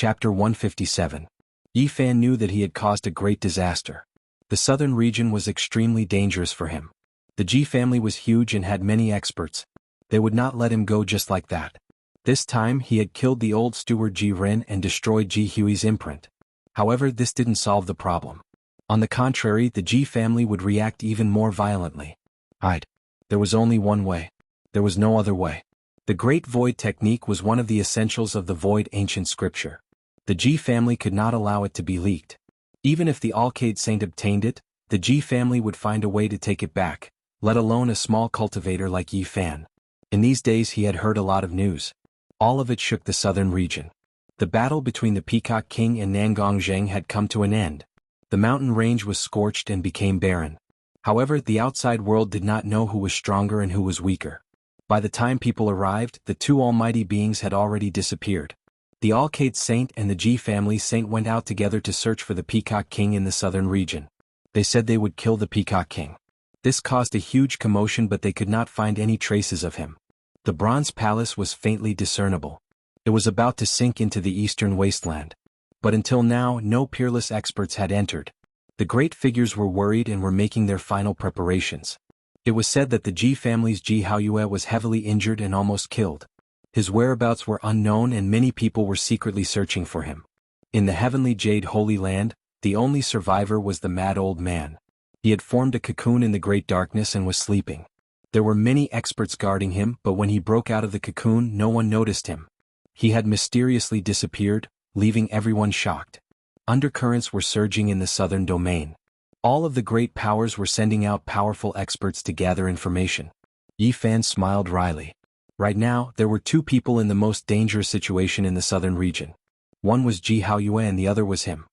Chapter 157. Yi Fan knew that he had caused a great disaster. The southern region was extremely dangerous for him. The Ji family was huge and had many experts. They would not let him go just like that. This time he had killed the old steward Ji Ren and destroyed Ji Hui's imprint. However, this didn't solve the problem. On the contrary, the Ji family would react even more violently. There was only one way. There was no other way. The Great Void technique was one of the essentials of the Void ancient scripture. The Ji family could not allow it to be leaked. Even if the Alcade Saint obtained it, the Ji family would find a way to take it back, let alone a small cultivator like Yi Fan. In these days he had heard a lot of news. All of it shook the southern region. The battle between the Peacock King and Nangong Zheng had come to an end. The mountain range was scorched and became barren. However, the outside world did not know who was stronger and who was weaker. By the time people arrived, the two almighty beings had already disappeared. The Alcade Saint and the Ji family saint went out together to search for the Peacock King in the southern region. They said they would kill the Peacock King. This caused a huge commotion, but they could not find any traces of him. The Bronze Palace was faintly discernible. It was about to sink into the eastern wasteland. But until now, no peerless experts had entered. The great figures were worried and were making their final preparations. It was said that the Ji family's Ji Haoyue was heavily injured and almost killed. His whereabouts were unknown and many people were secretly searching for him. In the heavenly Jade Holy Land, the only survivor was the mad old man. He had formed a cocoon in the great darkness and was sleeping. There were many experts guarding him, but when he broke out of the cocoon, no one noticed him. He had mysteriously disappeared, leaving everyone shocked. Undercurrents were surging in the southern domain. All of the great powers were sending out powerful experts to gather information. Yi Fan smiled wryly. Right now, there were two people in the most dangerous situation in the southern region. One was Ji Haoyue and the other was him.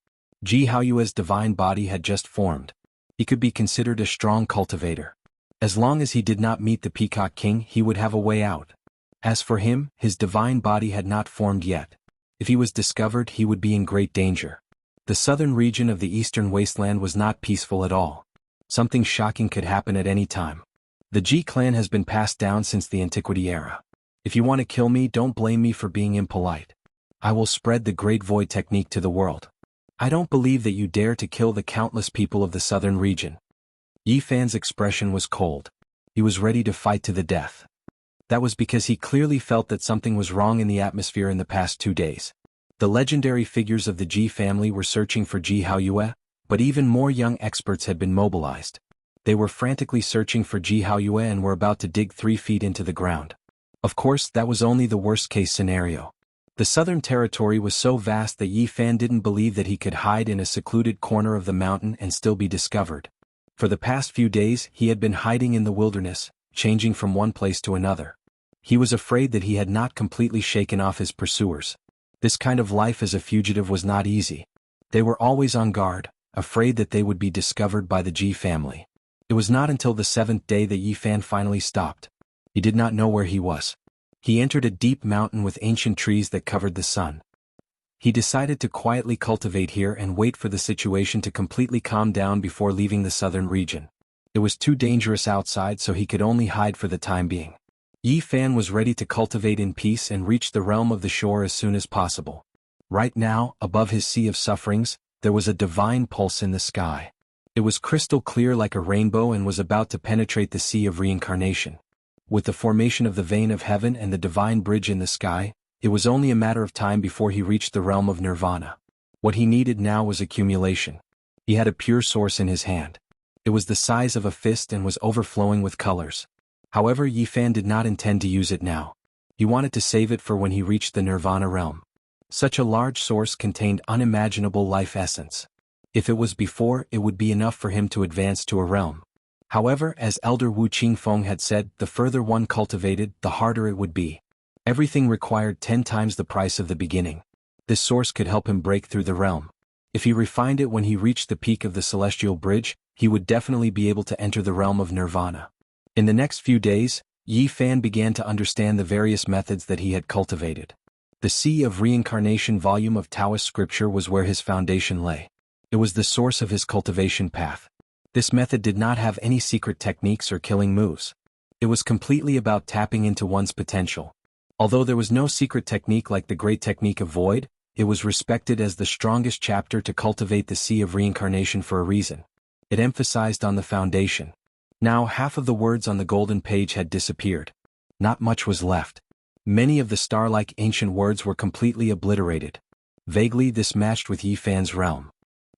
Ji Haoyue's divine body had just formed. He could be considered a strong cultivator. As long as he did not meet the Peacock King, he would have a way out. As for him, his divine body had not formed yet. If he was discovered, he would be in great danger. The southern region of the eastern wasteland was not peaceful at all. Something shocking could happen at any time. The Ji clan has been passed down since the antiquity era. If you want to kill me, don't blame me for being impolite. I will spread the Great Void technique to the world. I don't believe that you dare to kill the countless people of the southern region. Yi Fan's expression was cold. He was ready to fight to the death. That was because he clearly felt that something was wrong in the atmosphere in the past 2 days. The legendary figures of the Ji family were searching for Ji Haoyue, but even more young experts had been mobilized. They were frantically searching for Ji Haoyue and were about to dig 3 feet into the ground. Of course, that was only the worst-case scenario. The southern territory was so vast that Yi Fan didn't believe that he could hide in a secluded corner of the mountain and still be discovered. For the past few days, he had been hiding in the wilderness, changing from one place to another. He was afraid that he had not completely shaken off his pursuers. This kind of life as a fugitive was not easy. They were always on guard, afraid that they would be discovered by the Ji family. It was not until the 7th day that Yi Fan finally stopped. He did not know where he was. He entered a deep mountain with ancient trees that covered the sun. He decided to quietly cultivate here and wait for the situation to completely calm down before leaving the southern region. It was too dangerous outside, so he could only hide for the time being. Yi Fan was ready to cultivate in peace and reach the realm of the shore as soon as possible. Right now, above his sea of sufferings, there was a divine pulse in the sky. It was crystal clear like a rainbow and was about to penetrate the sea of reincarnation. With the formation of the vein of heaven and the divine bridge in the sky, it was only a matter of time before he reached the realm of nirvana. What he needed now was accumulation. He had a pure source in his hand. It was the size of a fist and was overflowing with colors. However, Yi Fan did not intend to use it now. He wanted to save it for when he reached the nirvana realm. Such a large source contained unimaginable life essence. If it was before, it would be enough for him to advance to a realm. However, as Elder Wu Qingfeng had said, the further one cultivated, the harder it would be. Everything required 10 times the price of the beginning. This source could help him break through the realm. If he refined it when he reached the peak of the celestial bridge, he would definitely be able to enter the realm of nirvana. In the next few days, Yi Fan began to understand the various methods that he had cultivated. The Sea of Reincarnation volume of Taoist scripture was where his foundation lay. It was the source of his cultivation path. This method did not have any secret techniques or killing moves. It was completely about tapping into one's potential. Although there was no secret technique like the great technique of void, It was respected as the strongest chapter to cultivate the Sea of Reincarnation for a reason. It emphasized on the foundation. Now half of the words on the golden page had disappeared. Not much was left. Many of the star-like ancient words were completely obliterated. Vaguely this matched with Yi Fan's realm.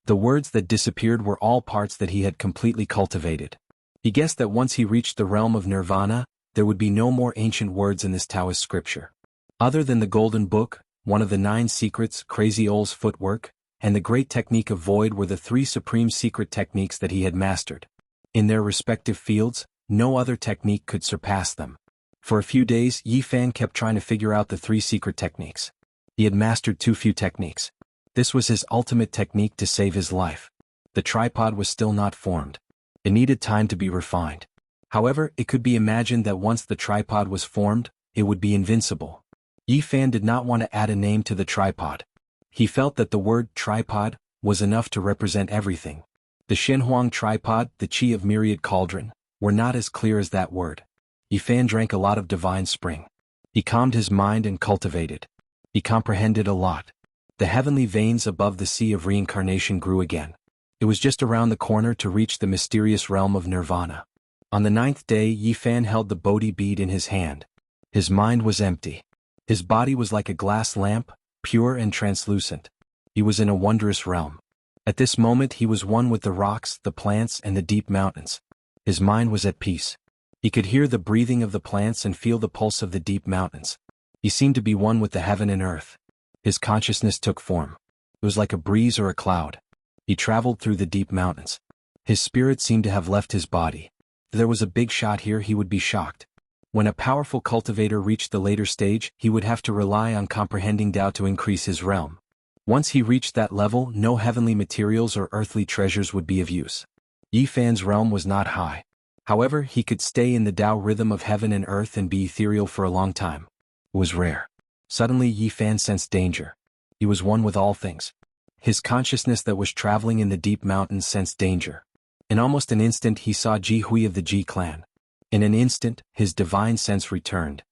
The words that disappeared were all parts that he had completely cultivated. He guessed that once he reached the realm of nirvana, there would be no more ancient words in this Taoist scripture. Other than the Golden Book, one of the 9 secrets, Crazy Ol's footwork, and the great technique of void were the 3 supreme secret techniques that he had mastered. In their respective fields, no other technique could surpass them. For a few days, Yi Fan kept trying to figure out the 3 secret techniques. He had mastered too few techniques. This was his ultimate technique to save his life. The tripod was still not formed. It needed time to be refined. However, it could be imagined that once the tripod was formed, it would be invincible. Yi Fan did not want to add a name to the tripod. He felt that the word tripod was enough to represent everything. The Shenhuang tripod, the Qi of myriad cauldron, were not as clear as that word. Yi Fan drank a lot of divine spring. He calmed his mind and cultivated. He comprehended a lot. The heavenly veins above the Sea of Reincarnation grew again. It was just around the corner to reach the mysterious realm of nirvana. On the 9th day, Yi Fan held the Bodhi bead in his hand. His mind was empty. His body was like a glass lamp, pure and translucent. He was in a wondrous realm. At this moment he was one with the rocks, the plants, and the deep mountains. His mind was at peace. He could hear the breathing of the plants and feel the pulse of the deep mountains. He seemed to be one with the heaven and earth. His consciousness took form. It was like a breeze or a cloud. He traveled through the deep mountains. His spirit seemed to have left his body. If there was a big shot here, he would be shocked. When a powerful cultivator reached the later stage, he would have to rely on comprehending Tao to increase his realm. Once he reached that level, no heavenly materials or earthly treasures would be of use. Yi Fan's realm was not high. However, he could stay in the Tao rhythm of heaven and earth and be ethereal for a long time. It was rare. Suddenly Yi Fan sensed danger. He was one with all things. His consciousness that was traveling in the deep mountains sensed danger. In almost an instant he saw Jianghu of the Ji clan. In an instant, his divine sense returned.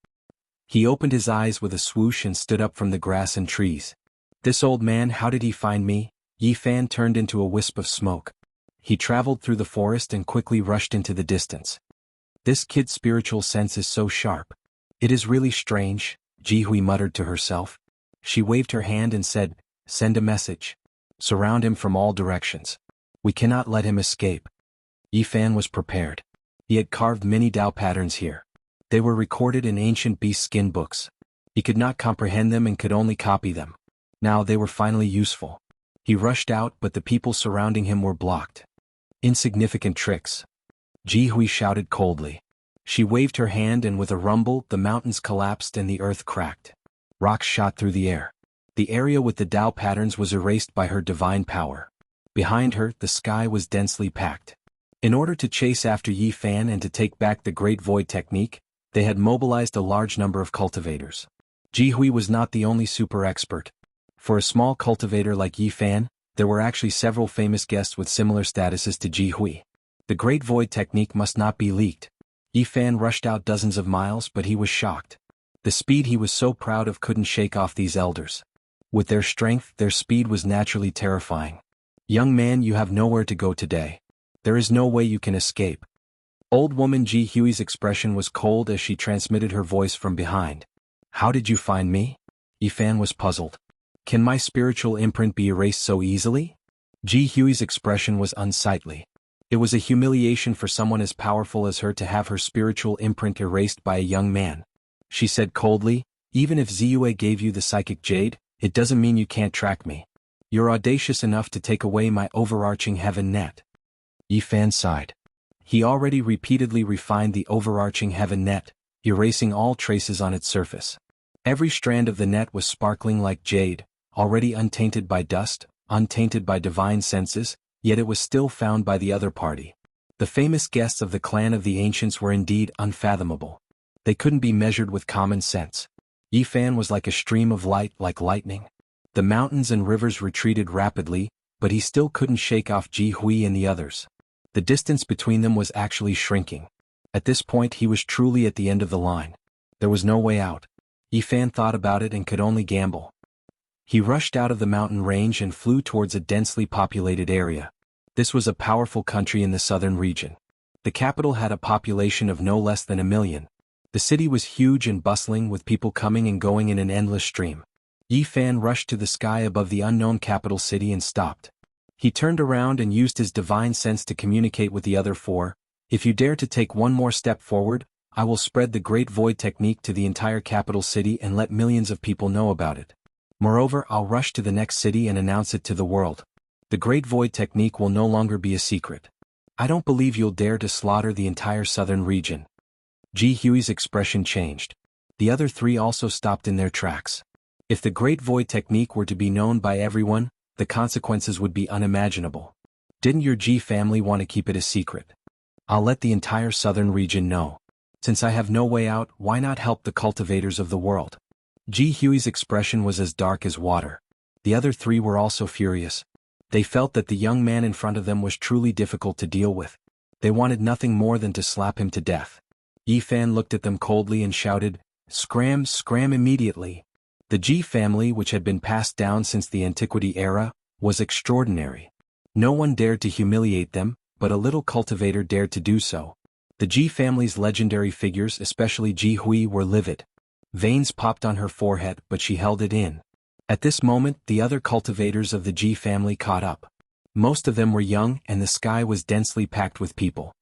He opened his eyes with a swoosh and stood up from the grass and trees. This old man, how did he find me? Yi Fan turned into a wisp of smoke. He traveled through the forest and quickly rushed into the distance. This kid's spiritual sense is so sharp. It is really strange, Jianghu muttered to herself. She waved her hand and said, "Send a message. Surround him from all directions. We cannot let him escape." Yi Fan was prepared. He had carved many Tao patterns here. They were recorded in ancient beast skin books. He could not comprehend them and could only copy them. Now they were finally useful. He rushed out, but the people surrounding him were blocked. Insignificant tricks. Jianghu shouted coldly. She waved her hand and with a rumble, the mountains collapsed and the earth cracked. Rocks shot through the air. The area with the Tao patterns was erased by her divine power. Behind her, the sky was densely packed. In order to chase after Yi Fan and to take back the Great Void technique, they had mobilized a large number of cultivators. Jianghu was not the only super expert. For a small cultivator like Yi Fan, there were actually several famous guests with similar statuses to Jianghu. The Great Void technique must not be leaked. Yi Fan rushed out dozens of miles, but he was shocked. The speed he was so proud of couldn't shake off these elders. With their strength, their speed was naturally terrifying. "Young man, you have nowhere to go today. There is no way you can escape." Old woman Jianghu's expression was cold as she transmitted her voice from behind. "How did you find me?" Yi Fan was puzzled. "Can my spiritual imprint be erased so easily?" Jianghu's expression was unsightly. It was a humiliation for someone as powerful as her to have her spiritual imprint erased by a young man. She said coldly, "Even if Ziyue gave you the psychic jade, it doesn't mean you can't track me. You're audacious enough to take away my overarching heaven net." Yi Fan sighed. He already repeatedly refined the overarching heaven net, erasing all traces on its surface. Every strand of the net was sparkling like jade, already untainted by dust, untainted by divine senses, yet it was still found by the other party. The famous guests of the clan of the ancients were indeed unfathomable. They couldn't be measured with common sense. Yi Fan was like a stream of light, like lightning. The mountains and rivers retreated rapidly, but he still couldn't shake off Jianghu and the others. The distance between them was actually shrinking. At this point he was truly at the end of the line. There was no way out. Yi Fan thought about it and could only gamble. He rushed out of the mountain range and flew towards a densely populated area. This was a powerful country in the southern region. The capital had a population of no less than 1 million. The city was huge and bustling with people coming and going in an endless stream. Yi Fan rushed to the sky above the unknown capital city and stopped. He turned around and used his divine sense to communicate with the other four. If you dare to take one more step forward, I will spread the Great Void technique to the entire capital city and let millions of people know about it. Moreover, I'll rush to the next city and announce it to the world. The Great Void technique will no longer be a secret. I don't believe you'll dare to slaughter the entire southern region. Ji Hui's expression changed. The other three also stopped in their tracks. If the Great Void technique were to be known by everyone, the consequences would be unimaginable. Didn't your Ji family want to keep it a secret? I'll let the entire southern region know. Since I have no way out, why not help the cultivators of the world? Ji Hui's expression was as dark as water. The other three were also furious. They felt that the young man in front of them was truly difficult to deal with. They wanted nothing more than to slap him to death. Yi Fan looked at them coldly and shouted, "Scram, scram immediately!" The Ji family, which had been passed down since the antiquity era, was extraordinary. No one dared to humiliate them, but a little cultivator dared to do so. The Ji family's legendary figures, especially Ji Hui, were livid. Veins popped on her forehead, but she held it in. At this moment, the other cultivators of the Ji family caught up. Most of them were young, and the sky was densely packed with people.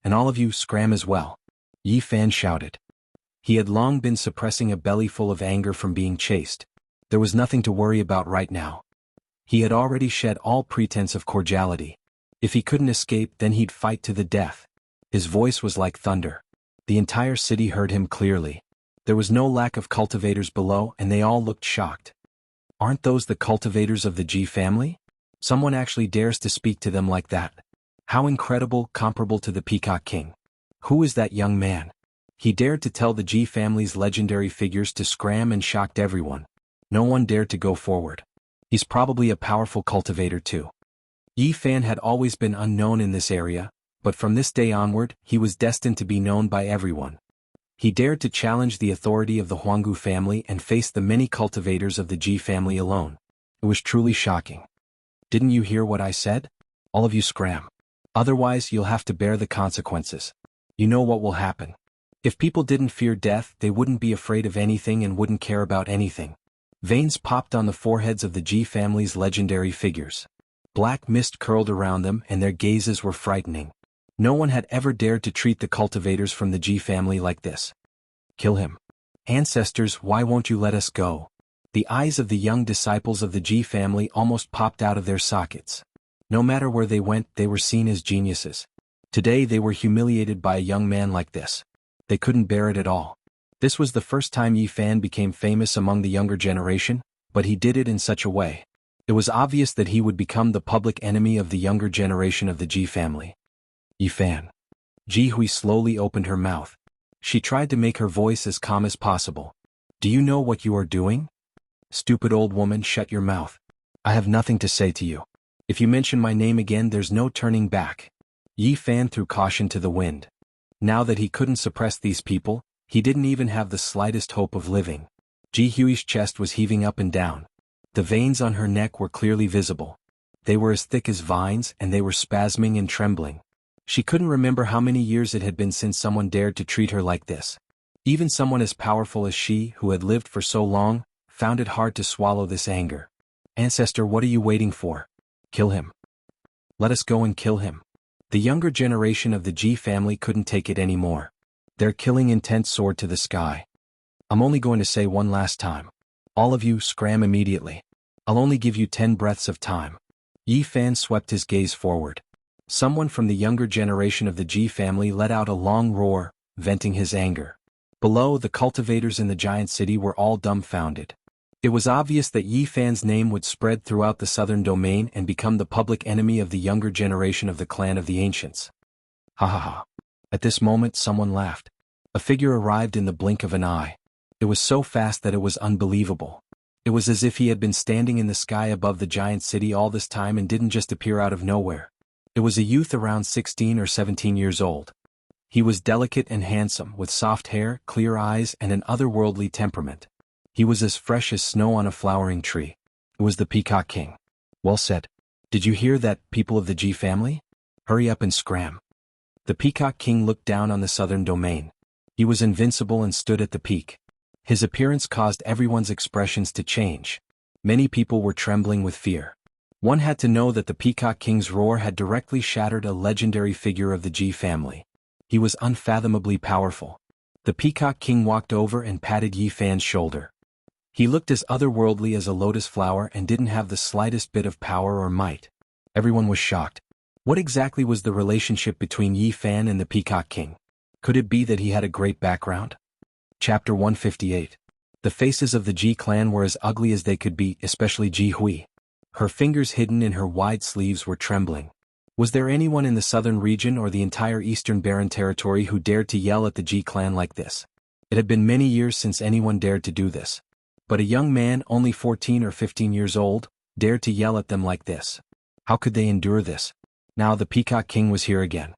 "And all of you, scram as well!" Yi Fan shouted. He had long been suppressing a belly full of anger from being chased. There was nothing to worry about right now. He had already shed all pretense of cordiality. If he couldn't escape, then he'd fight to the death. His voice was like thunder. The entire city heard him clearly. There was no lack of cultivators below, and they all looked shocked. Aren't those the cultivators of the Ji family? Someone actually dares to speak to them like that. How incredible, comparable to the Peacock King. Who is that young man? He dared to tell the Ji family's legendary figures to scram and shocked everyone. No one dared to go forward. He's probably a powerful cultivator too. Yi Fan had always been unknown in this area, but from this day onward, he was destined to be known by everyone. He dared to challenge the authority of the Huanggu family and face the many cultivators of the Ji family alone. It was truly shocking. Didn't you hear what I said? All of you scram. Otherwise, you'll have to bear the consequences. You know what will happen. If people didn't fear death, they wouldn't be afraid of anything and wouldn't care about anything. Veins popped on the foreheads of the Ji family's legendary figures. Black mist curled around them and their gazes were frightening. No one had ever dared to treat the cultivators from the Ji family like this. Kill him. Ancestors, why won't you let us go? The eyes of the young disciples of the Ji family almost popped out of their sockets. No matter where they went, they were seen as geniuses. Today they were humiliated by a young man like this. They couldn't bear it at all. This was the first time Yi Fan became famous among the younger generation, but he did it in such a way. It was obvious that he would become the public enemy of the younger generation of the Ji family. Yi Fan. Ji Hui slowly opened her mouth. She tried to make her voice as calm as possible. Do you know what you are doing? Stupid old woman, shut your mouth. I have nothing to say to you. If you mention my name again, there's no turning back. Yi Fan threw caution to the wind. Now that he couldn't suppress these people, he didn't even have the slightest hope of living. Ji Hui's chest was heaving up and down. The veins on her neck were clearly visible. They were as thick as vines and they were spasming and trembling. She couldn't remember how many years it had been since someone dared to treat her like this. Even someone as powerful as she, who had lived for so long, found it hard to swallow this anger. Ancestor, what are you waiting for? Kill him. Let us go and kill him. The younger generation of the Ji family couldn't take it anymore. Their killing intent soared to the sky. I'm only going to say one last time. All of you, scram immediately. I'll only give you 10 breaths of time. Yi Fan swept his gaze forward. Someone from the younger generation of the Ji family let out a long roar, venting his anger. Below, the cultivators in the giant city were all dumbfounded. It was obvious that Yi Fan's name would spread throughout the southern domain and become the public enemy of the younger generation of the clan of the ancients. Ha ha ha. At this moment, someone laughed. A figure arrived in the blink of an eye. It was so fast that it was unbelievable. It was as if he had been standing in the sky above the giant city all this time and didn't just appear out of nowhere. It was a youth around 16 or 17 years old. He was delicate and handsome, with soft hair, clear eyes, and an otherworldly temperament. He was as fresh as snow on a flowering tree. It was the Peacock King. Well said. Did you hear that, people of the Ji family? Hurry up and scram. The Peacock King looked down on the southern domain. He was invincible and stood at the peak. His appearance caused everyone's expressions to change. Many people were trembling with fear. One had to know that the Peacock King's roar had directly shattered a legendary figure of the Ji family. He was unfathomably powerful. The Peacock King walked over and patted Yi Fan's shoulder. He looked as otherworldly as a lotus flower and didn't have the slightest bit of power or might. Everyone was shocked. What exactly was the relationship between Yi Fan and the Peacock King? Could it be that he had a great background? Chapter 158. The faces of the Ji clan were as ugly as they could be, especially Ji Hui. Her fingers hidden in her wide sleeves were trembling. Was there anyone in the southern region or the entire eastern barren territory who dared to yell at the Ji clan like this? It had been many years since anyone dared to do this. But a young man, only 14 or 15 years old, dared to yell at them like this. How could they endure this? Now the Peacock King was here again.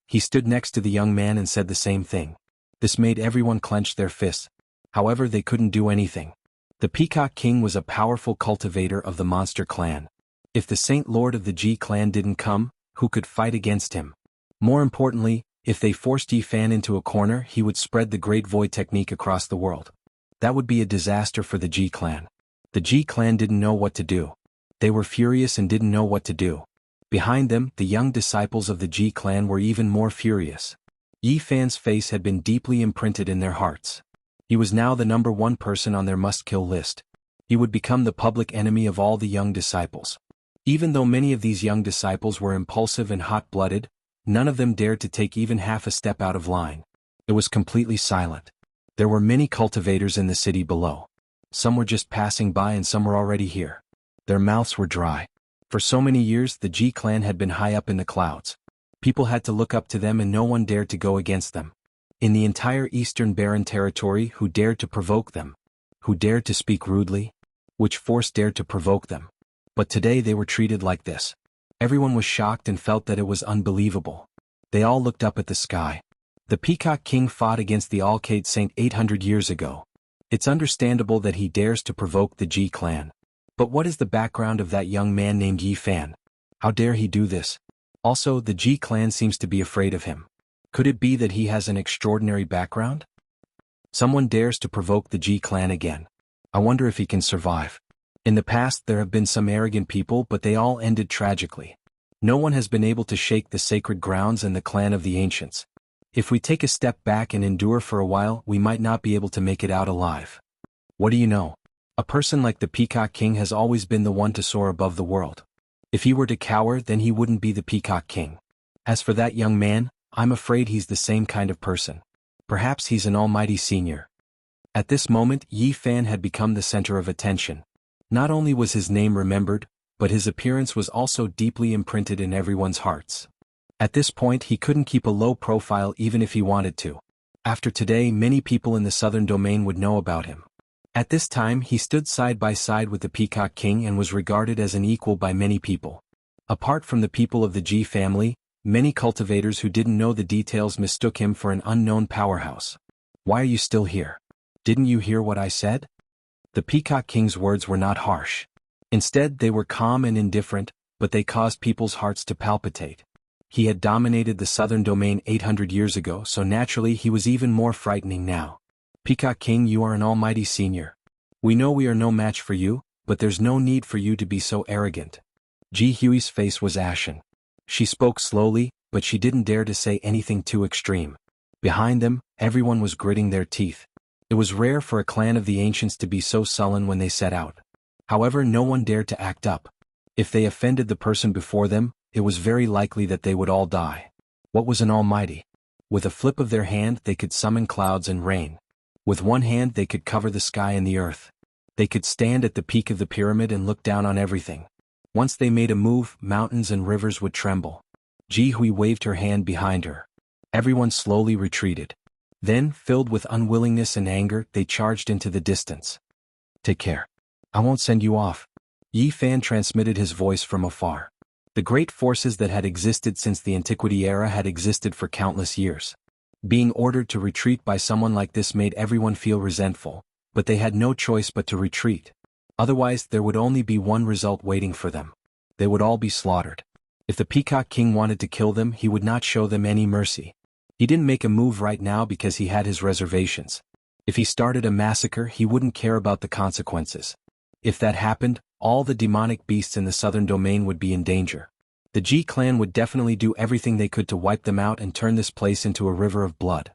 He stood next to the young man and said the same thing. This made everyone clench their fists. However, they couldn't do anything. The Peacock King was a powerful cultivator of the monster clan. If the Saint Lord of the Ji clan didn't come, who could fight against him? More importantly, if they forced Yi Fan into a corner, he would spread the Great Void technique across the world. That would be a disaster for the Ji clan. The Ji clan didn't know what to do. They were furious and didn't know what to do. Behind them, the young disciples of the Ji clan were even more furious. Yi Fan's face had been deeply imprinted in their hearts. He was now the number one person on their must-kill list. He would become the public enemy of all the young disciples. Even though many of these young disciples were impulsive and hot-blooded, none of them dared to take even half a step out of line. It was completely silent. There were many cultivators in the city below. Some were just passing by and some were already here. Their mouths were dry. For so many years the Ji clan had been high up in the clouds. People had to look up to them and no one dared to go against them. In the entire eastern barren territory, who dared to provoke them? Who dared to speak rudely? Which force dared to provoke them? But today they were treated like this. Everyone was shocked and felt that it was unbelievable. They all looked up at the sky. The Peacock King fought against the Alcade Saint 800 years ago. It's understandable that he dares to provoke the Ji clan. But what is the background of that young man named Yi Fan? How dare he do this? Also, the Ji clan seems to be afraid of him. Could it be that he has an extraordinary background? Someone dares to provoke the Ji clan again. I wonder if he can survive. In the past there have been some arrogant people, but they all ended tragically. No one has been able to shake the sacred grounds and the clan of the ancients. If we take a step back and endure for a while, we might not be able to make it out alive. What do you know? A person like the Peacock King has always been the one to soar above the world. If he were to cower, then he wouldn't be the Peacock King. As for that young man, I'm afraid he's the same kind of person. Perhaps he's an almighty senior. At this moment, Yi Fan had become the center of attention. Not only was his name remembered, but his appearance was also deeply imprinted in everyone's hearts. At this point he couldn't keep a low profile even if he wanted to. After today, many people in the southern domain would know about him. At this time he stood side by side with the Peacock King and was regarded as an equal by many people. Apart from the people of the Ji family, many cultivators who didn't know the details mistook him for an unknown powerhouse. Why are you still here? Didn't you hear what I said? The Peacock King's words were not harsh. Instead, they were calm and indifferent, but they caused people's hearts to palpitate. He had dominated the southern domain 800 years ago, so naturally he was even more frightening now. Peacock King, you are an almighty senior. We know we are no match for you, but there's no need for you to be so arrogant. Ji Hui's face was ashen. She spoke slowly, but she didn't dare to say anything too extreme. Behind them, everyone was gritting their teeth. It was rare for a clan of the ancients to be so sullen when they set out. However, no one dared to act up. If they offended the person before them, it was very likely that they would all die. What was an almighty? With a flip of their hand they could summon clouds and rain. With one hand they could cover the sky and the earth. They could stand at the peak of the pyramid and look down on everything. Once they made a move, mountains and rivers would tremble. Ji Hui waved her hand behind her. Everyone slowly retreated. Then, filled with unwillingness and anger, they charged into the distance. Take care. I won't send you off. Yi Fan transmitted his voice from afar. The great forces that had existed since the Antiquity era had existed for countless years. Being ordered to retreat by someone like this made everyone feel resentful, but they had no choice but to retreat. Otherwise, there would only be one result waiting for them. They would all be slaughtered. If the Peacock King wanted to kill them, he would not show them any mercy. He didn't make a move right now because he had his reservations. If he started a massacre, he wouldn't care about the consequences. If that happened, all the demonic beasts in the southern domain would be in danger. The Ji clan would definitely do everything they could to wipe them out and turn this place into a river of blood.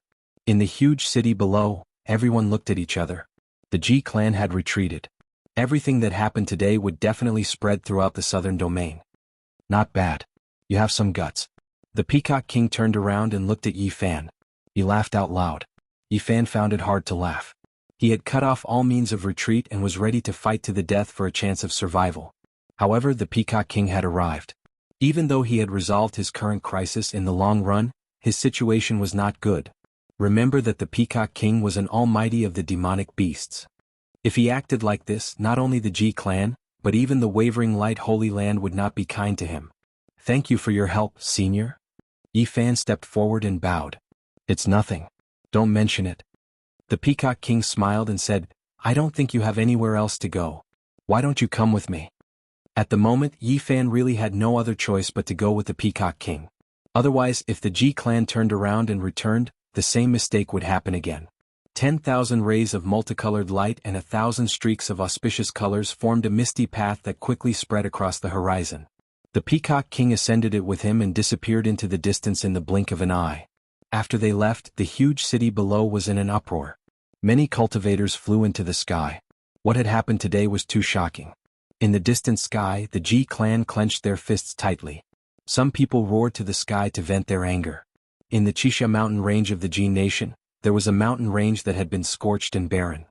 In the huge city below, everyone looked at each other. The Ji clan had retreated. Everything that happened today would definitely spread throughout the southern domain. Not bad. You have some guts. The Peacock King turned around and looked at Yi Fan. He laughed out loud. Yi Fan found it hard to laugh. He had cut off all means of retreat and was ready to fight to the death for a chance of survival. However, the Peacock King had arrived. Even though he had resolved his current crisis in the long run, his situation was not good. Remember that the Peacock King was an almighty of the demonic beasts. If he acted like this, not only the Ji clan, but even the wavering light Holy Land would not be kind to him. Thank you for your help, senior. Yi Fan stepped forward and bowed. It's nothing. Don't mention it. The Peacock King smiled and said, I don't think you have anywhere else to go. Why don't you come with me? At the moment, Yi Fan really had no other choice but to go with the Peacock King. Otherwise, if the Ji clan turned around and returned, the same mistake would happen again. 10,000 rays of multicolored light and 1,000 streaks of auspicious colors formed a misty path that quickly spread across the horizon. The Peacock King ascended it with him and disappeared into the distance in the blink of an eye. After they left, the huge city below was in an uproar. Many cultivators flew into the sky. What had happened today was too shocking. In the distant sky, the Ji clan clenched their fists tightly. Some people roared to the sky to vent their anger. In the Qixia mountain range of the Ji nation, there was a mountain range that had been scorched and barren.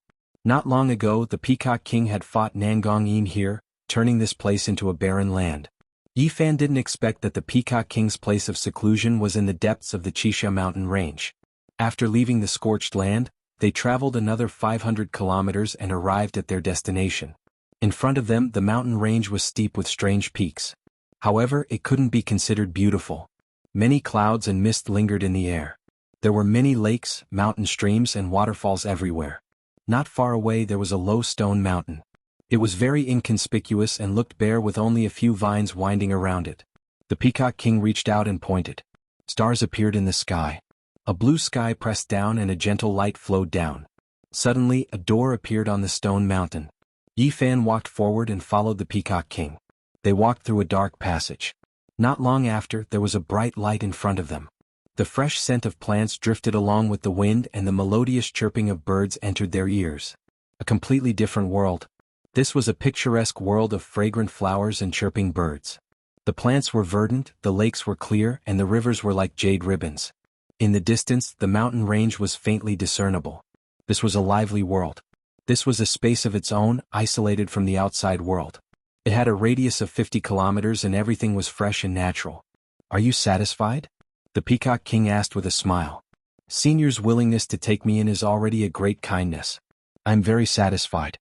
Not long ago, the Peacock King had fought Nangong Yin here, turning this place into a barren land. Yi Fan didn't expect that the Peacock King's place of seclusion was in the depths of the Qixia mountain range. After leaving the scorched land, they traveled another 500 kilometers and arrived at their destination. In front of them, the mountain range was steep with strange peaks. However, it couldn't be considered beautiful. Many clouds and mist lingered in the air. There were many lakes, mountain streams and waterfalls everywhere. Not far away there was a low stone mountain. It was very inconspicuous and looked bare with only a few vines winding around it. The Peacock King reached out and pointed. Stars appeared in the sky. A blue sky pressed down and a gentle light flowed down. Suddenly, a door appeared on the stone mountain. Yi Fan walked forward and followed the Peacock King. They walked through a dark passage. Not long after, there was a bright light in front of them. The fresh scent of plants drifted along with the wind and the melodious chirping of birds entered their ears. A completely different world. This was a picturesque world of fragrant flowers and chirping birds. The plants were verdant, the lakes were clear, and the rivers were like jade ribbons. In the distance, the mountain range was faintly discernible. This was a lively world. This was a space of its own, isolated from the outside world. It had a radius of 50 kilometers and everything was fresh and natural. Are you satisfied? The Peacock King asked with a smile. Senior's willingness to take me in is already a great kindness. I'm very satisfied.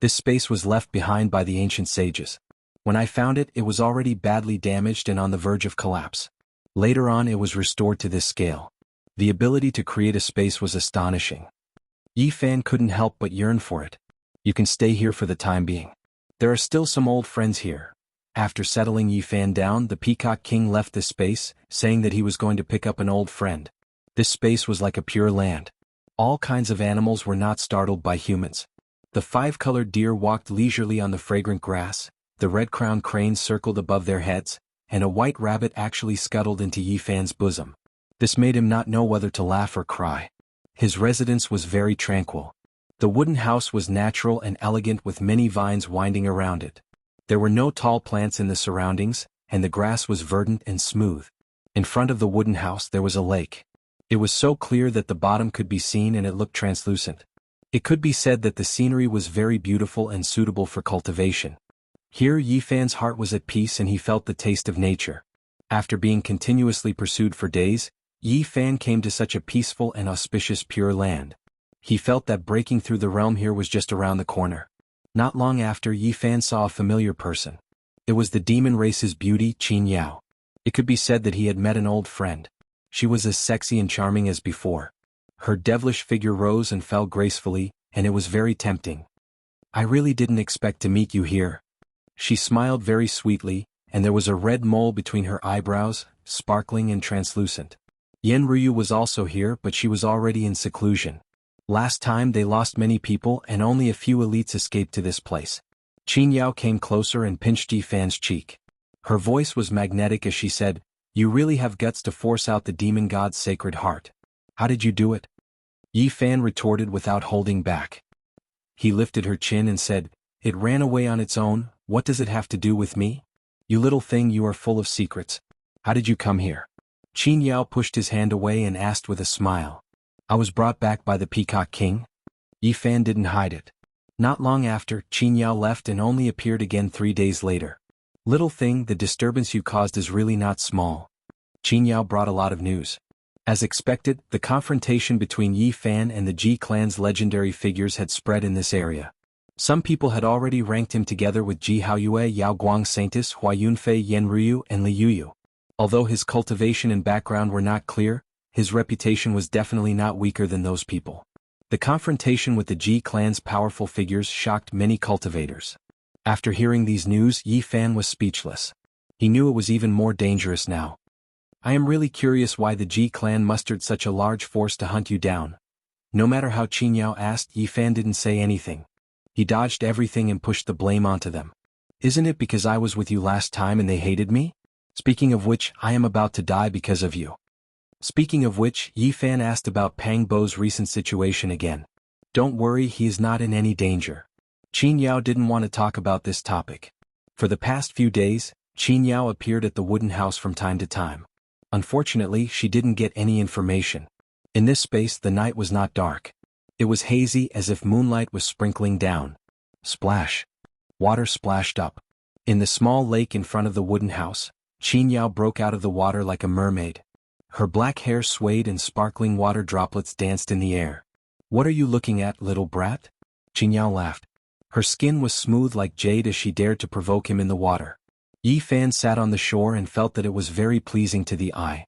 This space was left behind by the ancient sages. When I found it, it was already badly damaged and on the verge of collapse. Later on, it was restored to this scale. The ability to create a space was astonishing. Yi Fan couldn't help but yearn for it. You can stay here for the time being. There are still some old friends here. After settling Yi Fan down, the Peacock King left this space, saying that he was going to pick up an old friend. This space was like a pure land. All kinds of animals were not startled by humans. The 5-colored deer walked leisurely on the fragrant grass, the red-crowned cranes circled above their heads, and a white rabbit actually scuttled into Yi Fan's bosom. This made him not know whether to laugh or cry. His residence was very tranquil. The wooden house was natural and elegant with many vines winding around it. There were no tall plants in the surroundings, and the grass was verdant and smooth. In front of the wooden house there was a lake. It was so clear that the bottom could be seen and it looked translucent. It could be said that the scenery was very beautiful and suitable for cultivation. Here Yi Fan's heart was at peace and he felt the taste of nature. After being continuously pursued for days, Yi Fan came to such a peaceful and auspicious pure land. He felt that breaking through the realm here was just around the corner. Not long after, Yi Fan saw a familiar person. It was the demon race's beauty, Qin Yao. It could be said that he had met an old friend. She was as sexy and charming as before. Her devilish figure rose and fell gracefully, and it was very tempting. I really didn't expect to meet you here. She smiled very sweetly, and there was a red mole between her eyebrows, sparkling and translucent. Yenryu was also here, but she was already in seclusion. Last time they lost many people and only a few elites escaped to this place. Qin Yao came closer and pinched Yi Fan's cheek. Her voice was magnetic as she said, "You really have guts to force out the demon god's sacred heart. How did you do it?" Yi Fan retorted without holding back. He lifted her chin and said, "It ran away on its own. What does it have to do with me? You little thing, you are full of secrets. How did you come here?" Qin Yao pushed his hand away and asked with a smile. "I was brought back by the Peacock King." Yi Fan didn't hide it. Not long after, Qin Yao left and only appeared again 3 days later. "Little thing, the disturbance you caused is really not small." Qin Yao brought a lot of news. As expected, the confrontation between Yi Fan and the Ji clan's legendary figures had spread in this area. Some people had already ranked him together with Ji Haoyue, Yao Guang Saintis, Hua Yunfei, Yenryu, and Li Yuyu. Although his cultivation and background were not clear, his reputation was definitely not weaker than those people. The confrontation with the Ji clan's powerful figures shocked many cultivators. After hearing these news, Yi Fan was speechless. He knew it was even more dangerous now. "I am really curious why the Ji clan mustered such a large force to hunt you down." No matter how Qin Yao asked, Yi Fan didn't say anything. He dodged everything and pushed the blame onto them. "Isn't it because I was with you last time and they hated me? Speaking of which, I am about to die because of you." Speaking of which, Yi Fan asked about Pang Bo's recent situation again. "Don't worry, he is not in any danger." Qin Yao didn't want to talk about this topic. For the past few days, Qin Yao appeared at the wooden house from time to time. Unfortunately, she didn't get any information. In this space, the night was not dark. It was hazy, as if moonlight was sprinkling down. Splash. Water splashed up. In the small lake in front of the wooden house, Qin Yao broke out of the water like a mermaid. Her black hair swayed and sparkling water droplets danced in the air. "What are you looking at, little brat?" Qin Yao laughed. Her skin was smooth like jade as she dared to provoke him in the water. Yi Fan sat on the shore and felt that it was very pleasing to the eye.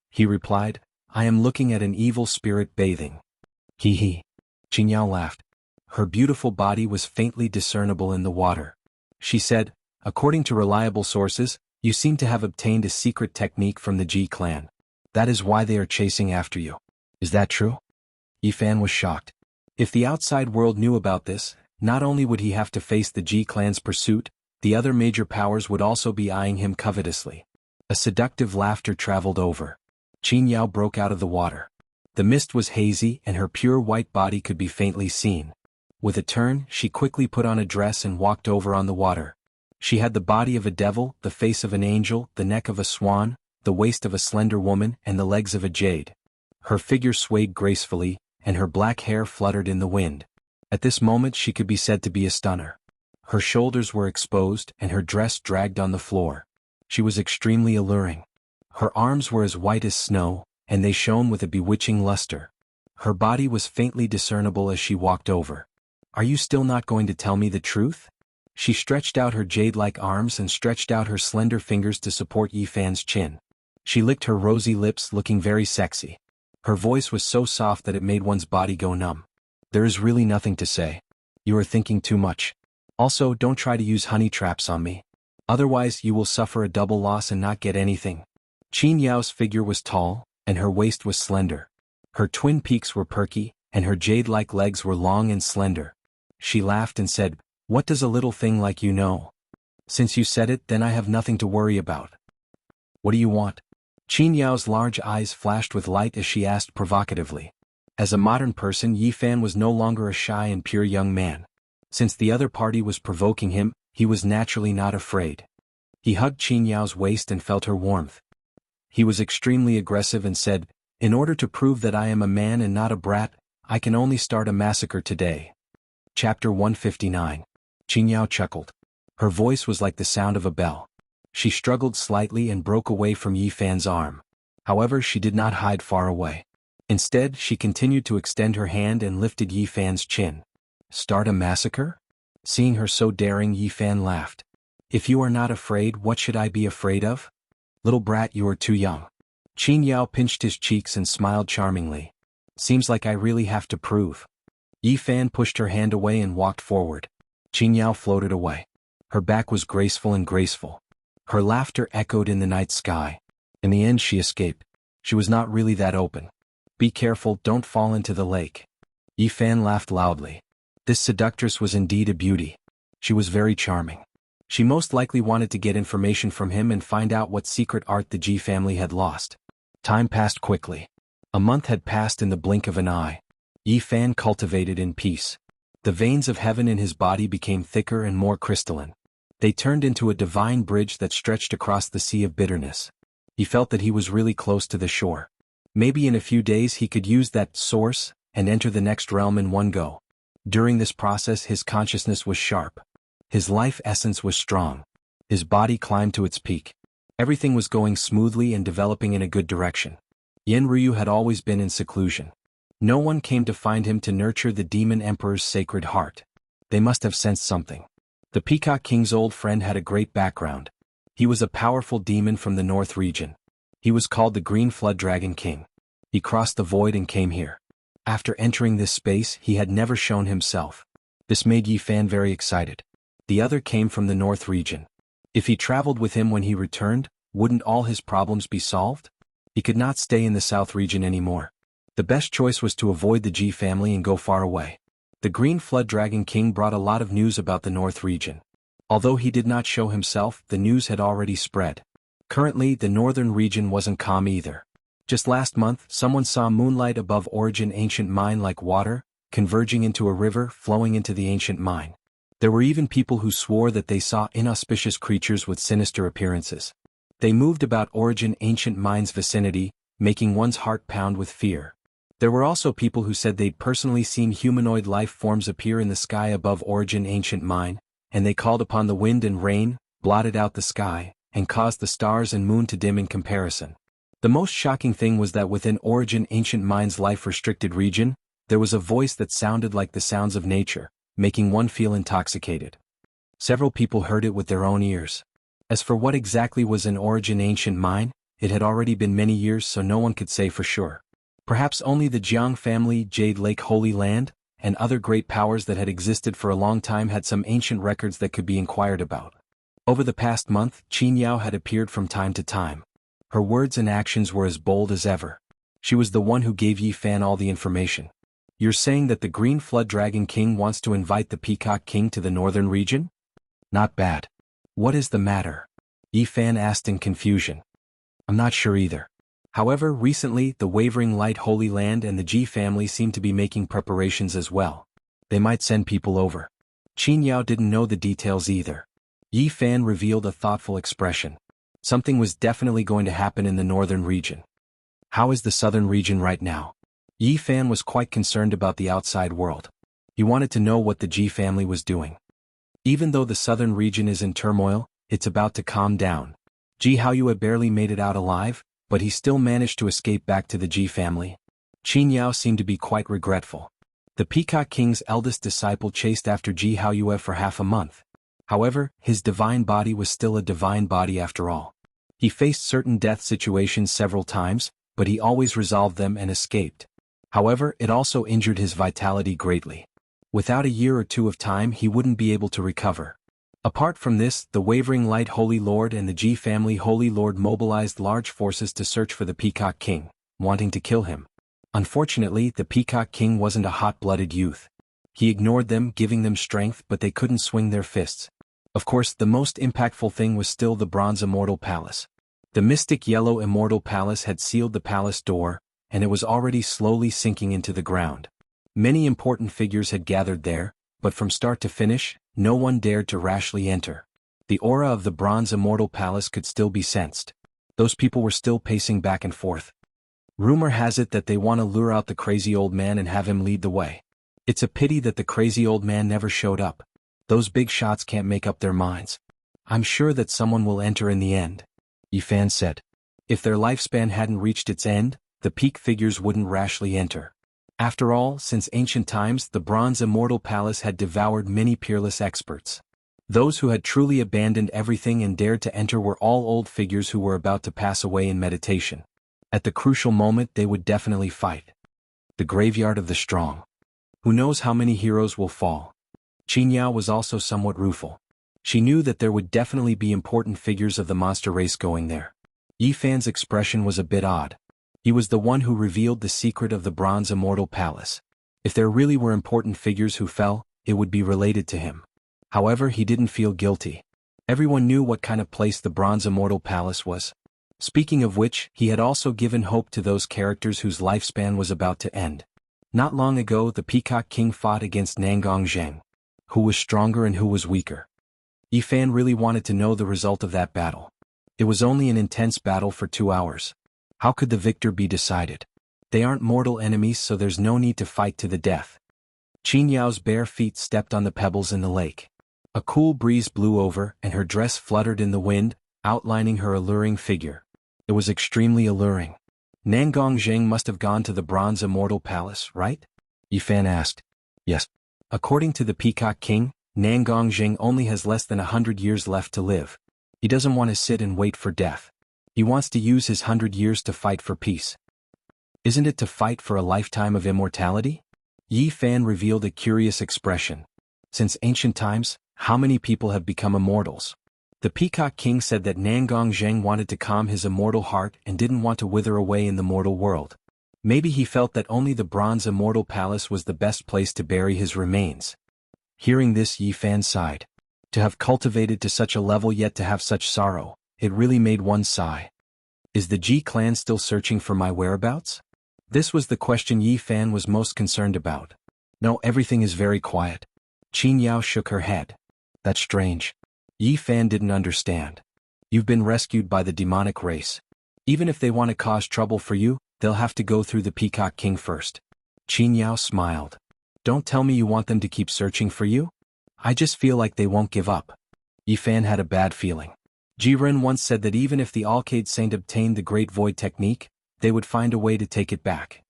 He replied, "I am looking at an evil spirit bathing." "Hee hee." Qin Yao laughed. Her beautiful body was faintly discernible in the water. She said, "According to reliable sources, you seem to have obtained a secret technique from the Ji clan. That is why they are chasing after you. Is that true?" Yi Fan was shocked. If the outside world knew about this, not only would he have to face the Ji clan's pursuit, the other major powers would also be eyeing him covetously. A seductive laughter traveled over. Qin Yao broke out of the water. The mist was hazy and her pure white body could be faintly seen. With a turn, she quickly put on a dress and walked over on the water. She had the body of a devil, the face of an angel, the neck of a swan, the waist of a slender woman, and the legs of a jade. Her figure swayed gracefully, and her black hair fluttered in the wind. At this moment she could be said to be a stunner. Her shoulders were exposed and her dress dragged on the floor. She was extremely alluring. Her arms were as white as snow, and they shone with a bewitching luster. Her body was faintly discernible as she walked over. "Are you still not going to tell me the truth?" She stretched out her jade-like arms and stretched out her slender fingers to support Yi Fan's chin. She licked her rosy lips, looking very sexy. Her voice was so soft that it made one's body go numb. "There is really nothing to say. You are thinking too much. Also, don't try to use honey traps on me. Otherwise, you will suffer a double loss and not get anything." Qin Yao's figure was tall, and her waist was slender. Her twin peaks were perky, and her jade-like legs were long and slender. She laughed and said, "What does a little thing like you know? Since you said it, then I have nothing to worry about. What do you want?" Qin Yao's large eyes flashed with light as she asked provocatively. As a modern person, Yi Fan was no longer a shy and pure young man. Since the other party was provoking him, he was naturally not afraid. He hugged Qin Yao's waist and felt her warmth. He was extremely aggressive and said, "In order to prove that I am a man and not a brat, I can only start a massacre today." Chapter 159. Qin Yao chuckled. Her voice was like the sound of a bell. She struggled slightly and broke away from Yi Fan's arm. However, she did not hide far away. Instead, she continued to extend her hand and lifted Yi Fan's chin. "Start a massacre?" Seeing her so daring, Yi Fan laughed. "If you are not afraid, what should I be afraid of? Little brat, you are too young." Qin Yao pinched his cheeks and smiled charmingly. "Seems like I really have to prove." Yi Fan pushed her hand away and walked forward. Qin Yao floated away. Her back was graceful and graceful. Her laughter echoed in the night sky. In the end she escaped. She was not really that open. Be careful, don't fall into the lake. Yi Fan laughed loudly. This seductress was indeed a beauty. She was very charming. She most likely wanted to get information from him and find out what secret art the Ji family had lost. Time passed quickly. A month had passed in the blink of an eye. Yi Fan cultivated in peace. The veins of heaven in his body became thicker and more crystalline. They turned into a divine bridge that stretched across the sea of bitterness. He felt that he was really close to the shore. Maybe in a few days he could use that source and enter the next realm in one go. During this process his consciousness was sharp. His life essence was strong. His body climbed to its peak. Everything was going smoothly and developing in a good direction. Yen Ryu had always been in seclusion. No one came to find him to nurture the demon emperor's sacred heart. They must have sensed something. The Peacock King's old friend had a great background. He was a powerful demon from the North region. He was called the Green Flood Dragon King. He crossed the void and came here. After entering this space he had never shown himself. This made Yi Fan very excited. The other came from the North region. If he traveled with him when he returned, wouldn't all his problems be solved? He could not stay in the South region anymore. The best choice was to avoid the Ji family and go far away. The Green Flood Dragon King brought a lot of news about the North region. Although he did not show himself, the news had already spread. Currently, the Northern region wasn't calm either. Just last month, someone saw moonlight above Origin Ancient Mine like water, converging into a river flowing into the ancient mine. There were even people who swore that they saw inauspicious creatures with sinister appearances. They moved about Origin Ancient Mine's vicinity, making one's heart pound with fear. There were also people who said they'd personally seen humanoid life forms appear in the sky above Origin Ancient Mine, and they called upon the wind and rain, blotted out the sky, and caused the stars and moon to dim in comparison. The most shocking thing was that within Origin Ancient Mine's life-restricted region, there was a voice that sounded like the sounds of nature, making one feel intoxicated. Several people heard it with their own ears. As for what exactly was in Origin Ancient Mine, it had already been many years so no one could say for sure. Perhaps only the Jianghu family, Jade Lake Holy Land, and other great powers that had existed for a long time had some ancient records that could be inquired about. Over the past month, Qin Yao had appeared from time to time. Her words and actions were as bold as ever. She was the one who gave Yi Fan all the information. You're saying that the Green Flood Dragon King wants to invite the Peacock King to the northern region? Not bad. What is the matter? Yi Fan asked in confusion. I'm not sure either. However, recently, the Wavering Light Holy Land and the Ji family seem to be making preparations as well. They might send people over. Qin Yao didn't know the details either. Yi Fan revealed a thoughtful expression. Something was definitely going to happen in the northern region. How is the southern region right now? Yi Fan was quite concerned about the outside world. He wanted to know what the Ji family was doing. Even though the southern region is in turmoil, it's about to calm down. Ji Haoyue barely made it out alive, but he still managed to escape back to the Ji family. Qin Yao seemed to be quite regretful. The Peacock King's eldest disciple chased after Ji Haoyue for half a month. However, his divine body was still a divine body after all. He faced certain death situations several times, but he always resolved them and escaped. However, it also injured his vitality greatly. Without a year or two of time he wouldn't be able to recover. Apart from this, the Wavering Light Holy Lord and the Ji family Holy Lord mobilized large forces to search for the Peacock King, wanting to kill him. Unfortunately, the Peacock King wasn't a hot-blooded youth. He ignored them, giving them strength, but they couldn't swing their fists. Of course, the most impactful thing was still the Bronze Immortal Palace. The mystic yellow Immortal Palace had sealed the palace door, and it was already slowly sinking into the ground. Many important figures had gathered there, but from start to finish, no one dared to rashly enter. The aura of the Bronze Immortal Palace could still be sensed. Those people were still pacing back and forth. Rumor has it that they want to lure out the crazy old man and have him lead the way. It's a pity that the crazy old man never showed up. Those big shots can't make up their minds. I'm sure that someone will enter in the end, Yi Fan said. If their lifespan hadn't reached its end, the peak figures wouldn't rashly enter. After all, since ancient times the Bronze Immortal Palace had devoured many peerless experts. Those who had truly abandoned everything and dared to enter were all old figures who were about to pass away in meditation. At the crucial moment they would definitely fight. The graveyard of the strong. Who knows how many heroes will fall? Qin Yao was also somewhat rueful. She knew that there would definitely be important figures of the monster race going there. Yi Fan's expression was a bit odd. He was the one who revealed the secret of the Bronze Immortal Palace. If there really were important figures who fell, it would be related to him. However, he didn't feel guilty. Everyone knew what kind of place the Bronze Immortal Palace was. Speaking of which, he had also given hope to those characters whose lifespan was about to end. Not long ago, the Peacock King fought against Nangong Zheng. Who was stronger and who was weaker? Yi Fan really wanted to know the result of that battle. It was only an intense battle for 2 hours. How could the victor be decided? They aren't mortal enemies, so there's no need to fight to the death. Qin Yao's bare feet stepped on the pebbles in the lake. A cool breeze blew over, and her dress fluttered in the wind, outlining her alluring figure. It was extremely alluring. Nangong Zheng must have gone to the Bronze Immortal Palace, right? Yi Fan asked. Yes. According to the Peacock King, Nangong Zheng only has less than 100 years left to live. He doesn't want to sit and wait for death. He wants to use his 100 years to fight for peace. Isn't it to fight for a lifetime of immortality? Yi Fan revealed a curious expression. Since ancient times, how many people have become immortals? The Peacock King said that Nangong Zheng wanted to calm his immortal heart and didn't want to wither away in the mortal world. Maybe he felt that only the Bronze Immortal Palace was the best place to bury his remains. Hearing this, Yi Fan sighed. To have cultivated to such a level yet to have such sorrow, it really made one sigh. Is the Ji clan still searching for my whereabouts? This was the question Yi Fan was most concerned about. No, everything is very quiet. Qin Yao shook her head. That's strange. Yi Fan didn't understand. You've been rescued by the demonic race. Even if they want to cause trouble for you, they'll have to go through the Peacock King first. Qin Yao smiled. Don't tell me you want them to keep searching for you? I just feel like they won't give up. Yi Fan had a bad feeling. Ji Ren once said that even if the Alcade Saint obtained the Great Void technique, they would find a way to take it back.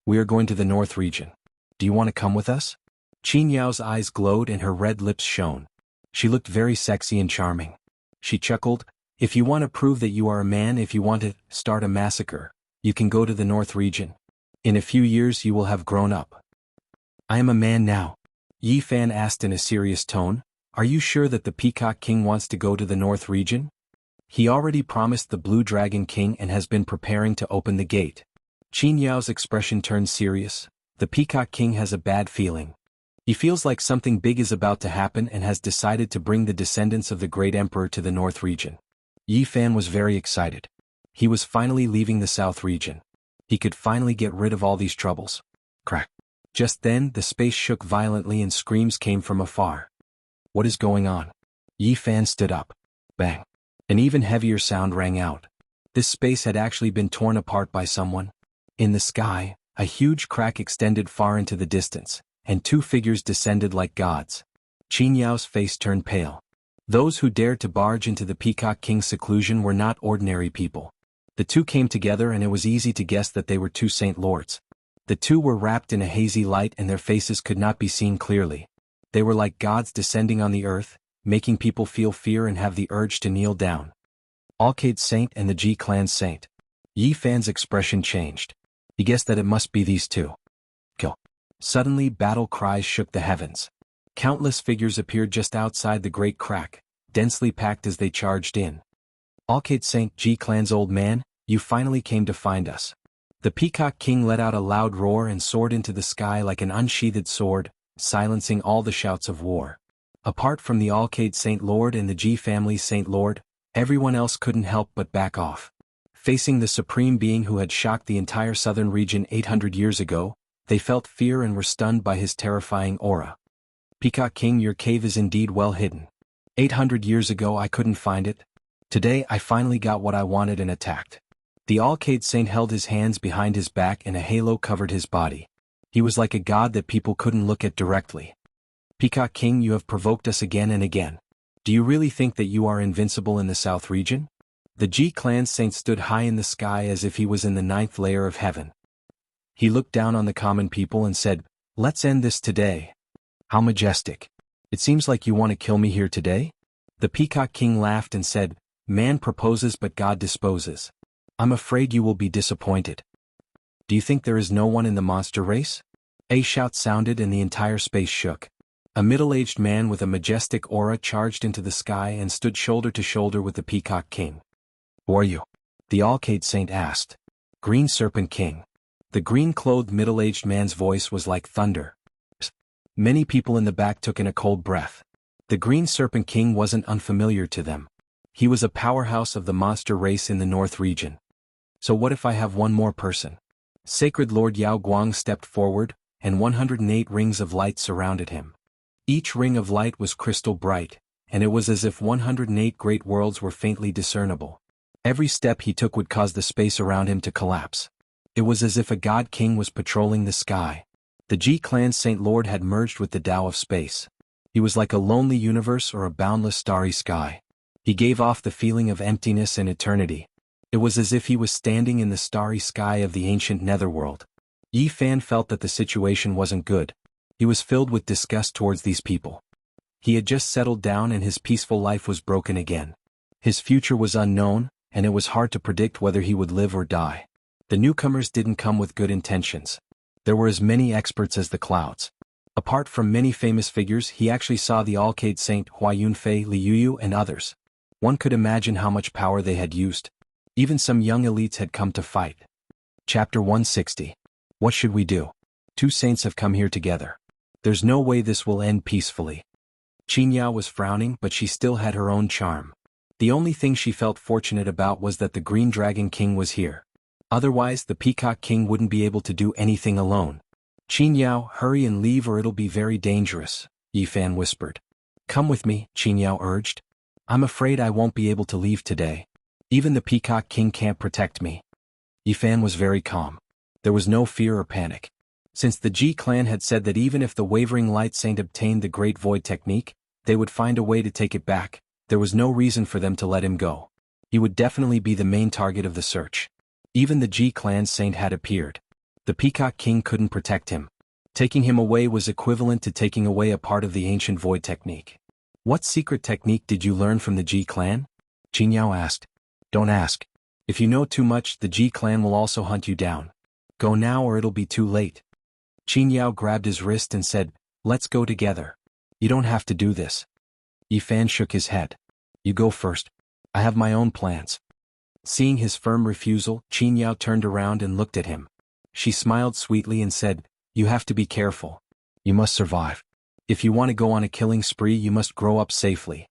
We are going to the North region. Do you want to come with us? Qin Yao's eyes glowed and her red lips shone. She looked very sexy and charming. She chuckled. If you want to prove that you are a man, if you want to start a massacre, you can go to the North region. In a few years you will have grown up. I am a man now. Yi Fan asked in a serious tone. Are you sure that the Peacock King wants to go to the North region? He already promised the Blue Dragon King and has been preparing to open the gate. Qin Yao's expression turned serious. The Peacock King has a bad feeling. He feels like something big is about to happen and has decided to bring the descendants of the Great Emperor to the North region. Yi Fan was very excited. He was finally leaving the South region. He could finally get rid of all these troubles. Crack. Just then, the space shook violently and screams came from afar. What is going on? Yi Fan stood up. Bang. An even heavier sound rang out. This space had actually been torn apart by someone. In the sky, a huge crack extended far into the distance, and 2 figures descended like gods. Qin Yao's face turned pale. Those who dared to barge into the Peacock King's seclusion were not ordinary people. The 2 came together and it was easy to guess that they were 2 Saint Lords. The 2 were wrapped in a hazy light and their faces could not be seen clearly. They were like gods descending on the earth, making people feel fear and have the urge to kneel down. Alcade Saint and the Ji Clan's Saint. Yi Fan's expression changed. He guessed that it must be these 2. Kill. Suddenly battle cries shook the heavens. Countless figures appeared just outside the great crack, densely packed as they charged in. Alcade Saint, Ji Clan's old man, you finally came to find us. The Peacock King let out a loud roar and soared into the sky like an unsheathed sword, silencing all the shouts of war. Apart from the Alcade Saint Lord and the Ji family's Saint Lord, everyone else couldn't help but back off. Facing the supreme being who had shocked the entire southern region 800 years ago, they felt fear and were stunned by his terrifying aura. Peacock King, your cave is indeed well hidden. 800 years ago I couldn't find it. Today I finally got what I wanted and attacked. The Alcade Saint held his hands behind his back and a halo covered his body. He was like a god that people couldn't look at directly. Peacock King, you have provoked us again and again. Do you really think that you are invincible in the South region? The Ji Clan's Saint stood high in the sky as if he was in the 9th layer of heaven. He looked down on the common people and said, let's end this today. How majestic. It seems like you want to kill me here today? The Peacock King laughed and said, man proposes but God disposes. I'm afraid you will be disappointed. Do you think there is no one in the monster race? A shout sounded and the entire space shook. A middle-aged man with a majestic aura charged into the sky and stood shoulder to shoulder with the Peacock King. "Who are you?" the Alcade Saint asked. "Green Serpent King." The green-clothed middle-aged man's voice was like thunder. Many people in the back took in a cold breath. The Green Serpent King wasn't unfamiliar to them. He was a powerhouse of the monster race in the North region. "So what if I have one more person?" Sacred Lord Yao Guang stepped forward, and 108 rings of light surrounded him. Each ring of light was crystal bright, and it was as if 108 great worlds were faintly discernible. Every step he took would cause the space around him to collapse. It was as if a god king was patrolling the sky. The G-Clan's Saint Lord had merged with the Tao of space. He was like a lonely universe or a boundless starry sky. He gave off the feeling of emptiness and eternity. It was as if he was standing in the starry sky of the ancient netherworld. Yi Fan felt that the situation wasn't good. He was filled with disgust towards these people. He had just settled down and his peaceful life was broken again. His future was unknown, and it was hard to predict whether he would live or die. The newcomers didn't come with good intentions. There were as many experts as the clouds. Apart from many famous figures, he actually saw the Alcade Saint Hua Yunfei, Li Yuyu and others. One could imagine how much power they had used. Even some young elites had come to fight. Chapter 160. What should we do? Two saints have come here together. There's no way this will end peacefully. Qin Yao was frowning, but she still had her own charm. The only thing she felt fortunate about was that the Green Dragon King was here. Otherwise, the Peacock King wouldn't be able to do anything alone. "Qin Yao, hurry and leave or it'll be very dangerous," Yi Fan whispered. "Come with me," Qin Yao urged. "I'm afraid I won't be able to leave today. Even the Peacock King can't protect me." Yi Fan was very calm. There was no fear or panic. Since the Ji clan had said that even if the Wavering Light Saint obtained the Great Void technique, they would find a way to take it back, there was no reason for them to let him go. He would definitely be the main target of the search. Even the Ji clan's saint had appeared. The Peacock King couldn't protect him. Taking him away was equivalent to taking away a part of the ancient void technique. "What secret technique did you learn from the Ji clan?" Qin Yao asked. "Don't ask. If you know too much, the Ji clan will also hunt you down. Go now or it'll be too late." Qin Yao grabbed his wrist and said, "Let's go together. You don't have to do this." Yi Fan shook his head. "You go first. I have my own plans." Seeing his firm refusal, Qin Yao turned around and looked at him. She smiled sweetly and said, "You have to be careful. You must survive. If you want to go on a killing spree, you must grow up safely."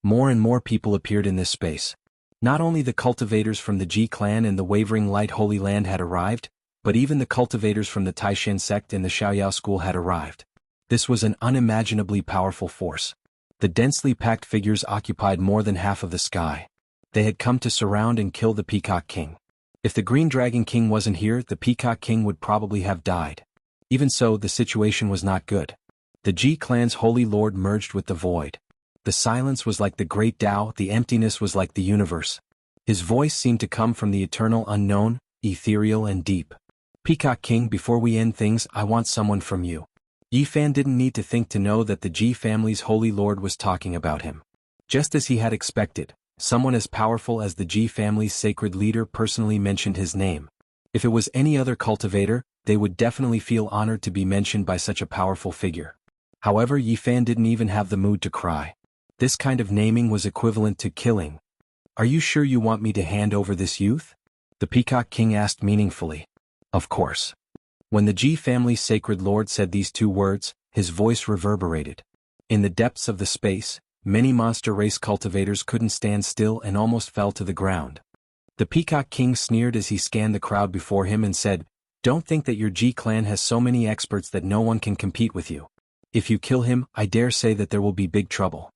More and more people appeared in this space. Not only the cultivators from the Ji clan and the Wavering Light Holy Land had arrived, but even the cultivators from the Taishan sect and the Xiaoyao school had arrived. This was an unimaginably powerful force. The densely packed figures occupied more than half of the sky. They had come to surround and kill the Peacock King. If the Green Dragon King wasn't here, the Peacock King would probably have died. Even so, the situation was not good. The Ji clan's holy lord merged with the void. The silence was like the great Tao, the emptiness was like the universe. His voice seemed to come from the eternal unknown, ethereal and deep. "Peacock King, before we end things, I want someone from you." Yi Fan didn't need to think to know that the Ji family's holy lord was talking about him. Just as he had expected, someone as powerful as the Ji family's sacred leader personally mentioned his name. If it was any other cultivator, they would definitely feel honored to be mentioned by such a powerful figure. However, Yi Fan didn't even have the mood to cry. This kind of naming was equivalent to killing. "Are you sure you want me to hand over this youth?" the Peacock King asked meaningfully. "Of course." When the Ji family's sacred lord said these two words, his voice reverberated. In the depths of the space, many monster race cultivators couldn't stand still and almost fell to the ground. The Peacock King sneered as he scanned the crowd before him and said, "Don't think that your Ji clan has so many experts that no one can compete with you. If you kill him, I dare say that there will be big trouble."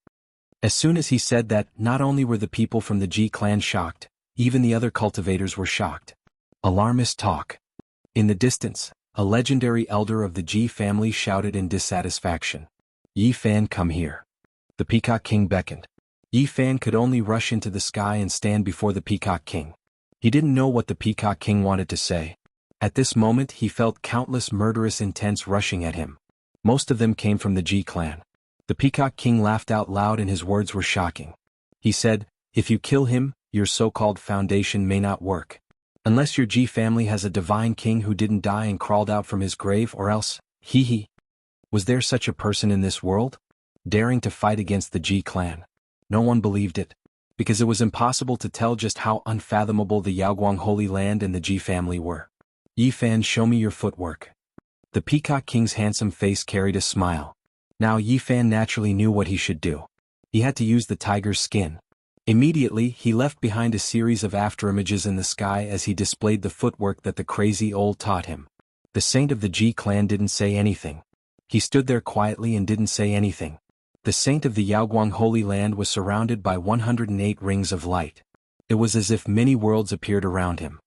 As soon as he said that, not only were the people from the Ji clan shocked, even the other cultivators were shocked. Alarmist talk. In the distance, a legendary elder of the Ji family shouted in dissatisfaction. "Yi Fan, come here." The Peacock King beckoned. Yi Fan could only rush into the sky and stand before the Peacock King. He didn't know what the Peacock King wanted to say. At this moment he felt countless murderous intents rushing at him. Most of them came from the Ji clan. The Peacock King laughed out loud and his words were shocking. He said, "If you kill him, your so-called foundation may not work. Unless your Ji family has a divine king who didn't die and crawled out from his grave, or else, hee hee." Was there such a person in this world? Daring to fight against the Ji clan. No one believed it, because it was impossible to tell just how unfathomable the Yaoguang Holy Land and the Ji family were. Yi Fan, show me your footwork. The Peacock King's handsome face carried a smile. Now Yi Fan naturally knew what he should do. He had to use the tiger's skin. Immediately, he left behind a series of afterimages in the sky as he displayed the footwork that the crazy old taught him. The saint of the Ji clan didn't say anything. He stood there quietly and didn't say anything. The saint of the Yaoguang Holy Land was surrounded by 108 rings of light. It was as if many worlds appeared around him.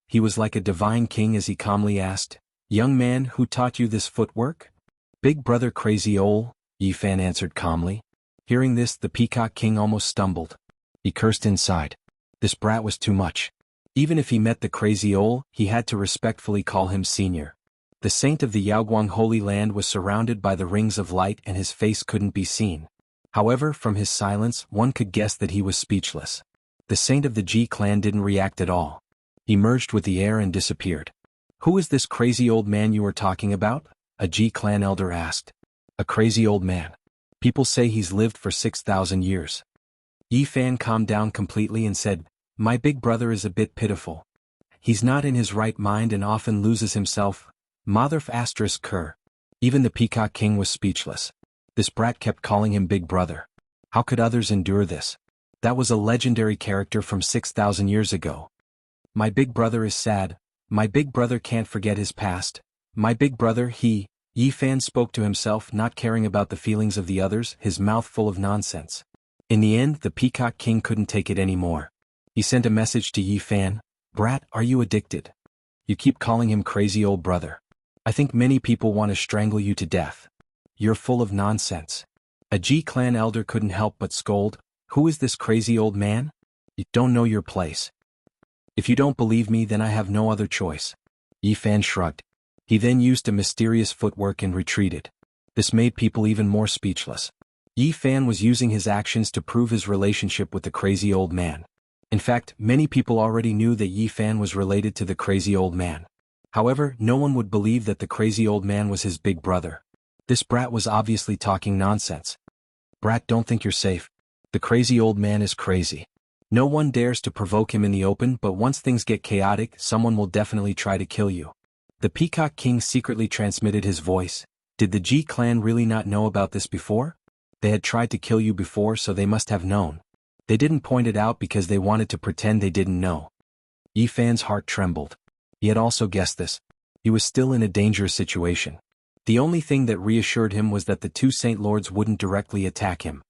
He was like a divine king as he calmly asked, "Young man, who taught you this footwork?" "Big brother Crazy Ol," Yi Fan answered calmly. Hearing this, the Peacock King almost stumbled. He cursed inside. This brat was too much. Even if he met the Crazy Ol, he had to respectfully call him senior. The saint of the Yaoguang Holy Land was surrounded by the rings of light and his face couldn't be seen. However, from his silence, one could guess that he was speechless. The saint of the Ji clan didn't react at all. He merged with the air and disappeared. "Who is this crazy old man you were talking about?" a Ji clan elder asked. "A crazy old man. People say he's lived for 6,000 years. Yi Fan calmed down completely and said, "My big brother is a bit pitiful. He's not in his right mind and often loses himself. Motherf asterisk cur." Even the Peacock King was speechless. This brat kept calling him big brother. How could others endure this? That was a legendary character from 6,000 years ago. "My big brother is sad. My big brother can't forget his past. My big brother, Yi Fan spoke to himself, not caring about the feelings of the others, his mouth full of nonsense. In the end, the Peacock King couldn't take it anymore. He sent a message to Yi Fan. "Brat, are you addicted? You keep calling him crazy old brother. I think many people want to strangle you to death. You're full of nonsense." A Ji clan elder couldn't help but scold, "Who is this crazy old man? You don't know your place. If you don't believe me, then I have no other choice." Yi Fan shrugged. He then used a mysterious footwork and retreated. This made people even more speechless. Yi Fan was using his actions to prove his relationship with the crazy old man. In fact, many people already knew that Yi Fan was related to the crazy old man. However, no one would believe that the crazy old man was his big brother. This brat was obviously talking nonsense. "Brat, don't think you're safe. The crazy old man is crazy. No one dares to provoke him in the open, but once things get chaotic, someone will definitely try to kill you." The Peacock King secretly transmitted his voice. Did the Ji clan really not know about this before? They had tried to kill you before, so they must have known. They didn't point it out because they wanted to pretend they didn't know. Yi Fan's heart trembled. He had also guessed this. He was still in a dangerous situation. The only thing that reassured him was that the two Saint Lords wouldn't directly attack him.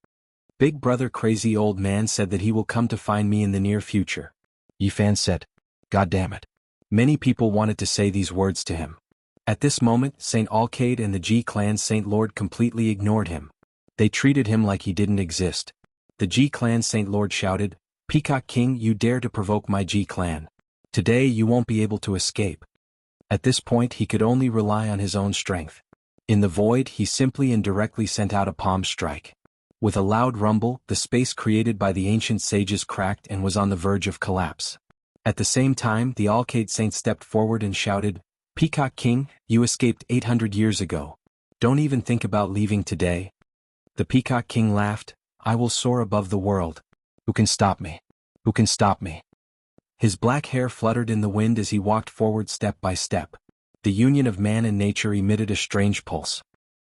"Big brother crazy old man said that he will come to find me in the near future," Yi Fan said. God damn it. Many people wanted to say these words to him. At this moment, Saint Alcade and the Ji clan Saint Lord completely ignored him. They treated him like he didn't exist. The Ji clan Saint Lord shouted, "Peacock King, you dare to provoke my Ji clan. Today you won't be able to escape." At this point he could only rely on his own strength. In the void he simply and directly sent out a palm strike. With a loud rumble, the space created by the ancient sages cracked and was on the verge of collapse. At the same time, the Alcade Saint stepped forward and shouted, "Peacock King, you escaped 800 years ago. Don't even think about leaving today." The Peacock King laughed, "I will soar above the world. Who can stop me? Who can stop me?" His black hair fluttered in the wind as he walked forward step by step. The union of man and nature emitted a strange pulse.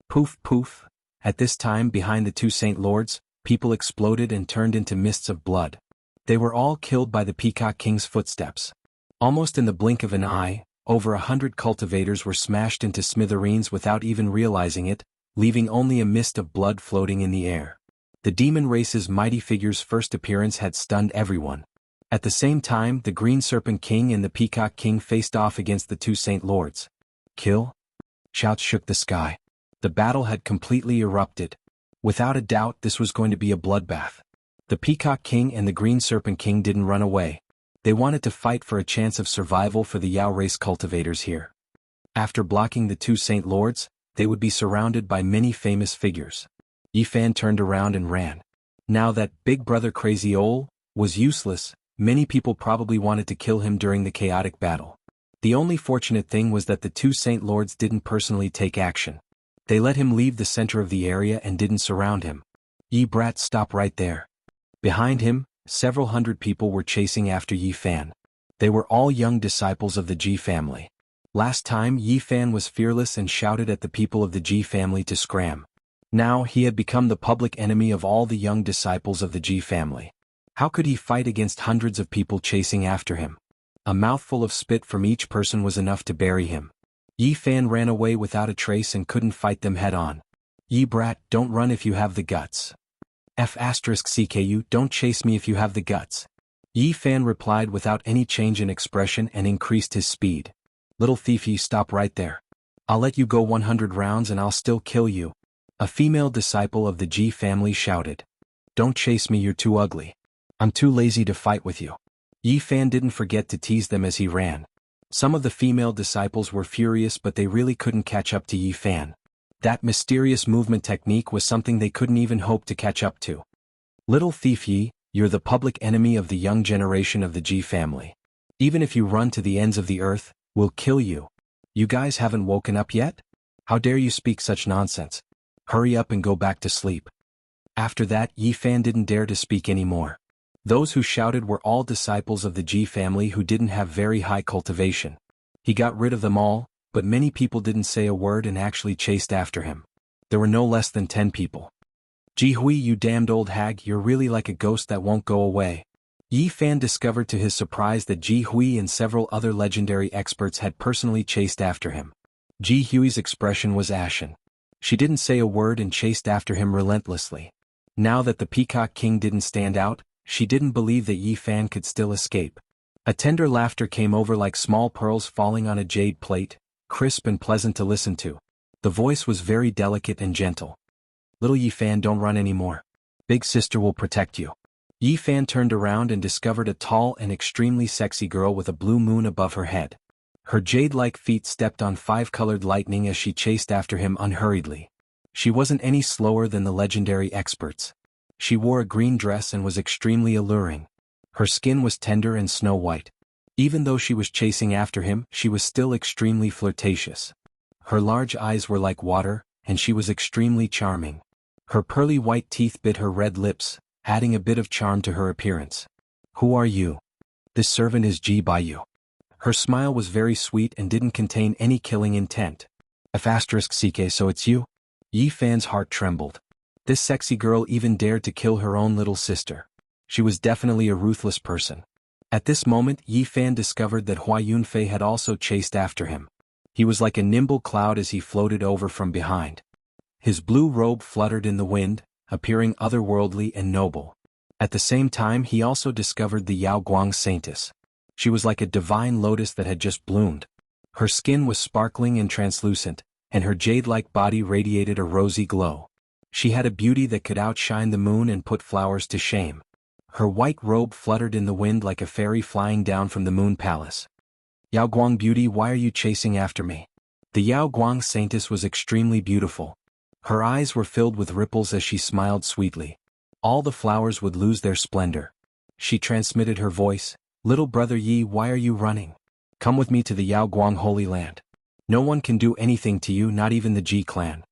Poof, poof. At this time, behind the two Saint Lords, people exploded and turned into mists of blood. They were all killed by the Peacock King's footsteps. Almost in the blink of an eye, over 100 cultivators were smashed into smithereens without even realizing it, leaving only a mist of blood floating in the air. The demon race's mighty figure's first appearance had stunned everyone. At the same time, the Green Serpent King and the Peacock King faced off against the two Saint Lords. Kill? Shouts shook the sky. The battle had completely erupted. Without a doubt, this was going to be a bloodbath. The Peacock King and the Green Serpent King didn't run away. They wanted to fight for a chance of survival for the Yao race cultivators here. After blocking the two Saint Lords, they would be surrounded by many famous figures. Yi Fan turned around and ran. Now that Big Brother Crazy Ol was useless, many people probably wanted to kill him during the chaotic battle. The only fortunate thing was that the two Saint Lords didn't personally take action. They let him leave the center of the area and didn't surround him. Yi Brat, stop right there. Behind him, several hundred people were chasing after Yi Fan. They were all young disciples of the Ji family. Last time Yi Fan was fearless and shouted at the people of the Ji family to scram. Now he had become the public enemy of all the young disciples of the Ji family. How could he fight against hundreds of people chasing after him? A mouthful of spit from each person was enough to bury him. Yi Fan ran away without a trace and couldn't fight them head-on. Yi Brat, don't run if you have the guts. F***CKU, don't chase me if you have the guts. Yi Fan replied without any change in expression and increased his speed. Little thief, you stop right there. I'll let you go 100 rounds and I'll still kill you. A female disciple of the Ji family shouted. Don't chase me, you're too ugly. I'm too lazy to fight with you. Yi Fan didn't forget to tease them as he ran. Some of the female disciples were furious, but they really couldn't catch up to Yi Fan. That mysterious movement technique was something they couldn't even hope to catch up to. Little thief Yi, you're the public enemy of the young generation of the Ji family. Even if you run to the ends of the earth, we'll kill you. You guys haven't woken up yet? How dare you speak such nonsense? Hurry up and go back to sleep. After that, Yi Fan didn't dare to speak anymore. Those who shouted were all disciples of the Ji family who didn't have very high cultivation. He got rid of them all, but many people didn't say a word and actually chased after him. There were no less than 10 people. Ji Hui, you damned old hag, you're really like a ghost that won't go away. Yi Fan discovered to his surprise that Ji Hui and several other legendary experts had personally chased after him. Ji Hui's expression was ashen. She didn't say a word and chased after him relentlessly. Now that the Peacock King didn't stand out, she didn't believe that Yi Fan could still escape. A tender laughter came over like small pearls falling on a jade plate, crisp and pleasant to listen to. The voice was very delicate and gentle. Little Yi Fan, don't run anymore. Big sister will protect you. Yi Fan turned around and discovered a tall and extremely sexy girl with a blue moon above her head. Her jade-like feet stepped on 5-colored lightning as she chased after him unhurriedly. She wasn't any slower than the legendary experts. She wore a green dress and was extremely alluring. Her skin was tender and snow-white. Even though she was chasing after him, she was still extremely flirtatious. Her large eyes were like water, and she was extremely charming. Her pearly white teeth bit her red lips, adding a bit of charm to her appearance. Who are you? This servant is Ji Baiyu. Her smile was very sweet and didn't contain any killing intent. F***CK, so it's you? Yi Fan's heart trembled. This sexy girl even dared to kill her own little sister. She was definitely a ruthless person. At this moment, Yi Fan discovered that Hua Yunfei had also chased after him. He was like a nimble cloud as he floated over from behind. His blue robe fluttered in the wind, appearing otherworldly and noble. At the same time, he also discovered the Yao Guang Saintess. She was like a divine lotus that had just bloomed. Her skin was sparkling and translucent, and her jade-like body radiated a rosy glow. She had a beauty that could outshine the moon and put flowers to shame. Her white robe fluttered in the wind like a fairy flying down from the moon palace. Yao Guang beauty, why are you chasing after me? The Yao Guang Saintess was extremely beautiful. Her eyes were filled with ripples as she smiled sweetly. All the flowers would lose their splendor. She transmitted her voice, Little brother Yi, why are you running? Come with me to the Yao Guang Holy Land. No one can do anything to you, not even the Ji clan.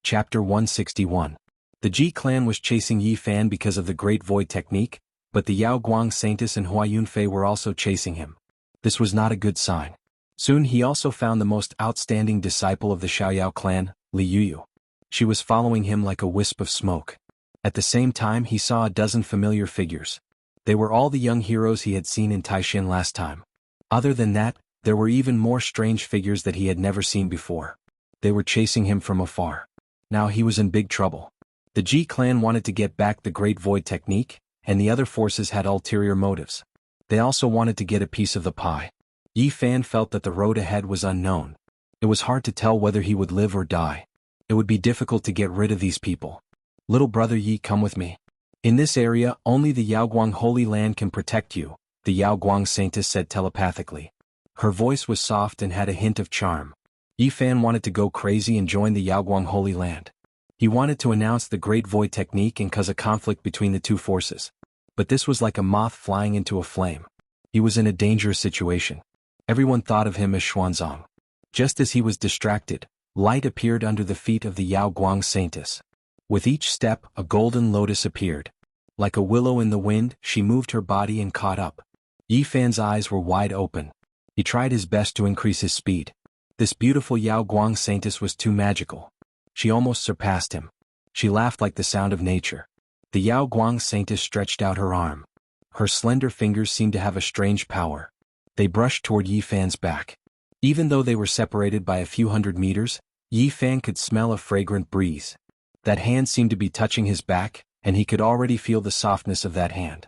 Chapter 161. The Ji clan was chasing Yi Fan because of the Great Void technique, but the Yao Guang Saintess and Hua Yunfei were also chasing him. This was not a good sign. Soon he also found the most outstanding disciple of the Xiaoyao clan, Li Yuyu. She was following him like a wisp of smoke. At the same time, he saw a dozen familiar figures. They were all the young heroes he had seen in Taishin last time. Other than that, there were even more strange figures that he had never seen before. They were chasing him from afar. Now he was in big trouble. The Ji clan wanted to get back the Great Void technique, and the other forces had ulterior motives. They also wanted to get a piece of the pie. Yi Fan felt that the road ahead was unknown. It was hard to tell whether he would live or die. It would be difficult to get rid of these people. Little brother Yi, come with me. In this area, only the Yaoguang Holy Land can protect you, the Yaoguang Saintess said telepathically. Her voice was soft and had a hint of charm. Yi Fan wanted to go crazy and join the Yaoguang Holy Land. He wanted to announce the Great Void technique and cause a conflict between the two forces. But this was like a moth flying into a flame. He was in a dangerous situation. Everyone thought of him as Xuanzang. Just as he was distracted, Light appeared under the feet of the Yao Guang Saintess. With each step, a golden lotus appeared. Like a willow in the wind, she moved her body and caught up. Yi Fan's eyes were wide open. He tried his best to increase his speed. This beautiful Yao Guang Saintess was too magical. She almost surpassed him. She laughed like the sound of nature. The Yao Guang Saintess stretched out her arm. Her slender fingers seemed to have a strange power. They brushed toward Yi Fan's back. Even though they were separated by a few hundred meters, Yi Fan could smell a fragrant breeze. That hand seemed to be touching his back, and he could already feel the softness of that hand.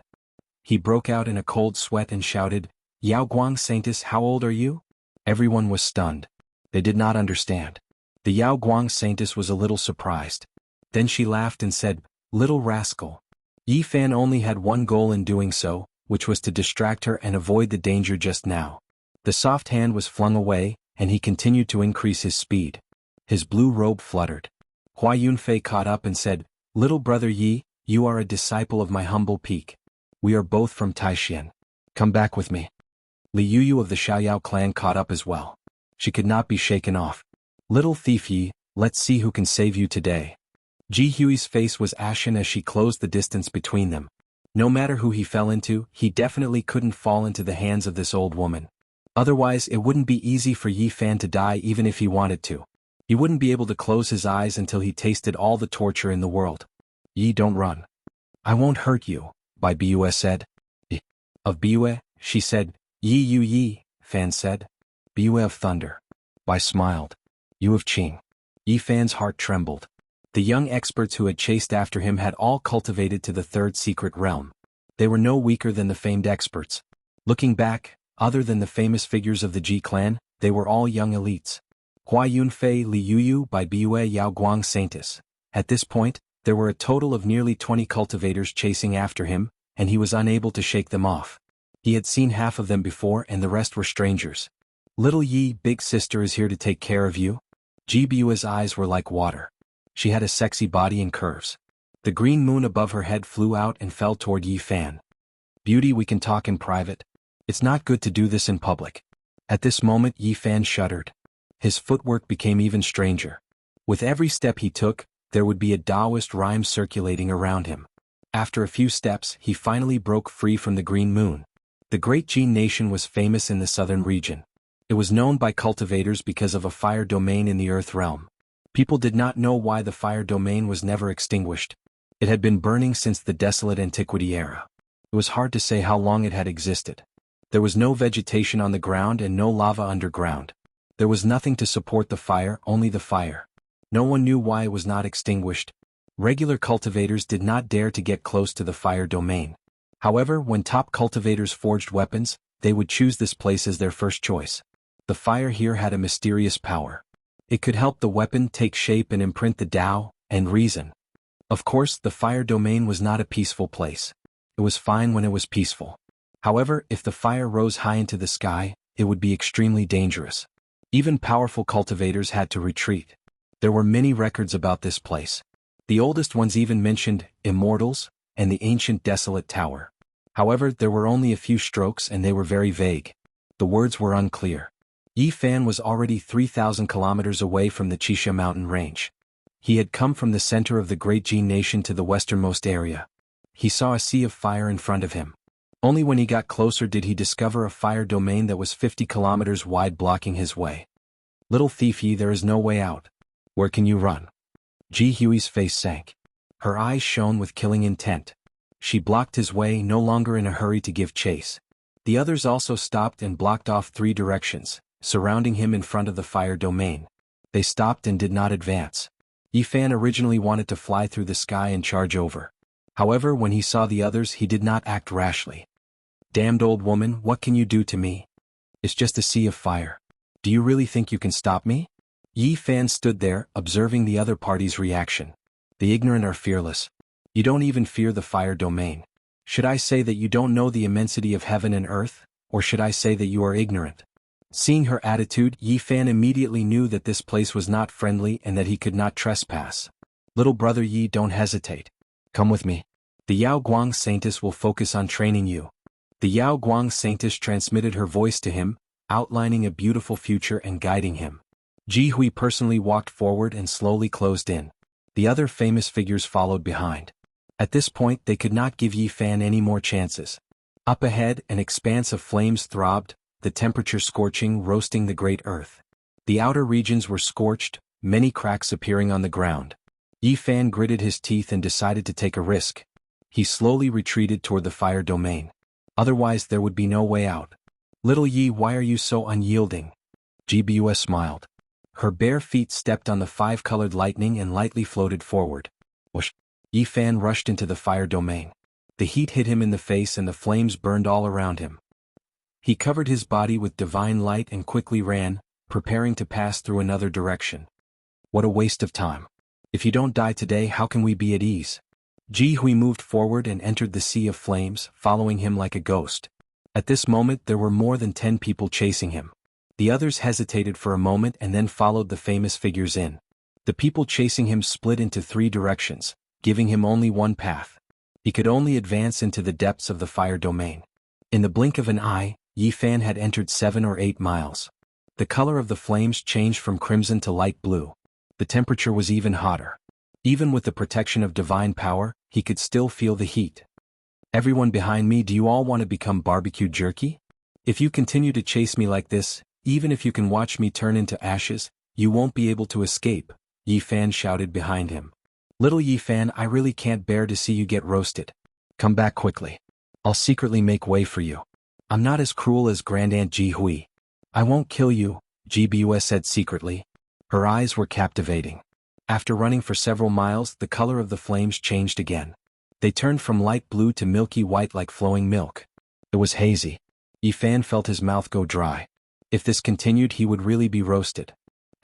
He broke out in a cold sweat and shouted, "Yao Guang Saintess, how old are you?" Everyone was stunned. They did not understand. The Yao Guang Saintess was a little surprised. Then she laughed and said, "Little rascal." Yi Fan only had one goal in doing so, which was to distract her and avoid the danger just now. The soft hand was flung away, and he continued to increase his speed. His blue robe fluttered. Hua Yunfei caught up and said, "Little brother Yi, you are a disciple of my humble peak. We are both from Taishan. Come back with me." Li Yuyu of the Xiaoyao clan caught up as well. She could not be shaken off. "Little thief Yi, let's see who can save you today." Ji Hui's face was ashen as she closed the distance between them. No matter who he fell into, he definitely couldn't fall into the hands of this old woman. Otherwise it wouldn't be easy for Yi Fan to die even if he wanted to. He wouldn't be able to close his eyes until he tasted all the torture in the world. "Yi, don't run." "I won't hurt you," Bai Bue said. "Of Bue," she said. "Yi Yu Yi," Fan said. "Bue of Thunder." Bai smiled. "You of Qing." Yi Fan's heart trembled. The young experts who had chased after him had all cultivated to the third secret realm. They were no weaker than the famed experts. Looking back, other than the famous figures of the Ji clan, they were all young elites. Hua Yunfei, Li Yuyu, Bai Bue, Yao Guang Saintess. At this point, there were a total of nearly 20 cultivators chasing after him, and he was unable to shake them off. He had seen half of them before and the rest were strangers. "Little Yi, big sister is here to take care of you." Ji Bue's eyes were like water. She had a sexy body and curves. The green moon above her head flew out and fell toward Yi Fan. "Beauty, we can talk in private. It's not good to do this in public." At this moment Yi Fan shuddered. His footwork became even stranger. With every step he took, there would be a Taoist rhyme circulating around him. After a few steps, he finally broke free from the green moon. The great Jin nation was famous in the southern region. It was known by cultivators because of a fire domain in the earth realm. People did not know why the fire domain was never extinguished. It had been burning since the desolate antiquity era. It was hard to say how long it had existed. There was no vegetation on the ground and no lava underground. There was nothing to support the fire, only the fire. No one knew why it was not extinguished. Regular cultivators did not dare to get close to the fire domain. However, when top cultivators forged weapons, they would choose this place as their first choice. The fire here had a mysterious power. It could help the weapon take shape and imprint the Tao and reason. Of course, the fire domain was not a peaceful place. It was fine when it was peaceful. However, if the fire rose high into the sky, it would be extremely dangerous. Even powerful cultivators had to retreat. There were many records about this place. The oldest ones even mentioned immortals and the ancient desolate tower. However, there were only a few strokes and they were very vague. The words were unclear. Yi Fan was already 3,000 kilometers away from the Qixia mountain range. He had come from the center of the great Jin nation to the westernmost area. He saw a sea of fire in front of him. Only when he got closer did he discover a fire domain that was 50 kilometers wide blocking his way. "Little thief Yi, there is no way out. Where can you run?" Ji Hui's face sank. Her eyes shone with killing intent. She blocked his way, no longer in a hurry to give chase. The others also stopped and blocked off 3 directions, surrounding him in front of the fire domain. They stopped and did not advance. Yi Fan originally wanted to fly through the sky and charge over. However, when he saw the others, he did not act rashly. "Damned old woman, what can you do to me? It's just a sea of fire. Do you really think you can stop me?" Yi Fan stood there, observing the other party's reaction. The ignorant are fearless. You don't even fear the fire domain. Should I say that you don't know the immensity of heaven and earth, or should I say that you are ignorant? Seeing her attitude, Yi Fan immediately knew that this place was not friendly and that he could not trespass. "Little brother Yi, don't hesitate. Come with me. The Yao Guang Saintess will focus on training you." The Yao Guang Saintess transmitted her voice to him, outlining a beautiful future and guiding him. Ji Hui personally walked forward and slowly closed in. The other famous figures followed behind. At this point they could not give Yi Fan any more chances. Up ahead, an expanse of flames throbbed, the temperature scorching, roasting the great earth. The outer regions were scorched, many cracks appearing on the ground. Yi Fan gritted his teeth and decided to take a risk. He slowly retreated toward the fire domain. Otherwise there would be no way out. "Little Yi, why are you so unyielding?" GBUS smiled. Her bare feet stepped on the five-colored lightning and lightly floated forward. Whoosh! Yi Fan rushed into the fire domain. The heat hit him in the face and the flames burned all around him. He covered his body with divine light and quickly ran, preparing to pass through another direction. What a waste of time. If you don't die today, how can we be at ease? Ji Hui moved forward and entered the sea of flames, following him like a ghost. At this moment there were more than 10 people chasing him. The others hesitated for a moment and then followed the famous figures in. The people chasing him split into 3 directions, giving him only one path. He could only advance into the depths of the fire domain. In the blink of an eye, Yi Fan had entered 7 or 8 miles. The color of the flames changed from crimson to light blue. The temperature was even hotter. Even with the protection of divine power, he could still feel the heat. "Everyone behind me, do you all want to become barbecue jerky? If you continue to chase me like this, even if you can watch me turn into ashes, you won't be able to escape," Yi Fan shouted behind him. "Little Yi Fan, I really can't bear to see you get roasted. Come back quickly. I'll secretly make way for you. I'm not as cruel as Grandaunt Ji Hui. I won't kill you," GBUS said secretly. Her eyes were captivating. After running for several miles, the color of the flames changed again. They turned from light blue to milky white like flowing milk. It was hazy. Yi Fan felt his mouth go dry. If this continued, he would really be roasted.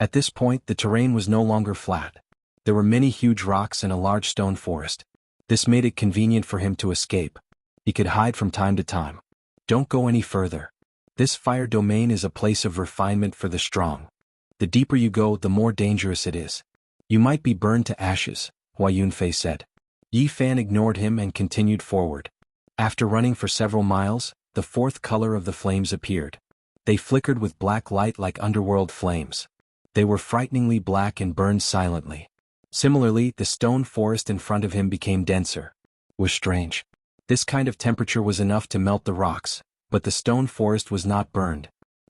At this point, the terrain was no longer flat. There were many huge rocks and a large stone forest. This made it convenient for him to escape. He could hide from time to time. "Don't go any further. This fire domain is a place of refinement for the strong. The deeper you go, the more dangerous it is. You might be burned to ashes," Hua Yunfei said. Yi Fan ignored him and continued forward. After running for several miles, the 4th color of the flames appeared. They flickered with black light like underworld flames. They were frighteningly black and burned silently. Similarly, the stone forest in front of him became denser. It was strange. This kind of temperature was enough to melt the rocks, but the stone forest was not burned.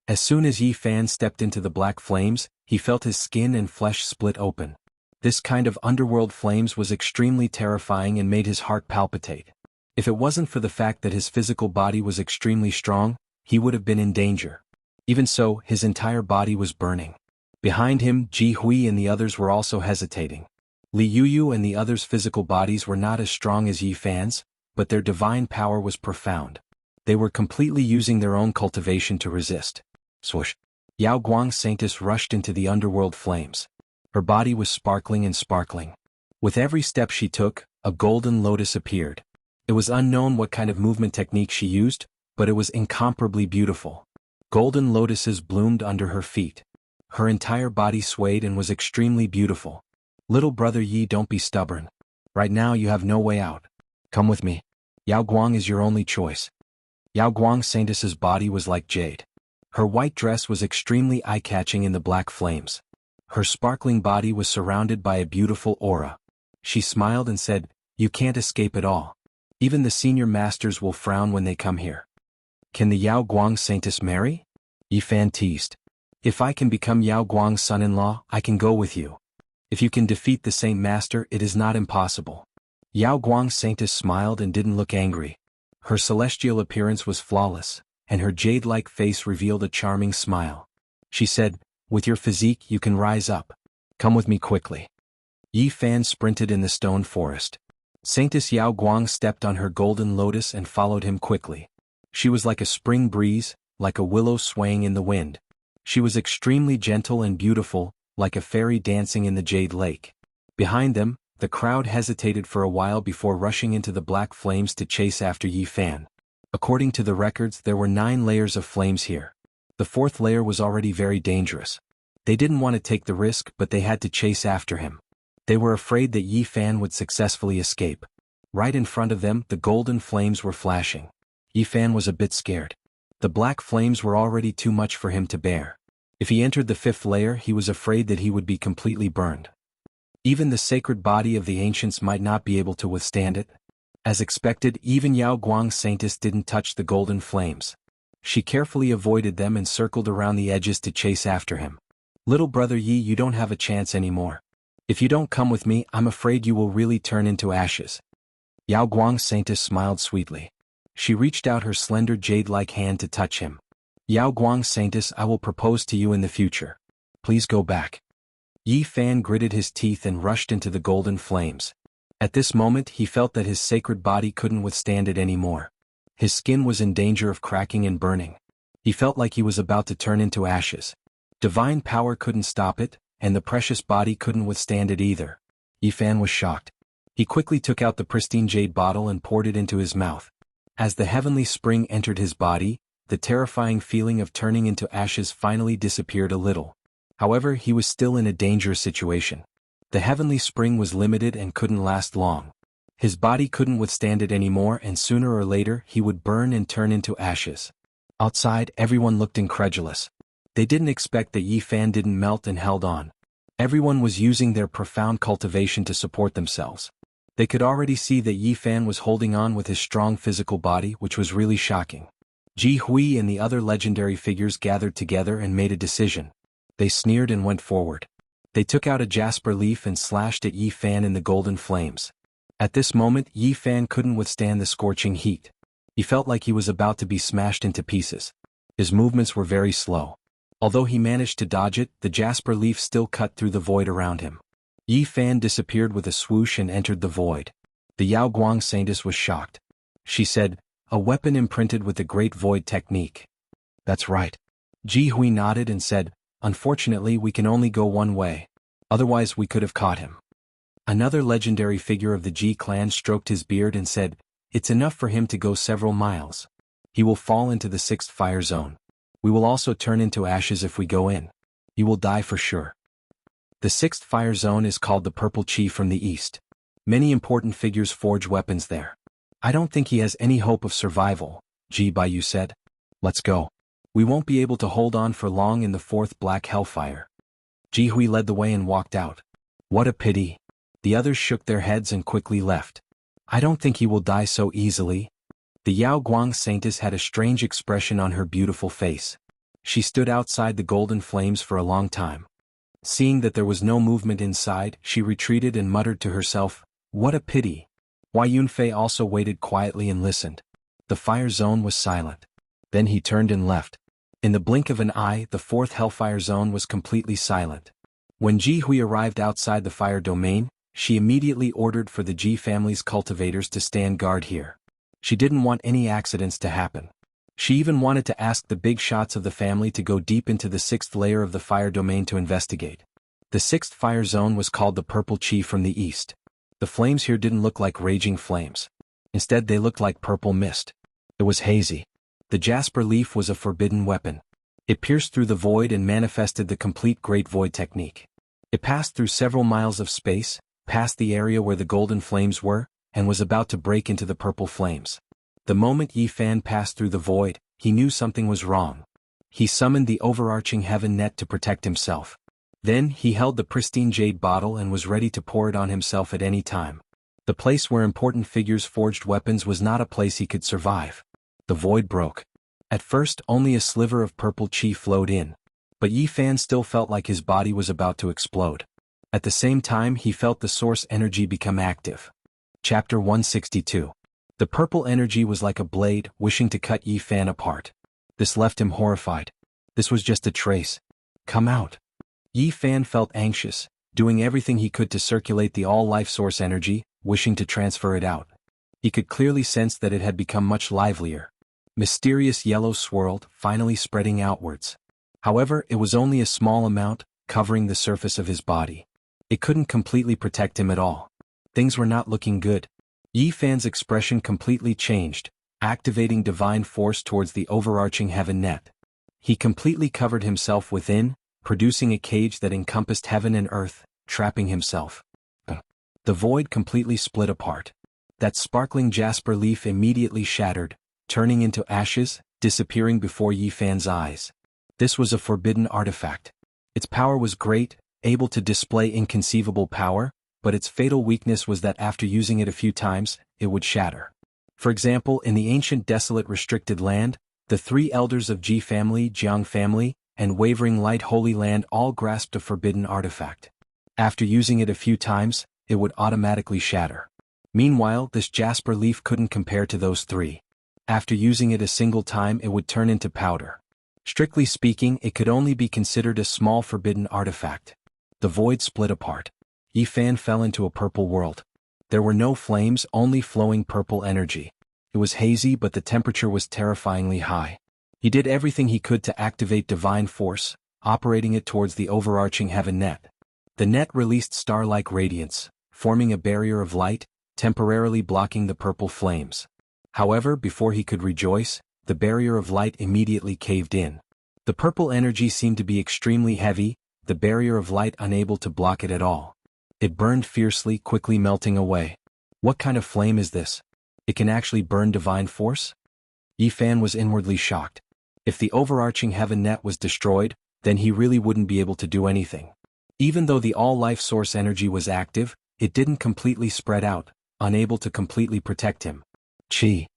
As soon as Yi Fan stepped into the black flames, he felt his skin and flesh split open. This kind of underworld flames was extremely terrifying and made his heart palpitate. If it wasn't for the fact that his physical body was extremely strong, he would have been in danger. Even so, his entire body was burning. Behind him, Ji Hui and the others were also hesitating. Li Yuyu and the others' physical bodies were not as strong as Yi Fan's, but their divine power was profound. They were completely using their own cultivation to resist. Swoosh! Yao Guang's Saintess rushed into the underworld flames. Her body was sparkling and sparkling. With every step she took, a golden lotus appeared. It was unknown what kind of movement technique she used, but it was incomparably beautiful. Golden lotuses bloomed under her feet. Her entire body swayed and was extremely beautiful. "Little brother Yi, don't be stubborn. Right now you have no way out. Come with me. Yao Guang is your only choice." Yao Guang's Saintess's body was like jade. Her white dress was extremely eye-catching in the black flames. Her sparkling body was surrounded by a beautiful aura. She smiled and said, "You can't escape at all. Even the senior masters will frown when they come here." "Can the Yao Guang Saintess marry?" Yi Fan teased. "If I can become Yao Guang's son-in-law, I can go with you. If you can defeat the Saint Master, it is not impossible." Yao Guang's Saintess smiled and didn't look angry. Her celestial appearance was flawless, and her jade-like face revealed a charming smile. She said, "With your physique you can rise up. Come with me quickly." Yi Fan sprinted in the stone forest. Saintess Yao Guang stepped on her golden lotus and followed him quickly. She was like a spring breeze, like a willow swaying in the wind. She was extremely gentle and beautiful, like a fairy dancing in the jade lake. Behind them, the crowd hesitated for a while before rushing into the black flames to chase after Yi Fan. According to the records, there were 9 layers of flames here. The 4th layer was already very dangerous. They didn't want to take the risk, but they had to chase after him. They were afraid that Yi Fan would successfully escape. Right in front of them, the golden flames were flashing. Yi Fan was a bit scared. The black flames were already too much for him to bear. If he entered the fifth layer, he was afraid that he would be completely burned. Even the sacred body of the ancients might not be able to withstand it. As expected, even Yao Guang's Saintess didn't touch the golden flames. She carefully avoided them and circled around the edges to chase after him. Little brother Yi, you don't have a chance anymore. If you don't come with me, I'm afraid you will really turn into ashes. Yao Guang's Saintess smiled sweetly. She reached out her slender jade-like hand to touch him. Yao Guang's Saintess, I will propose to you in the future. Please go back. Yi Fan gritted his teeth and rushed into the golden flames. At this moment he felt that his sacred body couldn't withstand it anymore. His skin was in danger of cracking and burning. He felt like he was about to turn into ashes. Divine power couldn't stop it, and the precious body couldn't withstand it either. Yi Fan was shocked. He quickly took out the pristine jade bottle and poured it into his mouth. As the heavenly spring entered his body, the terrifying feeling of turning into ashes finally disappeared a little. However, he was still in a dangerous situation. The heavenly spring was limited and couldn't last long. His body couldn't withstand it anymore, and sooner or later he would burn and turn into ashes. Outside, everyone looked incredulous. They didn't expect that Yi Fan didn't melt and held on. Everyone was using their profound cultivation to support themselves. They could already see that Yi Fan was holding on with his strong physical body, which was really shocking. Ji Hui and the other legendary figures gathered together and made a decision. They sneered and went forward. They took out a jasper leaf and slashed at Yi Fan in the golden flames. At this moment, Yi Fan couldn't withstand the scorching heat. He felt like he was about to be smashed into pieces. His movements were very slow. Although he managed to dodge it, the jasper leaf still cut through the void around him. Yi Fan disappeared with a swoosh and entered the void. The Yao Guang Saintess was shocked. She said, "A weapon imprinted with the Great Void technique." "That's right." Ji Hui nodded and said, "Unfortunately, we can only go one way. Otherwise we could have caught him." Another legendary figure of the Ji clan stroked his beard and said, "It's enough for him to go several miles. He will fall into the sixth fire zone. We will also turn into ashes if we go in. You will die for sure." The sixth fire zone is called the Purple Chi from the east. Many important figures forge weapons there. "I don't think he has any hope of survival," Ji Baiyu said. "Let's go. We won't be able to hold on for long in the fourth black hellfire." Ji Hui led the way and walked out. "What a pity." The others shook their heads and quickly left. "I don't think he will die so easily." The Yao Guang Saintess had a strange expression on her beautiful face. She stood outside the golden flames for a long time. Seeing that there was no movement inside, she retreated and muttered to herself, "What a pity." Wei Yunfei also waited quietly and listened. The fire zone was silent. Then he turned and left. In the blink of an eye, the fourth hellfire zone was completely silent. When Ji Hui arrived outside the fire domain, she immediately ordered for the Ji family's cultivators to stand guard here. She didn't want any accidents to happen. She even wanted to ask the big shots of the family to go deep into the sixth layer of the fire domain to investigate. The sixth fire zone was called the Purple Chi from the east. The flames here didn't look like raging flames. Instead, they looked like purple mist. It was hazy. The jasper leaf was a forbidden weapon. It pierced through the void and manifested the complete Great Void technique. It passed through several miles of space, past the area where the golden flames were, and was about to break into the purple flames. The moment Yi Fan passed through the void, he knew something was wrong. He summoned the overarching heaven net to protect himself. Then he held the pristine jade bottle and was ready to pour it on himself at any time. The place where important figures forged weapons was not a place he could survive. The void broke. At first, only a sliver of purple chi flowed in. But Yi Fan still felt like his body was about to explode. At the same time, he felt the source energy become active. Chapter 162. The purple energy was like a blade, wishing to cut Yi Fan apart. This left him horrified. This was just a trace. "Come out." Yi Fan felt anxious, doing everything he could to circulate the all-life source energy, wishing to transfer it out. He could clearly sense that it had become much livelier. Mysterious yellow swirled, finally spreading outwards. However, it was only a small amount, covering the surface of his body. It couldn't completely protect him at all. Things were not looking good. Yi Fan's expression completely changed, activating divine force towards the overarching heaven net. He completely covered himself within, producing a cage that encompassed heaven and earth, trapping himself. The void completely split apart. That sparkling jasper leaf immediately shattered, turning into ashes, disappearing before Yi Fan's eyes. This was a forbidden artifact. Its power was great, able to display inconceivable power, but its fatal weakness was that after using it a few times, it would shatter. For example, in the ancient desolate restricted land, the three elders of Ji family, Jianghu family, and Wavering Light Holy Land all grasped a forbidden artifact. After using it a few times, it would automatically shatter. Meanwhile, this jasper leaf couldn't compare to those three. After using it a single time, it would turn into powder. Strictly speaking, it could only be considered a small forbidden artifact. The void split apart. Yifan fell into a purple world. There were no flames, only flowing purple energy. It was hazy, but the temperature was terrifyingly high. He did everything he could to activate divine force, operating it towards the overarching heaven net. The net released star-like radiance, forming a barrier of light, temporarily blocking the purple flames. However, before he could rejoice, the barrier of light immediately caved in. The purple energy seemed to be extremely heavy, the barrier of light unable to block it at all. It burned fiercely, quickly melting away. What kind of flame is this? It can actually burn divine force? Yifan was inwardly shocked. If the overarching heaven net was destroyed, then he really wouldn't be able to do anything. Even though the all-life source energy was active, it didn't completely spread out, unable to completely protect him. Chi.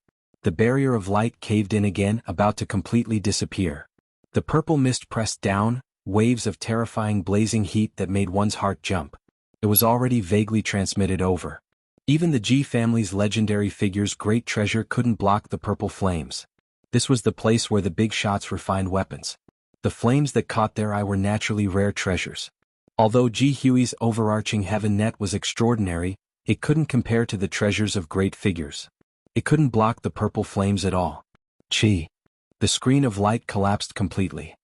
The barrier of light caved in again, about to completely disappear. The purple mist pressed down, waves of terrifying blazing heat that made one's heart jump. It was already vaguely transmitted over. Even the Ji family's legendary figure's great treasure couldn't block the purple flames. This was the place where the big shots refined weapons. The flames that caught their eye were naturally rare treasures. Although Ji Hui's overarching heaven net was extraordinary, it couldn't compare to the treasures of great figures. It couldn't block the purple flames at all. Chi. The screen of light collapsed completely.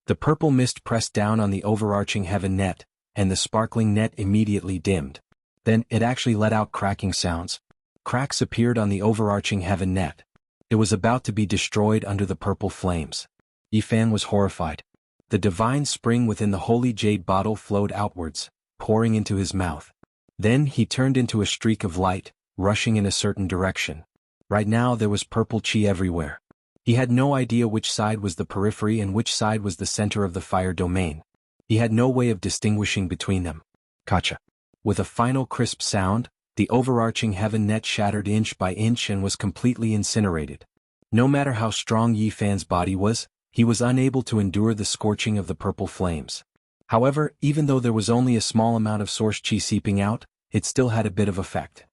The purple mist pressed down on the overarching heaven net, and the sparkling net immediately dimmed. Then, it actually let out cracking sounds. Cracks appeared on the overarching heaven net. It was about to be destroyed under the purple flames. Yifan was horrified. The divine spring within the holy jade bottle flowed outwards, pouring into his mouth. Then he turned into a streak of light, rushing in a certain direction. Right now there was purple chi everywhere. He had no idea which side was the periphery and which side was the center of the fire domain. He had no way of distinguishing between them. Kacha. With a final crisp sound, the overarching heaven net shattered inch by inch and was completely incinerated. No matter how strong Yifan's body was, he was unable to endure the scorching of the purple flames. However, even though there was only a small amount of source chi seeping out, it still had a bit of effect.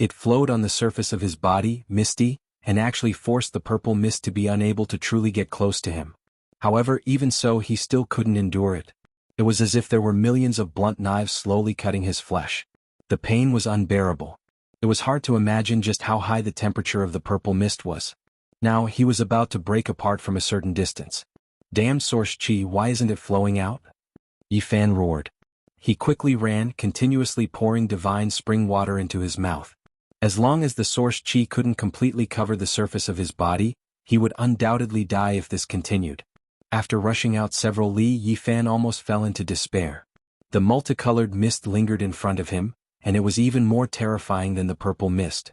It flowed on the surface of his body, misty, and actually forced the purple mist to be unable to truly get close to him. However, even so he still couldn't endure it. It was as if there were millions of blunt knives slowly cutting his flesh. The pain was unbearable. It was hard to imagine just how high the temperature of the purple mist was. Now, he was about to break apart from a certain distance. Damned source chi, why isn't it flowing out? Yifan roared. He quickly ran, continuously pouring divine spring water into his mouth. As long as the source chi couldn't completely cover the surface of his body, he would undoubtedly die if this continued. After rushing out several li, Yifan almost fell into despair. The multicolored mist lingered in front of him, and it was even more terrifying than the purple mist.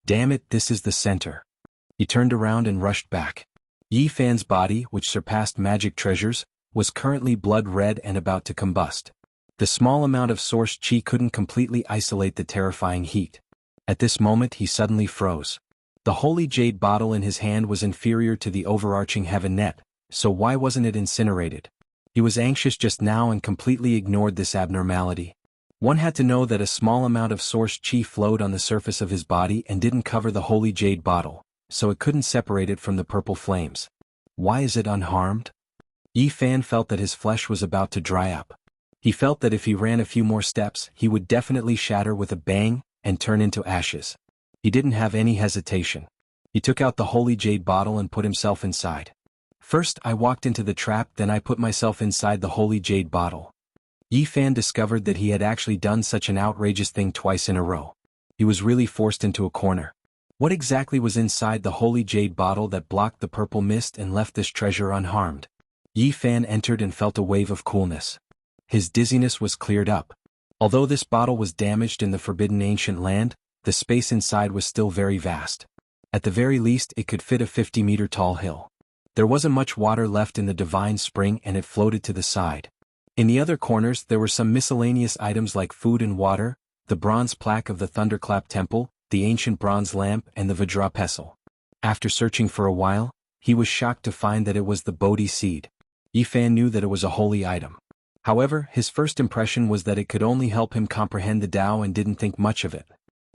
Damn it, this is the center. He turned around and rushed back. Yifan's body, which surpassed magic treasures, was currently blood red and about to combust. The small amount of source chi couldn't completely isolate the terrifying heat. At this moment he suddenly froze. The holy jade bottle in his hand was inferior to the overarching heaven net, so why wasn't it incinerated? He was anxious just now and completely ignored this abnormality. One had to know that a small amount of source chi flowed on the surface of his body and didn't cover the holy jade bottle, so it couldn't separate it from the purple flames. Why is it unharmed? Yifan felt that his flesh was about to dry up. He felt that if he ran a few more steps, he would definitely shatter with a bang and turn into ashes. He didn't have any hesitation. He took out the holy jade bottle and put himself inside. First I walked into the trap, then I put myself inside the holy jade bottle. Yifan discovered that he had actually done such an outrageous thing twice in a row. He was really forced into a corner. What exactly was inside the holy jade bottle that blocked the purple mist and left this treasure unharmed? Yifan entered and felt a wave of coolness. His dizziness was cleared up. Although this bottle was damaged in the forbidden ancient land, the space inside was still very vast. At the very least it could fit a 50-meter tall hill. There wasn't much water left in the divine spring and it floated to the side. In the other corners there were some miscellaneous items like food and water, the bronze plaque of the Thunderclap Temple, the ancient bronze lamp and the Vajra pestle. After searching for a while, he was shocked to find that it was the Bodhi seed. Yifan knew that it was a holy item. However, his first impression was that it could only help him comprehend the Tao and didn't think much of it.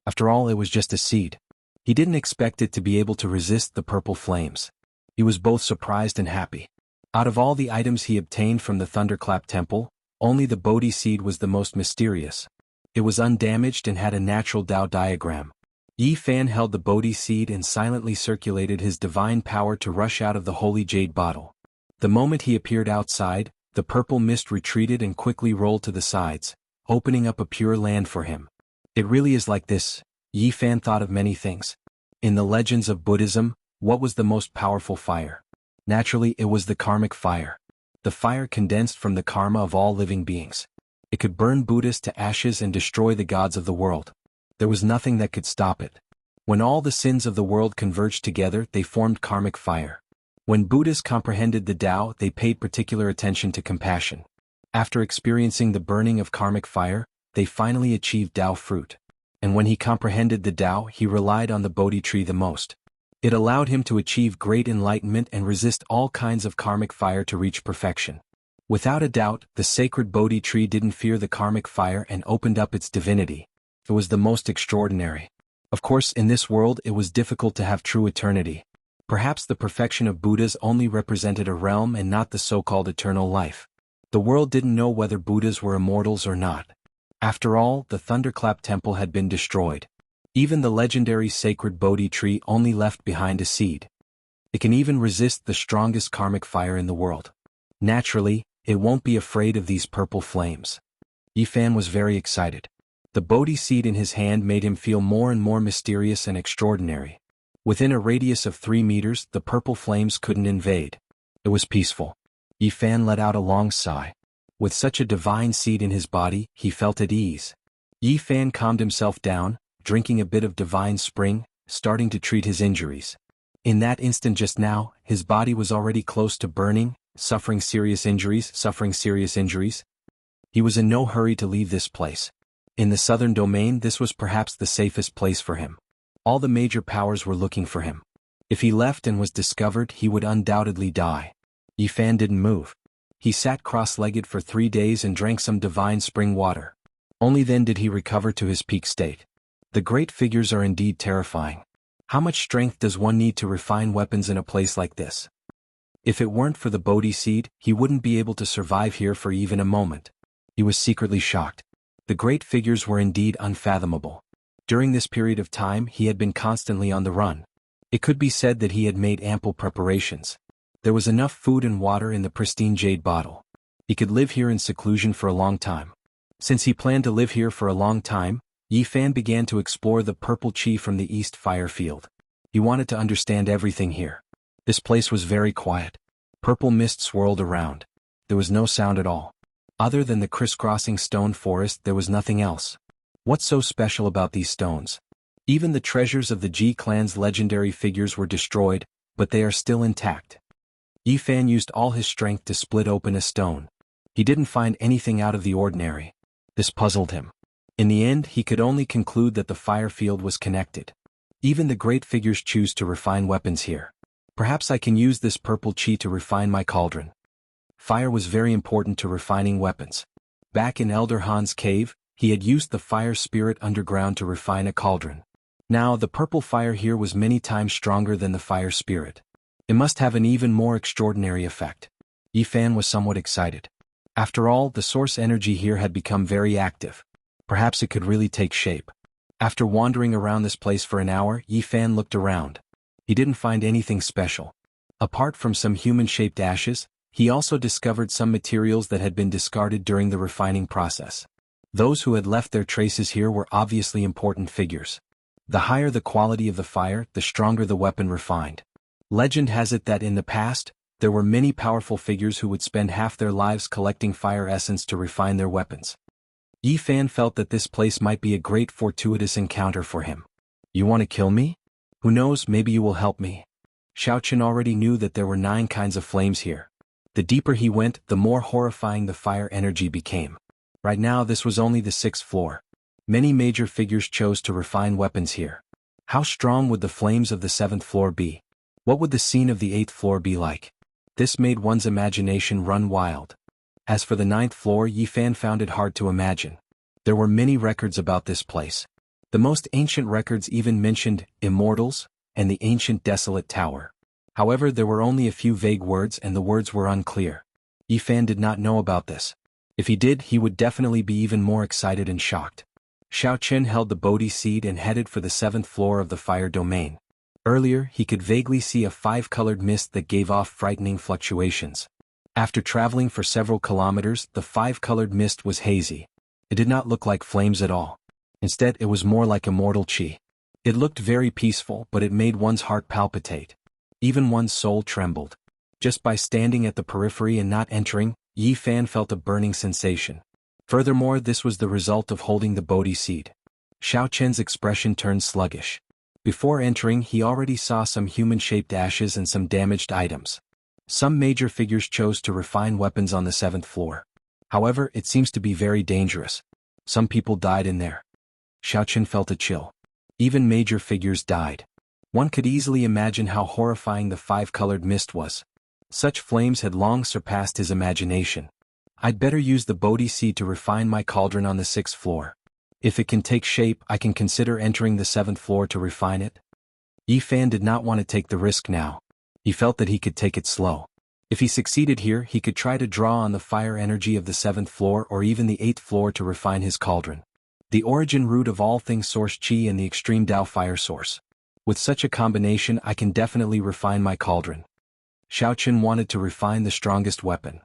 After all, it was just a seed. He didn't expect it to be able to resist the purple flames. He was both surprised and happy. Out of all the items he obtained from the Thunderclap Temple, only the Bodhi seed was the most mysterious. It was undamaged and had a natural Tao diagram. Yifan held the Bodhi seed and silently circulated his divine power to rush out of the holy jade bottle. The moment he appeared outside, the purple mist retreated and quickly rolled to the sides, opening up a pure land for him. It really is like this. Yifan thought of many things. In the legends of Buddhism, what was the most powerful fire? Naturally, it was the karmic fire. The fire condensed from the karma of all living beings. It could burn Buddhas to ashes and destroy the gods of the world. There was nothing that could stop it. When all the sins of the world converged together, they formed karmic fire. When Buddhists comprehended the Tao, they paid particular attention to compassion. After experiencing the burning of karmic fire, they finally achieved Tao fruit. And when he comprehended the Tao, he relied on the Bodhi tree the most. It allowed him to achieve great enlightenment and resist all kinds of karmic fire to reach perfection. Without a doubt, the sacred Bodhi tree didn't fear the karmic fire and opened up its divinity. It was the most extraordinary. Of course, in this world it was difficult to have true eternity. Perhaps the perfection of Buddhas only represented a realm and not the so-called eternal life. The world didn't know whether Buddhas were immortals or not. After all, the Thunderclap Temple had been destroyed. Even the legendary sacred Bodhi tree only left behind a seed. It can even resist the strongest karmic fire in the world. Naturally, it won't be afraid of these purple flames. Yifan was very excited. The Bodhi seed in his hand made him feel more and more mysterious and extraordinary. Within a radius of 3 meters, the purple flames couldn't invade. It was peaceful. Yifan let out a long sigh. With such a divine seed in his body, he felt at ease. Yifan calmed himself down, drinking a bit of divine spring, starting to treat his injuries. In that instant just now, his body was already close to burning, suffering serious injuries. He was in no hurry to leave this place. In the southern domain, this was perhaps the safest place for him. All the major powers were looking for him. If he left and was discovered, he would undoubtedly die. Yifan didn't move. He sat cross-legged for 3 days and drank some divine spring water. Only then did he recover to his peak state. The great figures are indeed terrifying. How much strength does one need to refine weapons in a place like this? If it weren't for the Bodhi seed, he wouldn't be able to survive here for even a moment. He was secretly shocked. The great figures were indeed unfathomable. During this period of time, he had been constantly on the run. It could be said that he had made ample preparations. There was enough food and water in the pristine jade bottle. He could live here in seclusion for a long time. Since he planned to live here for a long time, Yifan began to explore the purple chi from the east fire field. He wanted to understand everything here. This place was very quiet. Purple mist swirled around. There was no sound at all. Other than the crisscrossing stone forest, there was nothing else. What's so special about these stones? Even the treasures of the Ji clan's legendary figures were destroyed, but they are still intact. Yifan used all his strength to split open a stone. He didn't find anything out of the ordinary. This puzzled him. In the end, he could only conclude that the fire field was connected. Even the great figures choose to refine weapons here. Perhaps I can use this purple chi to refine my cauldron. Fire was very important to refining weapons. Back in Elder Han's cave, he had used the fire spirit underground to refine a cauldron. Now the purple fire here was many times stronger than the fire spirit. It must have an even more extraordinary effect. Yifan was somewhat excited. After all, the source energy here had become very active. Perhaps it could really take shape. After wandering around this place for an hour, Yifan looked around. He didn't find anything special. Apart from some human-shaped ashes, he also discovered some materials that had been discarded during the refining process. Those who had left their traces here were obviously important figures. The higher the quality of the fire, the stronger the weapon refined. Legend has it that in the past, there were many powerful figures who would spend half their lives collecting fire essence to refine their weapons. Yifan felt that this place might be a great fortuitous encounter for him. You want to kill me? Who knows, maybe you will help me. Xiaochen already knew that there were 9 kinds of flames here. The deeper he went, the more horrifying the fire energy became. Right now this was only the 6th floor. Many major figures chose to refine weapons here. How strong would the flames of the 7th floor be? What would the scene of the 8th floor be like? This made one's imagination run wild. As for the 9th floor, Yi Fan found it hard to imagine. There were many records about this place. The most ancient records even mentioned immortals and the ancient desolate tower. However, there were only a few vague words and the words were unclear. Yi Fan did not know about this. If he did, he would definitely be even more excited and shocked. Xiaochen held the Bodhi seed and headed for the 7th floor of the fire domain. Earlier, he could vaguely see a 5-colored mist that gave off frightening fluctuations. After traveling for several kilometers, the 5-colored mist was hazy. It did not look like flames at all. Instead, it was more like immortal qi. It looked very peaceful, but it made one's heart palpitate. Even one's soul trembled. Just by standing at the periphery and not entering, Yi Fan felt a burning sensation. Furthermore, this was the result of holding the Bodhi seed. Xiaochen's expression turned sluggish. Before entering, he already saw some human-shaped ashes and some damaged items. Some major figures chose to refine weapons on the 7th floor. However, it seems to be very dangerous. Some people died in there. Xiaochen felt a chill. Even major figures died. One could easily imagine how horrifying the 5-colored mist was. Such flames had long surpassed his imagination. I'd better use the Bodhi seed to refine my cauldron on the 6th floor. If it can take shape, I can consider entering the 7th floor to refine it. Yi Fan did not want to take the risk now. He felt that he could take it slow. If he succeeded here, he could try to draw on the fire energy of the 7th floor or even the 8th floor to refine his cauldron. The origin root of all things source qi and the extreme Tao fire source. With such a combination, I can definitely refine my cauldron. Xiaochen wanted to refine the strongest weapon.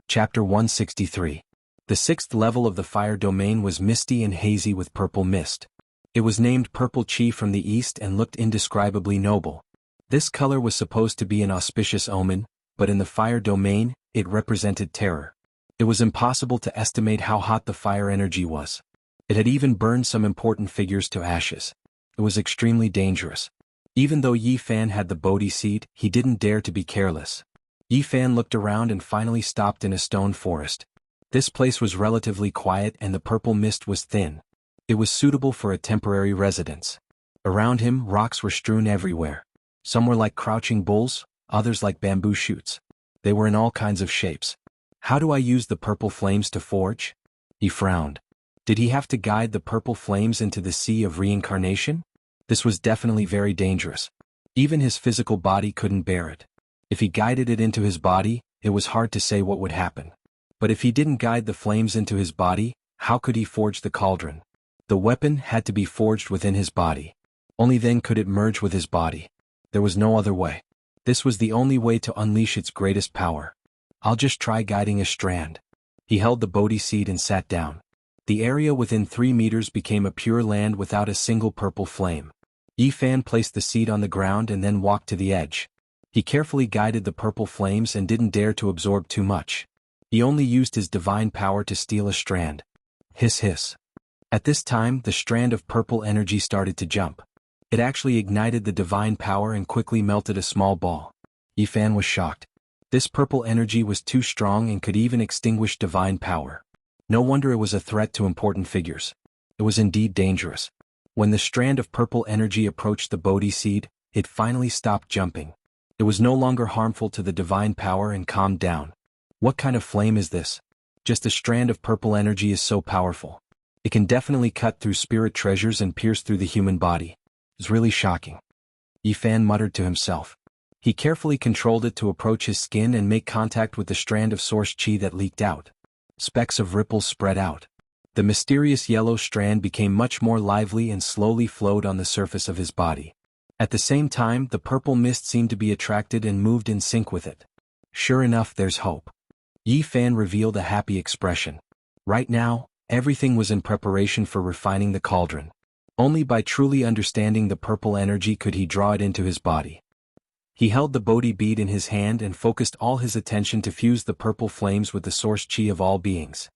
Chapter 163. The 6th level of the fire domain was misty and hazy with purple mist. It was named Purple Qi from the east and looked indescribably noble. This color was supposed to be an auspicious omen, but in the fire domain, it represented terror. It was impossible to estimate how hot the fire energy was. It had even burned some important figures to ashes. It was extremely dangerous. Even though Yi Fan had the Bodhi seed, he didn't dare to be careless. Yi Fan looked around and finally stopped in a stone forest. This place was relatively quiet and the purple mist was thin. It was suitable for a temporary residence. Around him, rocks were strewn everywhere. Some were like crouching bulls, others like bamboo shoots. They were in all kinds of shapes. How do I use the purple flames to forge? He frowned. Did he have to guide the purple flames into the sea of reincarnation? This was definitely very dangerous. Even his physical body couldn't bear it. If he guided it into his body, it was hard to say what would happen. But if he didn't guide the flames into his body, how could he forge the cauldron? The weapon had to be forged within his body. Only then could it merge with his body. There was no other way. This was the only way to unleash its greatest power. I'll just try guiding a strand. He held the Bodhi seed and sat down. The area within 3 meters became a pure land without a single purple flame. Yi Fan placed the seed on the ground and then walked to the edge. He carefully guided the purple flames and didn't dare to absorb too much. He only used his divine power to steal a strand. Hiss hiss. At this time, the strand of purple energy started to jump. It actually ignited the divine power and quickly melted a small ball. Yi Fan was shocked. This purple energy was too strong and could even extinguish divine power. No wonder it was a threat to important figures. It was indeed dangerous. When the strand of purple energy approached the Bodhi seed, it finally stopped jumping. It was no longer harmful to the divine power and calmed down. What kind of flame is this? Just a strand of purple energy is so powerful. It can definitely cut through spirit treasures and pierce through the human body. It's really shocking. Yi Fan muttered to himself. He carefully controlled it to approach his skin and make contact with the strand of source qi that leaked out. Specks of ripples spread out. The mysterious yellow strand became much more lively and slowly flowed on the surface of his body. At the same time, the purple mist seemed to be attracted and moved in sync with it. Sure enough, there's hope. Yi Fan revealed a happy expression. Right now, everything was in preparation for refining the cauldron. Only by truly understanding the purple energy could he draw it into his body. He held the Bodhi bead in his hand and focused all his attention to fuse the purple flames with the source qi of all beings.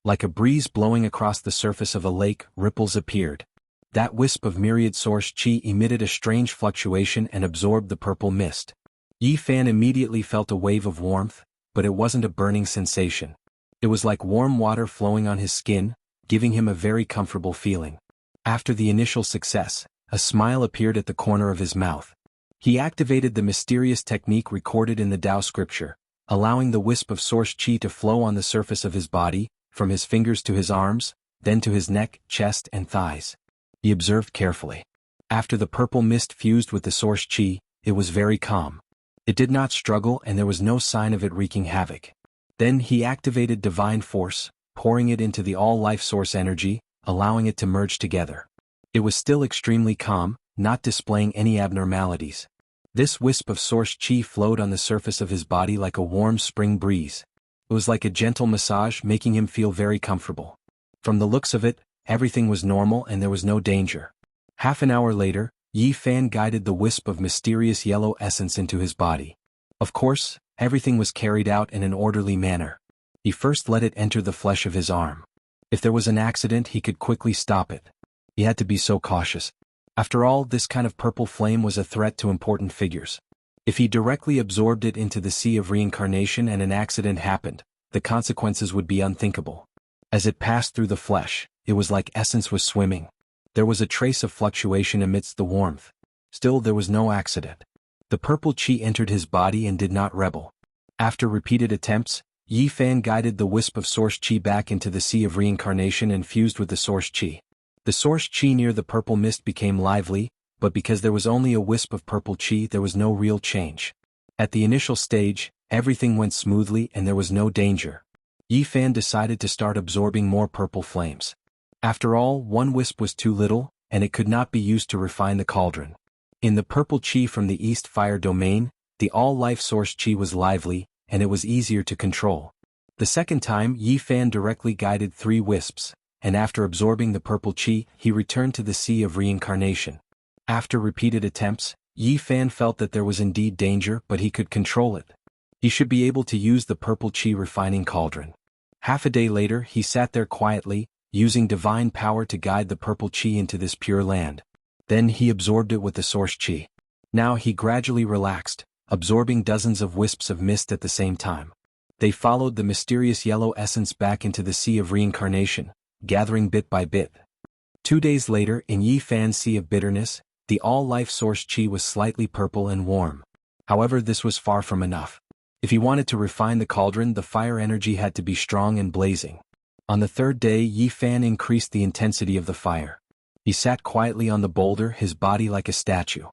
Like a breeze blowing across the surface of a lake, ripples appeared. That wisp of myriad source chi emitted a strange fluctuation and absorbed the purple mist. Yi Fan immediately felt a wave of warmth, but it wasn't a burning sensation. It was like warm water flowing on his skin, giving him a very comfortable feeling. After the initial success, a smile appeared at the corner of his mouth. He activated the mysterious technique recorded in the Tao scripture, allowing the wisp of source chi to flow on the surface of his body, from his fingers to his arms, then to his neck, chest, and thighs. He observed carefully. After the purple mist fused with the source chi, it was very calm. It did not struggle and there was no sign of it wreaking havoc. Then he activated divine force, pouring it into the all-life source energy, allowing it to merge together. It was still extremely calm, not displaying any abnormalities. This wisp of source chi flowed on the surface of his body like a warm spring breeze. It was like a gentle massage, making him feel very comfortable. From the looks of it, everything was normal and there was no danger. Half an hour later, Yi Fan guided the wisp of mysterious yellow essence into his body. Of course, everything was carried out in an orderly manner. He first let it enter the flesh of his arm. If there was an accident, he could quickly stop it. He had to be so cautious. After all, this kind of purple flame was a threat to important figures. If he directly absorbed it into the sea of reincarnation and an accident happened, the consequences would be unthinkable. As it passed through the flesh, it was like essence was swimming. There was a trace of fluctuation amidst the warmth. Still, there was no accident. The purple chi entered his body and did not rebel. After repeated attempts, Yi Fan guided the wisp of source chi back into the sea of reincarnation and fused with the source chi. The source chi near the purple mist became lively, but because there was only a wisp of purple chi, there was no real change. At the initial stage, everything went smoothly and there was no danger. Yi Fan decided to start absorbing more purple flames. After all, one wisp was too little, and it could not be used to refine the cauldron. In the purple chi from the East Fire domain, the all-life source chi was lively, and it was easier to control. The second time, Yi Fan directly guided 3 wisps, and after absorbing the purple chi, he returned to the sea of reincarnation. After repeated attempts, Yi Fan felt that there was indeed danger, but he could control it. He should be able to use the purple chi refining cauldron. Half a day later, he sat there quietly, using divine power to guide the purple chi into this pure land. Then he absorbed it with the source chi. Now he gradually relaxed, absorbing dozens of wisps of mist at the same time. They followed the mysterious yellow essence back into the sea of reincarnation, gathering bit by bit. 2 days later, in Yi Fan's sea of bitterness, the all-life source chi was slightly purple and warm. However, this was far from enough. If he wanted to refine the cauldron, the fire energy had to be strong and blazing. On the 3rd day, Yi Fan increased the intensity of the fire. He sat quietly on the boulder, his body like a statue.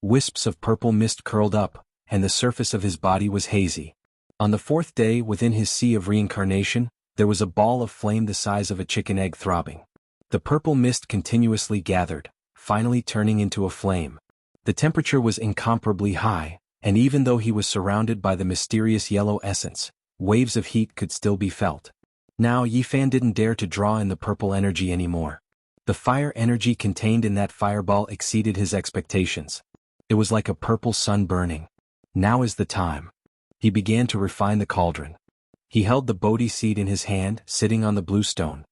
Wisps of purple mist curled up, and the surface of his body was hazy. On the 4th day, within his sea of reincarnation, there was a ball of flame the size of a chicken egg throbbing. The purple mist continuously gathered, finally turning into a flame. The temperature was incomparably high, and even though he was surrounded by the mysterious yellow essence, waves of heat could still be felt. Now Yi Fan didn't dare to draw in the purple energy anymore. The fire energy contained in that fireball exceeded his expectations. It was like a purple sun burning. Now is the time. He began to refine the cauldron. He held the Bodhi seed in his hand, sitting on the blue stone.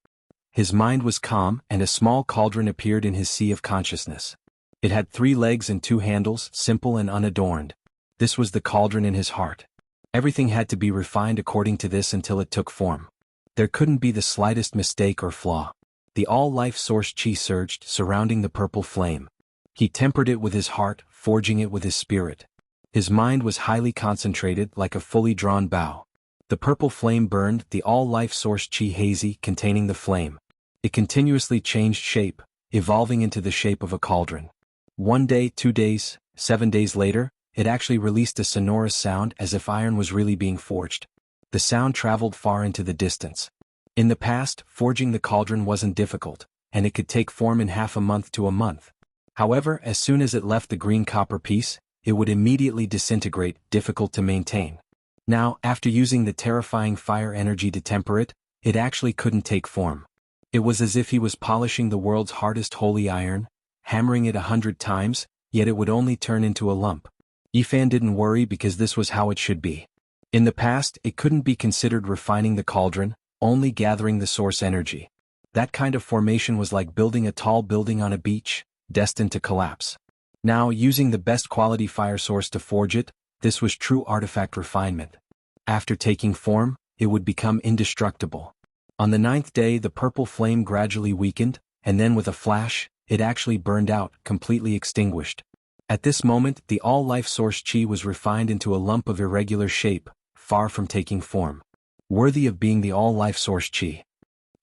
His mind was calm, and a small cauldron appeared in his sea of consciousness. It had 3 legs and 2 handles, simple and unadorned. This was the cauldron in his heart. Everything had to be refined according to this until it took form. There couldn't be the slightest mistake or flaw. The all-life source chi surged, surrounding the purple flame. He tempered it with his heart, forging it with his spirit. His mind was highly concentrated, like a fully drawn bow. The purple flame burned, the all-life source chi hazy, containing the flame. It continuously changed shape, evolving into the shape of a cauldron. 1 day, 2 days, 7 days later, it actually released a sonorous sound as if iron was really being forged. The sound traveled far into the distance. In the past, forging the cauldron wasn't difficult, and it could take form in half a month to a month. However, as soon as it left the green copper piece, it would immediately disintegrate, difficult to maintain. Now, after using the terrifying fire energy to temper it, it actually couldn't take form. It was as if he was polishing the world's hardest holy iron, hammering it 100 times, yet it would only turn into a lump. Yi Fan didn't worry because this was how it should be. In the past, it couldn't be considered refining the cauldron, only gathering the source energy. That kind of formation was like building a tall building on a beach, destined to collapse. Now, using the best quality fire source to forge it, this was true artifact refinement. After taking form, it would become indestructible. On the 9th day, the purple flame gradually weakened, and then with a flash, it actually burned out, completely extinguished. At this moment, the all-life source chi was refined into a lump of irregular shape, far from taking form. Worthy of being the all-life source chi.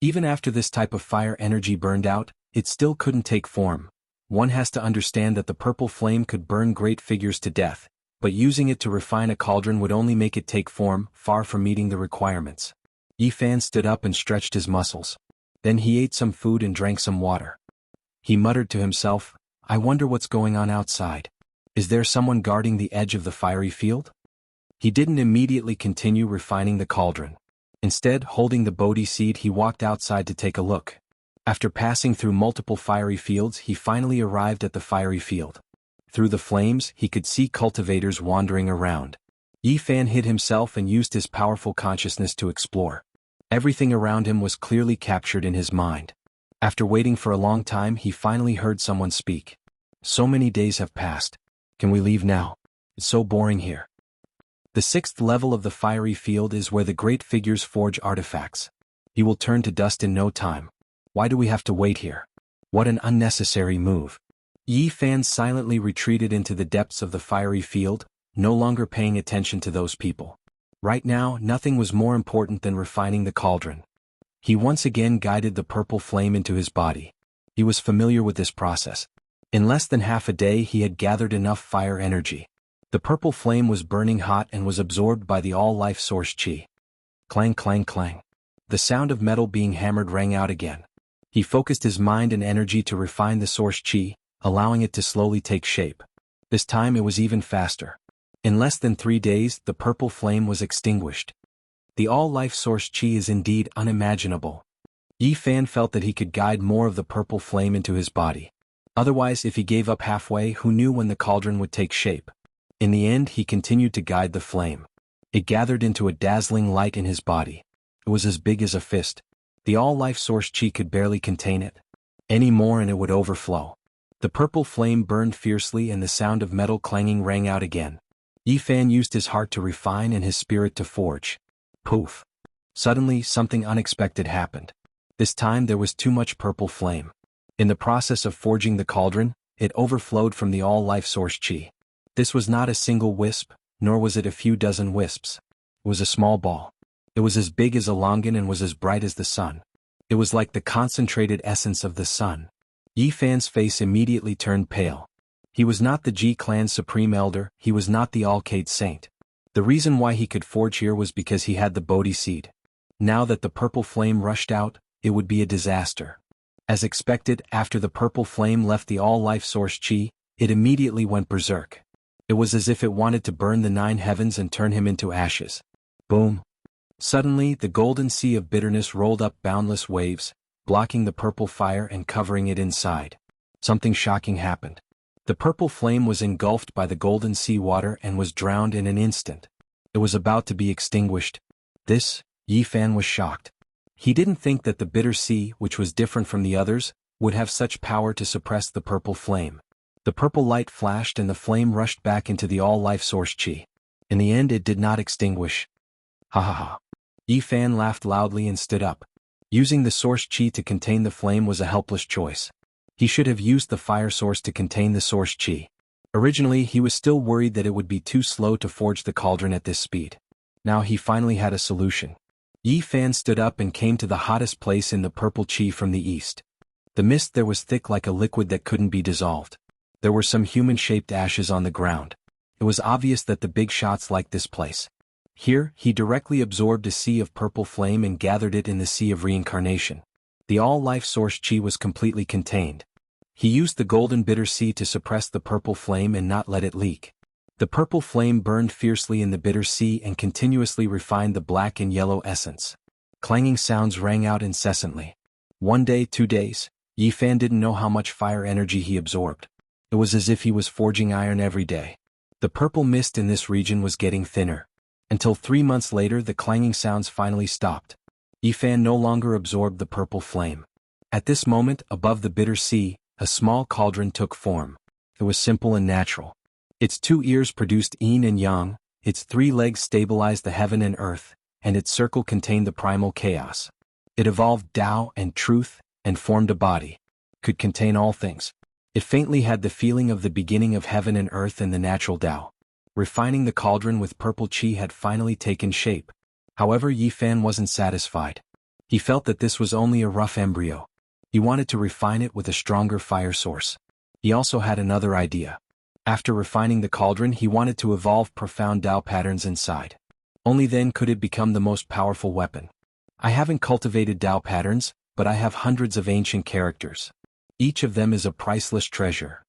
Even after this type of fire energy burned out, it still couldn't take form. One has to understand that the purple flame could burn great figures to death, but using it to refine a cauldron would only make it take form, far from meeting the requirements. Yi Fan stood up and stretched his muscles. Then he ate some food and drank some water. He muttered to himself, I wonder what's going on outside. Is there someone guarding the edge of the fiery field? He didn't immediately continue refining the cauldron. Instead, holding the Bodhi seed, he walked outside to take a look. After passing through multiple fiery fields, he finally arrived at the fiery field. Through the flames, he could see cultivators wandering around. Yi Fan hid himself and used his powerful consciousness to explore. Everything around him was clearly captured in his mind. After waiting for a long time, he finally heard someone speak. So many days have passed. Can we leave now? It's so boring here. The 6th level of the fiery field is where the great figures forge artifacts. He will turn to dust in no time. Why do we have to wait here? What an unnecessary move. Yi Fan silently retreated into the depths of the fiery field, no longer paying attention to those people. Right now, nothing was more important than refining the cauldron. He once again guided the purple flame into his body. He was familiar with this process. In less than half a day, he had gathered enough fire energy. The purple flame was burning hot and was absorbed by the all-life source chi. Clang, clang, clang. The sound of metal being hammered rang out again. He focused his mind and energy to refine the source chi, allowing it to slowly take shape. This time it was even faster. In less than 3 days, the purple flame was extinguished. The all-life source chi is indeed unimaginable. Yi Fan felt that he could guide more of the purple flame into his body. Otherwise, if he gave up halfway, who knew when the cauldron would take shape? In the end, he continued to guide the flame. It gathered into a dazzling light in his body. It was as big as a fist. The all-life source chi could barely contain it. Any more and it would overflow. The purple flame burned fiercely and the sound of metal clanging rang out again. Yi Fan used his heart to refine and his spirit to forge. Poof. Suddenly, something unexpected happened. This time there was too much purple flame. In the process of forging the cauldron, it overflowed from the all-life source chi. This was not a single wisp, nor was it a few dozen wisps. It was a small ball. It was as big as a longan and was as bright as the sun. It was like the concentrated essence of the sun. Yi Fan's face immediately turned pale. He was not the Ji clan's supreme elder, he was not the All-Kate saint. The reason why he could forge here was because he had the Bodhi seed. Now that the purple flame rushed out, it would be a disaster. As expected, after the purple flame left the all-life source chi, it immediately went berserk. It was as if it wanted to burn the 9 heavens and turn him into ashes. Boom. Suddenly, the golden sea of bitterness rolled up boundless waves, blocking the purple fire and covering it inside. Something shocking happened. The purple flame was engulfed by the golden sea water and was drowned in an instant. It was about to be extinguished. Yi Fan was shocked. He didn't think that the bitter sea, which was different from the others, would have such power to suppress the purple flame. The purple light flashed and the flame rushed back into the all-life source chi. In the end, it did not extinguish. Ha ha ha. Yi Fan laughed loudly and stood up. Using the source chi to contain the flame was a helpless choice. He should have used the fire source to contain the source chi. Originally, he was still worried that it would be too slow to forge the cauldron at this speed. Now he finally had a solution. Yi Fan stood up and came to the hottest place in the purple chi from the east. The mist there was thick like a liquid that couldn't be dissolved. There were some human-shaped ashes on the ground. It was obvious that the big shots liked this place. Here, he directly absorbed a sea of purple flame and gathered it in the sea of reincarnation. The all-life source chi was completely contained. He used the golden bitter sea to suppress the purple flame and not let it leak. The purple flame burned fiercely in the bitter sea and continuously refined the black and yellow essence. Clanging sounds rang out incessantly. 1 day, 2 days, Yi Fan didn't know how much fire energy he absorbed. It was as if he was forging iron every day. The purple mist in this region was getting thinner. Until 3 months later, the clanging sounds finally stopped. Yi Fan no longer absorbed the purple flame. At this moment, above the bitter sea, a small cauldron took form. It was simple and natural. Its 2 ears produced yin and yang, its 3 legs stabilized the heaven and earth, and its circle contained the primal chaos. It evolved Tao and truth, and formed a body. Could contain all things. It faintly had the feeling of the beginning of heaven and earth and the natural Tao. Refining the cauldron with purple qi had finally taken shape. However, Yi Fan wasn't satisfied. He felt that this was only a rough embryo. He wanted to refine it with a stronger fire source. He also had another idea. After refining the cauldron, he wanted to evolve profound Tao patterns inside. Only then could it become the most powerful weapon. I haven't cultivated Tao patterns, but I have hundreds of ancient characters. Each of them is a priceless treasure.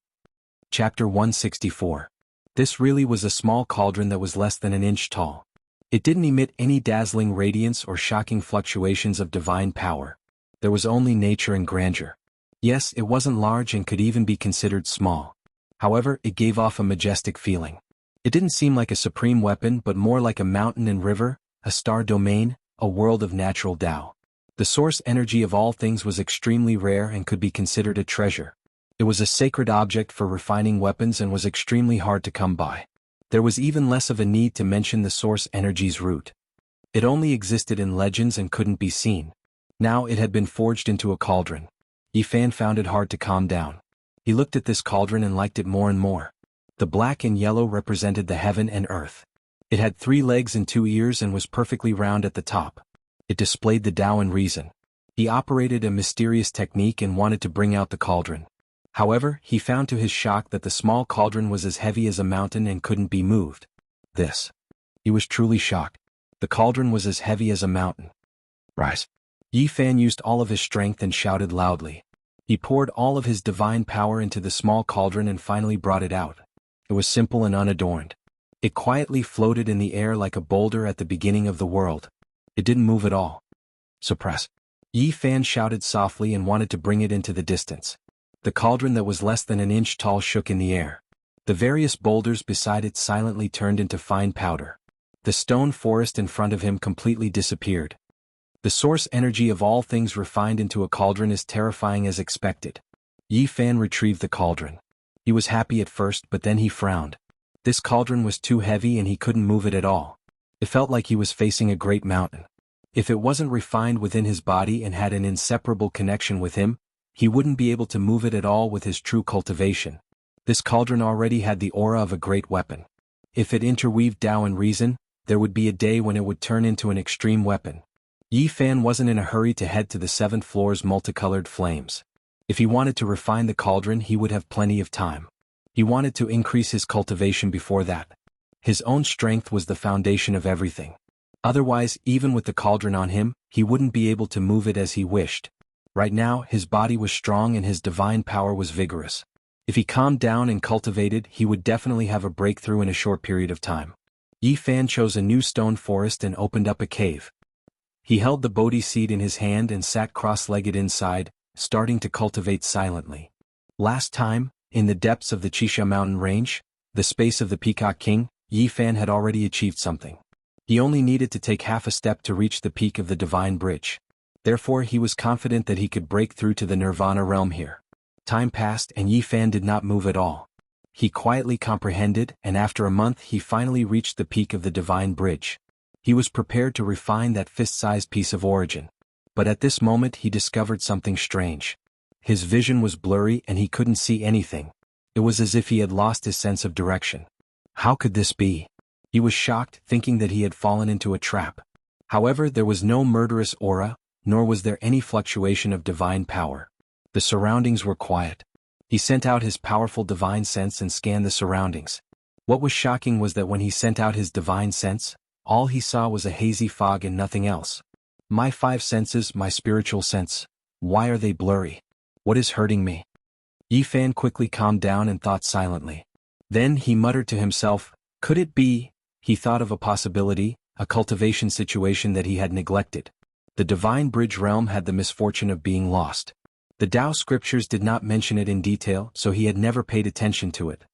Chapter 164. This really was a small cauldron that was less than an inch tall. It didn't emit any dazzling radiance or shocking fluctuations of divine power. There was only nature and grandeur. Yes, it wasn't large and could even be considered small. However, it gave off a majestic feeling. It didn't seem like a supreme weapon but more like a mountain and river, a star domain, a world of natural Tao. The source energy of all things was extremely rare and could be considered a treasure. It was a sacred object for refining weapons and was extremely hard to come by. There was even less of a need to mention the source energy's root. It only existed in legends and couldn't be seen. Now it had been forged into a cauldron. Yi Fan found it hard to calm down. He looked at this cauldron and liked it more and more. The black and yellow represented the heaven and earth. It had 3 legs and 2 ears and was perfectly round at the top. It displayed the Tao and reason. He operated a mysterious technique and wanted to bring out the cauldron. However, he found to his shock that the small cauldron was as heavy as a mountain and couldn't be moved. He was truly shocked. The cauldron was as heavy as a mountain. Rise. Yi Fan used all of his strength and shouted loudly. He poured all of his divine power into the small cauldron and finally brought it out. It was simple and unadorned. It quietly floated in the air like a boulder at the beginning of the world. It didn't move at all. Suppress. Yi Fan shouted softly and wanted to bring it into the distance. The cauldron that was less than an inch tall shook in the air. The various boulders beside it silently turned into fine powder. The stone forest in front of him completely disappeared. The source energy of all things refined into a cauldron is terrifying as expected. Yi Fan retrieved the cauldron. He was happy at first, but then he frowned. This cauldron was too heavy and he couldn't move it at all. It felt like he was facing a great mountain. If it wasn't refined within his body and had an inseparable connection with him, he wouldn't be able to move it at all with his true cultivation. This cauldron already had the aura of a great weapon. If it interweaved Tao and reason, there would be a day when it would turn into an extreme weapon. Yi Fan wasn't in a hurry to head to the 7th floor's multicolored flames. If he wanted to refine the cauldron, he would have plenty of time. He wanted to increase his cultivation before that. His own strength was the foundation of everything. Otherwise, even with the cauldron on him, he wouldn't be able to move it as he wished. Right now, his body was strong and his divine power was vigorous. If he calmed down and cultivated, he would definitely have a breakthrough in a short period of time. Yi Fan chose a new stone forest and opened up a cave. He held the Bodhi seed in his hand and sat cross-legged inside, starting to cultivate silently. Last time, in the depths of the Chisha mountain range, the space of the Peacock King, Yi Fan had already achieved something. He only needed to take half a step to reach the peak of the Divine Bridge. Therefore, he was confident that he could break through to the Nirvana realm here. Time passed and Yi Fan did not move at all. He quietly comprehended, and after a month he finally reached the peak of the Divine Bridge. He was prepared to refine that fist-sized piece of origin. But at this moment he discovered something strange. His vision was blurry and he couldn't see anything. It was as if he had lost his sense of direction. How could this be? He was shocked, thinking that he had fallen into a trap. However, there was no murderous aura, nor was there any fluctuation of divine power. The surroundings were quiet. He sent out his powerful divine sense and scanned the surroundings. What was shocking was that when he sent out his divine sense, all he saw was a hazy fog and nothing else. My 5 senses, my spiritual sense. Why are they blurry? What is hurting me? Yi Fan quickly calmed down and thought silently. Then he muttered to himself, could it be? He thought of a possibility, a cultivation situation that he had neglected. The Divine Bridge realm had the misfortune of being lost. The Tao scriptures did not mention it in detail, so he had never paid attention to it.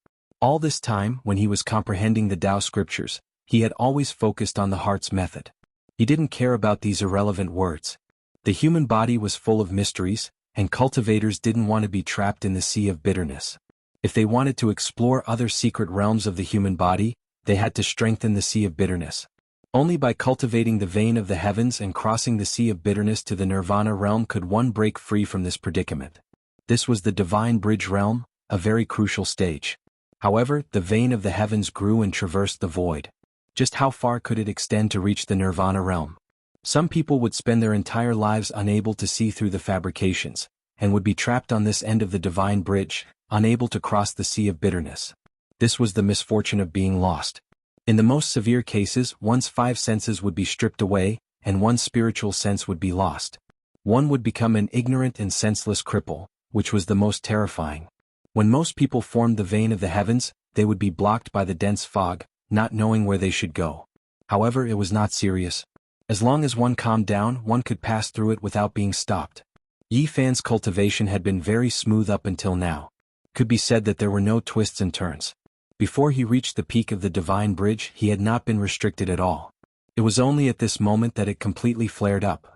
All this time, when he was comprehending the Tao scriptures, he had always focused on the heart's method. He didn't care about these irrelevant words. The human body was full of mysteries, and cultivators didn't want to be trapped in the sea of bitterness. If they wanted to explore other secret realms of the human body, they had to strengthen the sea of bitterness. Only by cultivating the vein of the heavens and crossing the sea of bitterness to the nirvana realm could one break free from this predicament. This was the divine bridge realm, a very crucial stage. However, the vein of the heavens grew and traversed the void. Just how far could it extend to reach the nirvana realm? Some people would spend their entire lives unable to see through the fabrications, and would be trapped on this end of the divine bridge, unable to cross the sea of bitterness. This was the misfortune of being lost. In the most severe cases, one's 5 senses would be stripped away, and one's spiritual sense would be lost. One would become an ignorant and senseless cripple, which was the most terrifying. When most people formed the vein of the heavens, they would be blocked by the dense fog, not knowing where they should go. However, it was not serious. As long as one calmed down, one could pass through it without being stopped. Yi Fan's cultivation had been very smooth up until now. Could be said that there were no twists and turns. Before he reached the peak of the divine bridge, he had not been restricted at all. It was only at this moment that it completely flared up.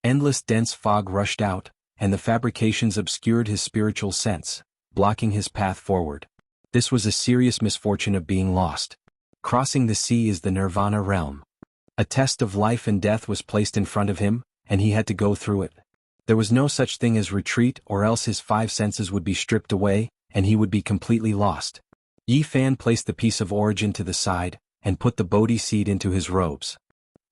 Endless dense fog rushed out, and the fabrications obscured his spiritual sense, blocking his path forward. This was a serious misfortune of being lost. Crossing the sea is the nirvana realm. A test of life and death was placed in front of him, and he had to go through it. There was no such thing as retreat, or else his 5 senses would be stripped away, and he would be completely lost. Yi Fan placed the piece of origin to the side, and put the Bodhi seed into his robes.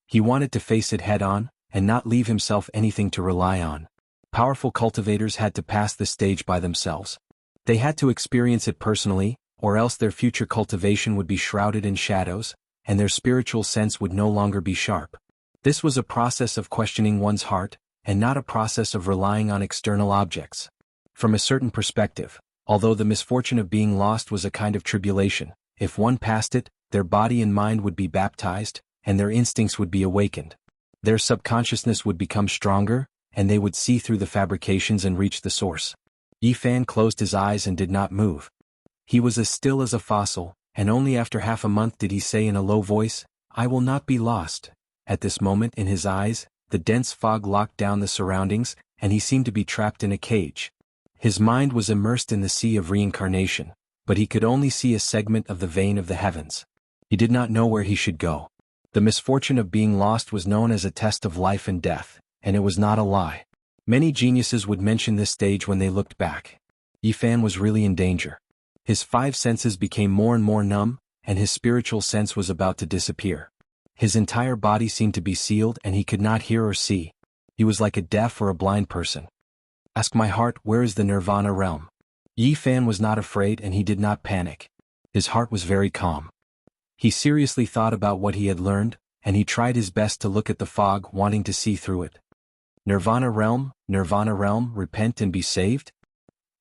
He wanted to face it head-on, and not leave himself anything to rely on. Powerful cultivators had to pass this stage by themselves. They had to experience it personally, or else their future cultivation would be shrouded in shadows, and their spiritual sense would no longer be sharp. This was a process of questioning one's heart, and not a process of relying on external objects. From a certain perspective, although the misfortune of being lost was a kind of tribulation, if one passed it, their body and mind would be baptized, and their instincts would be awakened. Their subconsciousness would become stronger, and they would see through the fabrications and reach the source. Yi Fan closed his eyes and did not move. He was as still as a fossil, and only after half a month did he say in a low voice, "I will not be lost." At this moment in his eyes, the dense fog locked down the surroundings, and he seemed to be trapped in a cage. His mind was immersed in the sea of reincarnation, but he could only see a segment of the vein of the heavens. He did not know where he should go. The misfortune of being lost was known as a test of life and death, and it was not a lie. Many geniuses would mention this stage when they looked back. Yi Fan was really in danger. His 5 senses became more and more numb, and his spiritual sense was about to disappear. His entire body seemed to be sealed and he could not hear or see. He was like a deaf or a blind person. "Ask my heart, where is the nirvana realm?" Yi Fan was not afraid and he did not panic. His heart was very calm. He seriously thought about what he had learned, and he tried his best to look at the fog, wanting to see through it. Nirvana realm, repent and be saved?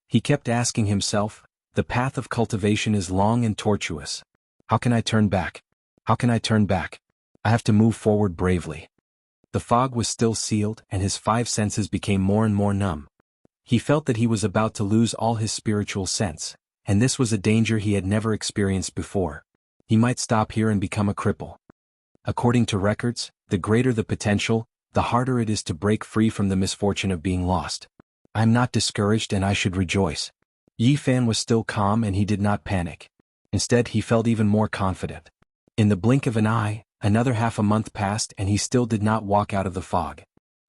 He kept asking himself, the path of cultivation is long and tortuous. How can I turn back? How can I turn back? I have to move forward bravely. The fog was still sealed, and his 5 senses became more and more numb. He felt that he was about to lose all his spiritual sense, and this was a danger he had never experienced before. He might stop here and become a cripple. According to records, the greater the potential, the harder it is to break free from the misfortune of being lost. I am not discouraged and I should rejoice. Yi Fan was still calm and he did not panic. Instead, he felt even more confident. In the blink of an eye, another half a month passed and he still did not walk out of the fog.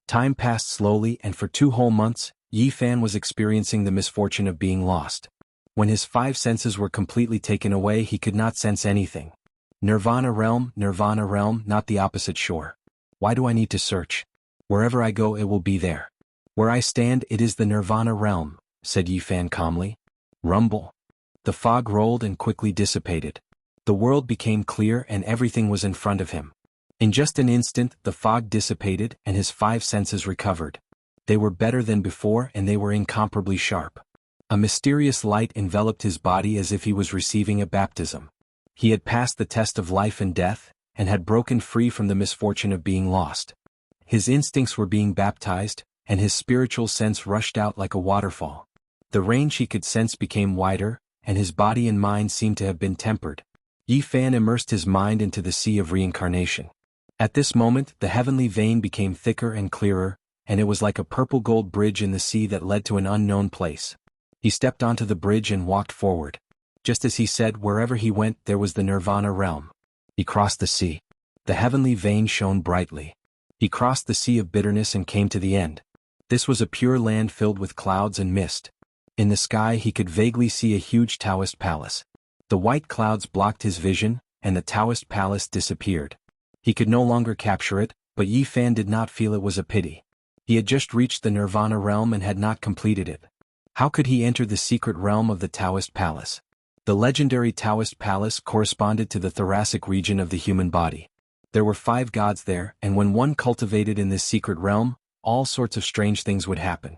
Time passed slowly, and for 2 whole months, Yi Fan was experiencing the misfortune of being lost. When his 5 senses were completely taken away, he could not sense anything. Nirvana realm, not the opposite shore. Why do I need to search? Wherever I go, it will be there. Where I stand, it is the nirvana realm, said Yi Fan calmly. Rumble. The fog rolled and quickly dissipated. The world became clear and everything was in front of him. In just an instant, the fog dissipated and his 5 senses recovered. They were better than before and they were incomparably sharp. A mysterious light enveloped his body as if he was receiving a baptism. He had passed the test of life and death, and had broken free from the misfortune of being lost. His instincts were being baptized, and his spiritual sense rushed out like a waterfall. The range he could sense became wider, and his body and mind seemed to have been tempered. Yi Fan immersed his mind into the sea of reincarnation. At this moment, the heavenly vein became thicker and clearer, and it was like a purple-gold bridge in the sea that led to an unknown place. He stepped onto the bridge and walked forward. Just as he said, wherever he went, there was the Nirvana realm. He crossed the sea. The heavenly vein shone brightly. He crossed the sea of bitterness and came to the end. This was a pure land filled with clouds and mist. In the sky he could vaguely see a huge Taoist palace. The white clouds blocked his vision, and the Taoist palace disappeared. He could no longer capture it, but Yi Fan did not feel it was a pity. He had just reached the Nirvana realm and had not completed it. How could he enter the secret realm of the Taoist palace? The legendary Taoist palace corresponded to the thoracic region of the human body. There were 5 gods there, and when one cultivated in this secret realm, all sorts of strange things would happen.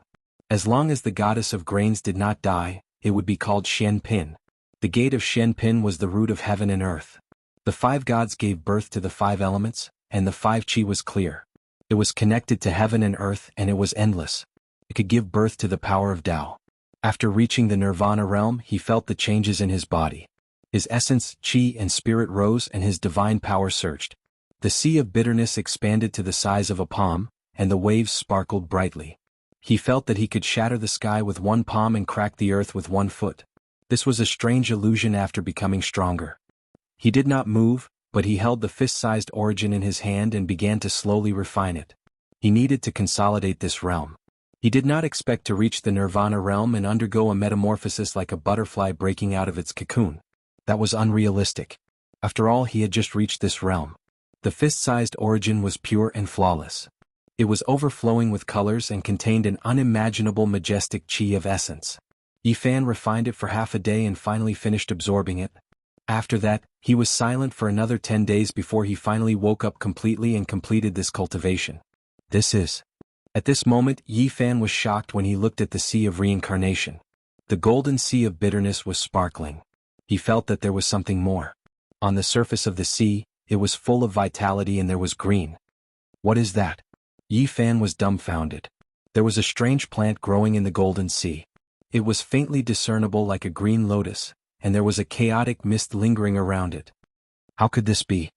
As long as the goddess of grains did not die, it would be called Shen Pin. The gate of Shen Pin was the root of heaven and earth. The 5 gods gave birth to the 5 elements, and the 5 chi was clear. It was connected to heaven and earth, and it was endless. It could give birth to the power of Tao. After reaching the Nirvana realm, he felt the changes in his body. His essence, chi and spirit rose and his divine power surged. The sea of bitterness expanded to the size of a palm, and the waves sparkled brightly. He felt that he could shatter the sky with one palm and crack the earth with one foot. This was a strange illusion after becoming stronger. He did not move, but he held the fist-sized origin in his hand and began to slowly refine it. He needed to consolidate this realm. He did not expect to reach the Nirvana realm and undergo a metamorphosis like a butterfly breaking out of its cocoon. That was unrealistic. After all, he had just reached this realm. The fist-sized origin was pure and flawless. It was overflowing with colors and contained an unimaginable majestic chi of essence. Yi Fan refined it for half a day and finally finished absorbing it. After that, he was silent for another 10 days before he finally woke up completely and completed this cultivation. At this moment, Yi Fan was shocked when he looked at the sea of reincarnation. The golden sea of bitterness was sparkling. He felt that there was something more. On the surface of the sea, it was full of vitality and there was green. What is that? Yi Fan was dumbfounded. There was a strange plant growing in the golden sea. It was faintly discernible like a green lotus, and there was a chaotic mist lingering around it. How could this be?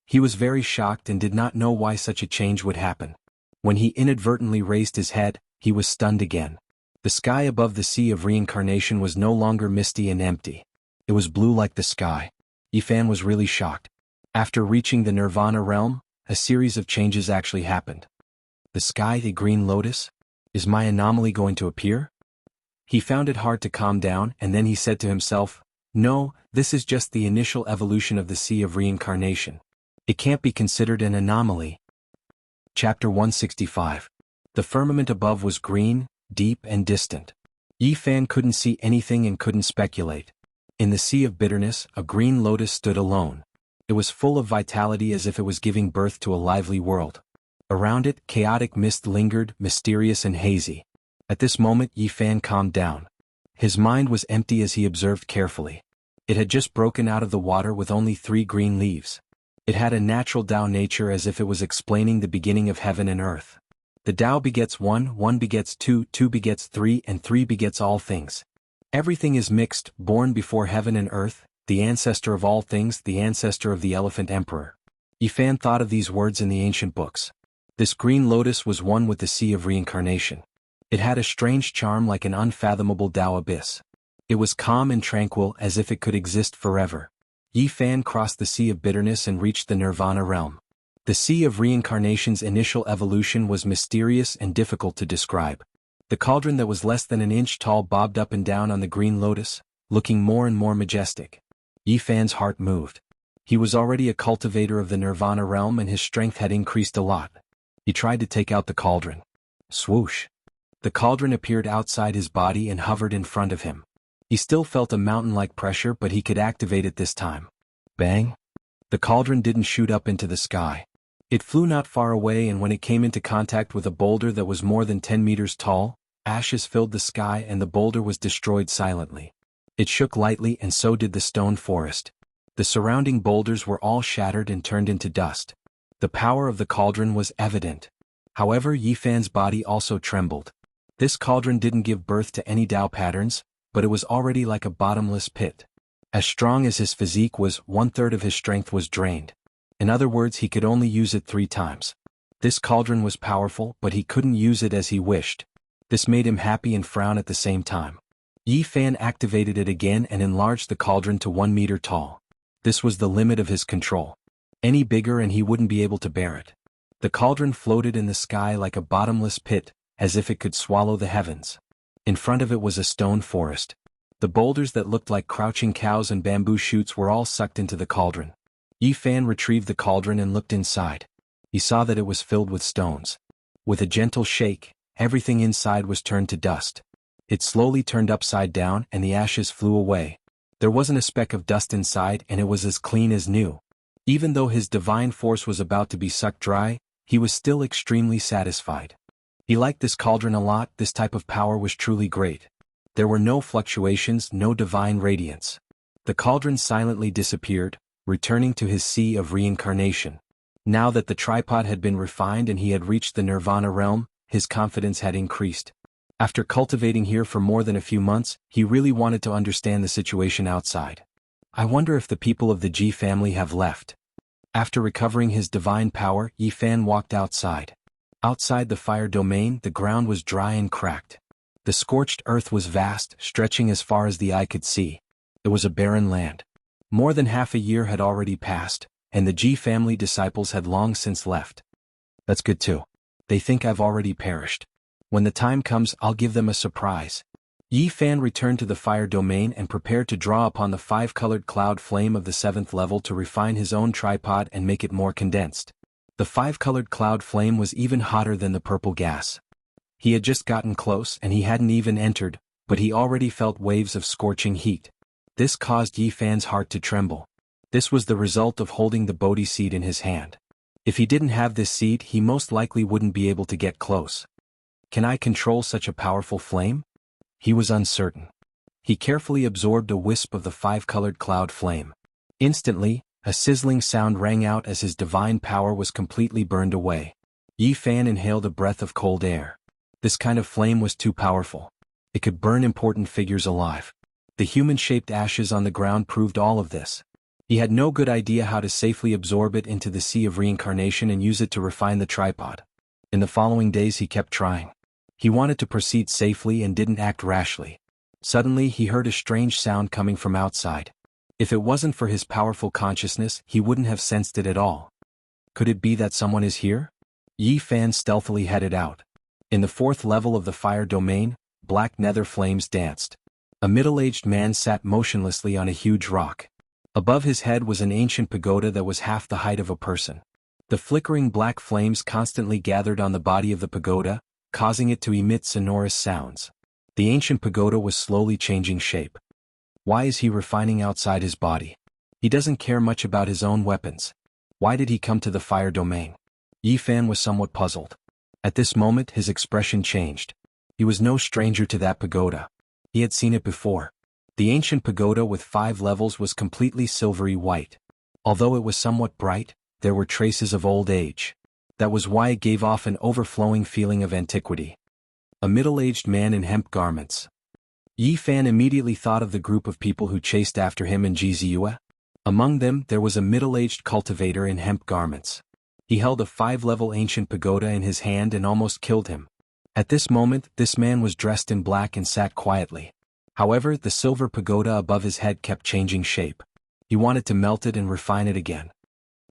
He was very shocked and did not know why such a change would happen. When he inadvertently raised his head, he was stunned again. The sky above the sea of reincarnation was no longer misty and empty. It was blue like the sky. Yi Fan was really shocked. After reaching the Nirvana realm, a series of changes actually happened. The sky, the green lotus? Is my anomaly going to appear? He found it hard to calm down, and then he said to himself, no, this is just the initial evolution of the sea of reincarnation. It can't be considered an anomaly. Chapter 165. The firmament above was green, deep and distant. Yi Fan couldn't see anything and couldn't speculate. In the sea of bitterness, a green lotus stood alone. It was full of vitality as if it was giving birth to a lively world. Around it, chaotic mist lingered, mysterious and hazy. At this moment, Yi Fan calmed down. His mind was empty as he observed carefully. It had just broken out of the water with only 3 green leaves. It had a natural Tao nature as if it was explaining the beginning of heaven and earth. The Tao begets 1, 1 begets 2, 2 begets 3, and 3 begets all things. Everything is mixed, born before heaven and earth, the ancestor of all things, the ancestor of the elephant emperor. Yi Fan thought of these words in the ancient books. This green lotus was one with the sea of reincarnation. It had a strange charm like an unfathomable Tao abyss. It was calm and tranquil as if it could exist forever. Yi Fan crossed the sea of bitterness and reached the Nirvana realm. The sea of reincarnation's initial evolution was mysterious and difficult to describe. The cauldron that was less than an inch tall bobbed up and down on the green lotus, looking more and more majestic. Yi Fan's heart moved. He was already a cultivator of the Nirvana realm and his strength had increased a lot. He tried to take out the cauldron. Swoosh! The cauldron appeared outside his body and hovered in front of him. He still felt a mountain-like pressure, but he could activate it this time. Bang! The cauldron didn't shoot up into the sky. It flew not far away, and when it came into contact with a boulder that was more than 10 meters tall, ashes filled the sky and the boulder was destroyed silently. It shook lightly and so did the stone forest. The surrounding boulders were all shattered and turned into dust. The power of the cauldron was evident. However, Yi Fan's body also trembled. This cauldron didn't give birth to any Tao patterns, but it was already like a bottomless pit. As strong as his physique was, 1/3 of his strength was drained. In other words, he could only use it 3 times. This cauldron was powerful, but he couldn't use it as he wished. This made him happy and frown at the same time. Yi Fan activated it again and enlarged the cauldron to 1 meter tall. This was the limit of his control. Any bigger and he wouldn't be able to bear it. The cauldron floated in the sky like a bottomless pit, as if it could swallow the heavens. In front of it was a stone forest. The boulders that looked like crouching cows and bamboo shoots were all sucked into the cauldron. Yi Fan retrieved the cauldron and looked inside. He saw that it was filled with stones. With a gentle shake, everything inside was turned to dust. It slowly turned upside down and the ashes flew away. There wasn't a speck of dust inside and it was as clean as new. Even though his divine force was about to be sucked dry, he was still extremely satisfied. He liked this cauldron a lot. This type of power was truly great. There were no fluctuations, no divine radiance. The cauldron silently disappeared, returning to his sea of reincarnation. Now that the tripod had been refined and he had reached the nirvana realm, his confidence had increased. After cultivating here for more than a few months, he really wanted to understand the situation outside. I wonder if the people of the Ji family have left. After recovering his divine power, Yi Fan walked outside. Outside the fire domain, the ground was dry and cracked. The scorched earth was vast, stretching as far as the eye could see. It was a barren land. More than half a year had already passed, and the Ji family disciples had long since left. That's good too. They think I've already perished. When the time comes, I'll give them a surprise. Yi Fan returned to the fire domain and prepared to draw upon the 5-colored cloud flame of the 7th level to refine his own tripod and make it more condensed. The 5-colored cloud flame was even hotter than the purple gas. He had just gotten close and he hadn't even entered, but he already felt waves of scorching heat. This caused Yi Fan's heart to tremble. This was the result of holding the Bodhi seed in his hand. If he didn't have this seed, he most likely wouldn't be able to get close. Can I control such a powerful flame? He was uncertain. He carefully absorbed a wisp of the 5-colored cloud flame. Instantly, a sizzling sound rang out as his divine power was completely burned away. Yi Fan inhaled a breath of cold air. This kind of flame was too powerful. It could burn important figures alive. The human-shaped ashes on the ground proved all of this. He had no good idea how to safely absorb it into the sea of reincarnation and use it to refine the tripod. In the following days he kept trying. He wanted to proceed safely and didn't act rashly. Suddenly he heard a strange sound coming from outside. If it wasn't for his powerful consciousness, he wouldn't have sensed it at all. Could it be that someone is here? Yi Fan stealthily headed out. In the 4th level of the fire domain, black nether flames danced. A middle-aged man sat motionlessly on a huge rock. Above his head was an ancient pagoda that was half the height of a person. The flickering black flames constantly gathered on the body of the pagoda, causing it to emit sonorous sounds. The ancient pagoda was slowly changing shape. Why is he refining outside his body? He doesn't care much about his own weapons. Why did he come to the fire domain? Yi Fan was somewhat puzzled. At this moment his expression changed. He was no stranger to that pagoda. He had seen it before. The ancient pagoda with 5 levels was completely silvery white. Although it was somewhat bright, there were traces of old age. That was why it gave off an overflowing feeling of antiquity. A middle-aged man in hemp garments. Yi Fan immediately thought of the group of people who chased after him in Jianghu. Among them, there was a middle-aged cultivator in hemp garments. He held a 5-level ancient pagoda in his hand and almost killed him. At this moment, this man was dressed in black and sat quietly. However, the silver pagoda above his head kept changing shape. He wanted to melt it and refine it again.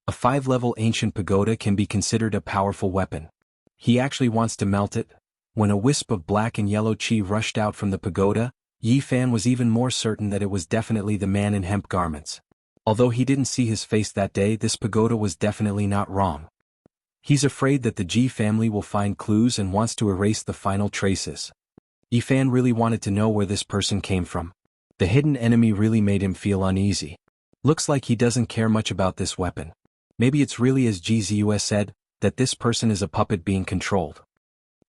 A 5-level ancient pagoda can be considered a powerful weapon. He actually wants to melt it. When a wisp of black and yellow chi rushed out from the pagoda, Yi Fan was even more certain that it was definitely the man in hemp garments. Although he didn't see his face that day, this pagoda was definitely not wrong. He's afraid that the Ji family will find clues and wants to erase the final traces. Yi Fan really wanted to know where this person came from. The hidden enemy really made him feel uneasy. Looks like he doesn't care much about this weapon. Maybe it's really as Jianghu said, that this person is a puppet being controlled.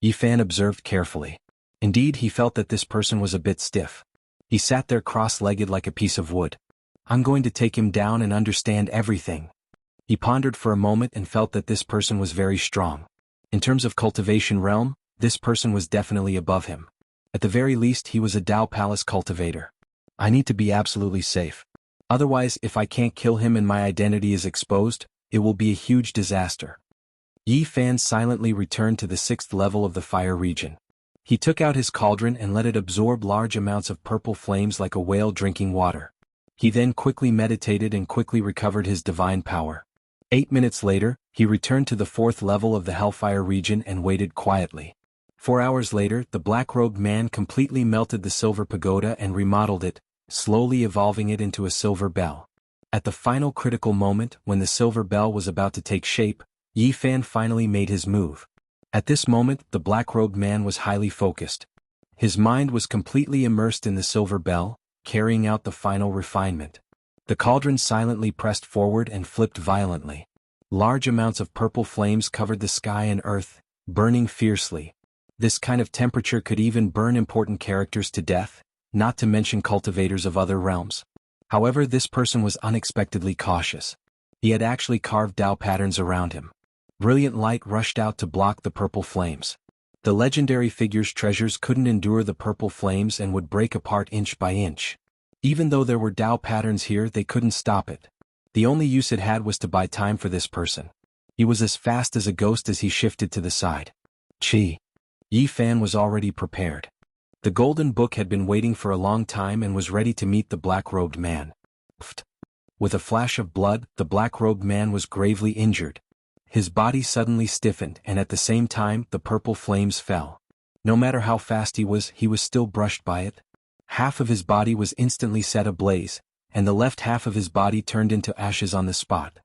Yi Fan observed carefully. Indeed, he felt that this person was a bit stiff. He sat there cross-legged like a piece of wood. I'm going to take him down and understand everything. He pondered for a moment and felt that this person was very strong. In terms of cultivation realm, this person was definitely above him. At the very least, he was a Dao Palace cultivator. I need to be absolutely safe. Otherwise, if I can't kill him and my identity is exposed, it will be a huge disaster. Yi Fan silently returned to the 6th level of the fire region. He took out his cauldron and let it absorb large amounts of purple flames like a whale drinking water. He then quickly meditated and quickly recovered his divine power. 8 minutes later, he returned to the 4th level of the Hellfire region and waited quietly. 4 hours later, the black-robed man completely melted the silver pagoda and remodeled it, slowly evolving it into a silver bell. At the final critical moment, when the silver bell was about to take shape, Yi Fan finally made his move. At this moment, the black-robed man was highly focused. His mind was completely immersed in the silver bell, carrying out the final refinement. The cauldron silently pressed forward and flipped violently. Large amounts of purple flames covered the sky and earth, burning fiercely. This kind of temperature could even burn important characters to death, not to mention cultivators of other realms. However, this person was unexpectedly cautious. He had actually carved Dao patterns around him. Brilliant light rushed out to block the purple flames. The legendary figure's treasures couldn't endure the purple flames and would break apart inch by inch. Even though there were Dao patterns here, they couldn't stop it. The only use it had was to buy time for this person. He was as fast as a ghost as he shifted to the side. Chi. Yi Fan was already prepared. The golden book had been waiting for a long time and was ready to meet the black-robed man. With a flash of blood, the black-robed man was gravely injured. His body suddenly stiffened and at the same time the purple flames fell. No matter how fast he was still brushed by it. Half of his body was instantly set ablaze, and the left half of his body turned into ashes on the spot.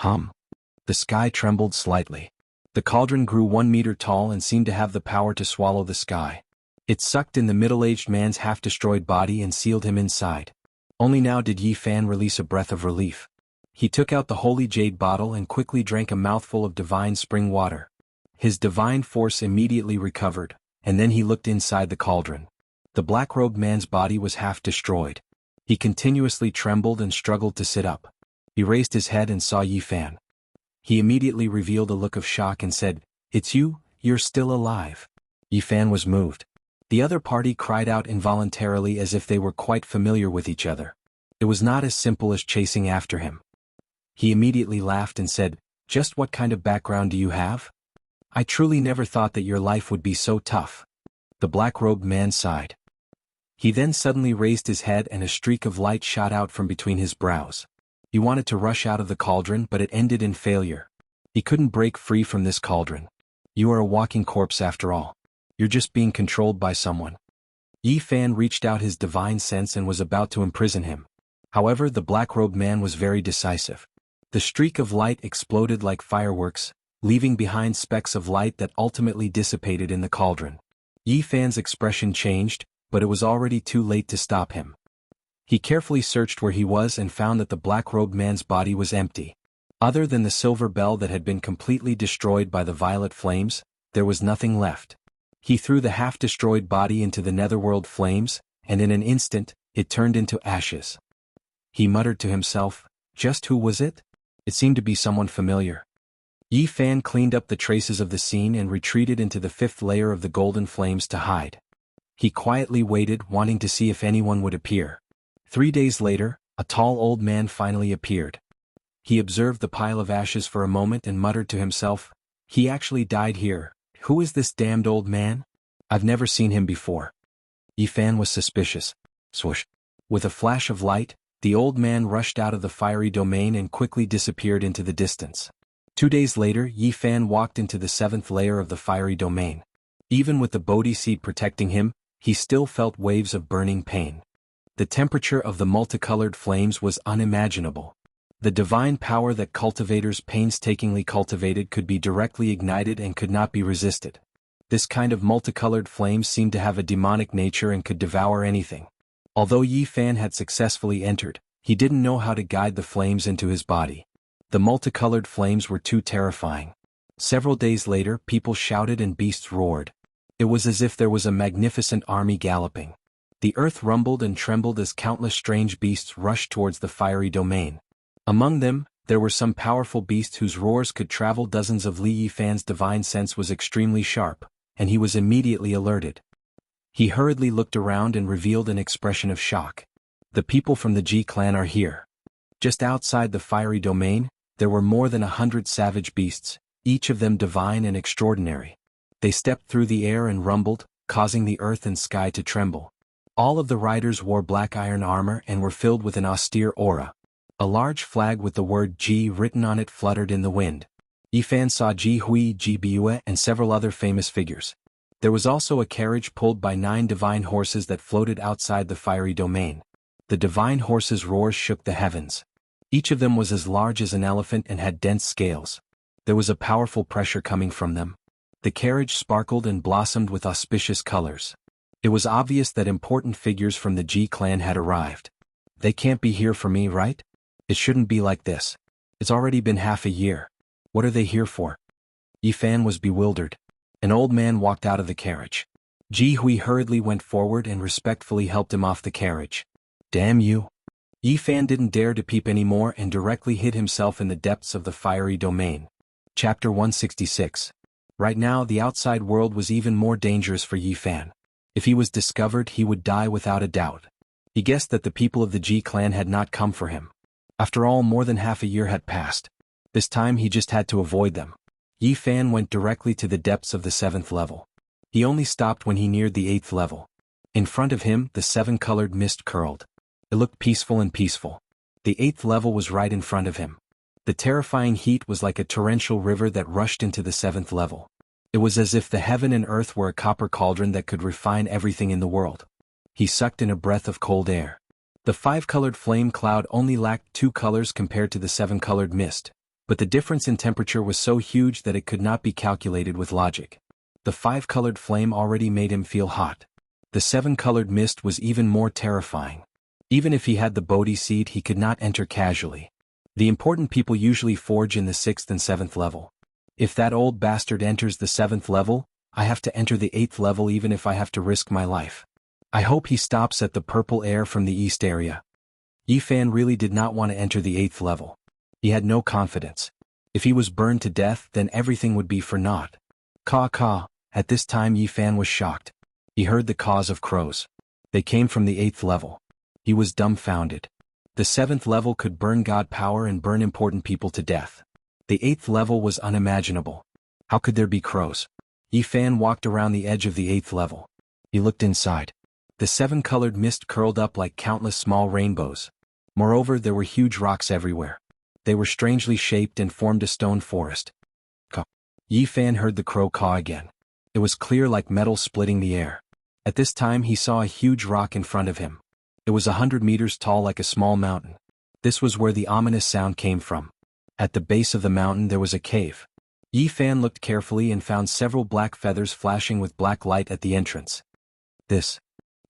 The sky trembled slightly. The cauldron grew 1 meter tall and seemed to have the power to swallow the sky. It sucked in the middle-aged man's half-destroyed body and sealed him inside. Only now did Yi Fan release a breath of relief. He took out the holy jade bottle and quickly drank a mouthful of divine spring water. His divine force immediately recovered, and then he looked inside the cauldron. The black-robed man's body was half destroyed. He continuously trembled and struggled to sit up. He raised his head and saw Yi Fan. He immediately revealed a look of shock and said, "It's you, you're still alive." Yi Fan was moved. The other party cried out involuntarily as if they were quite familiar with each other. It was not as simple as chasing after him. He immediately laughed and said, "Just what kind of background do you have? I truly never thought that your life would be so tough." The black-robed man sighed. He then suddenly raised his head and a streak of light shot out from between his brows. He wanted to rush out of the cauldron but it ended in failure. He couldn't break free from this cauldron. You are a walking corpse after all. You're just being controlled by someone. Yi Fan reached out his divine sense and was about to imprison him. However, the black-robed man was very decisive. The streak of light exploded like fireworks, leaving behind specks of light that ultimately dissipated in the cauldron. Yi Fan's expression changed, but it was already too late to stop him. He carefully searched where he was and found that the black-robed man's body was empty. Other than the silver bell that had been completely destroyed by the violet flames, there was nothing left. He threw the half-destroyed body into the netherworld flames, and in an instant, it turned into ashes. He muttered to himself, "Just who was it?" It seemed to be someone familiar. Yi Fan cleaned up the traces of the scene and retreated into the 5th layer of the golden flames to hide. He quietly waited, wanting to see if anyone would appear. 3 days later, a tall old man finally appeared. He observed the pile of ashes for a moment and muttered to himself, "He actually died here. Who is this damned old man? I've never seen him before." Yi Fan was suspicious. Swoosh. With a flash of light, the old man rushed out of the fiery domain and quickly disappeared into the distance. 2 days later, Yi Fan walked into the 7th layer of the fiery domain. Even with the Bodhi seed protecting him, he still felt waves of burning pain. The temperature of the multicolored flames was unimaginable. The divine power that cultivators painstakingly cultivated could be directly ignited and could not be resisted. This kind of multicolored flames seemed to have a demonic nature and could devour anything. Although Yi Fan had successfully entered, he didn't know how to guide the flames into his body. The multicolored flames were too terrifying. Several days later, people shouted and beasts roared. It was as if there was a magnificent army galloping. The earth rumbled and trembled as countless strange beasts rushed towards the fiery domain. Among them, there were some powerful beasts whose roars could travel dozens of li. Yi Fan's divine sense was extremely sharp, and he was immediately alerted. He hurriedly looked around and revealed an expression of shock. "The people from the Ji clan are here." Just outside the fiery domain, there were more than 100 savage beasts, each of them divine and extraordinary. They stepped through the air and rumbled, causing the earth and sky to tremble. All of the riders wore black iron armor and were filled with an austere aura. A large flag with the word Ji written on it fluttered in the wind. Yifan saw Ji Hui, Ji Biyue, and several other famous figures. There was also a carriage pulled by 9 divine horses that floated outside the fiery domain. The divine horses' roars shook the heavens. Each of them was as large as an elephant and had dense scales. There was a powerful pressure coming from them. The carriage sparkled and blossomed with auspicious colors. It was obvious that important figures from the Ji clan had arrived. They can't be here for me, right? It shouldn't be like this. It's already been half a year. What are they here for? Yifan was bewildered. An old man walked out of the carriage. Ji Hui hurriedly went forward and respectfully helped him off the carriage. Damn you. Yifan didn't dare to peep anymore and directly hid himself in the depths of the fiery domain. Chapter 166. Right now the outside world was even more dangerous for Yifan. If he was discovered he would die without a doubt. He guessed that the people of the Ji clan had not come for him. After all, more than half a year had passed. This time he just had to avoid them. Yifan went directly to the depths of the 7th level. He only stopped when he neared the 8th level. In front of him, the 7-colored mist curled. It looked peaceful and peaceful. The 8th level was right in front of him. The terrifying heat was like a torrential river that rushed into the 7th level. It was as if the heaven and earth were a copper cauldron that could refine everything in the world. He sucked in a breath of cold air. The 5-colored flame cloud only lacked 2 colors compared to the 7-colored mist. But the difference in temperature was so huge that it could not be calculated with logic. The 5-colored flame already made him feel hot. The 7-colored mist was even more terrifying. Even if he had the Bodhi seed he could not enter casually. The important people usually forge in the 6th and 7th level. If that old bastard enters the 7th level, I have to enter the 8th level even if I have to risk my life. I hope he stops at the purple air from the east area. Yifan really did not want to enter the 8th level. He had no confidence. If he was burned to death, then everything would be for naught. Caw. At this time Yifan was shocked. He heard the caws of crows. They came from the 8th level. He was dumbfounded. The 7th level could burn god power and burn important people to death. The 8th level was unimaginable. How could there be crows? Yifan walked around the edge of the 8th level. He looked inside. The 7-colored mist curled up like countless small rainbows. Moreover, there were huge rocks everywhere. They were strangely shaped and formed a stone forest. Caw. Yifan heard the crow caw again. It was clear like metal splitting the air. At this time he saw a huge rock in front of him. It was 100 meters tall like a small mountain. This was where the ominous sound came from. At the base of the mountain there was a cave. Yifan looked carefully and found several black feathers flashing with black light at the entrance.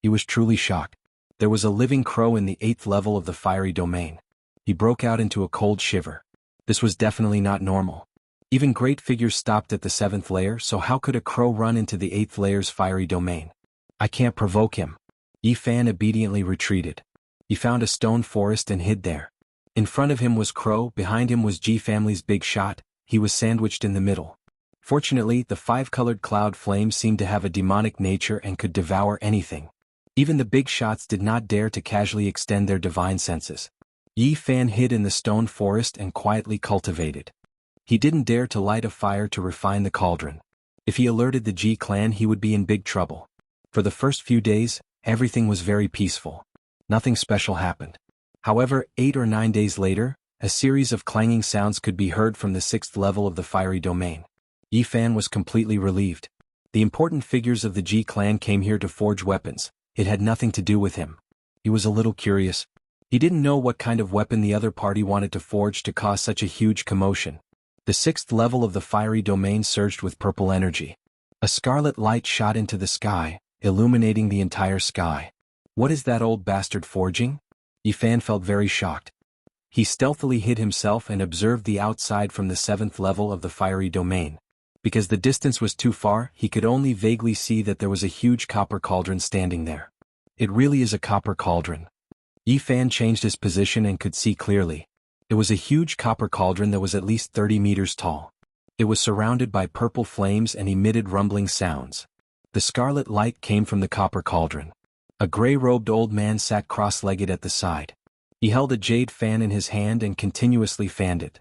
He was truly shocked. There was a living crow in the 8th level of the fiery domain. He broke out into a cold shiver. This was definitely not normal. Even great figures stopped at the 7th layer, so how could a crow run into the 8th layer's fiery domain? I can't provoke him. Yifan obediently retreated. He found a stone forest and hid there. In front of him was Crow, behind him was Ji family's big shot, he was sandwiched in the middle. Fortunately, the 5-colored cloud flame seemed to have a demonic nature and could devour anything. Even the big shots did not dare to casually extend their divine senses. Yifan hid in the stone forest and quietly cultivated. He didn't dare to light a fire to refine the cauldron. If he alerted the Ji clan he would be in big trouble. For the first few days, everything was very peaceful. Nothing special happened. However, 8 or 9 days later, a series of clanging sounds could be heard from the 6th level of the fiery domain. Yifan was completely relieved. The important figures of the Ji clan came here to forge weapons. It had nothing to do with him. He was a little curious. He didn't know what kind of weapon the other party wanted to forge to cause such a huge commotion. The 6th level of the fiery domain surged with purple energy. A scarlet light shot into the sky, illuminating the entire sky. What is that old bastard forging? Yifan felt very shocked. He stealthily hid himself and observed the outside from the 7th level of the fiery domain. Because the distance was too far, he could only vaguely see that there was a huge copper cauldron standing there. It really is a copper cauldron. Yifan changed his position and could see clearly. It was a huge copper cauldron that was at least 30 meters tall. It was surrounded by purple flames and emitted rumbling sounds. The scarlet light came from the copper cauldron. A gray-robed old man sat cross-legged at the side. He held a jade fan in his hand and continuously fanned it.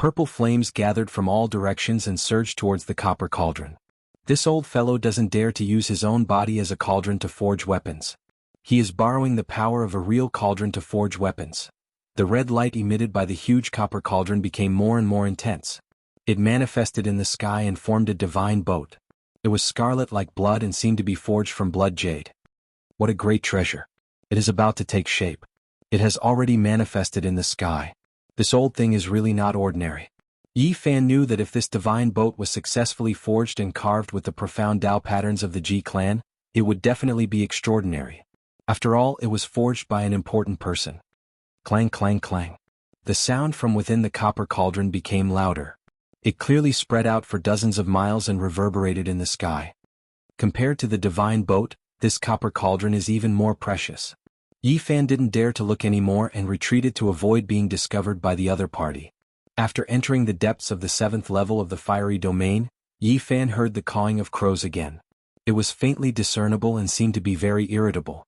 Purple flames gathered from all directions and surged towards the copper cauldron. This old fellow doesn't dare to use his own body as a cauldron to forge weapons. He is borrowing the power of a real cauldron to forge weapons. The red light emitted by the huge copper cauldron became more and more intense. It manifested in the sky and formed a divine boat. It was scarlet like blood and seemed to be forged from blood jade. What a great treasure. It is about to take shape. It has already manifested in the sky. This old thing is really not ordinary. Yi Fan knew that if this divine boat was successfully forged and carved with the profound Dao patterns of the Ji clan, it would definitely be extraordinary. After all, it was forged by an important person. Clang, clang, clang. The sound from within the copper cauldron became louder. It clearly spread out for dozens of miles and reverberated in the sky. Compared to the divine boat, this copper cauldron is even more precious. Yi Fan didn't dare to look anymore and retreated to avoid being discovered by the other party. After entering the depths of the 7th level of the fiery domain, Yi Fan heard the cawing of crows again. It was faintly discernible and seemed to be very irritable.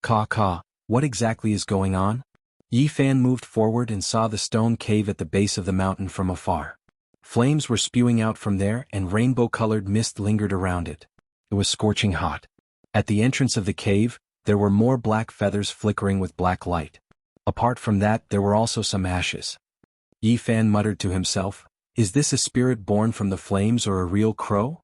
Caw caw, what exactly is going on? Yi Fan moved forward and saw the stone cave at the base of the mountain from afar. Flames were spewing out from there and rainbow-colored mist lingered around it. It was scorching hot. At the entrance of the cave, there were more black feathers flickering with black light. Apart from that, there were also some ashes. Yi Fan muttered to himself, "Is this a spirit born from the flames or a real crow?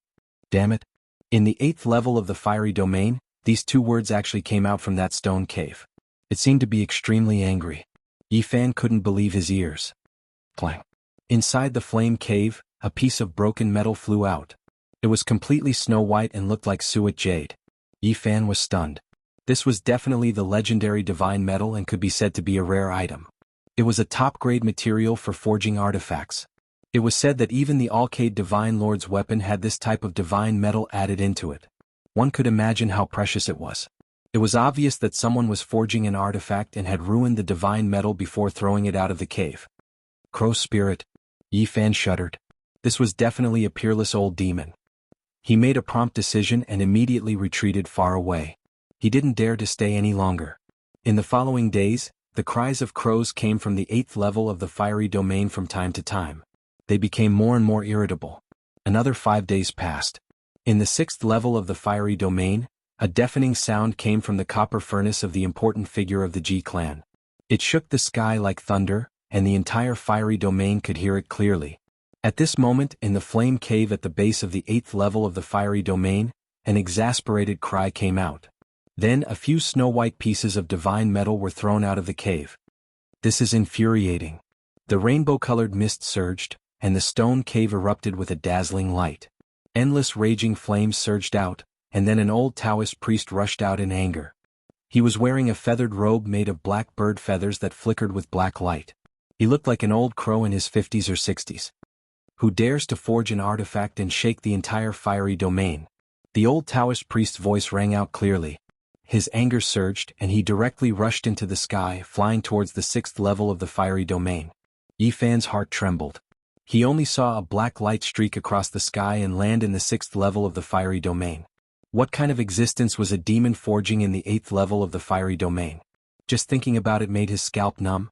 Damn it." In the 8th level of the fiery domain, these two words actually came out from that stone cave. It seemed to be extremely angry. Yi Fan couldn't believe his ears. Clang. Inside the flame cave, a piece of broken metal flew out. It was completely snow-white and looked like suet jade. Yi Fan was stunned. This was definitely the legendary divine metal and could be said to be a rare item. It was a top-grade material for forging artifacts. It was said that even the Alcade Divine Lord's weapon had this type of divine metal added into it. One could imagine how precious it was. It was obvious that someone was forging an artifact and had ruined the divine metal before throwing it out of the cave. Crow spirit. Yi Fan shuddered. This was definitely a peerless old demon. He made a prompt decision and immediately retreated far away. He didn't dare to stay any longer. In the following days, the cries of crows came from the 8th level of the fiery domain from time to time. They became more and more irritable. Another 5 days passed. In the 6th level of the fiery domain, a deafening sound came from the copper furnace of the important figure of the Ji clan. It shook the sky like thunder, and the entire fiery domain could hear it clearly. At this moment, in the flame cave at the base of the 8th level of the fiery domain, an exasperated cry came out. Then a few snow-white pieces of divine metal were thrown out of the cave. This is infuriating. The rainbow-colored mist surged, and the stone cave erupted with a dazzling light. Endless raging flames surged out, and then an old Taoist priest rushed out in anger. He was wearing a feathered robe made of black bird feathers that flickered with black light. He looked like an old crow in his 50s or 60s. Who dares to forge an artifact and shake the entire fiery domain? The old Taoist priest's voice rang out clearly. His anger surged and he directly rushed into the sky, flying towards the 6th level of the fiery domain. Yi Fan's heart trembled. He only saw a black light streak across the sky and land in the 6th level of the fiery domain. What kind of existence was a demon forging in the 8th level of the fiery domain? Just thinking about it made his scalp numb.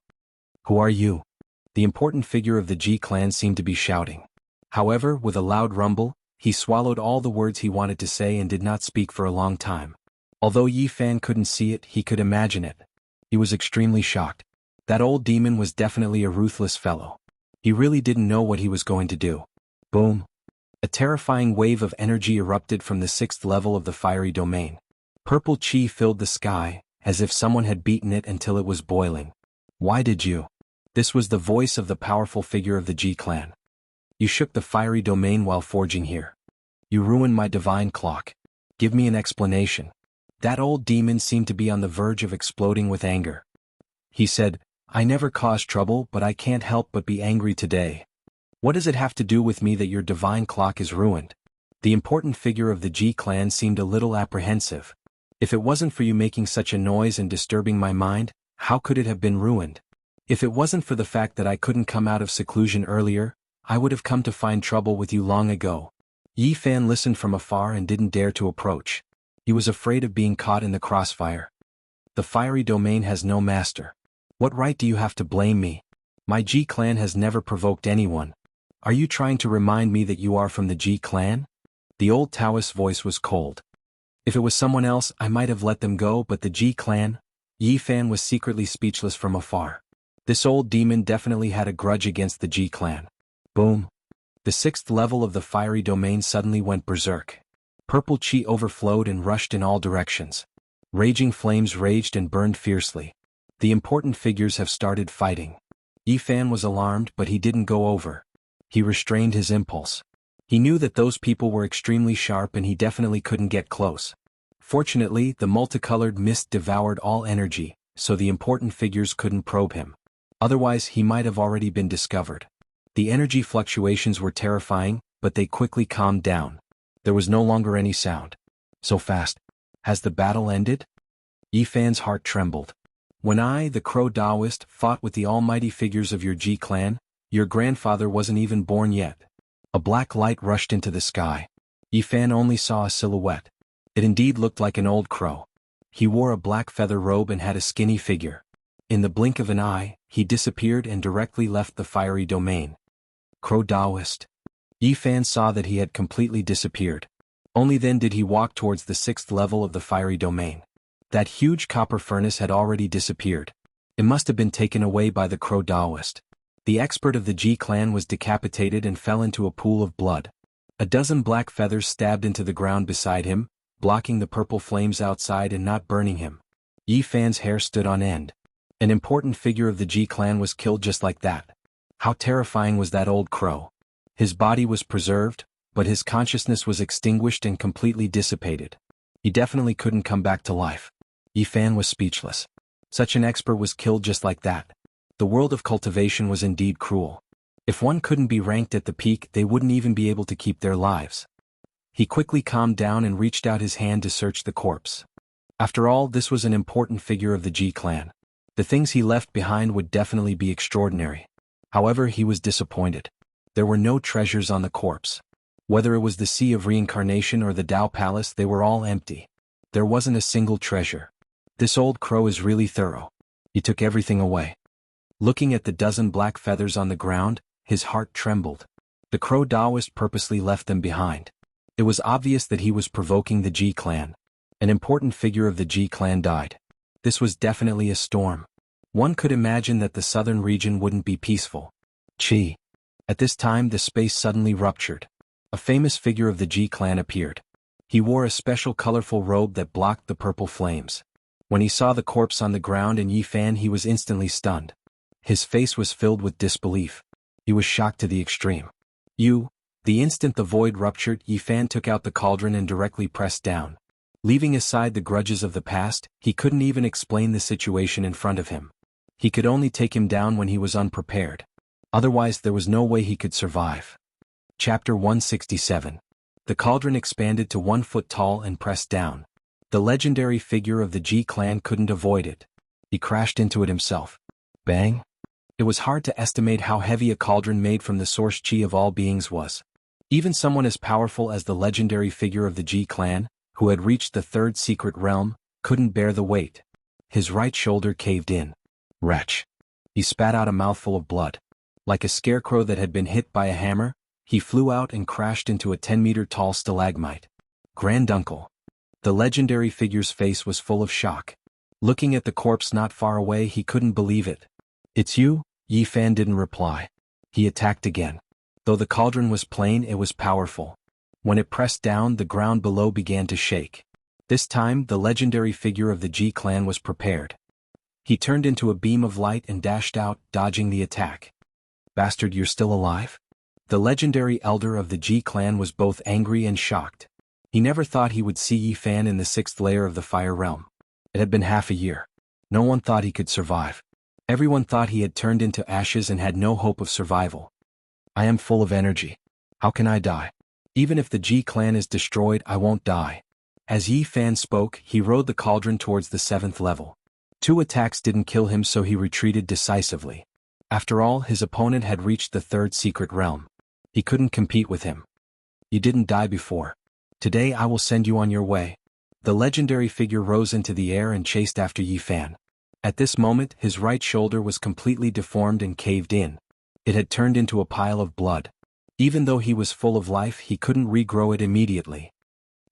Who are you? The important figure of the Ji clan seemed to be shouting. However, with a loud rumble, he swallowed all the words he wanted to say and did not speak for a long time. Although Yi Fan couldn't see it, he could imagine it. He was extremely shocked. That old demon was definitely a ruthless fellow. He really didn't know what he was going to do. Boom. A terrifying wave of energy erupted from the 6th level of the fiery domain. Purple chi filled the sky, as if someone had beaten it until it was boiling. Why did you? This was the voice of the powerful figure of the Ji clan. You shook the fiery domain while forging here. You ruined my divine clock. Give me an explanation. That old demon seemed to be on the verge of exploding with anger. He said, I never caused trouble, but I can't help but be angry today. What does it have to do with me that your divine clock is ruined? The important figure of the Ji clan seemed a little apprehensive. If it wasn't for you making such a noise and disturbing my mind, how could it have been ruined? If it wasn't for the fact that I couldn't come out of seclusion earlier, I would have come to find trouble with you long ago. Yi Fan listened from afar and didn't dare to approach. He was afraid of being caught in the crossfire. The fiery domain has no master. What right do you have to blame me? My Ji clan has never provoked anyone. Are you trying to remind me that you are from the Ji clan? The old Taoist's voice was cold. If it was someone else, I might have let them go, but the Ji clan? Yi Fan was secretly speechless from afar. This old demon definitely had a grudge against the Ji clan. Boom. The 6th level of the fiery domain suddenly went berserk. Purple chi overflowed and rushed in all directions. Raging flames raged and burned fiercely. The important figures have started fighting. Yi Fan was alarmed, but he didn't go over. He restrained his impulse. He knew that those people were extremely sharp and he definitely couldn't get close. Fortunately, the multicolored mist devoured all energy, so the important figures couldn't probe him. Otherwise, he might have already been discovered. The energy fluctuations were terrifying, but they quickly calmed down. There was no longer any sound. So fast. Has the battle ended? Yi Fan's heart trembled. When I, the Crow Taoist, fought with the almighty figures of your Ji clan, your grandfather wasn't even born yet. A black light rushed into the sky. Yi Fan only saw a silhouette. It indeed looked like an old crow. He wore a black feather robe and had a skinny figure. In the blink of an eye, he disappeared and directly left the fiery domain. Crow Taoist. Yi Fan saw that he had completely disappeared. Only then did he walk towards the 6th level of the fiery domain. That huge copper furnace had already disappeared. It must have been taken away by the Crow Taoist. The expert of the Ji clan was decapitated and fell into a pool of blood. A dozen black feathers stabbed into the ground beside him, blocking the purple flames outside and not burning him. Yi Fan's hair stood on end. An important figure of the Ji clan was killed just like that. How terrifying was that old crow? His body was preserved, but his consciousness was extinguished and completely dissipated. He definitely couldn't come back to life. Yi Fan was speechless. Such an expert was killed just like that. The world of cultivation was indeed cruel. If one couldn't be ranked at the peak, they wouldn't even be able to keep their lives. He quickly calmed down and reached out his hand to search the corpse. After all, this was an important figure of the Ji clan. The things he left behind would definitely be extraordinary. However, he was disappointed. There were no treasures on the corpse. Whether it was the Sea of Reincarnation or the Tao Palace, they were all empty. There wasn't a single treasure. This old crow is really thorough. He took everything away. Looking at the dozen black feathers on the ground, his heart trembled. The Crow Taoist purposely left them behind. It was obvious that he was provoking the Ji clan. An important figure of the Ji clan died. This was definitely a storm. One could imagine that the southern region wouldn't be peaceful. Chi. At this time the space suddenly ruptured. A famous figure of the Ji clan appeared. He wore a special colorful robe that blocked the purple flames. When he saw the corpse on the ground and Yi Fan, he was instantly stunned. His face was filled with disbelief. He was shocked to the extreme. The instant the void ruptured, Yi Fan took out the cauldron and directly pressed down. Leaving aside the grudges of the past, he couldn't even explain the situation in front of him. He could only take him down when he was unprepared. Otherwise there was no way he could survive. Chapter 167. The cauldron expanded to 1 foot tall and pressed down. The legendary figure of the Ji clan couldn't avoid it. He crashed into it himself. Bang! It was hard to estimate how heavy a cauldron made from the source chi of all beings was. Even someone as powerful as the legendary figure of the Ji clan, who had reached the 3rd secret realm, couldn't bear the weight. His right shoulder caved in. Wretch! He spat out a mouthful of blood. Like a scarecrow that had been hit by a hammer, he flew out and crashed into a 10-meter-tall stalagmite. Granduncle! The legendary figure's face was full of shock. Looking at the corpse not far away, he couldn't believe it. It's you? Yi Fan didn't reply. He attacked again. Though the cauldron was plain, it was powerful. When it pressed down, the ground below began to shake. This time, the legendary figure of the Ji clan was prepared. He turned into a beam of light and dashed out, dodging the attack. Bastard, you're still alive? The legendary elder of the Ji clan was both angry and shocked. He never thought he would see Yi Fan in the 6th layer of the fire realm. It had been half a year. No one thought he could survive. Everyone thought he had turned into ashes and had no hope of survival. I am full of energy. How can I die? Even if the Ji clan is destroyed, I won't die. As Yi Fan spoke, he rode the cauldron towards the 7th level. 2 attacks didn't kill him, so he retreated decisively. After all, his opponent had reached the 3rd secret realm. He couldn't compete with him. You didn't die before. Today I will send you on your way. The legendary figure rose into the air and chased after Yi Fan. At this moment, his right shoulder was completely deformed and caved in. It had turned into a pile of blood. Even though he was full of life, he couldn't regrow it immediately.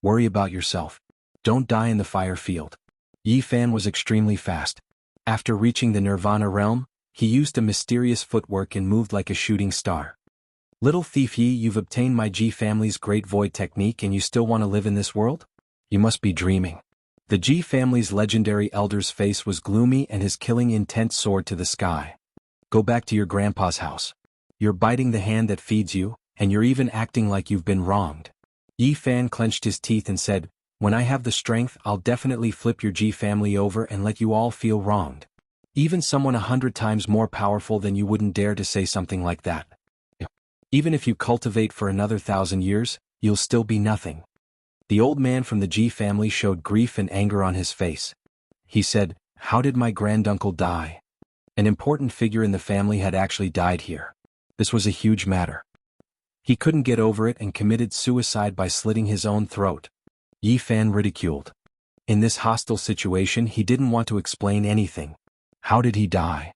Worry about yourself. Don't die in the fire field. Yi Fan was extremely fast. After reaching the Nirvana realm, he used a mysterious footwork and moved like a shooting star. Little thief Yi, you've obtained my Ji family's great void technique and you still want to live in this world? You must be dreaming. The Ji family's legendary elder's face was gloomy and his killing intent soared to the sky. Go back to your grandpa's house. You're biting the hand that feeds you, and you're even acting like you've been wronged. Yi Fan clenched his teeth and said, when I have the strength, I'll definitely flip your Ji family over and let you all feel wronged. Even someone 100 times more powerful than you wouldn't dare to say something like that. Even if you cultivate for another 1,000 years, you'll still be nothing. The old man from the Ji family showed grief and anger on his face. He said, how did my granduncle die? An important figure in the family had actually died here. This was a huge matter. He couldn't get over it and committed suicide by slitting his own throat. Yi Fan ridiculed. In this hostile situation, he didn't want to explain anything. How did he die?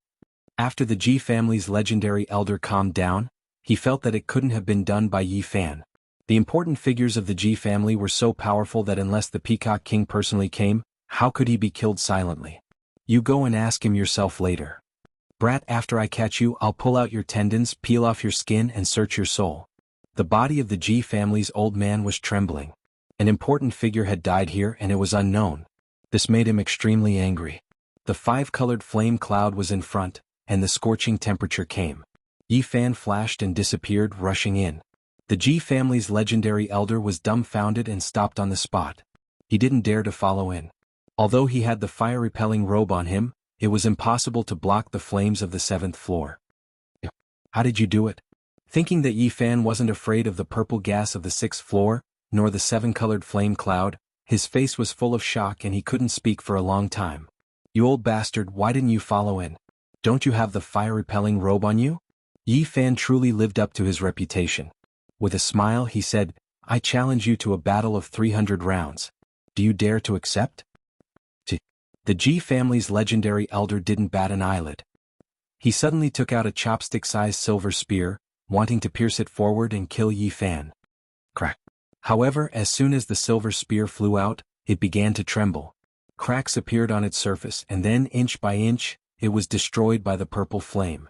After the Ji family's legendary elder calmed down, he felt that it couldn't have been done by Yi Fan. The important figures of the Ji family were so powerful that unless the Peacock King personally came, how could he be killed silently? You go and ask him yourself later. Brat, after I catch you, I'll pull out your tendons, peel off your skin and search your soul. The body of the Ji family's old man was trembling. An important figure had died here and it was unknown. This made him extremely angry. The 5-colored flame cloud was in front, and the scorching temperature came. Yi Fan flashed and disappeared, rushing in. The Ji family's legendary elder was dumbfounded and stopped on the spot. He didn't dare to follow in. Although he had the fire-repelling robe on him, it was impossible to block the flames of the 7th floor. How did you do it? Thinking that Yi Fan wasn't afraid of the purple gas of the 6th floor, nor the 7-colored flame cloud, his face was full of shock and he couldn't speak for a long time. You old bastard, why didn't you follow in? Don't you have the fire-repelling robe on you? Yi Fan truly lived up to his reputation. With a smile he said, I challenge you to a battle of 300 rounds. Do you dare to accept? The Ji family's legendary elder didn't bat an eyelid. He suddenly took out a chopstick-sized silver spear, wanting to pierce it forward and kill Yi Fan. Crack. However, as soon as the silver spear flew out, it began to tremble. Cracks appeared on its surface and then, inch by inch, it was destroyed by the purple flame.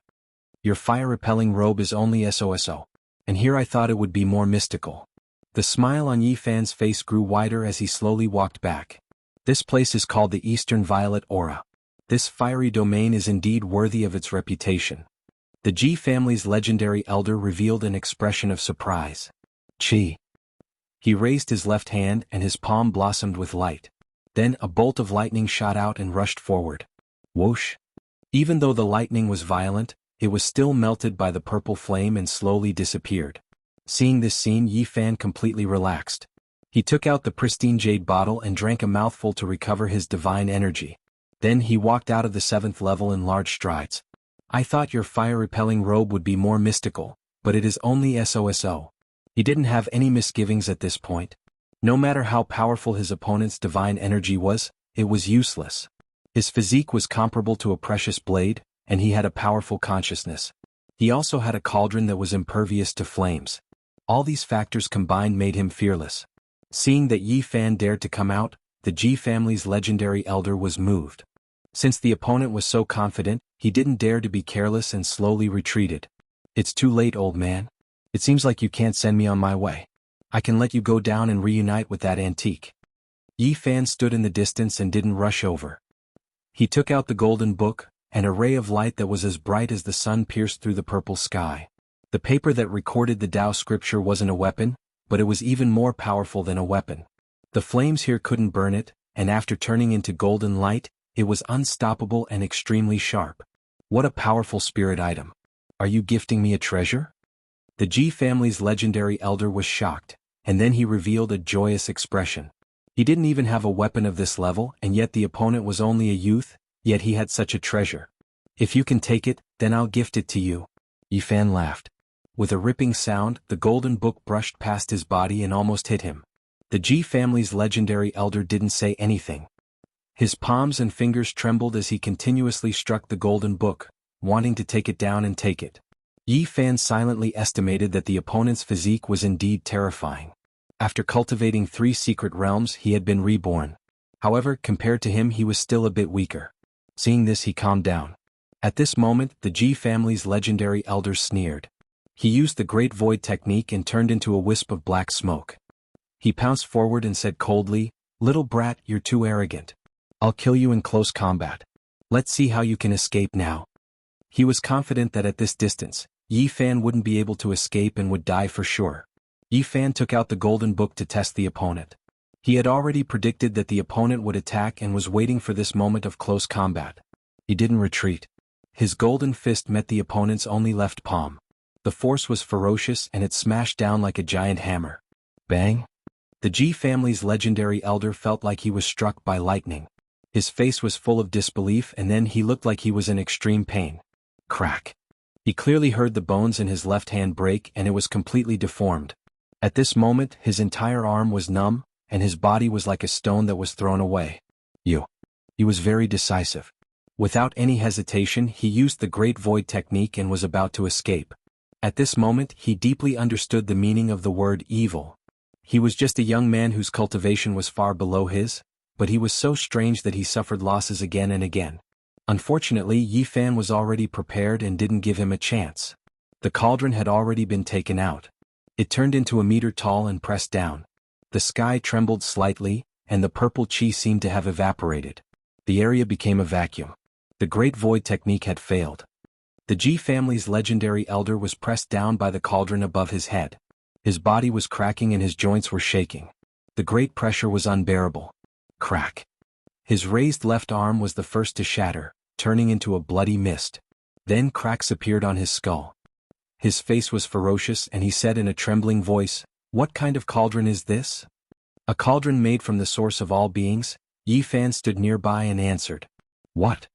Your fire-repelling robe is only SOSO. And here I thought it would be more mystical. The smile on Yi Fan's face grew wider as he slowly walked back. This place is called the Eastern Violet Aura. This fiery domain is indeed worthy of its reputation. The Ji family's legendary elder revealed an expression of surprise. Chi. He raised his left hand and his palm blossomed with light. Then a bolt of lightning shot out and rushed forward. Whoosh. Even though the lightning was violent, it was still melted by the purple flame and slowly disappeared. Seeing this scene, Yi Fan completely relaxed. He took out the pristine jade bottle and drank a mouthful to recover his divine energy. Then he walked out of the 7th level in large strides. I thought your fire-repelling robe would be more mystical, but it is only SOSO. He didn't have any misgivings at this point. No matter how powerful his opponent's divine energy was, it was useless. His physique was comparable to a precious blade, and he had a powerful consciousness. He also had a cauldron that was impervious to flames. All these factors combined made him fearless. Seeing that Yi Fan dared to come out, the Ji family's legendary elder was moved. Since the opponent was so confident, he didn't dare to be careless and slowly retreated. It's too late, old man. It seems like you can't send me on my way. I can let you go down and reunite with that antique. Yi Fan stood in the distance and didn't rush over. He took out the golden book, and a ray of light that was as bright as the sun pierced through the purple sky. The paper that recorded the Tao scripture wasn't a weapon, but it was even more powerful than a weapon. The flames here couldn't burn it, and after turning into golden light, it was unstoppable and extremely sharp. What a powerful spirit item. Are you gifting me a treasure? The Ji family's legendary elder was shocked, and then he revealed a joyous expression. He didn't even have a weapon of this level, and yet the opponent was only a youth, yet he had such a treasure. If you can take it, then I'll gift it to you. Yi Fan laughed. With a ripping sound, the golden book brushed past his body and almost hit him. The Ji family's legendary elder didn't say anything. His palms and fingers trembled as he continuously struck the golden book, wanting to take it down and take it. Yi Fan silently estimated that the opponent's physique was indeed terrifying. After cultivating 3 secret realms, he had been reborn. However, compared to him, he was still a bit weaker. Seeing this, he calmed down. At this moment, the Ji family's legendary elder sneered. He used the Great Void technique and turned into a wisp of black smoke. He pounced forward and said coldly, "Little brat, you're too arrogant. I'll kill you in close combat. Let's see how you can escape now." He was confident that at this distance, Yi Fan wouldn't be able to escape and would die for sure. Yi Fan took out the golden book to test the opponent. He had already predicted that the opponent would attack and was waiting for this moment of close combat. He didn't retreat. His golden fist met the opponent's only left palm. The force was ferocious and it smashed down like a giant hammer. Bang! The Ji family's legendary elder felt like he was struck by lightning. His face was full of disbelief and then he looked like he was in extreme pain. Crack! He clearly heard the bones in his left hand break and it was completely deformed. At this moment, his entire arm was numb, and his body was like a stone that was thrown away. He was very decisive. Without any hesitation, he used the Great Void technique and was about to escape. At this moment, he deeply understood the meaning of the word evil. He was just a young man whose cultivation was far below his, but he was so strange that he suffered losses again and again. Unfortunately, Yi Fan was already prepared and didn't give him a chance. The cauldron had already been taken out. It turned into a meter tall and pressed down. The sky trembled slightly, and the purple chi seemed to have evaporated. The area became a vacuum. The Great Void technique had failed. The Ji family's legendary elder was pressed down by the cauldron above his head. His body was cracking and his joints were shaking. The great pressure was unbearable. Crack! His raised left arm was the first to shatter, turning into a bloody mist. Then cracks appeared on his skull. His face was ferocious and he said in a trembling voice, "What kind of cauldron is this?" "A cauldron made from the source of all beings." Yi Fan stood nearby and answered. "What?"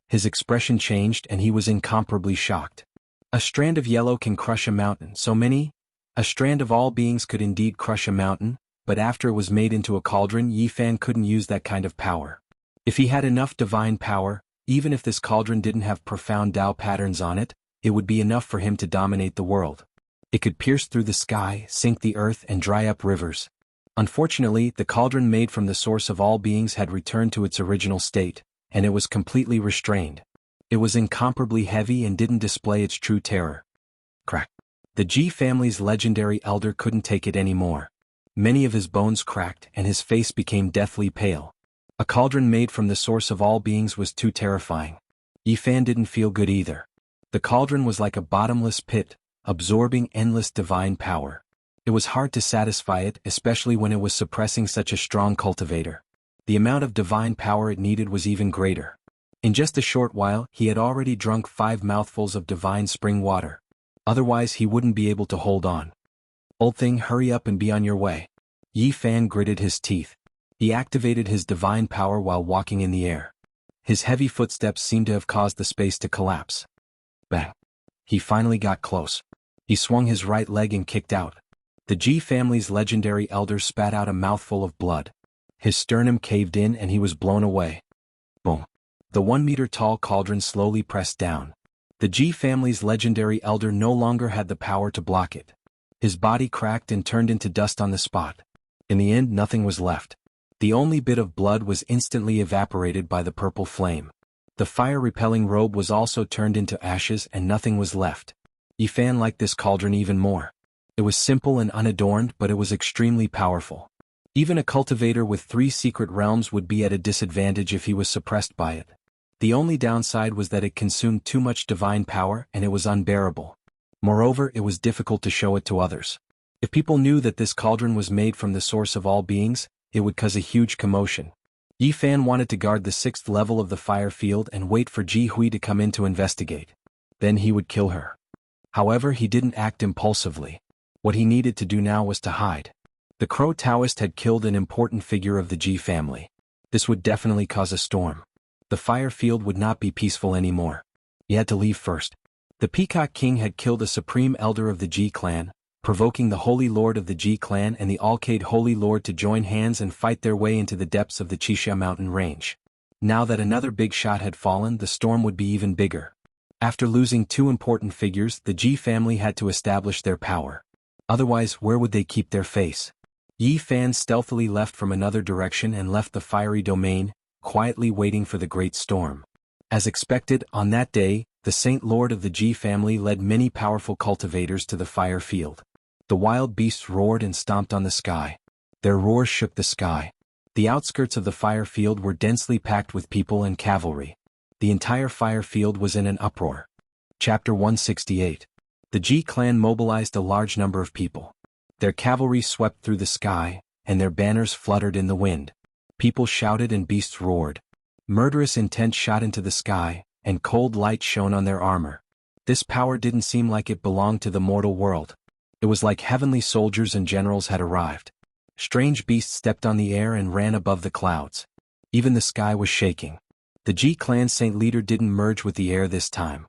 His expression changed and he was incomparably shocked. "A strand of yellow can crush a mountain, so many? A strand of all beings could indeed crush a mountain, but after it was made into a cauldron, Yi Fan couldn't use that kind of power. If he had enough divine power, even if this cauldron didn't have profound Tao patterns on it, it would be enough for him to dominate the world. It could pierce through the sky, sink the earth, and dry up rivers. Unfortunately, the cauldron made from the source of all beings had returned to its original state, and it was completely restrained. It was incomparably heavy and didn't display its true terror. Crack! The Ji family's legendary elder couldn't take it anymore. Many of his bones cracked and his face became deathly pale. A cauldron made from the source of all beings was too terrifying. Yi Fan didn't feel good either. The cauldron was like a bottomless pit, absorbing endless divine power. It was hard to satisfy it, especially when it was suppressing such a strong cultivator. The amount of divine power it needed was even greater. In just a short while, he had already drunk 5 mouthfuls of divine spring water. Otherwise, he wouldn't be able to hold on. "Old thing, hurry up and be on your way." Yi Fan gritted his teeth. He activated his divine power while walking in the air. His heavy footsteps seemed to have caused the space to collapse. Bang! He finally got close. He swung his right leg and kicked out. The Ji family's legendary elder spat out a mouthful of blood. His sternum caved in and he was blown away. Boom! The 1-meter-tall cauldron slowly pressed down. The Ji family's legendary elder no longer had the power to block it. His body cracked and turned into dust on the spot. In the end, nothing was left. The only bit of blood was instantly evaporated by the purple flame. The fire-repelling robe was also turned into ashes and nothing was left. Yi Fan liked this cauldron even more. It was simple and unadorned, but it was extremely powerful. Even a cultivator with 3 secret realms would be at a disadvantage if he was suppressed by it. The only downside was that it consumed too much divine power and it was unbearable. Moreover, it was difficult to show it to others. If people knew that this cauldron was made from the source of all beings, it would cause a huge commotion. Yi Fan wanted to guard the 6th level of the fire field and wait for Ji Hui to come in to investigate. Then he would kill her. However, he didn't act impulsively. What he needed to do now was to hide. The Crow Taoist had killed an important figure of the Ji family. This would definitely cause a storm. The fire field would not be peaceful anymore. He had to leave first. The Peacock King had killed a supreme elder of the Ji clan, provoking the Holy Lord of the Ji clan and the Alcade Holy Lord to join hands and fight their way into the depths of the Qixia mountain range. Now that another big shot had fallen, the storm would be even bigger. After losing two important figures, the Ji family had to establish their power. Otherwise, where would they keep their face? Yi Fan stealthily left from another direction and left the fiery domain, quietly waiting for the great storm. As expected, on that day, the Saint Lord of the Ji family led many powerful cultivators to the fire field. The wild beasts roared and stomped on the sky. Their roars shook the sky. The outskirts of the fire field were densely packed with people and cavalry. The entire fire field was in an uproar. Chapter 168. The Ji clan mobilized a large number of people. Their cavalry swept through the sky, and their banners fluttered in the wind. People shouted and beasts roared. Murderous intent shot into the sky, and cold light shone on their armor. This power didn't seem like it belonged to the mortal world. It was like heavenly soldiers and generals had arrived. Strange beasts stepped on the air and ran above the clouds. Even the sky was shaking. The Ji clan saint leader didn't merge with the air this time.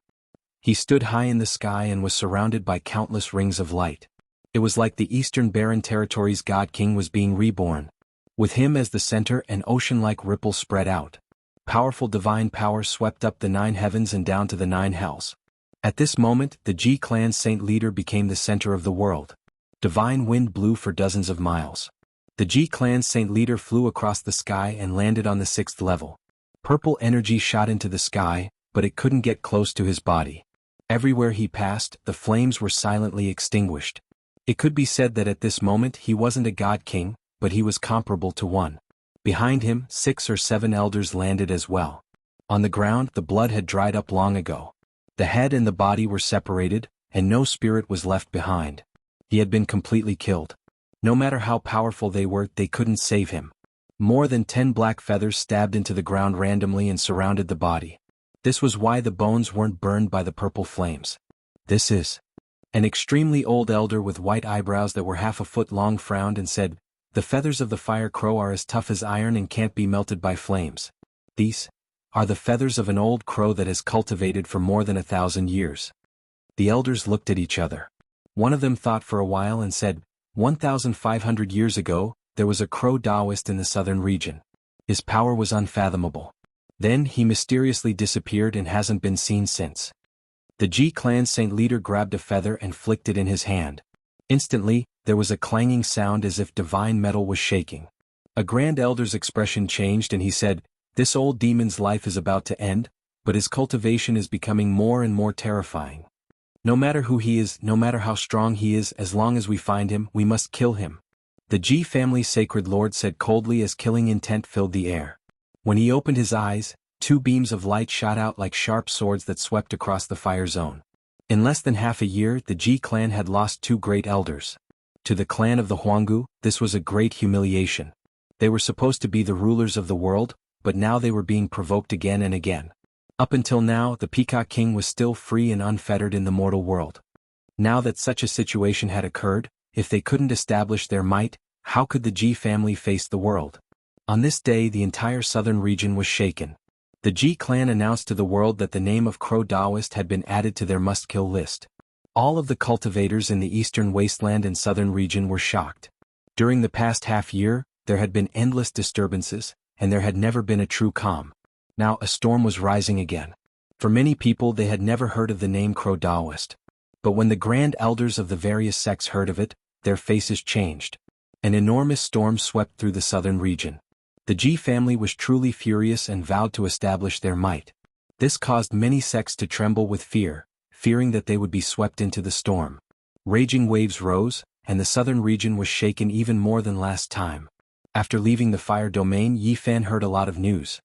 He stood high in the sky and was surrounded by countless rings of light. It was like the Eastern Barren Territory's God King was being reborn. With him as the center, an ocean-like ripple spread out. Powerful divine power swept up the 9 heavens and down to the 9 hells. At this moment, the Ji clan saint leader became the center of the world. Divine wind blew for dozens of miles. The Ji clan saint leader flew across the sky and landed on the 6th level. Purple energy shot into the sky, but it couldn't get close to his body. Everywhere he passed, the flames were silently extinguished. It could be said that at this moment he wasn't a god king, but he was comparable to one. Behind him, 6 or 7 elders landed as well. On the ground, the blood had dried up long ago. The head and the body were separated, and no spirit was left behind. He had been completely killed. No matter how powerful they were, they couldn't save him. More than 10 black feathers stabbed into the ground randomly and surrounded the body. This was why the bones weren't burned by the purple flames. This is. An extremely old elder with white eyebrows that were half a foot long frowned and said, "The feathers of the fire crow are as tough as iron and can't be melted by flames. These are the feathers of an old crow that has cultivated for more than 1,000 years." The elders looked at each other. One of them thought for a while and said, 1,500 years ago, there was a crow Taoist in the southern region. His power was unfathomable. Then he mysteriously disappeared and hasn't been seen since. The Ji clan saint leader grabbed a feather and flicked it in his hand. Instantly, there was a clanging sound as if divine metal was shaking. A grand elder's expression changed and he said, "This old demon's life is about to end, but his cultivation is becoming more and more terrifying. No matter who he is, no matter how strong he is, as long as we find him, we must kill him." The Ji family's sacred lord said coldly as killing intent filled the air. When he opened his eyes, 2 beams of light shot out like sharp swords that swept across the fire zone. In less than half a year, the Ji clan had lost 2 great elders. To the clan of the Jianghu, this was a great humiliation. They were supposed to be the rulers of the world, but now they were being provoked again and again. Up until now, the Peacock King was still free and unfettered in the mortal world. Now that such a situation had occurred, if they couldn't establish their might, how could the Ji family face the world? On this day, the entire southern region was shaken. The Ji clan announced to the world that the name of Crow Taoist had been added to their must-kill list. All of the cultivators in the eastern wasteland and southern region were shocked. During the past half-year, there had been endless disturbances, and there had never been a true calm. Now a storm was rising again. For many people, they had never heard of the name Crow Taoist. But when the grand elders of the various sects heard of it, their faces changed. An enormous storm swept through the southern region. The Ji family was truly furious and vowed to establish their might. This caused many sects to tremble with fear, fearing that they would be swept into the storm. Raging waves rose, and the southern region was shaken even more than last time. After leaving the fire domain, Yi Fan heard a lot of news.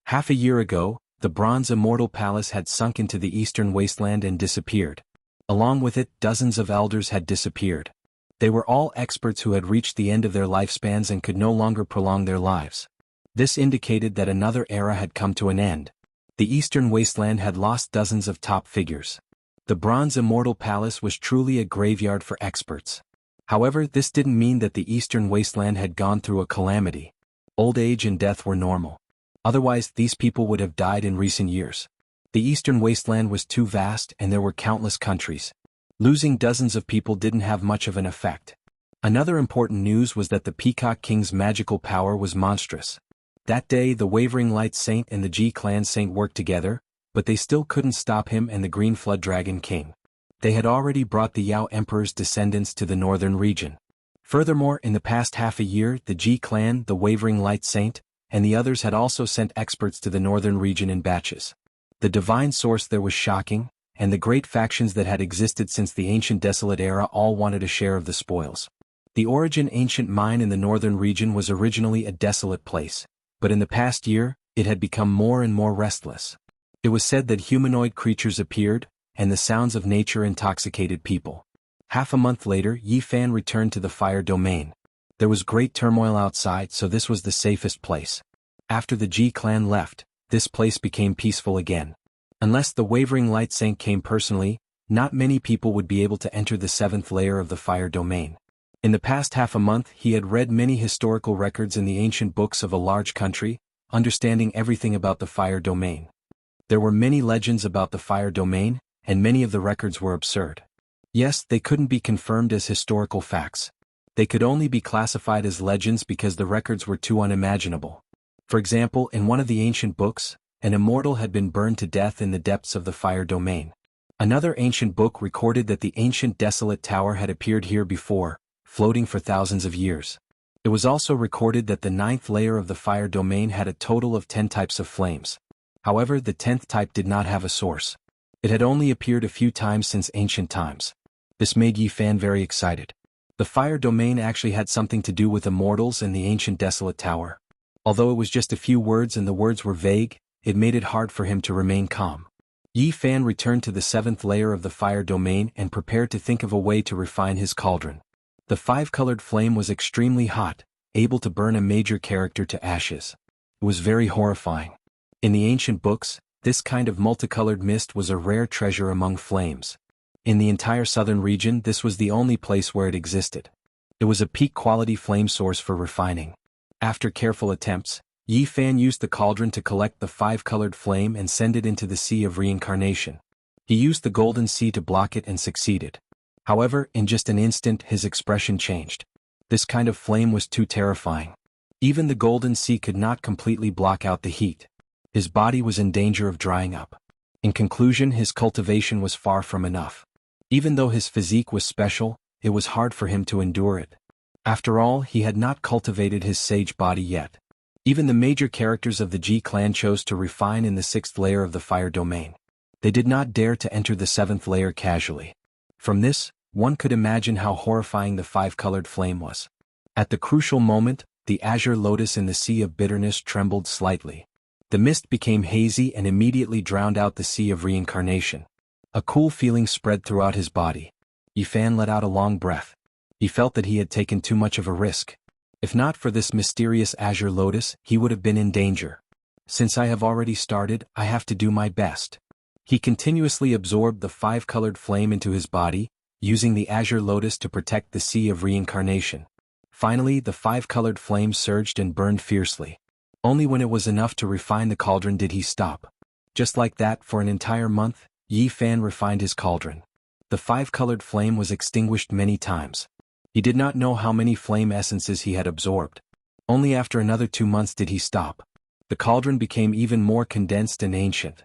Half a year ago, the bronze immortal palace had sunk into the eastern wasteland and disappeared. Along with it, dozens of elders had disappeared. They were all experts who had reached the end of their lifespans and could no longer prolong their lives. This indicated that another era had come to an end. The eastern wasteland had lost dozens of top figures. The bronze immortal palace was truly a graveyard for experts. However, this didn't mean that the eastern wasteland had gone through a calamity. Old age and death were normal. Otherwise, these people would have died in recent years. The eastern wasteland was too vast and there were countless countries. Losing dozens of people didn't have much of an effect. Another important news was that the Peacock King's magical power was monstrous. That day the Wavering Light Saint and the Ji Clan Saint worked together, but they still couldn't stop him and the Green Flood Dragon King. They had already brought the Yao Emperor's descendants to the northern region. Furthermore, in the past half a year, the Ji Clan, the Wavering Light Saint, and the others had also sent experts to the northern region in batches. The divine source there was shocking, and the great factions that had existed since the ancient desolate era all wanted a share of the spoils. The Origin ancient mine in the northern region was originally a desolate place, but in the past year, it had become more and more restless. It was said that humanoid creatures appeared, and the sounds of nature intoxicated people. Half a month later, Yi Fan returned to the fire domain. There was great turmoil outside, so this was the safest place. After the Ji clan left, this place became peaceful again. Unless the Wavering Light Saint came personally, not many people would be able to enter the 7th layer of the fire domain. In the past half a month he had read many historical records in the ancient books of a large country, understanding everything about the fire domain. There were many legends about the fire domain, and many of the records were absurd. Yes, they couldn't be confirmed as historical facts. They could only be classified as legends because the records were too unimaginable. For example, in one of the ancient books, an immortal had been burned to death in the depths of the fire domain. Another ancient book recorded that the ancient desolate tower had appeared here before, floating for thousands of years. It was also recorded that the 9th layer of the fire domain had a total of 10 types of flames. However, the 10th type did not have a source. It had only appeared a few times since ancient times. This made Yi Fan very excited. The fire domain actually had something to do with immortals and the ancient desolate tower. Although it was just a few words and the words were vague, it made it hard for him to remain calm. Yi Fan returned to the 7th layer of the fire domain and prepared to think of a way to refine his cauldron. The 5-colored flame was extremely hot, able to burn a major character to ashes. It was very horrifying. In the ancient books, this kind of multicolored mist was a rare treasure among flames. In the entire southern region, this was the only place where it existed. It was a peak-quality flame source for refining. After careful attempts, Yi Fan used the cauldron to collect the 5-colored flame and send it into the Sea of Reincarnation. He used the Golden Sea to block it and succeeded. However, in just an instant his expression changed. This kind of flame was too terrifying. Even the Golden Sea could not completely block out the heat. His body was in danger of drying up. In conclusion, his cultivation was far from enough. Even though his physique was special, it was hard for him to endure it. After all, he had not cultivated his sage body yet. Even the major characters of the Ji clan chose to refine in the 6th layer of the fire domain. They did not dare to enter the 7th layer casually. From this, one could imagine how horrifying the 5-colored flame was. At the crucial moment, the azure lotus in the Sea of Bitterness trembled slightly. The mist became hazy and immediately drowned out the Sea of Reincarnation. A cool feeling spread throughout his body. Yi Fan let out a long breath. He felt that he had taken too much of a risk. If not for this mysterious azure lotus, he would have been in danger. Since I have already started, I have to do my best. He continuously absorbed the 5-colored flame into his body, using the azure lotus to protect the Sea of Reincarnation. Finally, the 5-colored flame surged and burned fiercely. Only when it was enough to refine the cauldron did he stop. Just like that, for an entire month, Yi Fan refined his cauldron. The 5-colored flame was extinguished many times. He did not know how many flame essences he had absorbed. Only after another 2 months did he stop. The cauldron became even more condensed and ancient.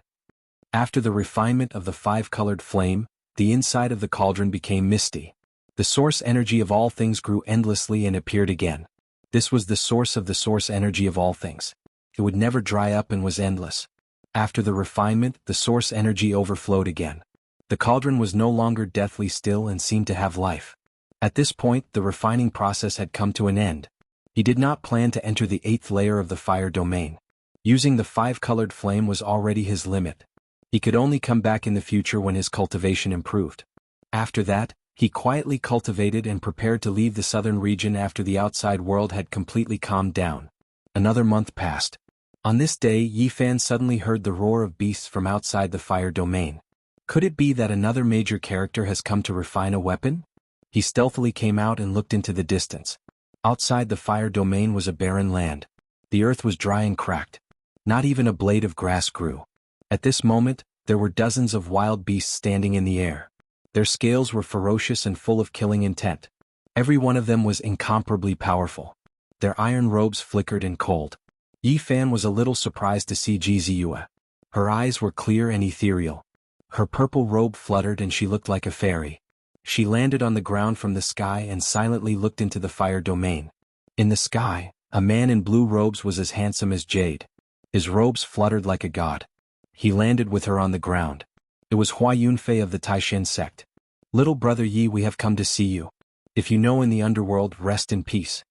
After the refinement of the 5-colored flame, the inside of the cauldron became misty. The source energy of all things grew endlessly and appeared again. This was the source of the source energy of all things. It would never dry up and was endless. After the refinement, the source energy overflowed again. The cauldron was no longer deathly still and seemed to have life. At this point, the refining process had come to an end. He did not plan to enter the 8th layer of the fire domain. Using the 5-colored flame was already his limit. He could only come back in the future when his cultivation improved. After that, he quietly cultivated and prepared to leave the southern region after the outside world had completely calmed down. Another month passed. On this day, Yi Fan suddenly heard the roar of beasts from outside the fire domain. Could it be that another major character has come to refine a weapon? He stealthily came out and looked into the distance. Outside the fire domain was a barren land. The earth was dry and cracked. Not even a blade of grass grew. At this moment, there were dozens of wild beasts standing in the air. Their scales were ferocious and full of killing intent. Every one of them was incomparably powerful. Their iron robes flickered and cold. Yi Fan was a little surprised to see Jiziyue. Her eyes were clear and ethereal. Her purple robe fluttered and she looked like a fairy. She landed on the ground from the sky and silently looked into the fire domain. In the sky, a man in blue robes was as handsome as jade. His robes fluttered like a god. He landed with her on the ground. It was Hua Yunfei of the Taishan sect. "Little brother Yi, we have come to see you. If you know in the underworld, rest in peace."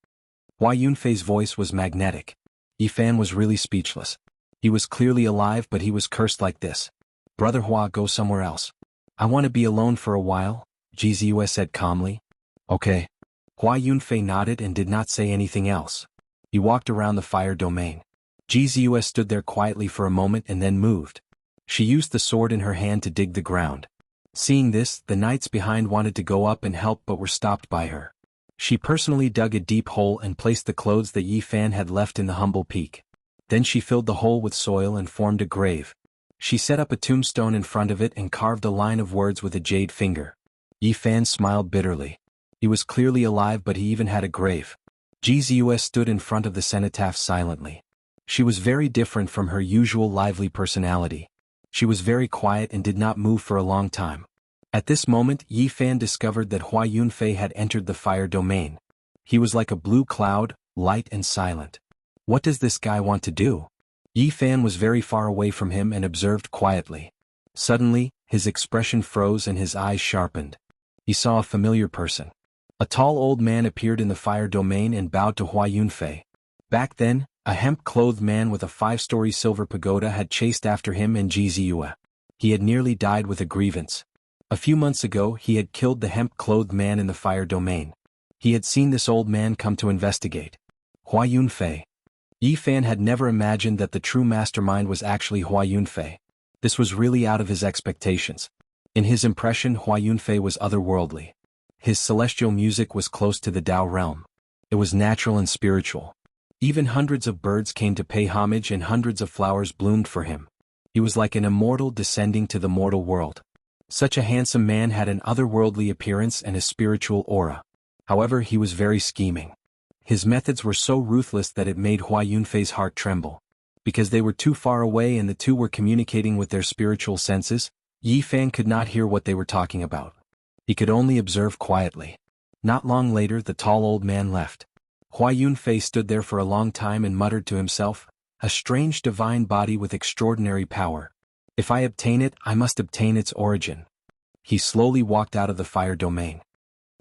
Hua Yunfei's voice was magnetic. Yi Fan was really speechless. He was clearly alive, but he was cursed like this. "Brother Hua, go somewhere else. I want to be alone for a while," Jiziyue said calmly. "Okay." Hua Yunfei nodded and did not say anything else. He walked around the fire domain. Jiziyue stood there quietly for a moment and then moved. She used the sword in her hand to dig the ground. Seeing this, the knights behind wanted to go up and help but were stopped by her. She personally dug a deep hole and placed the clothes that Yi Fan had left in the humble peak. Then she filled the hole with soil and formed a grave. She set up a tombstone in front of it and carved a line of words with a jade finger. Yi Fan smiled bitterly. He was clearly alive, but he even had a grave. Jiziyue stood in front of the cenotaph silently. She was very different from her usual lively personality. She was very quiet and did not move for a long time. At this moment, Yi Fan discovered that Hua Yunfei had entered the fire domain. He was like a blue cloud, light and silent. What does this guy want to do? Yi Fan was very far away from him and observed quietly. Suddenly, his expression froze and his eyes sharpened. He saw a familiar person. A tall old man appeared in the fire domain and bowed to Hua Yunfei. Back then, a hemp-clothed man with a 5-story silver pagoda had chased after him and Jiziyue. He had nearly died with a grievance. A few months ago, he had killed the hemp-clothed man in the fire domain. He had seen this old man come to investigate. Hua Yunfei. Yi Fan had never imagined that the true mastermind was actually Hua Yunfei. This was really out of his expectations. In his impression, Hua Yunfei was otherworldly. His celestial music was close to the Tao realm. It was natural and spiritual. Even hundreds of birds came to pay homage and hundreds of flowers bloomed for him. He was like an immortal descending to the mortal world. Such a handsome man had an otherworldly appearance and a spiritual aura. However, he was very scheming. His methods were so ruthless that it made Hua Yunfei's heart tremble. Because they were too far away and the two were communicating with their spiritual senses, Yi Fan could not hear what they were talking about. He could only observe quietly. Not long later, the tall old man left. Hua Yunfei stood there for a long time and muttered to himself, "A strange divine body with extraordinary power. If I obtain it, I must obtain its origin." He slowly walked out of the fire domain.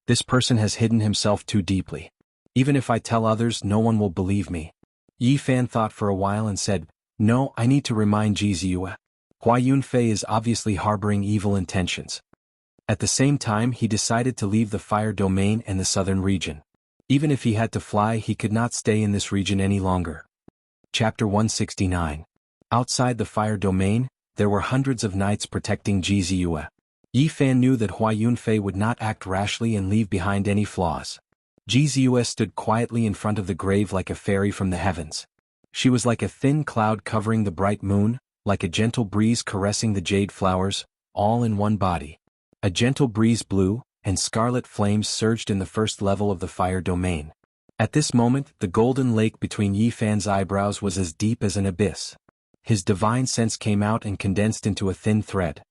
This person has hidden himself too deeply. Even if I tell others, no one will believe me. Yi Fan thought for a while and said, "No, I need to remind Jiziyue. Hua Yunfei is obviously harboring evil intentions." At the same time, he decided to leave the fire domain and the southern region. Even if he had to fly, he could not stay in this region any longer. Chapter 169. Outside the fire domain, there were hundreds of knights protecting Jiziyue. Yi Fan knew that Hua Yunfei would not act rashly and leave behind any flaws. Jiziyue stood quietly in front of the grave like a fairy from the heavens. She was like a thin cloud covering the bright moon, like a gentle breeze caressing the jade flowers, all in one body. A gentle breeze blew, and scarlet flames surged in the first level of the fire domain. At this moment, the golden lake between Yi Fan's eyebrows was as deep as an abyss. His divine sense came out and condensed into a thin thread.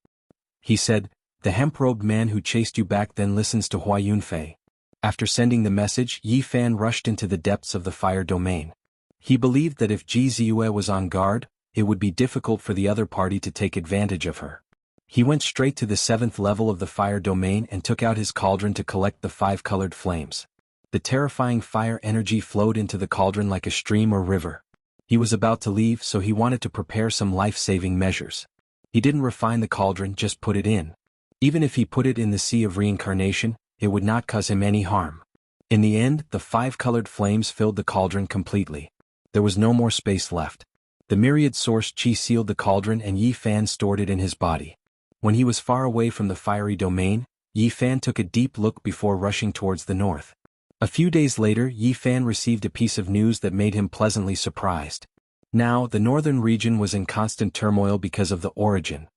He said, "The hemp-robed man who chased you back then listens to Hua Yunfei." After sending the message, Yi Fan rushed into the depths of the fire domain. He believed that if Jiziyue was on guard, it would be difficult for the other party to take advantage of her. He went straight to the 7th level of the fire domain and took out his cauldron to collect the 5-colored flames. The terrifying fire energy flowed into the cauldron like a stream or river. He was about to leave, so he wanted to prepare some life-saving measures. He didn't refine the cauldron, just put it in. Even if he put it in the sea of reincarnation, it would not cause him any harm. In the end, the 5-colored flames filled the cauldron completely. There was no more space left. The myriad source chi sealed the cauldron and Yi Fan stored it in his body. When he was far away from the fiery domain, Yi Fan took a deep look before rushing towards the north. A few days later, Yi Fan received a piece of news that made him pleasantly surprised. Now, the northern region was in constant turmoil because of the origin.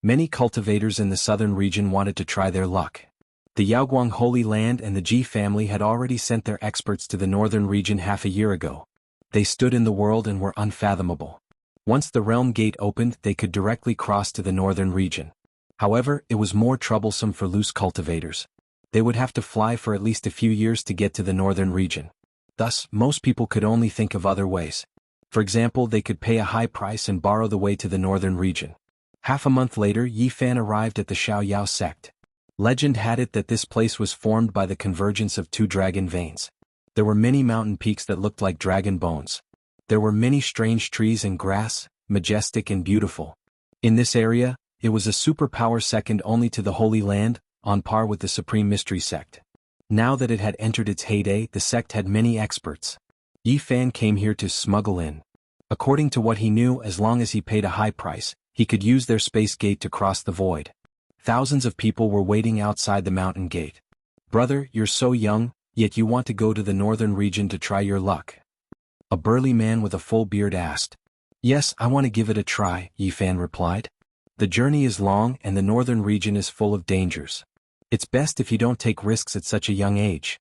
Many cultivators in the southern region wanted to try their luck. The Yaoguang Holy Land and the Ji family had already sent their experts to the northern region half a year ago. They stood in the world and were unfathomable. Once the realm gate opened, they could directly cross to the northern region. However, it was more troublesome for loose cultivators. They would have to fly for at least a few years to get to the northern region. Thus, most people could only think of other ways. For example, they could pay a high price and borrow the way to the northern region. Half a month later, Yi Fan arrived at the Xiaoyao sect. Legend had it that this place was formed by the convergence of two dragon veins. There were many mountain peaks that looked like dragon bones. There were many strange trees and grass, majestic and beautiful. In this area, it was a superpower second only to the Holy Land, on par with the Supreme Mystery sect. Now that it had entered its heyday, the sect had many experts. Yi Fan came here to smuggle in. According to what he knew, as long as he paid a high price, he could use their space gate to cross the void. Thousands of people were waiting outside the mountain gate. "Brother, you're so young, yet you want to go to the northern region to try your luck?" A burly man with a full beard asked. "Yes, I want to give it a try," Yi Fan replied. "The journey is long and the northern region is full of dangers. It's best if you don't take risks at such a young age."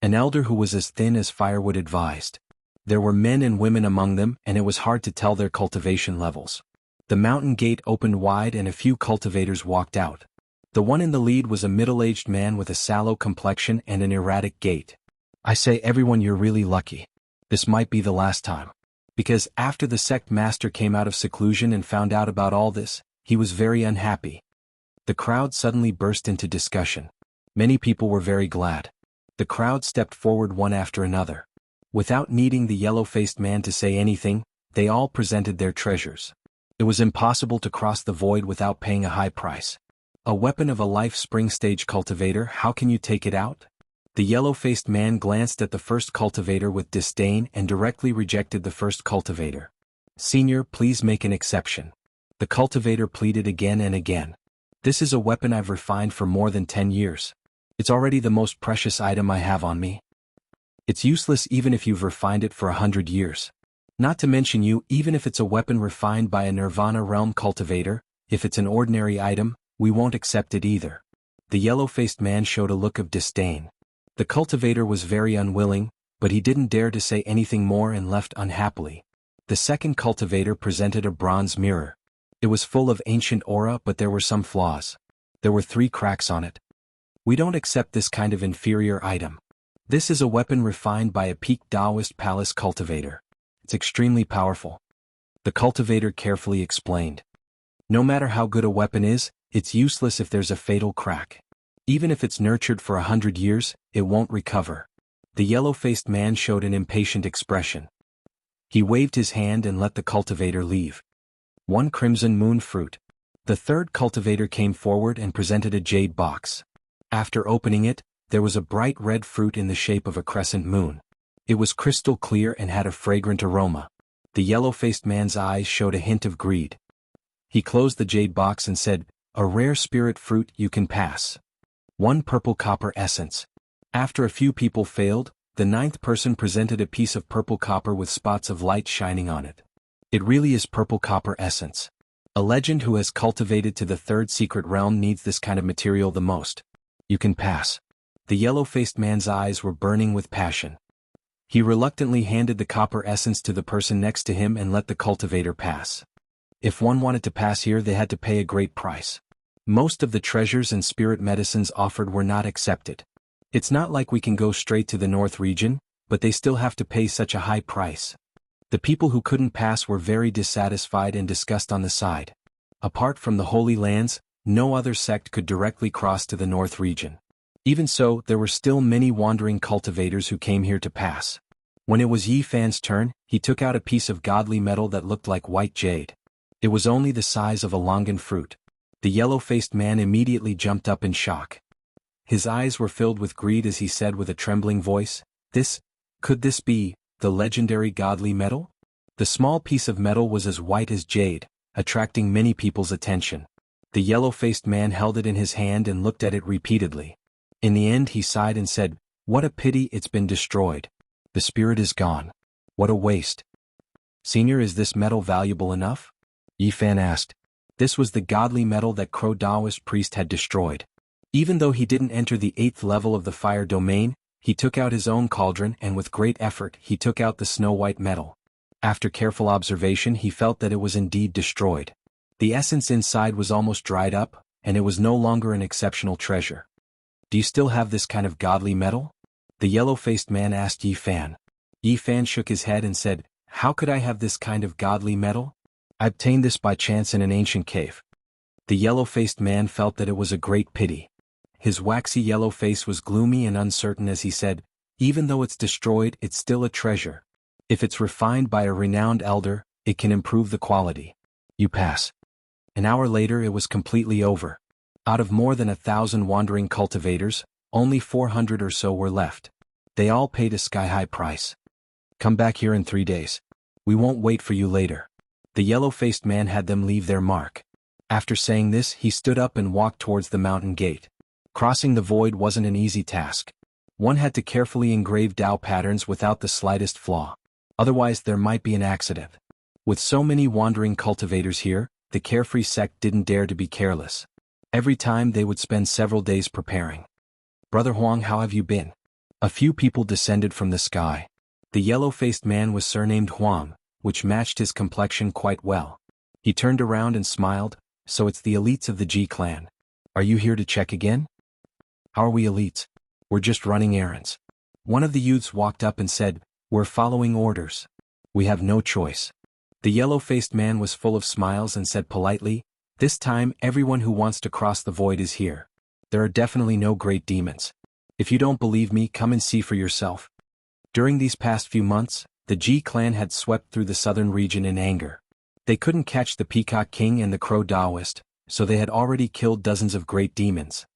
An elder who was as thin as firewood advised. There were men and women among them, and it was hard to tell their cultivation levels. The mountain gate opened wide and a few cultivators walked out. The one in the lead was a middle-aged man with a sallow complexion and an erratic gait. "I say, everyone, you're really lucky. This might be the last time." Because after the sect master came out of seclusion and found out about all this, he was very unhappy. The crowd suddenly burst into discussion. Many people were very glad. The crowd stepped forward one after another. Without needing the yellow-faced man to say anything, they all presented their treasures. It was impossible to cross the void without paying a high price. A weapon of a life spring stage cultivator, how can you take it out? The yellow-faced man glanced at the first cultivator with disdain and directly rejected the first cultivator. "Senior, please make an exception." The cultivator pleaded again and again. "This is a weapon I've refined for more than 10 years. It's already the most precious item I have on me. It's useless even if you've refined it for 100 years. Not to mention you, even if it's a weapon refined by a Nirvana realm cultivator, if it's an ordinary item, we won't accept it either." The yellow-faced man showed a look of disdain. The cultivator was very unwilling, but he didn't dare to say anything more and left unhappily. The second cultivator presented a bronze mirror. It was full of ancient aura, but there were some flaws. There were 3 cracks on it. "We don't accept this kind of inferior item. This is a weapon refined by a peak Taoist palace cultivator. It's extremely powerful." The cultivator carefully explained. "No matter how good a weapon is, it's useless if there's a fatal crack. Even if it's nurtured for 100 years, it won't recover." The yellow-faced man showed an impatient expression. He waved his hand and let the cultivator leave. "1 crimson moon fruit." The third cultivator came forward and presented a jade box. After opening it, there was a bright red fruit in the shape of a crescent moon. It was crystal clear and had a fragrant aroma. The yellow-faced man's eyes showed a hint of greed. He closed the jade box and said, "A rare spirit fruit, you can pass. 1 purple copper essence." After a few people failed, the 9th person presented a piece of purple copper with spots of light shining on it. It really is purple copper essence. A legend who has cultivated to the 3rd secret realm needs this kind of material the most. You can pass. The yellow-faced man's eyes were burning with passion. He reluctantly handed the copper essence to the person next to him and let the cultivator pass. If one wanted to pass here, they had to pay a great price. Most of the treasures and spirit medicines offered were not accepted. It's not like we can go straight to the north region, but they still have to pay such a high price. The people who couldn't pass were very dissatisfied and discussed on the side. Apart from the Holy Lands, no other sect could directly cross to the north region. Even so, there were still many wandering cultivators who came here to pass. When it was Yi Fan's turn, he took out a piece of godly metal that looked like white jade. It was only the size of a longan fruit. The yellow-faced man immediately jumped up in shock. His eyes were filled with greed as he said with a trembling voice, Could this be the legendary godly metal?" The small piece of metal was as white as jade, attracting many people's attention. The yellow-faced man held it in his hand and looked at it repeatedly. In the end he sighed and said, "What a pity it's been destroyed. The spirit is gone. What a waste." "Senior, is this metal valuable enough?" Yi Fan asked. This was the godly metal that Crow Taoist priest had destroyed. Even though he didn't enter the 8th level of the fire domain, He took out his own cauldron and with great effort he took out the snow-white metal. After careful observation he felt that it was indeed destroyed. The essence inside was almost dried up, and it was no longer an exceptional treasure. Do you still have this kind of godly metal? The yellow-faced man asked Yi Fan. Yi Fan shook his head and said, How could I have this kind of godly metal? I obtained this by chance in an ancient cave. The yellow-faced man felt that it was a great pity. His waxy yellow face was gloomy and uncertain as he said, Even though it's destroyed, it's still a treasure. If it's refined by a renowned elder, it can improve the quality. You pass. An hour later it was completely over. Out of more than 1,000 wandering cultivators, only 400 or so were left. They all paid a sky-high price. Come back here in 3 days. We won't wait for you later. The yellow-faced man had them leave their mark. After saying this he stood up and walked towards the mountain gate. Crossing the void wasn't an easy task. One had to carefully engrave Tao patterns without the slightest flaw. Otherwise there might be an accident. With so many wandering cultivators here, the carefree sect didn't dare to be careless. Every time they would spend several days preparing. Brother Huang, how have you been? A few people descended from the sky. The yellow-faced man was surnamed Huang, which matched his complexion quite well. He turned around and smiled, So it's the elites of the G clan. Are you here to check again? How are we elites? We're just running errands. One of the youths walked up and said, We're following orders. We have no choice. The yellow-faced man was full of smiles and said politely, This time everyone who wants to cross the void is here. There are definitely no great demons. If you don't believe me, come and see for yourself. During these past few months, the G clan had swept through the southern region in anger. They couldn't catch the Peacock King and the Crow Taoist, so they had already killed dozens of great demons.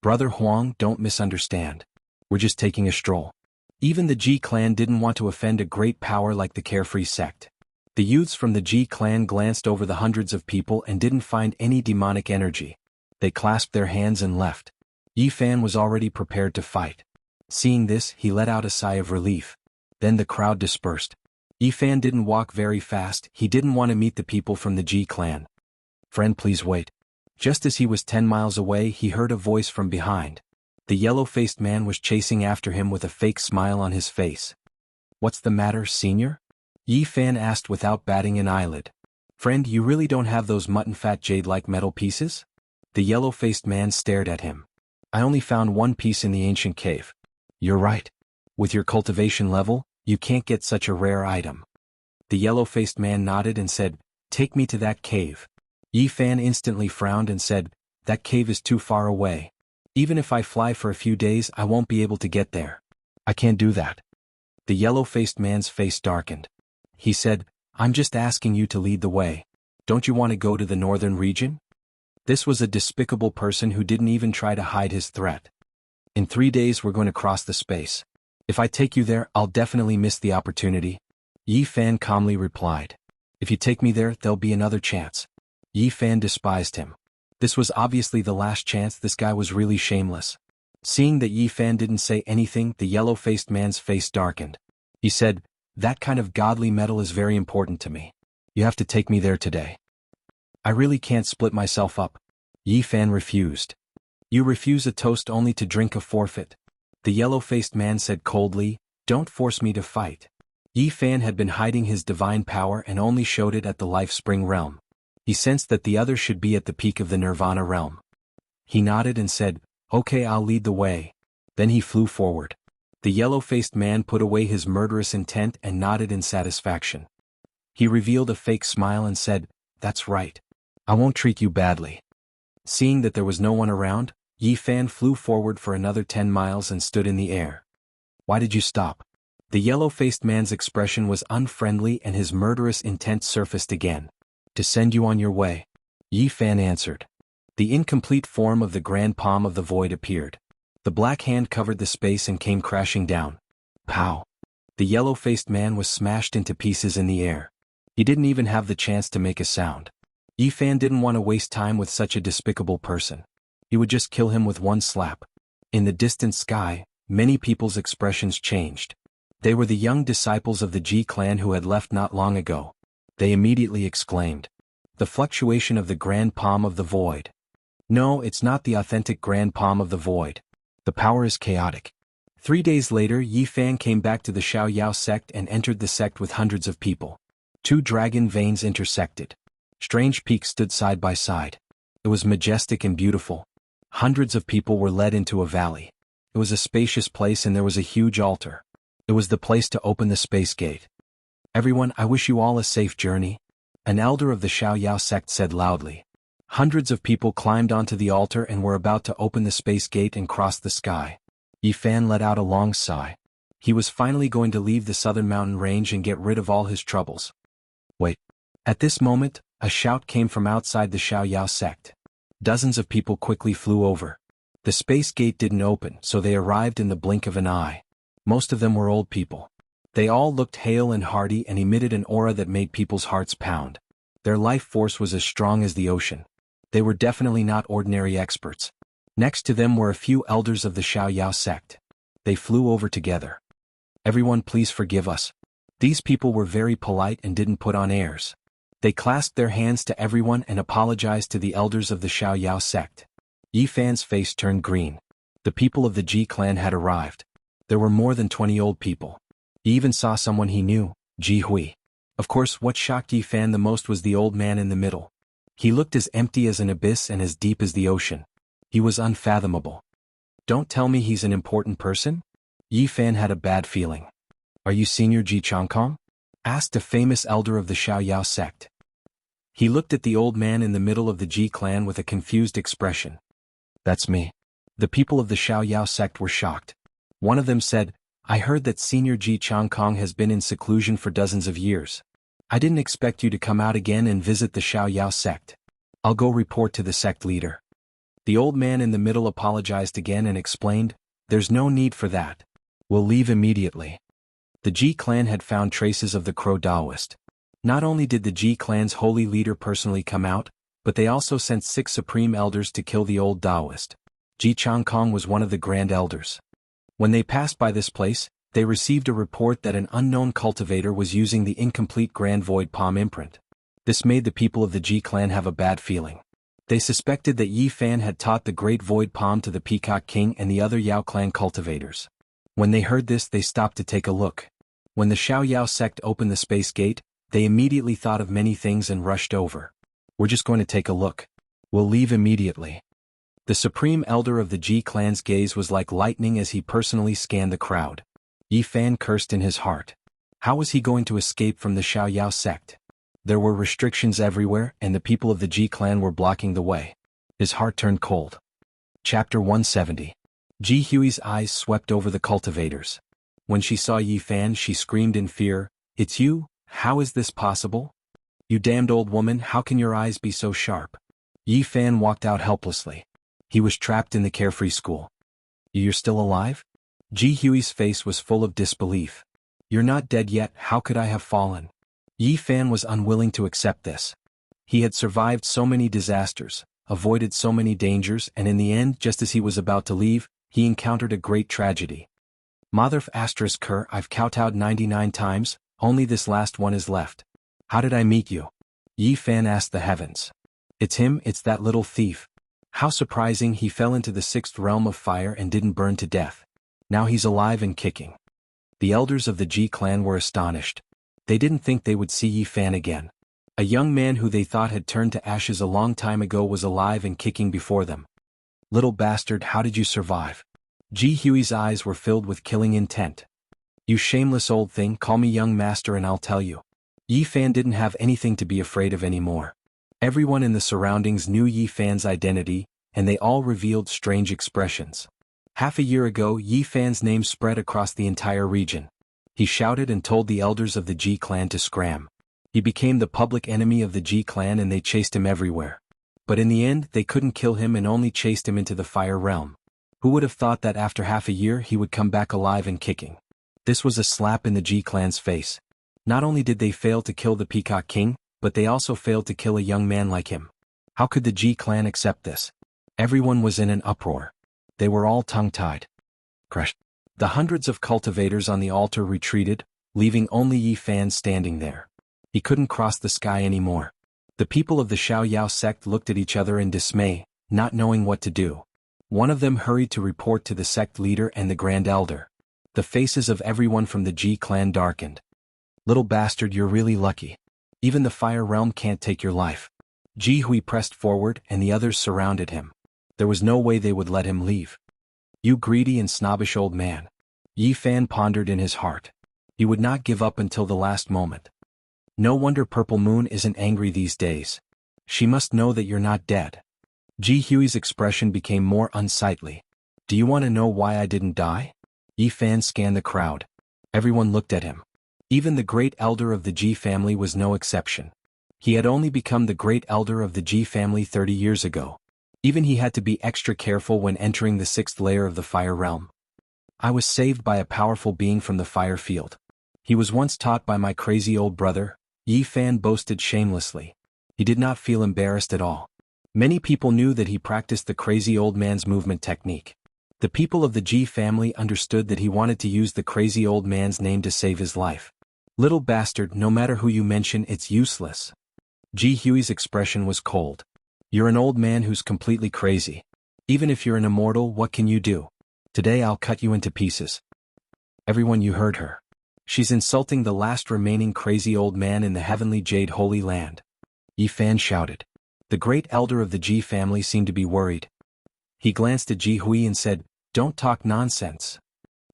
Brother Huang, don't misunderstand. We're just taking a stroll. Even the G clan didn't want to offend a great power like the carefree sect. The youths from the G clan glanced over the hundreds of people and didn't find any demonic energy. They clasped their hands and left. Yi Fan was already prepared to fight. Seeing this, he let out a sigh of relief. Then the crowd dispersed. Yi Fan didn't walk very fast, he didn't want to meet the people from the G clan. Friend, please wait. Just as he was 10 miles away, he heard a voice from behind. The yellow-faced man was chasing after him with a fake smile on his face. What's the matter, senior? Yi Fan asked without batting an eyelid. Friend, you really don't have those mutton-fat jade-like metal pieces? The yellow-faced man stared at him. I only found one piece in the ancient cave. You're right. With your cultivation level, you can't get such a rare item. The yellow-faced man nodded and said, Take me to that cave. Yi Fan instantly frowned and said, That cave is too far away. Even if I fly for a few days, I won't be able to get there. I can't do that. The yellow-faced man's face darkened. He said, I'm just asking you to lead the way. Don't you want to go to the northern region? This was a despicable person who didn't even try to hide his threat. In 3 days we're going to cross the space. If I take you there, I'll definitely miss the opportunity. Yi Fan calmly replied. If you take me there, there'll be another chance. Yi Fan despised him. This was obviously the last chance. This guy was really shameless. Seeing that Yi Fan didn't say anything, the yellow-faced man's face darkened. He said, That kind of godly metal is very important to me. You have to take me there today. I really can't split myself up. Yi Fan refused. You refuse a toast only to drink a forfeit. The yellow-faced man said coldly, Don't force me to fight. Yi Fan had been hiding his divine power and only showed it at the Life Spring realm. He sensed that the other should be at the peak of the Nirvana realm. He nodded and said, Okay, I'll lead the way. Then he flew forward. The yellow-faced man put away his murderous intent and nodded in satisfaction. He revealed a fake smile and said, That's right. I won't treat you badly. Seeing that there was no one around, Yi Fan flew forward for another 10 miles and stood in the air. Why did you stop? The yellow-faced man's expression was unfriendly and his murderous intent surfaced again. To send you on your way. Yi Fan answered. The incomplete form of the grand palm of the void appeared. The black hand covered the space and came crashing down. Pow! The yellow-faced man was smashed into pieces in the air. He didn't even have the chance to make a sound. Yi Fan didn't want to waste time with such a despicable person. He would just kill him with one slap. In the distant sky, many people's expressions changed. They were the young disciples of the G clan who had left not long ago. They immediately exclaimed. The fluctuation of the grand palm of the void. No, it's not the authentic grand palm of the void. The power is chaotic. 3 days later, Yi Fan came back to the Xiaoyao sect and entered the sect with hundreds of people. 2 dragon veins intersected. Strange peaks stood side by side. It was majestic and beautiful. Hundreds of people were led into a valley. It was a spacious place and there was a huge altar. It was the place to open the space gate. "Everyone, I wish you all a safe journey," an elder of the Xiaoyao sect said loudly. Hundreds of people climbed onto the altar and were about to open the space gate and cross the sky. Yi Fan let out a long sigh. He was finally going to leave the southern mountain range and get rid of all his troubles. Wait. At this moment, a shout came from outside the Xiaoyao sect. Dozens of people quickly flew over. The space gate didn't open, so they arrived in the blink of an eye. Most of them were old people. They all looked hale and hearty and emitted an aura that made people's hearts pound. Their life force was as strong as the ocean. They were definitely not ordinary experts. Next to them were a few elders of the Xiaoyao sect. They flew over together. "Everyone, please forgive us." These people were very polite and didn't put on airs. They clasped their hands to everyone and apologized to the elders of the Xiaoyao sect. Yi Fan's face turned green. The people of the Ji clan had arrived. There were more than 20 old people. He even saw someone he knew, Jianghu. Of course, what shocked Yi Fan the most was the old man in the middle. He looked as empty as an abyss and as deep as the ocean. He was unfathomable. "Don't tell me he's an important person?" Yi Fan had a bad feeling. "Are you Senior Ji Changkong?" asked a famous elder of the Xiaoyao sect. He looked at the old man in the middle of the Ji clan with a confused expression. "That's me." The people of the Xiaoyao sect were shocked. One of them said, "I heard that Senior Ji Changkong has been in seclusion for dozens of years. I didn't expect you to come out again and visit the Xiaoyao sect. I'll go report to the sect leader." The old man in the middle apologized again and explained, "There's no need for that. We'll leave immediately." The Ji clan had found traces of the Crow Taoist. Not only did the Ji clan's holy leader personally come out, but they also sent 6 supreme elders to kill the old Taoist. Ji Changkong was one of the grand elders. When they passed by this place, they received a report that an unknown cultivator was using the incomplete Grand Void Palm imprint. This made the people of the Ji clan have a bad feeling. They suspected that Yi Fan had taught the Great Void Palm to the Peacock King and the other Yao clan cultivators. When they heard this, they stopped to take a look. When the Xiaoyao sect opened the space gate, they immediately thought of many things and rushed over. "We're just going to take a look. We'll leave immediately." The supreme elder of the Ji clan's gaze was like lightning as he personally scanned the crowd. Yi Fan cursed in his heart. How was he going to escape from the Xiaoyao sect? There were restrictions everywhere, and the people of the Ji clan were blocking the way. His heart turned cold. Chapter 170. Ji Hui's eyes swept over the cultivators. When she saw Yi Fan, she screamed in fear, "It's you? How is this possible? You damned old woman, how can your eyes be so sharp?" Yi Fan walked out helplessly. He was trapped in the carefree school. "You're still alive?" Ji Hui's face was full of disbelief. "You're not dead yet, how could I have fallen?" Yi Fan was unwilling to accept this. He had survived so many disasters, avoided so many dangers, and in the end, just as he was about to leave, he encountered a great tragedy. "Motherf asterisk Kerr, I've kowtowed 99 times, only this last one is left. How did I meet you?" Yi Fan asked the heavens. "It's him, it's that little thief. How surprising, he fell into the 6th realm of fire and didn't burn to death. Now he's alive and kicking." The elders of the Ji clan were astonished. They didn't think they would see Yi Fan again. A young man who they thought had turned to ashes a long time ago was alive and kicking before them. "Little bastard, how did you survive?" Ji Hui's eyes were filled with killing intent. "You shameless old thing, call me young master and I'll tell you." Yi Fan didn't have anything to be afraid of anymore. Everyone in the surroundings knew Yi Fan's identity, and they all revealed strange expressions. Half a year ago, Yi Fan's name spread across the entire region. He shouted and told the elders of the Ji clan to scram. He became the public enemy of the Ji clan and they chased him everywhere. But in the end, they couldn't kill him and only chased him into the fire realm. Who would have thought that after half a year he would come back alive and kicking? This was a slap in the Ji clan's face. Not only did they fail to kill the Peacock King, but they also failed to kill a young man like him. How could the Ji clan accept this? Everyone was in an uproar. They were all tongue-tied. Crushed. The hundreds of cultivators on the altar retreated, leaving only Yi Fan standing there. He couldn't cross the sky anymore. The people of the Xiaoyao sect looked at each other in dismay, not knowing what to do. One of them hurried to report to the sect leader and the Grand Elder. The faces of everyone from the Ji clan darkened. Little bastard, you're really lucky. Even the fire realm can't take your life. Jianghu pressed forward and the others surrounded him. There was no way they would let him leave. You greedy and snobbish old man. Yi Fan pondered in his heart. He would not give up until the last moment. No wonder Purple Moon isn't angry these days. She must know that you're not dead. Jianghu's expression became more unsightly. Do you want to know why I didn't die? Yi Fan scanned the crowd. Everyone looked at him. Even the great elder of the Ji family was no exception. He had only become the great elder of the Ji family 30 years ago. Even he had to be extra careful when entering the 6th layer of the fire realm. I was saved by a powerful being from the fire field. He was once taught by my crazy old brother, Yi Fan boasted shamelessly. He did not feel embarrassed at all. Many people knew that he practiced the crazy old man's movement technique. The people of the Ji family understood that he wanted to use the crazy old man's name to save his life. Little bastard, no matter who you mention, it's useless. Jianghu's expression was cold. You're an old man who's completely crazy. Even if you're an immortal, what can you do? Today I'll cut you into pieces. Everyone, you heard her. She's insulting the last remaining crazy old man in the heavenly Jade Holy Land. Yi Fan shouted. The great elder of the Ji family seemed to be worried. He glanced at Jianghu and said, Don't talk nonsense.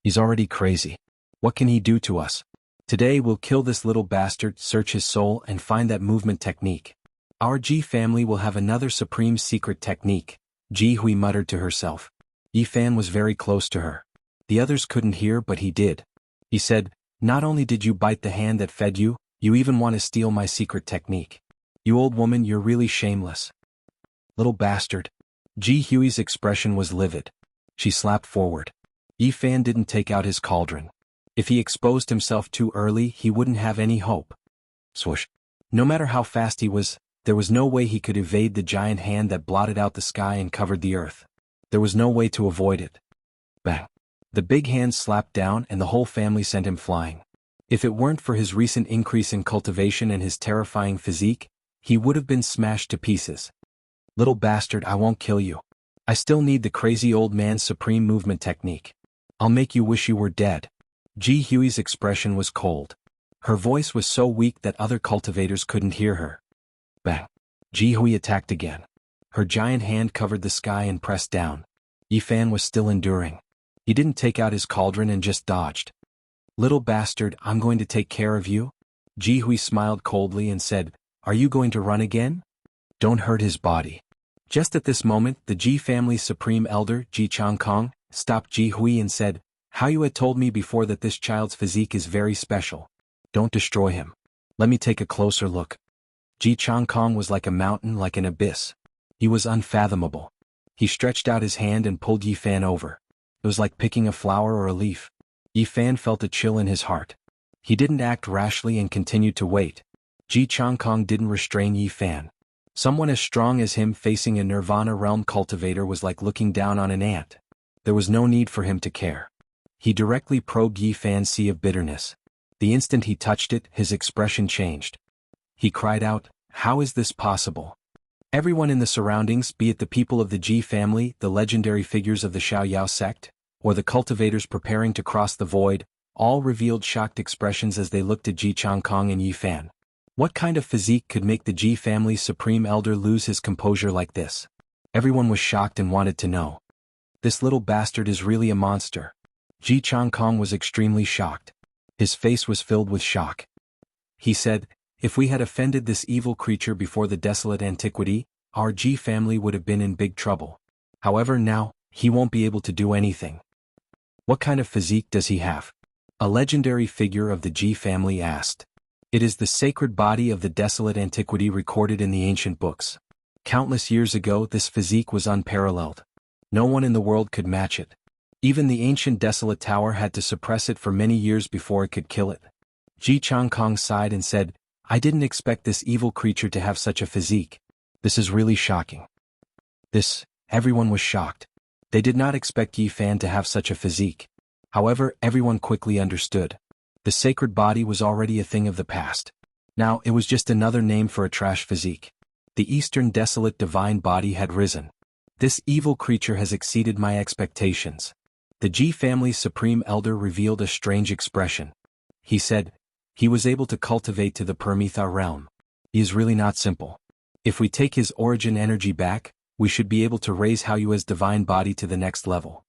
He's already crazy. What can he do to us? Today we'll kill this little bastard, search his soul and find that movement technique. Our Ji family will have another supreme secret technique, Jianghu muttered to herself. Yi Fan was very close to her. The others couldn't hear, but he did. He said, Not only did you bite the hand that fed you, you even want to steal my secret technique. You old woman, you're really shameless. Little bastard. Jianghu's expression was livid. She slapped forward. Yi Fan didn't take out his cauldron. If he exposed himself too early, he wouldn't have any hope. Swoosh. No matter how fast he was, there was no way he could evade the giant hand that blotted out the sky and covered the earth. There was no way to avoid it. Bang. The big hand slapped down and the whole family sent him flying. If it weren't for his recent increase in cultivation and his terrifying physique, he would have been smashed to pieces. Little bastard, I won't kill you. I still need the crazy old man's supreme movement technique. I'll make you wish you were dead. Jianghu's expression was cold. Her voice was so weak that other cultivators couldn't hear her. Bang. Jianghu attacked again. Her giant hand covered the sky and pressed down. Yi Fan was still enduring. He didn't take out his cauldron and just dodged. Little bastard, I'm going to take care of you. Jianghu smiled coldly and said, Are you going to run again? Don't hurt his body. Just at this moment, the Ji family's supreme elder, Ji Changkong, stopped Jianghu and said, How you had told me before that this child's physique is very special. Don't destroy him. Let me take a closer look. Ji Changkong was like a mountain, like an abyss. He was unfathomable. He stretched out his hand and pulled Yi Fan over. It was like picking a flower or a leaf. Yi Fan felt a chill in his heart. He didn't act rashly and continued to wait. Ji Changkong didn't restrain Yi Fan. Someone as strong as him facing a Nirvana realm cultivator was like looking down on an ant. There was no need for him to care. He directly probed Yi Fan's sea of bitterness. The instant he touched it, his expression changed. He cried out, How is this possible? Everyone in the surroundings, be it the people of the Ji family, the legendary figures of the Xiaoyao sect, or the cultivators preparing to cross the void, all revealed shocked expressions as they looked at Ji Changkong and Yi Fan. What kind of physique could make the Ji family's supreme elder lose his composure like this? Everyone was shocked and wanted to know. This little bastard is really a monster. Ji Changkong was extremely shocked. His face was filled with shock. He said, If we had offended this evil creature before the desolate antiquity, our Ji family would have been in big trouble. However, now, he won't be able to do anything. What kind of physique does he have? A legendary figure of the Ji family asked. It is the sacred body of the desolate antiquity recorded in the ancient books. Countless years ago, this physique was unparalleled. No one in the world could match it. Even the ancient desolate tower had to suppress it for many years before it could kill it. Ji Changkong sighed and said, I didn't expect this evil creature to have such a physique. This is really shocking. Everyone was shocked. They did not expect Yi Fan to have such a physique. However, everyone quickly understood. The sacred body was already a thing of the past. Now it was just another name for a trash physique. The Eastern desolate divine body had risen. This evil creature has exceeded my expectations. The Ji family's supreme elder revealed a strange expression. He said, "He was able to cultivate to the Permitha realm. He is really not simple. If we take his origin energy back, we should be able to raise Haoyue's divine body to the next level."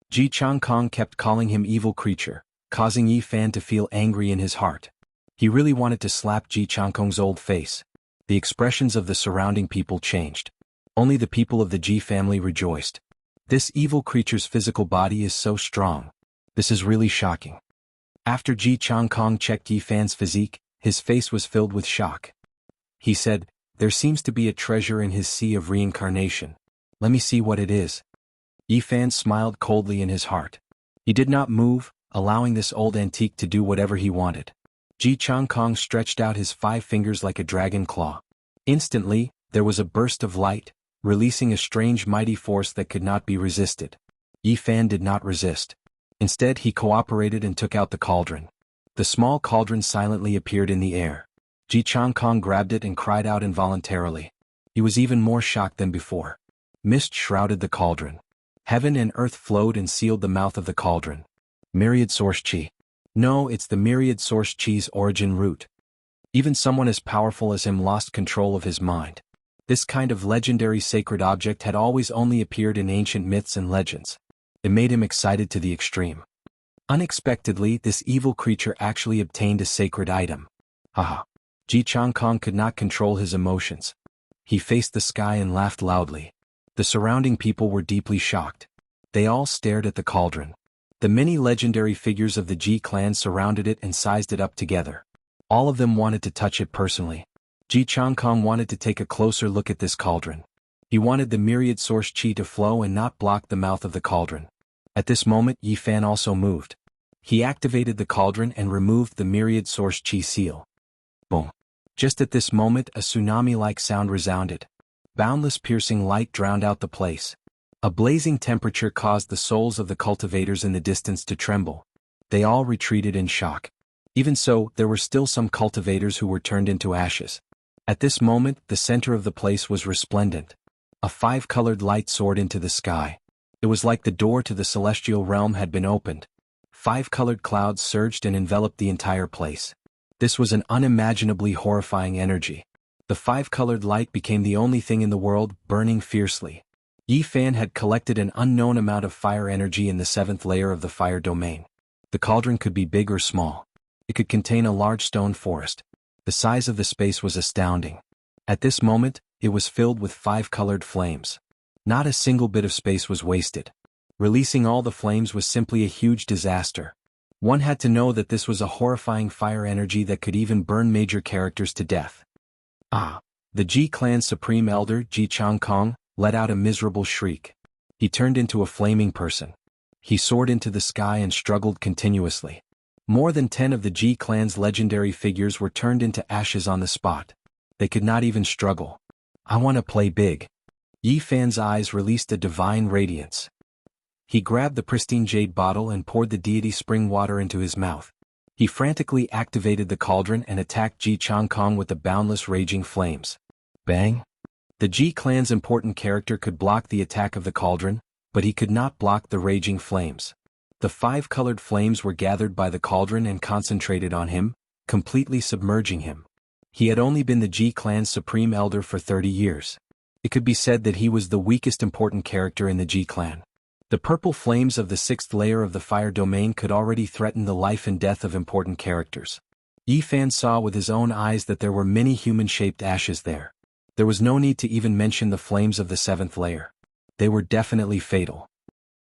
Ji Changkong kept calling him evil creature, causing Yi Fan to feel angry in his heart. He really wanted to slap Ji Changkong's old face. The expressions of the surrounding people changed. Only the people of the Ji family rejoiced. This evil creature's physical body is so strong. This is really shocking. After Ji Changkong checked Yi Fan's physique, his face was filled with shock. He said, "There seems to be a treasure in his sea of reincarnation. Let me see what it is." Yi Fan smiled coldly in his heart. He did not move, allowing this old antique to do whatever he wanted. Ji Changkong stretched out his 5 fingers like a dragon claw. Instantly, there was a burst of light, releasing a strange mighty force that could not be resisted. Yi Fan did not resist. Instead, he cooperated and took out the cauldron. The small cauldron silently appeared in the air. Ji Changkong grabbed it and cried out involuntarily. He was even more shocked than before. Mist shrouded the cauldron. Heaven and earth flowed and sealed the mouth of the cauldron. Myriad source chi. No, it's the myriad source chi's origin root. Even someone as powerful as him lost control of his mind. This kind of legendary sacred object had always only appeared in ancient myths and legends. It made him excited to the extreme. Unexpectedly, this evil creature actually obtained a sacred item. Haha. Ji Changkong could not control his emotions. He faced the sky and laughed loudly. The surrounding people were deeply shocked. They all stared at the cauldron. The many legendary figures of the Ji clan surrounded it and sized it up together. All of them wanted to touch it personally. Ji Changkong wanted to take a closer look at this cauldron. He wanted the myriad source chi to flow and not block the mouth of the cauldron. At this moment, Yi Fan also moved. He activated the cauldron and removed the myriad source chi seal. Boom. Just at this moment, a tsunami-like sound resounded. Boundless piercing light drowned out the place. A blazing temperature caused the souls of the cultivators in the distance to tremble. They all retreated in shock. Even so, there were still some cultivators who were turned into ashes. At this moment, the center of the place was resplendent. A 5-colored light soared into the sky. It was like the door to the celestial realm had been opened. 5-colored clouds surged and enveloped the entire place. This was an unimaginably horrifying energy. The 5-colored light became the only thing in the world, burning fiercely. Yi Fan had collected an unknown amount of fire energy in the 7th layer of the fire domain. The cauldron could be big or small. It could contain a large stone forest. The size of the space was astounding. At this moment, it was filled with 5-colored flames. Not a single bit of space was wasted. Releasing all the flames was simply a huge disaster. One had to know that this was a horrifying fire energy that could even burn major characters to death. Ah! The Ji clan's supreme elder, Ji Changkong, let out a miserable shriek. He turned into a flaming person. He soared into the sky and struggled continuously. More than 10 of the Ji clan's legendary figures were turned into ashes on the spot. They could not even struggle. I want to play big. Yi Fan's eyes released a divine radiance. He grabbed the pristine jade bottle and poured the deity spring water into his mouth. He frantically activated the cauldron and attacked Ji Changkong with the boundless raging flames. Bang! The Ji clan's important character could block the attack of the cauldron, but he could not block the raging flames. The 5-colored flames were gathered by the cauldron and concentrated on him, completely submerging him. He had only been the Ji clan's supreme elder for 30 years. It could be said that he was the weakest important character in the Ji clan. The purple flames of the 6th layer of the fire domain could already threaten the life and death of important characters. Yi Fan saw with his own eyes that there were many human-shaped ashes there. There was no need to even mention the flames of the 7th layer. They were definitely fatal.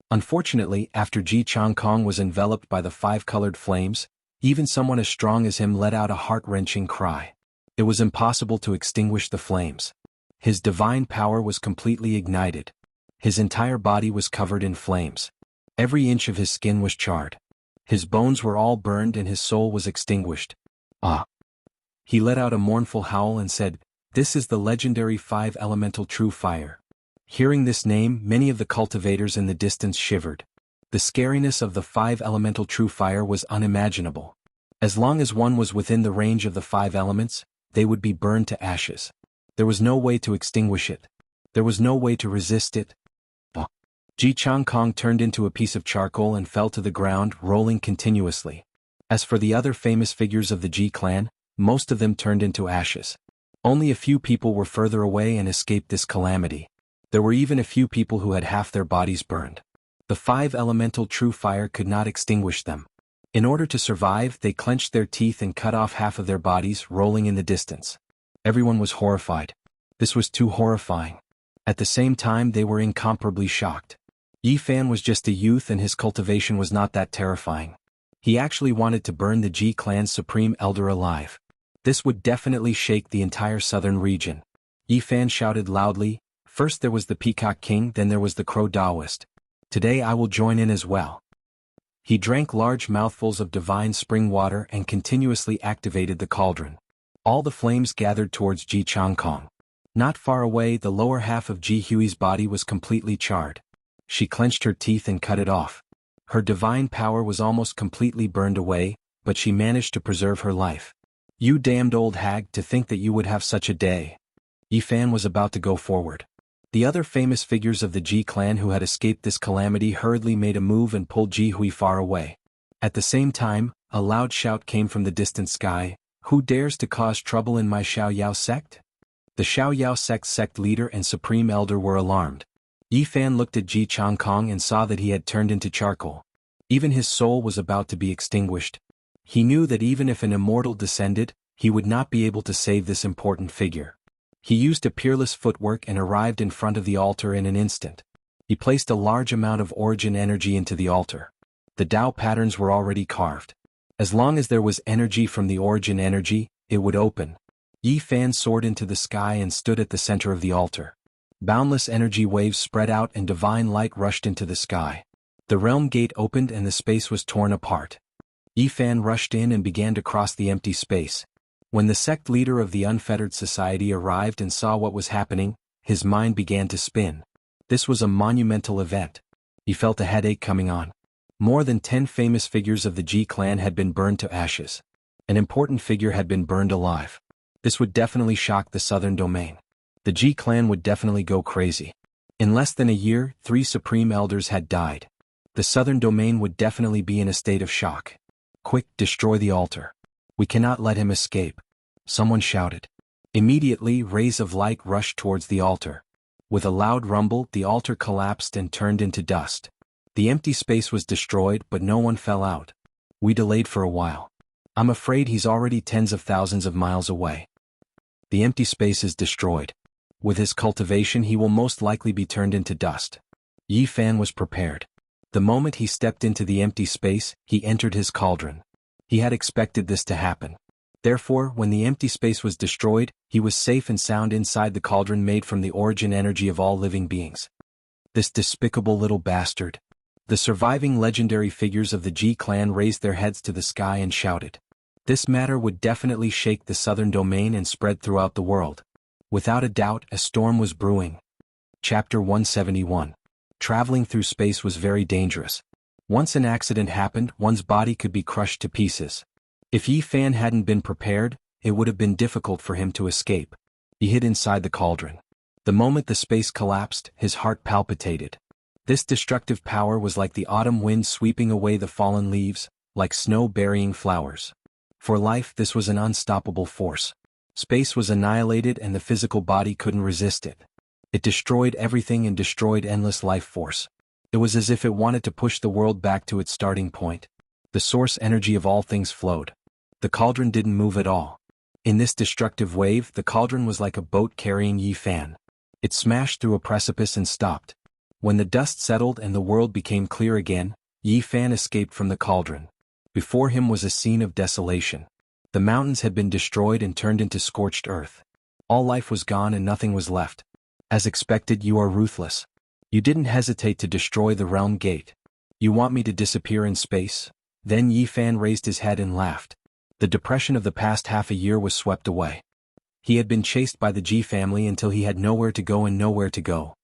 Unfortunately, after Ji Changkong was enveloped by the 5-colored flames, even someone as strong as him let out a heart-wrenching cry. It was impossible to extinguish the flames. His divine power was completely ignited. His entire body was covered in flames. Every inch of his skin was charred. His bones were all burned and his soul was extinguished. Ah! He let out a mournful howl and said, "This is the legendary 5-elemental true fire." Hearing this name, many of the cultivators in the distance shivered. The scariness of the 5-elemental true fire was unimaginable. As long as one was within the range of the 5 elements, they would be burned to ashes. There was no way to extinguish it. There was no way to resist it. Ji Changkong turned into a piece of charcoal and fell to the ground, rolling continuously. As for the other famous figures of the Ji clan, most of them turned into ashes. Only a few people were further away and escaped this calamity. There were even a few people who had half their bodies burned. The 5 elemental true fire could not extinguish them. In order to survive, they clenched their teeth and cut off half of their bodies, rolling in the distance. Everyone was horrified. This was too horrifying. At the same time, they were incomparably shocked. Yi Fan was just a youth and his cultivation was not that terrifying. He actually wanted to burn the Ji clan's supreme elder alive. This would definitely shake the entire southern region. Yi Fan shouted loudly, "First there was the Peacock King, then there was the Crow Taoist. Today I will join in as well." He drank large mouthfuls of divine spring water and continuously activated the cauldron. All the flames gathered towards Ji Changkong. Not far away, the lower half of Ji Hui's body was completely charred. She clenched her teeth and cut it off. Her divine power was almost completely burned away, but she managed to preserve her life. "You damned old hag, to think that you would have such a day." Yi Fan was about to go forward. The other famous figures of the Ji clan who had escaped this calamity hurriedly made a move and pulled Ji Hui far away. At the same time, a loud shout came from the distant sky, "Who dares to cause trouble in my Xiao Yao sect?" The Xiao Yao sect leader and supreme elder were alarmed. Yi Fan looked at Ji Changkong and saw that he had turned into charcoal. Even his soul was about to be extinguished. He knew that even if an immortal descended, he would not be able to save this important figure. He used a peerless footwork and arrived in front of the altar in an instant. He placed a large amount of origin energy into the altar. The Tao patterns were already carved. As long as there was energy from the origin energy, it would open. Yi Fan soared into the sky and stood at the center of the altar. Boundless energy waves spread out and divine light rushed into the sky. The realm gate opened and the space was torn apart. Yi Fan rushed in and began to cross the empty space. When the sect leader of the Unfettered Society arrived and saw what was happening, his mind began to spin. This was a monumental event. He felt a headache coming on. More than 10 famous figures of the Ji clan had been burned to ashes. An important figure had been burned alive. This would definitely shock the southern domain. The Ji clan would definitely go crazy. In less than a year, 3 supreme elders had died. The southern domain would definitely be in a state of shock. "Quick, destroy the altar. We cannot let him escape," someone shouted. Immediately, rays of light rushed towards the altar. With a loud rumble, the altar collapsed and turned into dust. The empty space was destroyed, but no one fell out. "We delayed for a while. I'm afraid he's already tens of thousands of miles away." The empty space is destroyed. With his cultivation, he will most likely be turned into dust. Yi Fan was prepared. The moment he stepped into the empty space, he entered his cauldron. He had expected this to happen. Therefore, when the empty space was destroyed, he was safe and sound inside the cauldron made from the origin energy of all living beings. This despicable little bastard. The surviving legendary figures of the Ji clan raised their heads to the sky and shouted. This matter would definitely shake the southern domain and spread throughout the world. Without a doubt, a storm was brewing. Chapter 171. Traveling through space was very dangerous. Once an accident happened, one's body could be crushed to pieces. If Yi Fan hadn't been prepared, it would have been difficult for him to escape. He hid inside the cauldron. The moment the space collapsed, his heart palpitated. This destructive power was like the autumn wind sweeping away the fallen leaves, like snow burying flowers. For life, this was an unstoppable force. Space was annihilated and the physical body couldn't resist it. It destroyed everything and destroyed endless life force. It was as if it wanted to push the world back to its starting point. The source energy of all things flowed. The cauldron didn't move at all. In this destructive wave, the cauldron was like a boat carrying Yi Fan. It smashed through a precipice and stopped. When the dust settled and the world became clear again, Yi Fan escaped from the cauldron. Before him was a scene of desolation. The mountains had been destroyed and turned into scorched earth. All life was gone and nothing was left. As expected, you are ruthless. You didn't hesitate to destroy the realm gate. You want me to disappear in space? Then Yi Fan raised his head and laughed. The depression of the past half a year was swept away. He had been chased by the Ji family until he had nowhere to go and nowhere to go.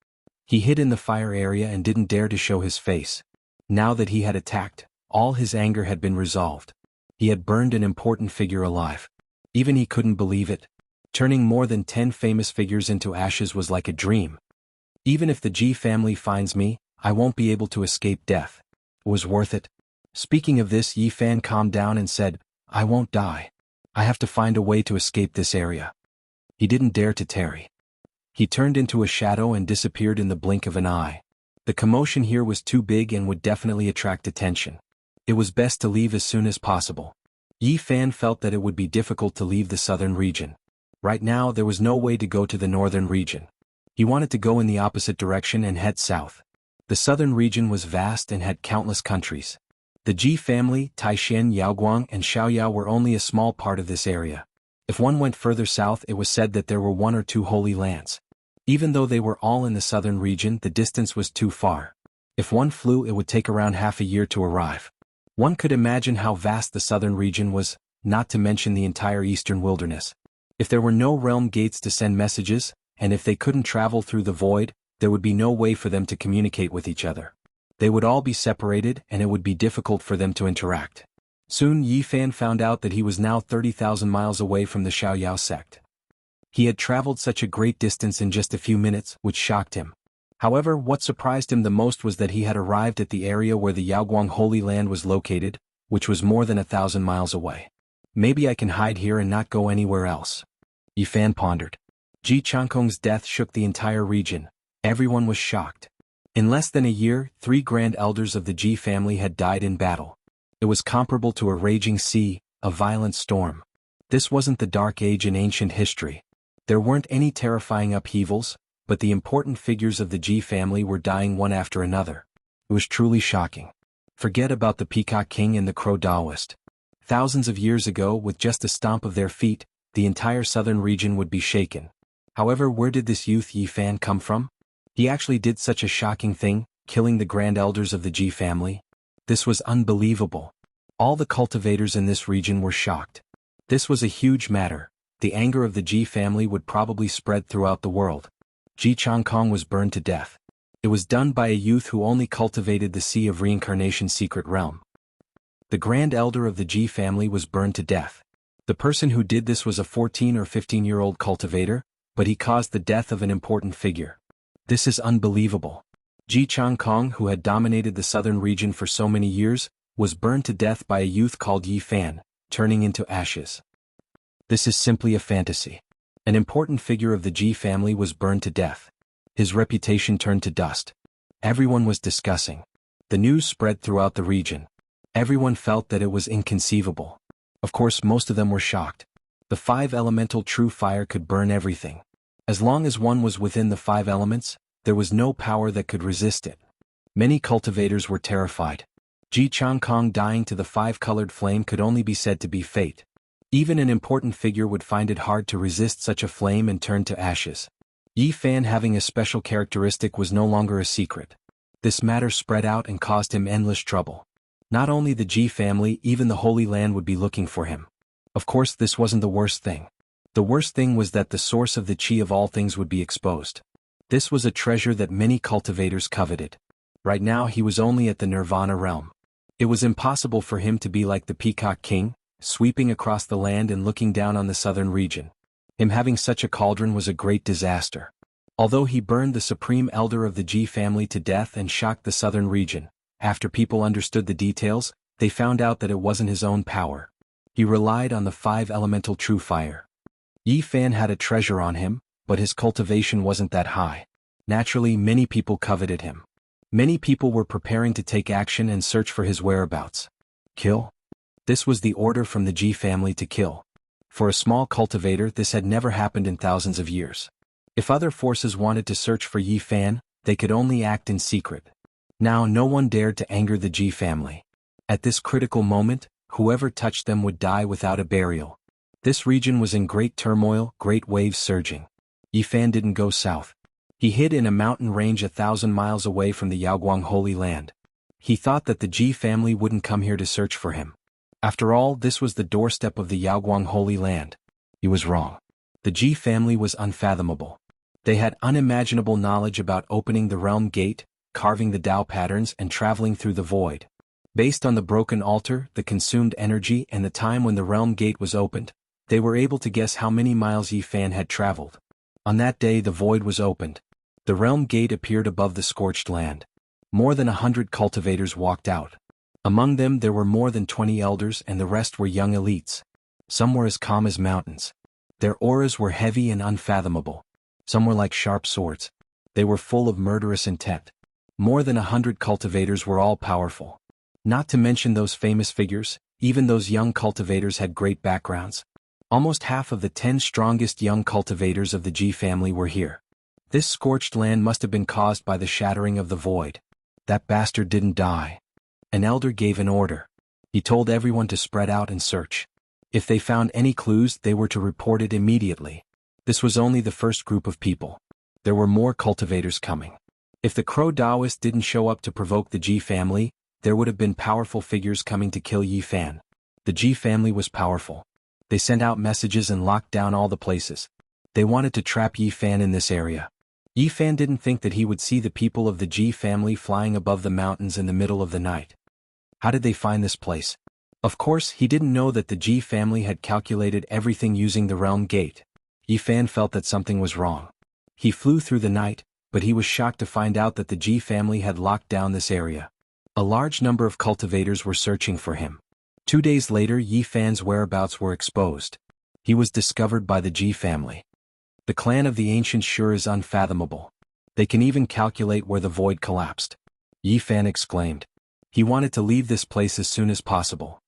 He hid in the fire area and didn't dare to show his face. Now that he had attacked, all his anger had been resolved. He had burned an important figure alive. Even he couldn't believe it. Turning more than 10 famous figures into ashes was like a dream. Even if the Ji family finds me, I won't be able to escape death. It was worth it. Speaking of this, Yi Fan calmed down and said, I won't die. I have to find a way to escape this area. He didn't dare to tarry. He turned into a shadow and disappeared in the blink of an eye. The commotion here was too big and would definitely attract attention. It was best to leave as soon as possible. Yi Fan felt that it would be difficult to leave the southern region. Right now there was no way to go to the northern region. He wanted to go in the opposite direction and head south. The southern region was vast and had countless countries. The Ji family, Taishan, Yaoguang, and Xiaoyao were only a small part of this area. If one went further south, it was said that there were 1 or 2 holy lands. Even though they were all in the southern region, the distance was too far. If one flew, it would take around half a year to arrive. One could imagine how vast the southern region was, not to mention the entire eastern wilderness. If there were no realm gates to send messages, and if they couldn't travel through the void, there would be no way for them to communicate with each other. They would all be separated and it would be difficult for them to interact. Soon Yi Fan found out that he was now 30,000 miles away from the Xiaoyao sect. He had traveled such a great distance in just a few minutes, which shocked him. However, what surprised him the most was that he had arrived at the area where the Yaoguang Holy Land was located, which was more than 1,000 miles away. Maybe I can hide here and not go anywhere else. Yi Fan pondered. Ji Changkong's death shook the entire region. Everyone was shocked. In less than a year, 3 grand elders of the Ji family had died in battle. It was comparable to a raging sea, a violent storm. This wasn't the Dark Age in ancient history. There weren't any terrifying upheavals, but the important figures of the Ji family were dying one after another. It was truly shocking. Forget about the Peacock King and the Crow Daoist. Thousands of years ago, with just a stomp of their feet, the entire southern region would be shaken. However, where did this youth Yi Fan come from? He actually did such a shocking thing, killing the grand elders of the Ji family. This was unbelievable. All the cultivators in this region were shocked. This was a huge matter. The anger of the Ji family would probably spread throughout the world. Ji Changkong was burned to death. It was done by a youth who only cultivated the Sea of Reincarnation secret realm. The grand elder of the Ji family was burned to death. The person who did this was a 14 or 15-year-old cultivator, but he caused the death of an important figure. This is unbelievable. Ji Changkong, who had dominated the southern region for so many years, was burned to death by a youth called Yi Fan, turning into ashes. This is simply a fantasy. An important figure of the Ji family was burned to death. His reputation turned to dust. Everyone was discussing. The news spread throughout the region. Everyone felt that it was inconceivable. Of course, most of them were shocked. The 5 elemental true fire could burn everything. As long as one was within the 5 elements, there was no power that could resist it. Many cultivators were terrified. Ji Changkong dying to the 5-colored flame could only be said to be fate. Even an important figure would find it hard to resist such a flame and turn to ashes. Yi Fan having a special characteristic was no longer a secret. This matter spread out and caused him endless trouble. Not only the Ji family, even the Holy Land would be looking for him. Of course, this wasn't the worst thing. The worst thing was that the source of the chi of all things would be exposed. This was a treasure that many cultivators coveted. Right now he was only at the Nirvana realm. It was impossible for him to be like the Peacock King, sweeping across the land and looking down on the southern region. Him having such a cauldron was a great disaster. Although he burned the supreme elder of the Ji family to death and shocked the southern region, after people understood the details, they found out that it wasn't his own power. He relied on the 5 elemental true fire. Yi Fan had a treasure on him, but his cultivation wasn't that high. Naturally, many people coveted him. Many people were preparing to take action and search for his whereabouts. Kill? This was the order from the Ji family to kill. For a small cultivator, this had never happened in thousands of years. If other forces wanted to search for Yi Fan, they could only act in secret. Now no one dared to anger the Ji family. At this critical moment, whoever touched them would die without a burial. This region was in great turmoil, great waves surging. Yi Fan didn't go south. He hid in a mountain range 1,000 miles away from the Yaoguang Holy Land. He thought that the Ji family wouldn't come here to search for him. After all, this was the doorstep of the Yaoguang Holy Land. He was wrong. The Ji family was unfathomable. They had unimaginable knowledge about opening the realm gate, carving the Tao patterns and traveling through the void. Based on the broken altar, the consumed energy and the time when the realm gate was opened, they were able to guess how many miles Yi Fan had traveled. On that day the void was opened. The realm gate appeared above the scorched land. More than 100 cultivators walked out. Among them there were more than 20 elders and the rest were young elites. Some were as calm as mountains. Their auras were heavy and unfathomable. Some were like sharp swords. They were full of murderous intent. More than 100 cultivators were all powerful. Not to mention those famous figures, even those young cultivators had great backgrounds. Almost half of the 10 strongest young cultivators of the Ji family were here. This scorched land must have been caused by the shattering of the void. That bastard didn't die. An elder gave an order. He told everyone to spread out and search. If they found any clues, they were to report it immediately. This was only the first group of people. There were more cultivators coming. If the Crow Taoist didn't show up to provoke the Ji family, there would have been powerful figures coming to kill Yi Fan. The Ji family was powerful. They sent out messages and locked down all the places. They wanted to trap Yi Fan in this area. Yi Fan didn't think that he would see the people of the Ji family flying above the mountains in the middle of the night. How did they find this place? Of course, he didn't know that the Ji family had calculated everything using the realm gate. Yi Fan felt that something was wrong. He flew through the night, but he was shocked to find out that the Ji family had locked down this area. A large number of cultivators were searching for him. 2 days later, Yi Fan's whereabouts were exposed. He was discovered by the Ji family. The clan of the ancient sure is unfathomable. They can even calculate where the void collapsed. Yi Fan exclaimed. He wanted to leave this place as soon as possible.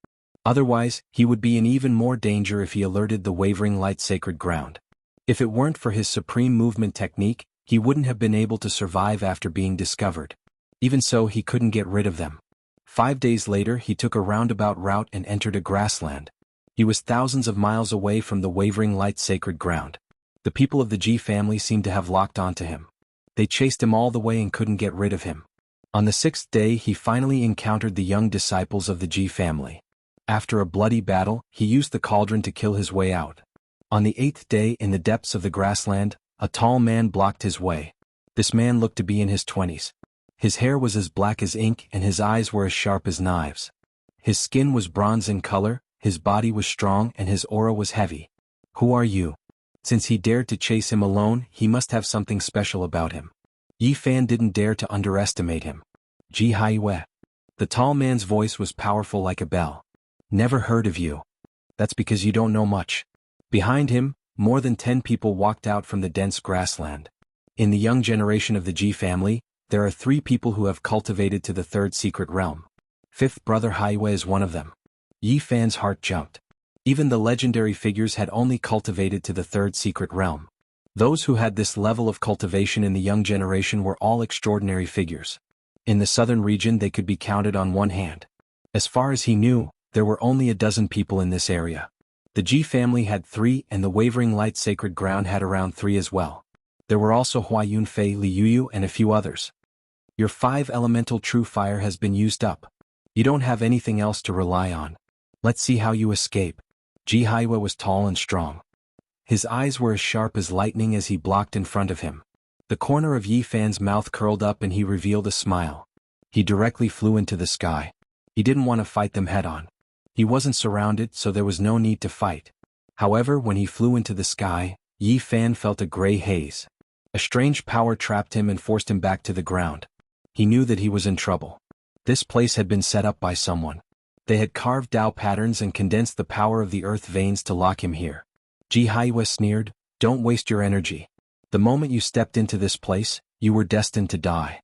Otherwise, he would be in even more danger if he alerted the wavering light sacred ground. If it weren't for his supreme movement technique, he wouldn't have been able to survive after being discovered. Even so, he couldn't get rid of them. 5 days later, he took a roundabout route and entered a grassland. He was thousands of miles away from the wavering light sacred ground. The people of the Ji family seemed to have locked onto him. They chased him all the way and couldn't get rid of him. On the 6th day, he finally encountered the young disciples of the Ji family. After a bloody battle, he used the cauldron to kill his way out. On the 8th day, in the depths of the grassland, a tall man blocked his way. This man looked to be in his 20s. His hair was as black as ink and his eyes were as sharp as knives. His skin was bronze in color, his body was strong and his aura was heavy. Who are you? Since he dared to chase him alone, he must have something special about him. Yi Fan didn't dare to underestimate him. Ji Haiwei. The tall man's voice was powerful like a bell. Never heard of you. That's because you don't know much. Behind him, more than 10 people walked out from the dense grassland. In the young generation of the Ji family, there are 3 people who have cultivated to the 3rd secret realm. 5th brother Haiwei is one of them. Yi Fan's heart jumped. Even the legendary figures had only cultivated to the 3rd secret realm. Those who had this level of cultivation in the young generation were all extraordinary figures. In the southern region they could be counted on one hand. As far as he knew, there were only a dozen people in this area. The Ji family had 3 and the Wavering Light Sacred Ground had around 3 as well. There were also Hua Yunfei, Li Yuyu and a few others. Your 5 elemental true fire has been used up. You don't have anything else to rely on. Let's see how you escape. Ji Haiwei was tall and strong. His eyes were as sharp as lightning as he blocked in front of him. The corner of Yi Fan's mouth curled up and he revealed a smile. He directly flew into the sky. He didn't want to fight them head-on. He wasn't surrounded, so there was no need to fight. However, when he flew into the sky, Yi Fan felt a gray haze. A strange power trapped him and forced him back to the ground. He knew that he was in trouble. This place had been set up by someone. They had carved Tao patterns and condensed the power of the earth veins to lock him here. Ji Haiwei sneered, "Don't waste your energy. The moment you stepped into this place, you were destined to die."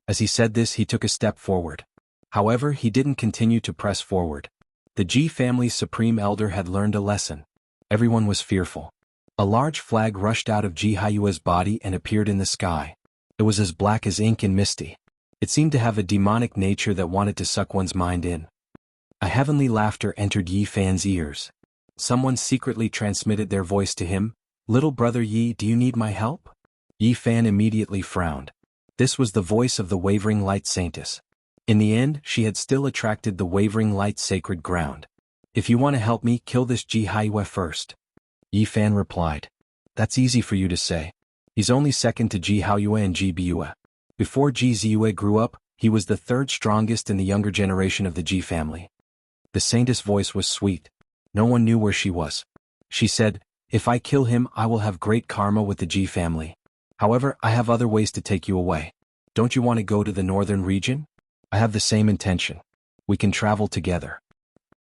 As he said this, he took a step forward. However, he didn't continue to press forward. The Ji family's supreme elder had learned a lesson. Everyone was fearful. A large flag rushed out of Ji Haiwei's body and appeared in the sky. It was as black as ink and misty. It seemed to have a demonic nature that wanted to suck one's mind in. A heavenly laughter entered Yi Fan's ears. Someone secretly transmitted their voice to him. "Little brother Yi, do you need my help?" Yi Fan immediately frowned. This was the voice of the Wavering Light Saintess. In the end, she had still attracted the Wavering Light Sacred Ground. "If you want to help me, kill this Ji Haiwei first." Yi Fan replied. "That's easy for you to say. He's only second to Ji Haoyue and Ji Biyue. Before Ji Ziyue grew up, he was the 3rd strongest in the younger generation of the Ji family." The saintess' voice was sweet. No one knew where she was. She said, "If I kill him, I will have great karma with the Ji family. However, I have other ways to take you away." Don't you want to go to the northern region? I have the same intention. We can travel together.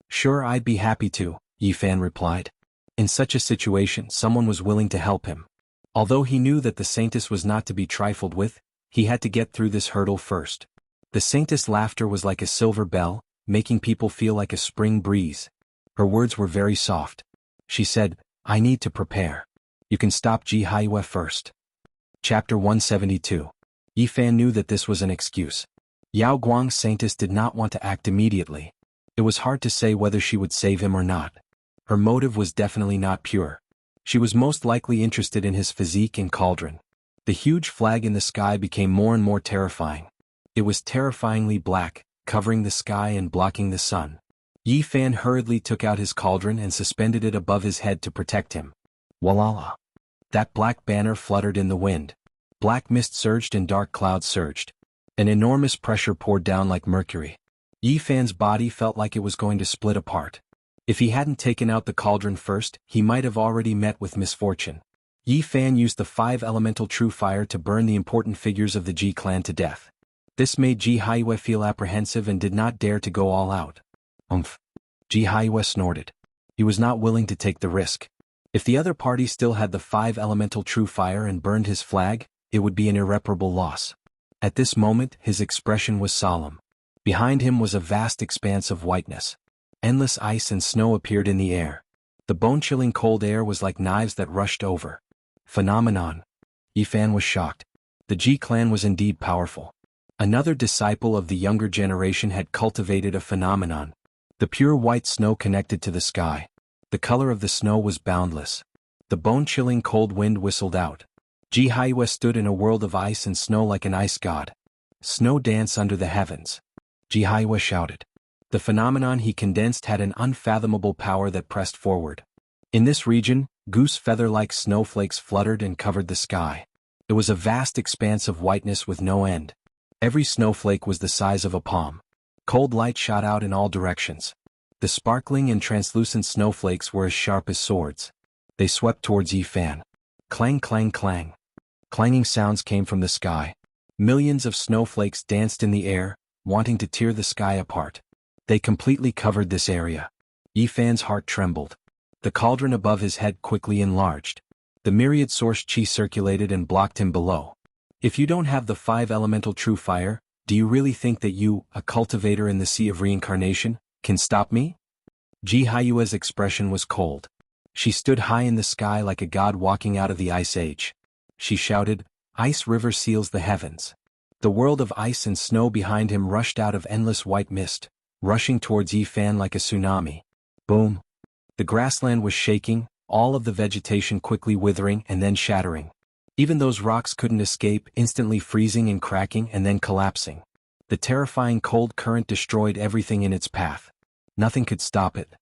Sure, I'd be happy to, Yifan replied. In such a situation, someone was willing to help him. Although he knew that the Saintess was not to be trifled with, he had to get through this hurdle first. The Saintess' laughter was like a silver bell, making people feel like a spring breeze. Her words were very soft. She said, I need to prepare. You can stop Ji Haiyue first. Chapter 172. Yifan knew that this was an excuse. Yao Guang's Saintess did not want to act immediately. It was hard to say whether she would save him or not. Her motive was definitely not pure. She was most likely interested in his physique and cauldron. The huge flag in the sky became more and more terrifying. It was terrifyingly black, covering the sky and blocking the sun. Yifan hurriedly took out his cauldron and suspended it above his head to protect him. Walala! That black banner fluttered in the wind. Black mist surged and dark clouds surged. An enormous pressure poured down like mercury. Yifan's body felt like it was going to split apart. If he hadn't taken out the cauldron first, he might have already met with misfortune. Yifan used the 5 elemental true fire to burn the important figures of the Ji clan to death. This made Ji Haiyue feel apprehensive and did not dare to go all out. Ji Haiyue snorted. He was not willing to take the risk. If the other party still had the 5 elemental true fire and burned his flag, it would be an irreparable loss. At this moment, his expression was solemn. Behind him was a vast expanse of whiteness. Endless ice and snow appeared in the air. The bone-chilling cold air was like knives that rushed over. Phenomenon. Yifan was shocked. The Ji clan was indeed powerful. Another disciple of the younger generation had cultivated a phenomenon. The pure white snow connected to the sky. The color of the snow was boundless. The bone-chilling cold wind whistled out. Ji Haiyue stood in a world of ice and snow like an ice god. Snow dance under the heavens. Ji Haiyue shouted. The phenomenon he condensed had an unfathomable power that pressed forward. In this region, goose feather-like snowflakes fluttered and covered the sky. It was a vast expanse of whiteness with no end. Every snowflake was the size of a palm. Cold light shot out in all directions. The sparkling and translucent snowflakes were as sharp as swords. They swept towards Yifan. Clang, clang, clang. Clanging sounds came from the sky. Millions of snowflakes danced in the air, wanting to tear the sky apart. They completely covered this area. Yifan's heart trembled. The cauldron above his head quickly enlarged. The myriad source chi circulated and blocked him below. If you don't have the 5 elemental true fire, do you really think that you, a cultivator in the sea of reincarnation, can stop me? Ji Haiyue's expression was cold. She stood high in the sky like a god walking out of the ice age. She shouted, Ice river seals the heavens. The world of ice and snow behind him rushed out of endless white mist, rushing towards Yifan like a tsunami. Boom! The grassland was shaking, all of the vegetation quickly withering and then shattering. Even those rocks couldn't escape, instantly freezing and cracking and then collapsing. The terrifying cold current destroyed everything in its path. Nothing could stop it.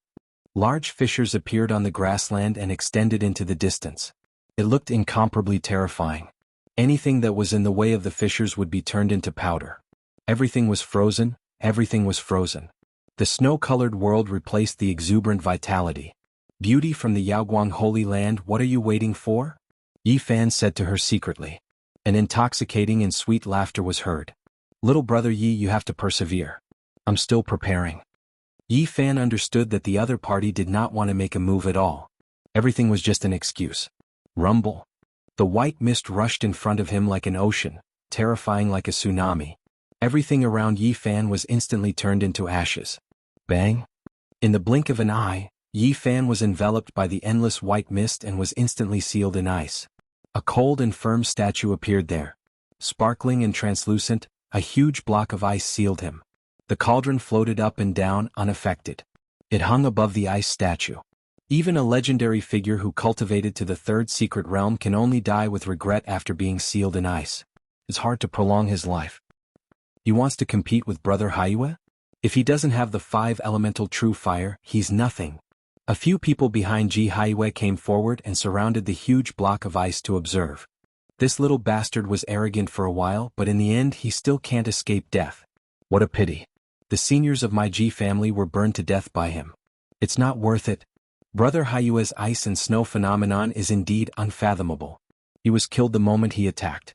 Large fissures appeared on the grassland and extended into the distance. It looked incomparably terrifying. Anything that was in the way of the fissures would be turned into powder. Everything was frozen, everything was frozen. The snow-colored world replaced the exuberant vitality. Beauty from the Yaoguang Holy Land, what are you waiting for? Yifan said to her secretly. An intoxicating and sweet laughter was heard. Little brother Yi, you have to persevere. I'm still preparing. Yifan understood that the other party did not want to make a move at all. Everything was just an excuse. Rumble. The white mist rushed in front of him like an ocean, terrifying like a tsunami. Everything around Yifan was instantly turned into ashes. Bang! In the blink of an eye, Yifan was enveloped by the endless white mist and was instantly sealed in ice. A cold and firm statue appeared there. Sparkling and translucent, a huge block of ice sealed him. The cauldron floated up and down, unaffected. It hung above the ice statue. Even a legendary figure who cultivated to the 3rd secret realm can only die with regret after being sealed in ice. It's hard to prolong his life. He wants to compete with Brother Haiyue? If he doesn't have the 5 elemental true fire, he's nothing. A few people behind Ji Haiyue came forward and surrounded the huge block of ice to observe. This little bastard was arrogant for a while, but in the end he still can't escape death. What a pity. The seniors of my Ji family were burned to death by him. It's not worth it. Brother Haiyue's ice and snow phenomenon is indeed unfathomable. He was killed the moment he attacked.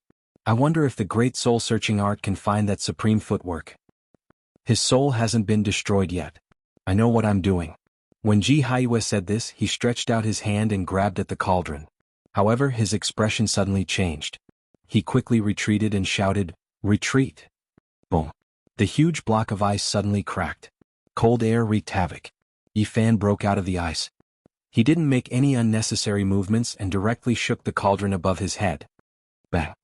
I wonder if the great soul-searching art can find that supreme footwork. His soul hasn't been destroyed yet. I know what I'm doing. When Jianghu said this, he stretched out his hand and grabbed at the cauldron. However, his expression suddenly changed. He quickly retreated and shouted, "Retreat!" Boom. The huge block of ice suddenly cracked. Cold air wreaked havoc. Yi Fan broke out of the ice. He didn't make any unnecessary movements and directly shook the cauldron above his head. Bang.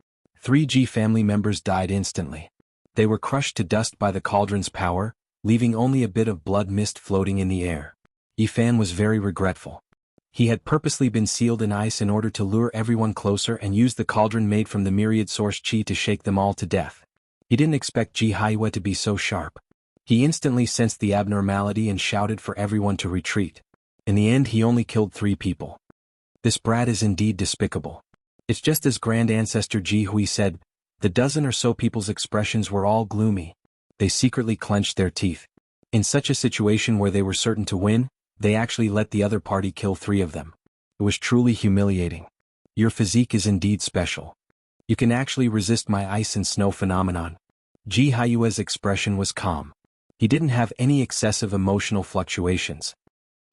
3 Ji family members died instantly. They were crushed to dust by the cauldron's power, leaving only a bit of blood mist floating in the air. Yi Fan was very regretful. He had purposely been sealed in ice in order to lure everyone closer and use the cauldron made from the myriad source chi to shake them all to death. He didn't expect Jianghu to be so sharp. He instantly sensed the abnormality and shouted for everyone to retreat. In the end, he only killed 3 people. This brat is indeed despicable. It's just as Grand Ancestor Jianghu said. The dozen or so people's expressions were all gloomy. They secretly clenched their teeth. In such a situation where they were certain to win, they actually let the other party kill 3 of them. It was truly humiliating. Your physique is indeed special. You can actually resist my ice and snow phenomenon. Jianghu's expression was calm. He didn't have any excessive emotional fluctuations.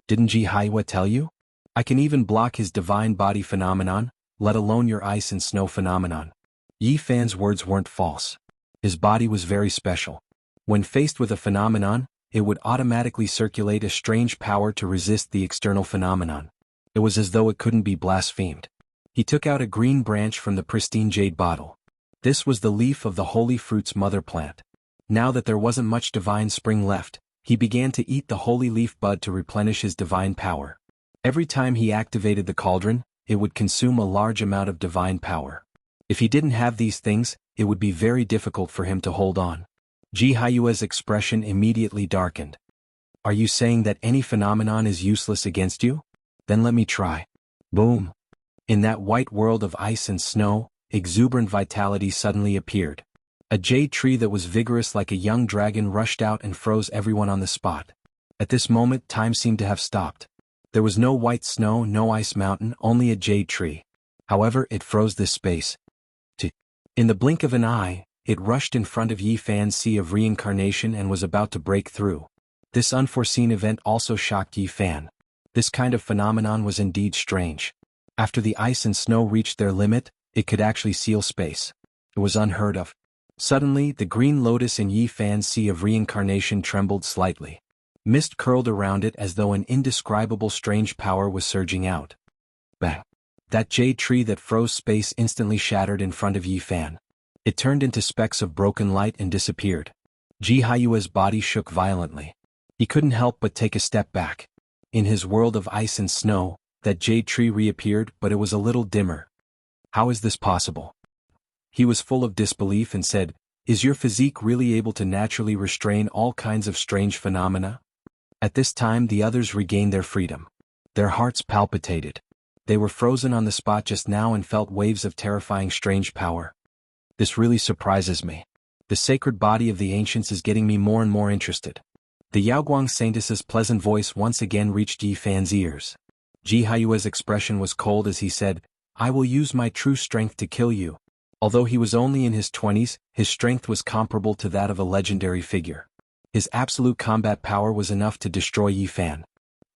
Didn't Jianghu tell you? I can even block his divine body phenomenon, let alone your ice and snow phenomenon. Yi Fan's words weren't false. His body was very special. When faced with a phenomenon, it would automatically circulate a strange power to resist the external phenomenon. It was as though it couldn't be blasphemed. He took out a green branch from the pristine jade bottle. This was the leaf of the holy fruit's mother plant. Now that there wasn't much divine spring left, he began to eat the holy leaf bud to replenish his divine power. Every time he activated the cauldron, it would consume a large amount of divine power. If he didn't have these things, it would be very difficult for him to hold on. Jianghu's expression immediately darkened. Are you saying that any phenomenon is useless against you? Then let me try. Boom. In that white world of ice and snow, exuberant vitality suddenly appeared. A jade tree that was vigorous like a young dragon rushed out and froze everyone on the spot. At this moment, time seemed to have stopped. There was no white snow, no ice mountain, only a jade tree. However, it froze this space. In the blink of an eye, it rushed in front of Yi Fan's sea of reincarnation and was about to break through. This unforeseen event also shocked Yi Fan. This kind of phenomenon was indeed strange. After the ice and snow reached their limit, it could actually seal space. It was unheard of. Suddenly, the green lotus in Yi Fan's sea of reincarnation trembled slightly. Mist curled around it as though an indescribable strange power was surging out. Bang! That jade tree that froze space instantly shattered in front of Yi Fan. It turned into specks of broken light and disappeared. Jianghu's body shook violently. He couldn't help but take a step back. In his world of ice and snow, that jade tree reappeared, but it was a little dimmer. How is this possible? He was full of disbelief and said, "Is your physique really able to naturally restrain all kinds of strange phenomena?" At this time the others regained their freedom. Their hearts palpitated. They were frozen on the spot just now and felt waves of terrifying strange power. This really surprises me. The sacred body of the ancients is getting me more and more interested. The Yaoguang Saintess's pleasant voice once again reached Yi Fan's ears. Jianghu's expression was cold as he said, "I will use my true strength to kill you." Although he was only in his 20s, his strength was comparable to that of a legendary figure. His absolute combat power was enough to destroy Yi Fan.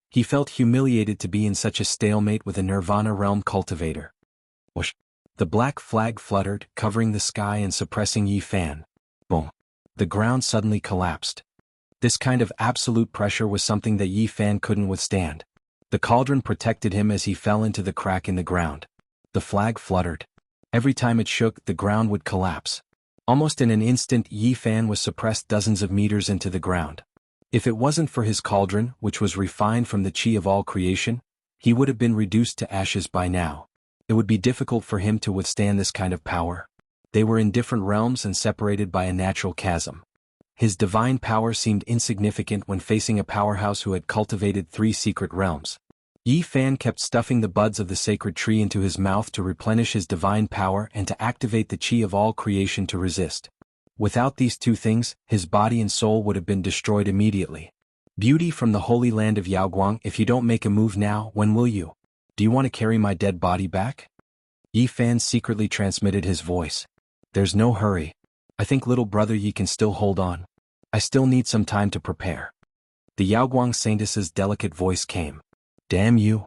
He felt humiliated to be in such a stalemate with a Nirvana realm cultivator. Whoosh! The black flag fluttered, covering the sky and suppressing Yi Fan. Boom! The ground suddenly collapsed. This kind of absolute pressure was something that Yi Fan couldn't withstand. The cauldron protected him as he fell into the crack in the ground. The flag fluttered. Every time it shook, the ground would collapse. Almost in an instant, Yi Fan was suppressed dozens of meters into the ground. If it wasn't for his cauldron, which was refined from the chi of all creation, he would have been reduced to ashes by now. It would be difficult for him to withstand this kind of power. They were in different realms and separated by a natural chasm. His divine power seemed insignificant when facing a powerhouse who had cultivated 3 secret realms. Yi Fan kept stuffing the buds of the sacred tree into his mouth to replenish his divine power and to activate the chi of all creation to resist. Without these 2 things, his body and soul would have been destroyed immediately. Beauty from the holy land of Yaoguang, if you don't make a move now, when will you? Do you want to carry my dead body back? Yi Fan secretly transmitted his voice. There's no hurry. I think little brother Yi can still hold on. I still need some time to prepare. The Yaoguang Saintess's delicate voice came. Damn you.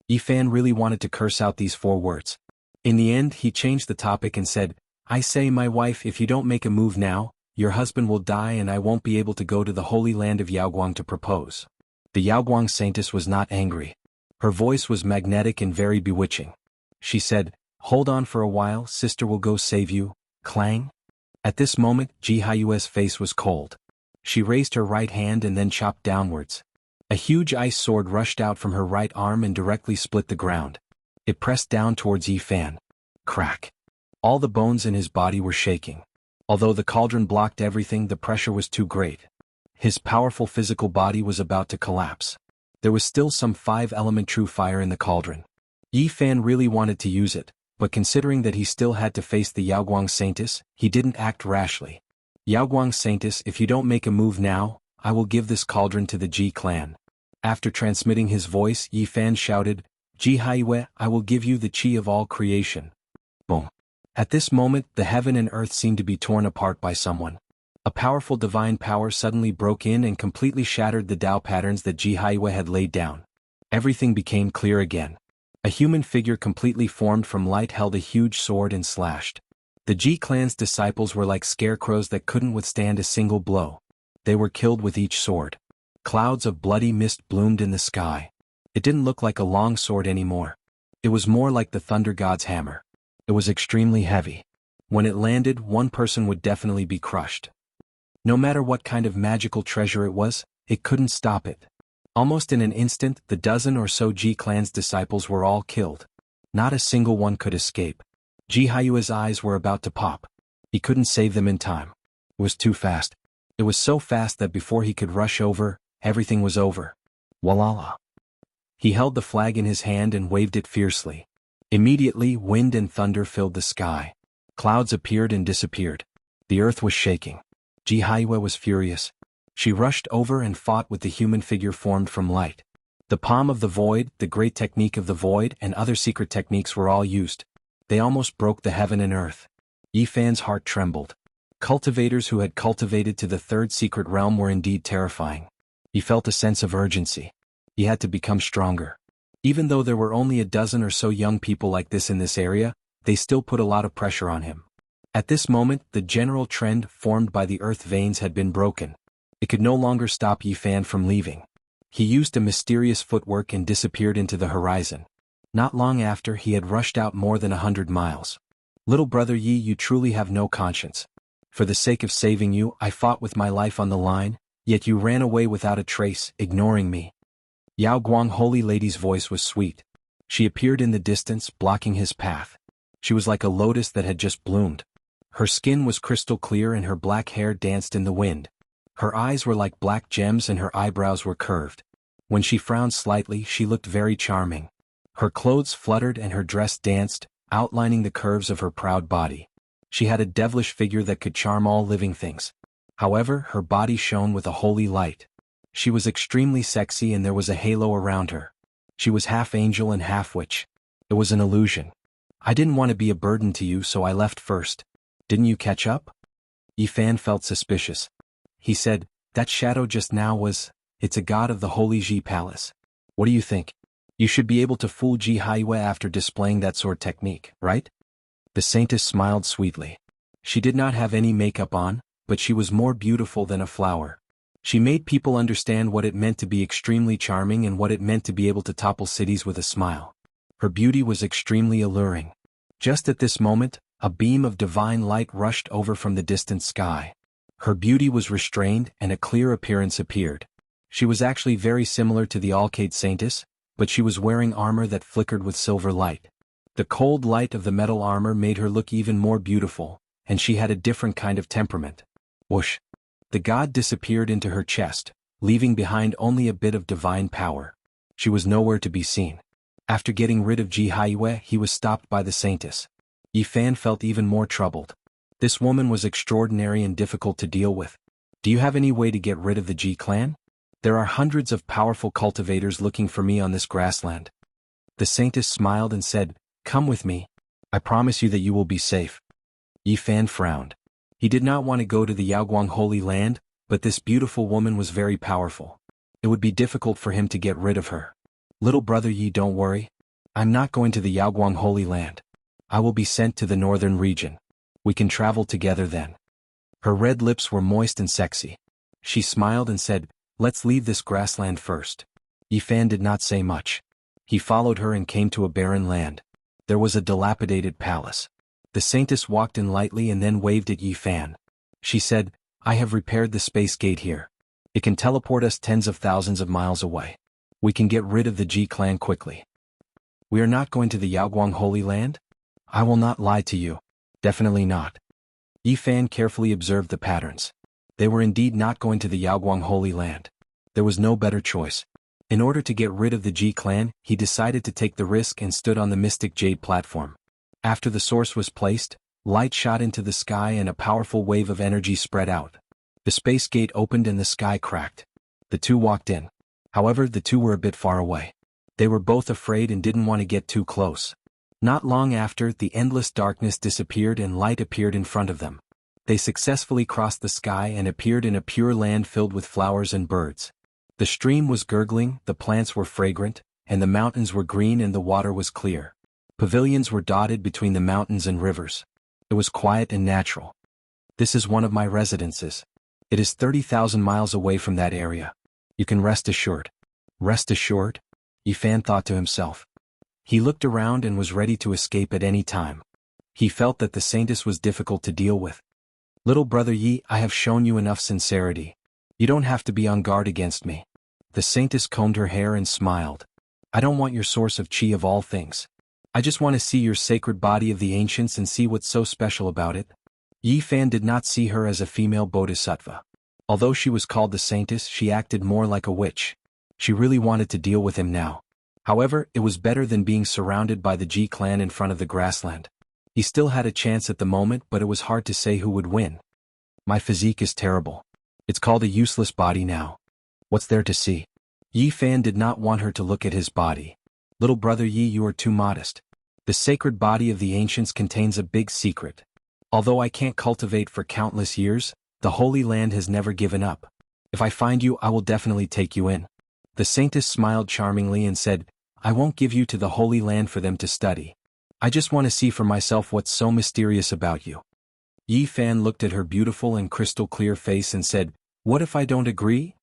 Yi Fan really wanted to curse out these 4 words. In the end, he changed the topic and said, I say, my wife, if you don't make a move now, your husband will die and I won't be able to go to the holy land of Yaoguang to propose. The Yaoguang Saintess was not angry. Her voice was magnetic and very bewitching. She said, hold on for a while, sister will go save you. Clang. At this moment, Ji Haiyue's face was cold. She raised her right hand and then chopped downwards. A huge ice sword rushed out from her right arm and directly split the ground. It pressed down towards Yi Fan. Crack. All the bones in his body were shaking. Although the cauldron blocked everything, the pressure was too great. His powerful physical body was about to collapse. There was still some 5-element true fire in the cauldron. Yi Fan really wanted to use it, but considering that he still had to face the Yaoguang Saintess, he didn't act rashly. Yaoguang Saintess, if you don't make a move now, I will give this cauldron to the Ji clan. After transmitting his voice, Yi Fan shouted, Ji Haiyue, I will give you the chi of all creation. Boom. At this moment, the heaven and earth seemed to be torn apart by someone. A powerful divine power suddenly broke in and completely shattered the Tao patterns that Ji Haiyue had laid down. Everything became clear again. A human figure completely formed from light held a huge sword and slashed. The Ji clan's disciples were like scarecrows that couldn't withstand a single blow. They were killed with each sword. Clouds of bloody mist bloomed in the sky. It didn't look like a long sword anymore. It was more like the thunder god's hammer. It was extremely heavy. When it landed, one person would definitely be crushed. No matter what kind of magical treasure it was, it couldn't stop it. Almost in an instant, the dozen or so Ji clan's disciples were all killed. Not a single one could escape. Ji Haiyue's eyes were about to pop. He couldn't save them in time. It was too fast. It was so fast that before he could rush over, everything was over. Walala. He held the flag in his hand and waved it fiercely. Immediately, wind and thunder filled the sky. Clouds appeared and disappeared. The earth was shaking. Ji Haiyue was furious. She rushed over and fought with the human figure formed from light. The palm of the void, the great technique of the void, and other secret techniques were all used. They almost broke the heaven and earth. Yi Fan's heart trembled. Cultivators who had cultivated to the 3rd secret realm were indeed terrifying. He felt a sense of urgency. He had to become stronger. Even though there were only a dozen or so young people like this in this area, they still put a lot of pressure on him. At this moment, the general trend formed by the earth veins had been broken. It could no longer stop Yi Fan from leaving. He used a mysterious footwork and disappeared into the horizon. Not long after, he had rushed out more than 100 miles. Little brother Yi, you truly have no conscience. For the sake of saving you, I fought with my life on the line, yet you ran away without a trace, ignoring me. Yao Guang Holy Lady's voice was sweet. She appeared in the distance, blocking his path. She was like a lotus that had just bloomed. Her skin was crystal clear and her black hair danced in the wind. Her eyes were like black gems and her eyebrows were curved. When she frowned slightly, she looked very charming. Her clothes fluttered and her dress danced, outlining the curves of her proud body. She had a devilish figure that could charm all living things. However, her body shone with a holy light. She was extremely sexy and there was a halo around her. She was half angel and half witch. It was an illusion. I didn't want to be a burden to you, so I left first. Didn't you catch up? Yi Fan felt suspicious. He said, that shadow just now it's a god of the Holy Ji Palace. What do you think? You should be able to fool Ji Haiyue after displaying that sword technique, right? The saintess smiled sweetly. She did not have any makeup on, but she was more beautiful than a flower. She made people understand what it meant to be extremely charming and what it meant to be able to topple cities with a smile. Her beauty was extremely alluring. Just at this moment, a beam of divine light rushed over from the distant sky. Her beauty was restrained and a clear appearance appeared. She was actually very similar to the Alcade Saintess, but she was wearing armor that flickered with silver light. The cold light of the metal armor made her look even more beautiful, and she had a different kind of temperament. Whoosh! The god disappeared into her chest, leaving behind only a bit of divine power. She was nowhere to be seen. After getting rid of Ji Haiyue, he was stopped by the saintess. Yi Fan felt even more troubled. This woman was extraordinary and difficult to deal with. Do you have any way to get rid of the Ji clan? There are hundreds of powerful cultivators looking for me on this grassland. The saintess smiled and said, come with me. I promise you that you will be safe. Yi Fan frowned. He did not want to go to the Yaoguang Holy Land, but this beautiful woman was very powerful. It would be difficult for him to get rid of her. Little brother Yi, don't worry. I'm not going to the Yaoguang Holy Land. I will be sent to the northern region. We can travel together then. Her red lips were moist and sexy. She smiled and said, let's leave this grassland first. Yi Fan did not say much. He followed her and came to a barren land. There was a dilapidated palace. The saintess walked in lightly and then waved at Yi Fan. She said, I have repaired the space gate here. It can teleport us tens of thousands of miles away. We can get rid of the Ji clan quickly. We are not going to the Yaoguang Holy Land? I will not lie to you. Definitely not. Yi Fan carefully observed the patterns. They were indeed not going to the Yaoguang Holy Land. There was no better choice. In order to get rid of the Ji clan, he decided to take the risk and stood on the Mystic Jade platform. After the source was placed, light shot into the sky and a powerful wave of energy spread out. The space gate opened and the sky cracked. The two walked in. However, the two were a bit far away. They were both afraid and didn't want to get too close. Not long after, the endless darkness disappeared and light appeared in front of them. They successfully crossed the sky and appeared in a pure land filled with flowers and birds. The stream was gurgling, the plants were fragrant, and the mountains were green and the water was clear. Pavilions were dotted between the mountains and rivers. It was quiet and natural. This is one of my residences. It is 30,000 miles away from that area. You can rest assured. Rest assured? Yi Fan thought to himself. He looked around and was ready to escape at any time. He felt that the saintess was difficult to deal with. Little brother Yi, I have shown you enough sincerity. You don't have to be on guard against me. The saintess combed her hair and smiled. I don't want your source of chi of all things. I just want to see your sacred body of the ancients and see what's so special about it. Yi Fan did not see her as a female bodhisattva. Although she was called the saintess, she acted more like a witch. She really wanted to deal with him now. However, it was better than being surrounded by the Ji clan in front of the grassland. He still had a chance at the moment, but it was hard to say who would win. My physique is terrible. It's called a useless body now. What's there to see? Yi Fan did not want her to look at his body. Little brother Yi, you are too modest. The sacred body of the ancients contains a big secret. Although I can't cultivate for countless years, the Holy Land has never given up. If I find you, I will definitely take you in. The saintess smiled charmingly and said, I won't give you to the Holy Land for them to study. I just want to see for myself what's so mysterious about you. Yi Fan looked at her beautiful and crystal clear face and said, what if I don't agree?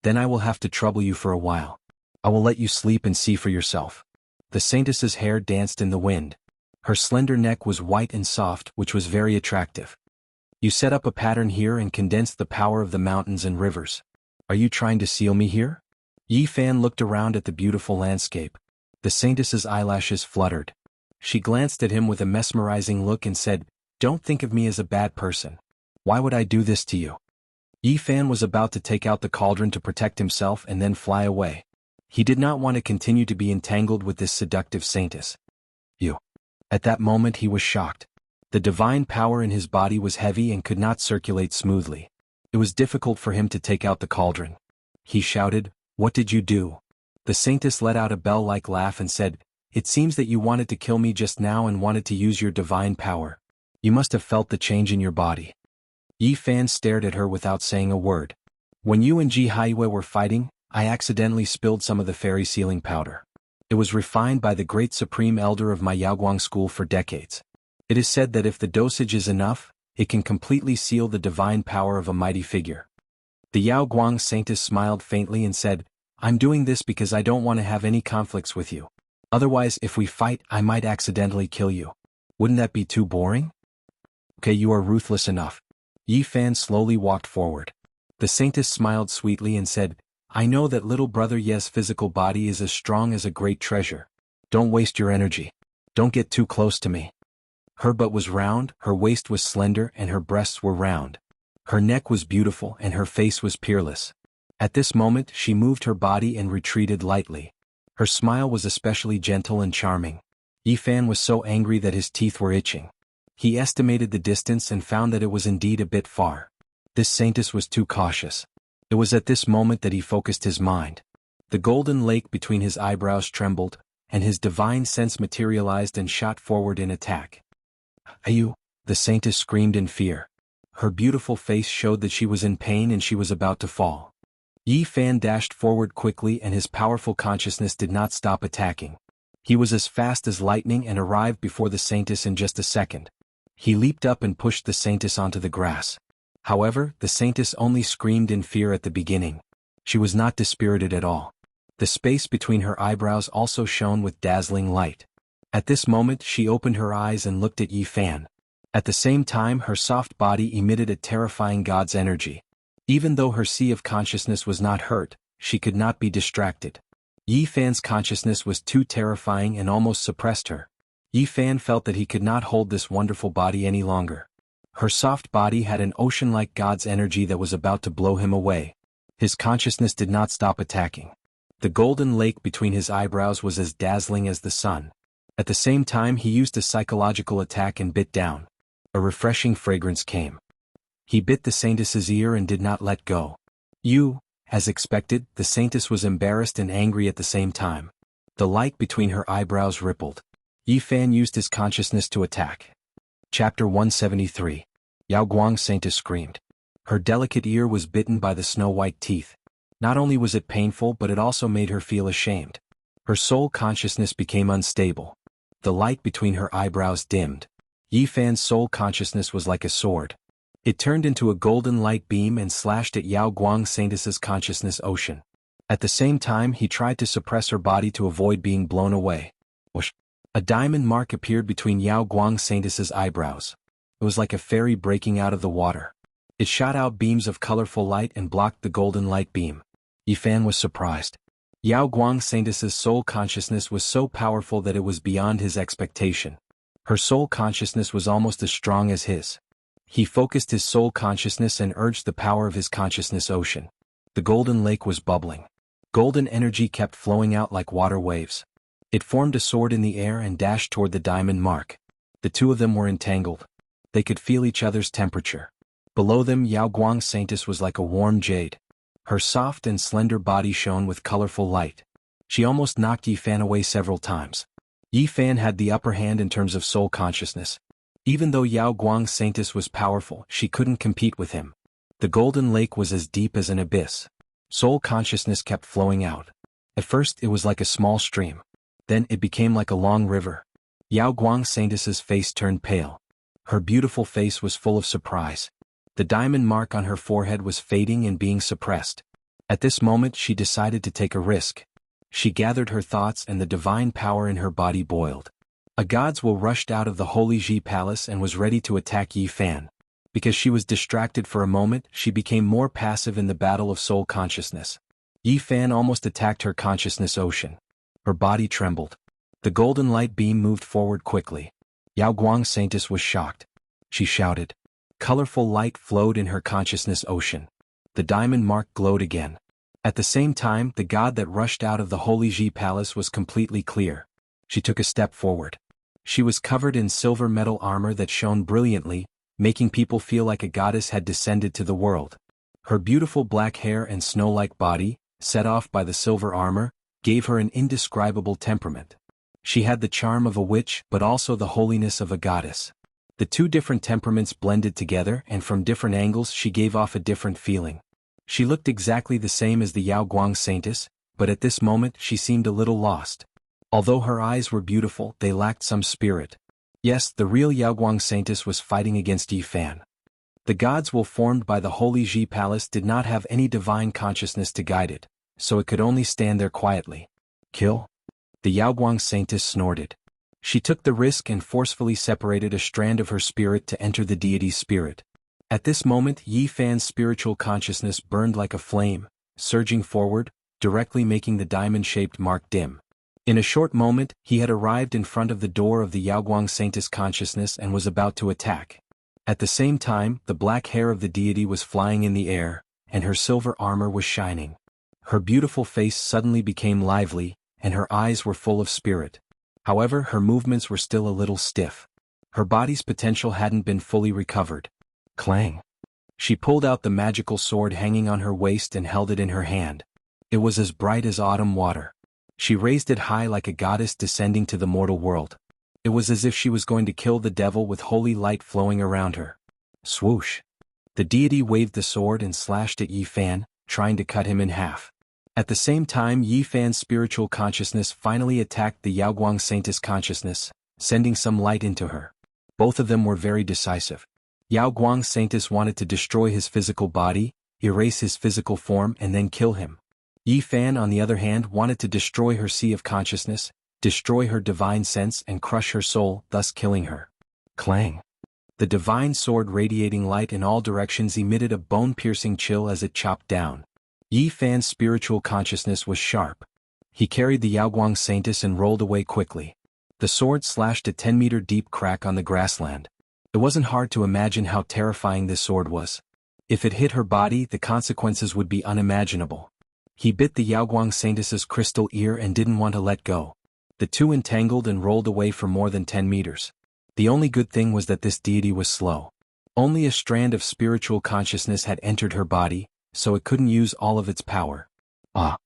Then I will have to trouble you for a while. I will let you sleep and see for yourself. The saintess's hair danced in the wind. Her slender neck was white and soft, which was very attractive. You set up a pattern here and condensed the power of the mountains and rivers. Are you trying to seal me here? Yi Fan looked around at the beautiful landscape. The saintess's eyelashes fluttered. She glanced at him with a mesmerizing look and said, don't think of me as a bad person. Why would I do this to you? Yi Fan was about to take out the cauldron to protect himself and then fly away. He did not want to continue to be entangled with this seductive saintess. You. At that moment he was shocked. The divine power in his body was heavy and could not circulate smoothly. It was difficult for him to take out the cauldron. He shouted, what did you do? The saintess let out a bell-like laugh and said, it seems that you wanted to kill me just now and wanted to use your divine power. You must have felt the change in your body. Yi Fan stared at her without saying a word. When you and Ji Haiwei were fighting, I accidentally spilled some of the fairy sealing powder. It was refined by the great supreme elder of my Yaoguang school for decades. It is said that if the dosage is enough, it can completely seal the divine power of a mighty figure. The Yaoguang saintess smiled faintly and said, I'm doing this because I don't want to have any conflicts with you. Otherwise, if we fight, I might accidentally kill you. Wouldn't that be too boring? Okay, you are ruthless enough. Yi Fan slowly walked forward. The saintess smiled sweetly and said, I know that little brother Ye's physical body is as strong as a great treasure. Don't waste your energy. Don't get too close to me. Her butt was round, her waist was slender, and her breasts were round. Her neck was beautiful and her face was peerless. At this moment she moved her body and retreated lightly. Her smile was especially gentle and charming. Yi Fan was so angry that his teeth were itching. He estimated the distance and found that it was indeed a bit far. This saintess was too cautious. It was at this moment that he focused his mind. The golden lake between his eyebrows trembled, and his divine sense materialized and shot forward in attack. You The saintess screamed in fear. Her beautiful face showed that she was in pain and she was about to fall. Yi Fan dashed forward quickly and his powerful consciousness did not stop attacking. He was as fast as lightning and arrived before the saintess in just a second. He leaped up and pushed the saintess onto the grass. However, the saintess only screamed in fear at the beginning. She was not dispirited at all. The space between her eyebrows also shone with dazzling light. At this moment she opened her eyes and looked at Yi Fan. At the same time her soft body emitted a terrifying god's energy. Even though her sea of consciousness was not hurt, she could not be distracted. Yi Fan's consciousness was too terrifying and almost suppressed her. Yi Fan felt that he could not hold this wonderful body any longer. Her soft body had an ocean-like god's energy that was about to blow him away. His consciousness did not stop attacking. The golden lake between his eyebrows was as dazzling as the sun. At the same time he used a psychological attack and bit down. A refreshing fragrance came. He bit the saintess's ear and did not let go. As expected, the saintess was embarrassed and angry at the same time. The light between her eyebrows rippled. Yi Fan used his consciousness to attack. Chapter 173. Yao Guang's saintess screamed. Her delicate ear was bitten by the snow-white teeth. Not only was it painful but it also made her feel ashamed. Her soul consciousness became unstable. The light between her eyebrows dimmed. Yi Fan's soul consciousness was like a sword. It turned into a golden light beam and slashed at Yao Guang's saintess's consciousness ocean. At the same time he tried to suppress her body to avoid being blown away. Whoosh! A diamond mark appeared between Yao Guang's saintess's eyebrows. It was like a fairy breaking out of the water. It shot out beams of colorful light and blocked the golden light beam. Yi Fan was surprised. Yao Guang's saintess's soul consciousness was so powerful that it was beyond his expectation. Her soul consciousness was almost as strong as his. He focused his soul consciousness and urged the power of his consciousness ocean. The golden lake was bubbling. Golden energy kept flowing out like water waves. It formed a sword in the air and dashed toward the diamond mark. The two of them were entangled. They could feel each other's temperature. Below them Yao Guang's saintess was like a warm jade. Her soft and slender body shone with colorful light. She almost knocked Yi Fan away several times. Yi Fan had the upper hand in terms of soul consciousness. Even though Yao Guang's saintess was powerful, she couldn't compete with him. The golden lake was as deep as an abyss. Soul consciousness kept flowing out. At first it was like a small stream. Then it became like a long river. Yao Guang's saintess's face turned pale. Her beautiful face was full of surprise. The diamond mark on her forehead was fading and being suppressed. At this moment she decided to take a risk. She gathered her thoughts and the divine power in her body boiled. A god's will rushed out of the Holy Ji Palace and was ready to attack Yi Fan. Because she was distracted for a moment, she became more passive in the battle of soul consciousness. Yi Fan almost attacked her consciousness ocean. Her body trembled. The golden light beam moved forward quickly. Yao Guang's saintess was shocked. She shouted. Colorful light flowed in her consciousness ocean. The diamond mark glowed again. At the same time, the god that rushed out of the Holy Ji Palace was completely clear. She took a step forward. She was covered in silver metal armor that shone brilliantly, making people feel like a goddess had descended to the world. Her beautiful black hair and snow-like body, set off by the silver armor, gave her an indescribable temperament. She had the charm of a witch but also the holiness of a goddess. The two different temperaments blended together and from different angles she gave off a different feeling. She looked exactly the same as the Yao Guang saintess, but at this moment she seemed a little lost. Although her eyes were beautiful, they lacked some spirit. Yes, the real Yao Guang saintess was fighting against Yi Fan. The god's will formed by the Holy Ji Palace did not have any divine consciousness to guide it, so it could only stand there quietly. Kill? The Yao Guang saintess snorted. She took the risk and forcefully separated a strand of her spirit to enter the deity's spirit. At this moment Yi Fan's spiritual consciousness burned like a flame, surging forward, directly making the diamond-shaped mark dim. In a short moment, he had arrived in front of the door of the Yao Guang saintess consciousness and was about to attack. At the same time, the black hair of the deity was flying in the air, and her silver armor was shining. Her beautiful face suddenly became lively, and her eyes were full of spirit. However, her movements were still a little stiff. Her body's potential hadn't been fully recovered. Clang! She pulled out the magical sword hanging on her waist and held it in her hand. It was as bright as autumn water. She raised it high like a goddess descending to the mortal world. It was as if she was going to kill the devil with holy light flowing around her. Swoosh! The deity waved the sword and slashed at Yi Fan, trying to cut him in half. At the same time, Yi Fan's spiritual consciousness finally attacked the Yaoguang Saintess consciousness, sending some light into her. Both of them were very decisive. Yaoguang Saintess wanted to destroy his physical body, erase his physical form and then kill him. Yi Fan, on the other hand, wanted to destroy her sea of consciousness, destroy her divine sense and crush her soul, thus killing her. Clang! The divine sword radiating light in all directions emitted a bone-piercing chill as it chopped down. Yi Fan's spiritual consciousness was sharp. He carried the Yaoguang Saintess and rolled away quickly. The sword slashed a 10-meter deep crack on the grassland. It wasn't hard to imagine how terrifying this sword was. If it hit her body, the consequences would be unimaginable. He bit the Yaoguang Saintess's crystal ear and didn't want to let go. The two entangled and rolled away for more than 10 meters. The only good thing was that this deity was slow. Only a strand of spiritual consciousness had entered her body, so it couldn't use all of its power. Ah!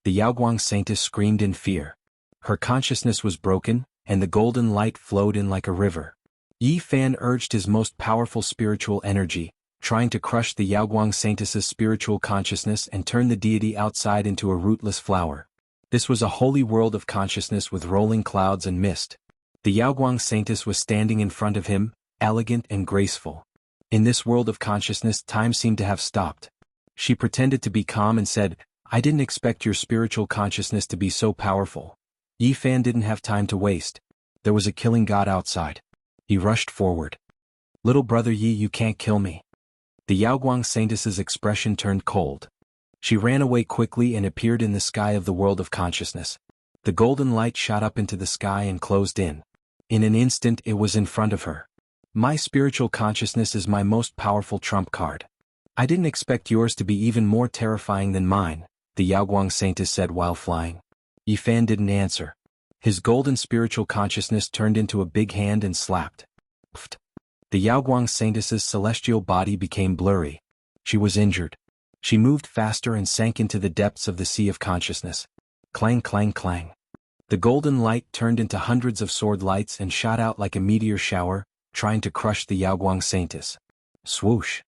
The Yaoguang Saintess screamed in fear. Her consciousness was broken, and the golden light flowed in like a river. Yi Fan urged his most powerful spiritual energy, trying to crush the Yaoguang Saintess's spiritual consciousness and turn the deity outside into a rootless flower. This was a holy world of consciousness with rolling clouds and mist. The Yaoguang Saintess was standing in front of him, elegant and graceful. In this world of consciousness, time seemed to have stopped. She pretended to be calm and said, "I didn't expect your spiritual consciousness to be so powerful." Yi Fan didn't have time to waste. There was a killing god outside. He rushed forward. "Little brother Yi, you can't kill me." The Yaoguang Saintess's expression turned cold. She ran away quickly and appeared in the sky of the world of consciousness. The golden light shot up into the sky and closed in. In an instant it was in front of her. "My spiritual consciousness is my most powerful trump card. I didn't expect yours to be even more terrifying than mine," the Yaoguang Saintess said while flying. Yi Fan didn't answer. His golden spiritual consciousness turned into a big hand and slapped. Pfft. The Yaoguang Saintess's celestial body became blurry. She was injured. She moved faster and sank into the depths of the sea of consciousness. Clang, clang, clang. The golden light turned into hundreds of sword lights and shot out like a meteor shower, trying to crush the Yaoguang Saintess. Swoosh.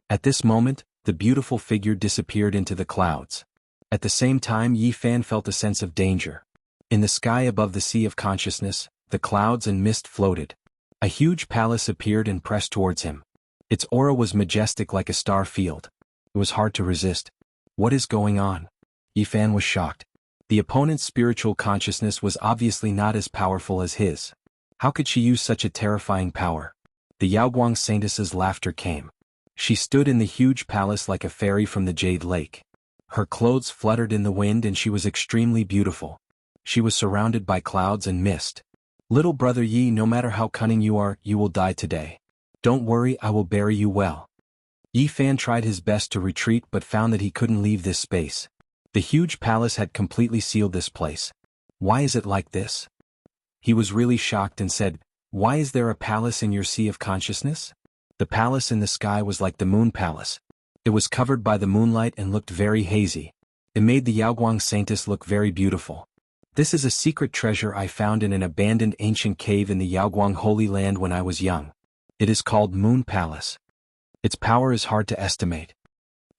At this moment, the beautiful figure disappeared into the clouds. At the same time, Yi Fan felt a sense of danger. In the sky above the sea of consciousness, the clouds and mist floated. A huge palace appeared and pressed towards him. Its aura was majestic like a star field. It was hard to resist. "What is going on?" Yi Fan was shocked. The opponent's spiritual consciousness was obviously not as powerful as his. How could she use such a terrifying power? The Yaoguang Saintess's laughter came. She stood in the huge palace like a fairy from the Jade Lake. Her clothes fluttered in the wind and she was extremely beautiful. She was surrounded by clouds and mist. "Little brother Yi, no matter how cunning you are, you will die today. Don't worry, I will bury you well." Yi Fan tried his best to retreat but found that he couldn't leave this space. The huge palace had completely sealed this place. "Why is it like this?" He was really shocked and said, "Why is there a palace in your sea of consciousness?" The palace in the sky was like the moon palace. It was covered by the moonlight and looked very hazy. It made the Yaoguang Saintess look very beautiful. "This is a secret treasure I found in an abandoned ancient cave in the Yaoguang Holy Land when I was young. It is called Moon Palace. Its power is hard to estimate."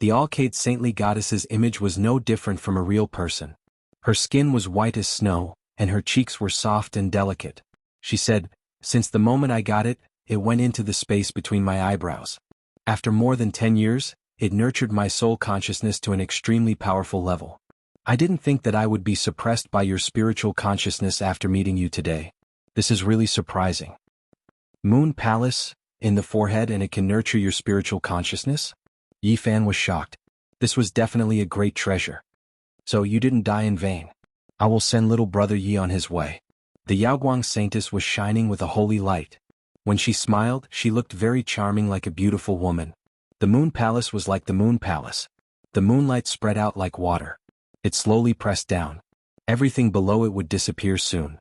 The Alcade saintly goddess's image was no different from a real person. Her skin was white as snow, and her cheeks were soft and delicate. She said, "Since the moment I got it, it went into the space between my eyebrows. After more than 10 years, it nurtured my soul consciousness to an extremely powerful level. I didn't think that I would be suppressed by your spiritual consciousness after meeting you today. This is really surprising." Moon Palace, in the forehead, and it can nurture your spiritual consciousness? Yi Fan was shocked. This was definitely a great treasure. "So you didn't die in vain. I will send little brother Yi on his way." The Yaoguang Saintess was shining with a holy light. When she smiled, she looked very charming like a beautiful woman. The Moon Palace was like the Moon Palace. The moonlight spread out like water. It slowly pressed down. Everything below it would disappear soon.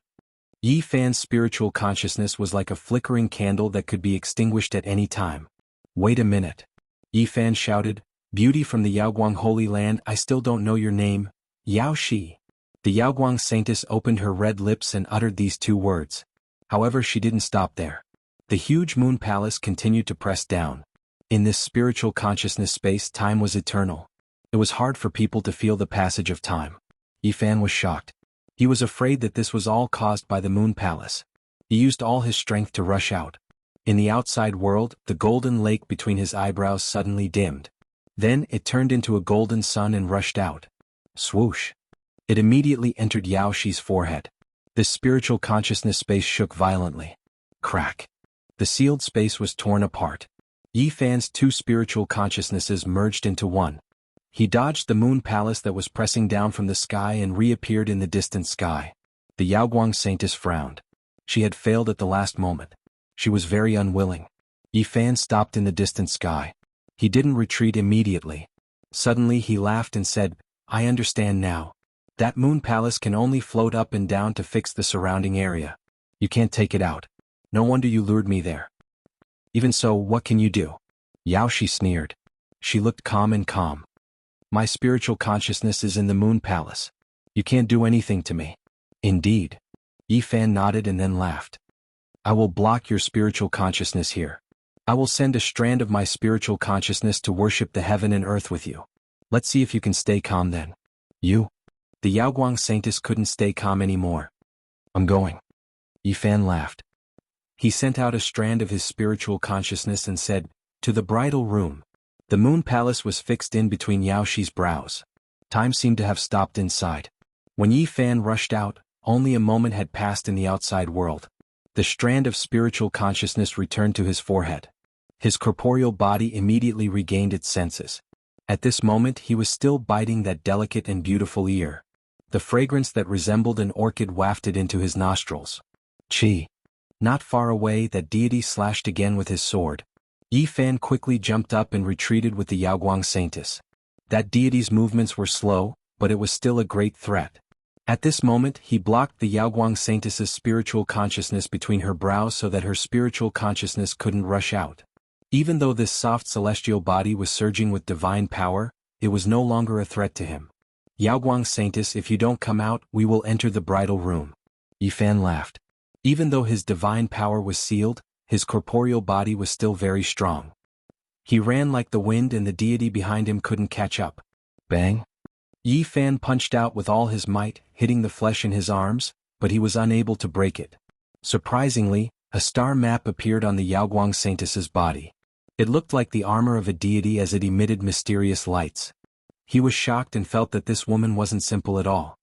Yi Fan's spiritual consciousness was like a flickering candle that could be extinguished at any time. "Wait a minute." Yi Fan shouted, "Beauty from the Yaoguang Holy Land, I still don't know your name." "Yao Shi." The Yaoguang Saintess opened her red lips and uttered these two words. However, she didn't stop there. The huge moon palace continued to press down. In this spiritual consciousness space, time was eternal. It was hard for people to feel the passage of time. Yifan was shocked. He was afraid that this was all caused by the moon palace. He used all his strength to rush out. In the outside world, the golden lake between his eyebrows suddenly dimmed. Then it turned into a golden sun and rushed out. Swoosh! It immediately entered Yao Shi's forehead. This spiritual consciousness space shook violently. Crack! The sealed space was torn apart. Yifan's two spiritual consciousnesses merged into one. He dodged the moon palace that was pressing down from the sky and reappeared in the distant sky. The Yaoguang Saintess frowned. She had failed at the last moment. She was very unwilling. Yifan stopped in the distant sky. He didn't retreat immediately. Suddenly he laughed and said, "I understand now. That moon palace can only float up and down to fix the surrounding area. You can't take it out. No wonder you lured me there. Even so, what can you do?" Yao Shi sneered. She looked calm and calm. "My spiritual consciousness is in the moon palace. You can't do anything to me." "Indeed." Yifan nodded and then laughed. "I will block your spiritual consciousness here. I will send a strand of my spiritual consciousness to worship the heaven and earth with you. Let's see if you can stay calm then." "You?" The Yaoguang Saintess couldn't stay calm anymore. "I'm going." Yifan laughed. He sent out a strand of his spiritual consciousness and said, "To the bridal room." The moon palace was fixed in between Yao Shi's brows. Time seemed to have stopped inside. When Yifan rushed out, only a moment had passed in the outside world. The strand of spiritual consciousness returned to his forehead. His corporeal body immediately regained its senses. At this moment he was still biting that delicate and beautiful ear. The fragrance that resembled an orchid wafted into his nostrils. Qi. Not far away, that deity slashed again with his sword. Yifan quickly jumped up and retreated with the Yaoguang Saintess. That deity's movements were slow, but it was still a great threat. At this moment he blocked the Yaoguang Saintess's spiritual consciousness between her brows so that her spiritual consciousness couldn't rush out. Even though this soft celestial body was surging with divine power, it was no longer a threat to him. "Yaoguang Saintess, if you don't come out, we will enter the bridal room." Yifan laughed. Even though his divine power was sealed, his corporeal body was still very strong. He ran like the wind and the deity behind him couldn't catch up. Bang! Yifan punched out with all his might, hitting the flesh in his arms, but he was unable to break it. Surprisingly, a star map appeared on the Yaoguang Saintess's body. It looked like the armor of a deity as it emitted mysterious lights. He was shocked and felt that this woman wasn't simple at all.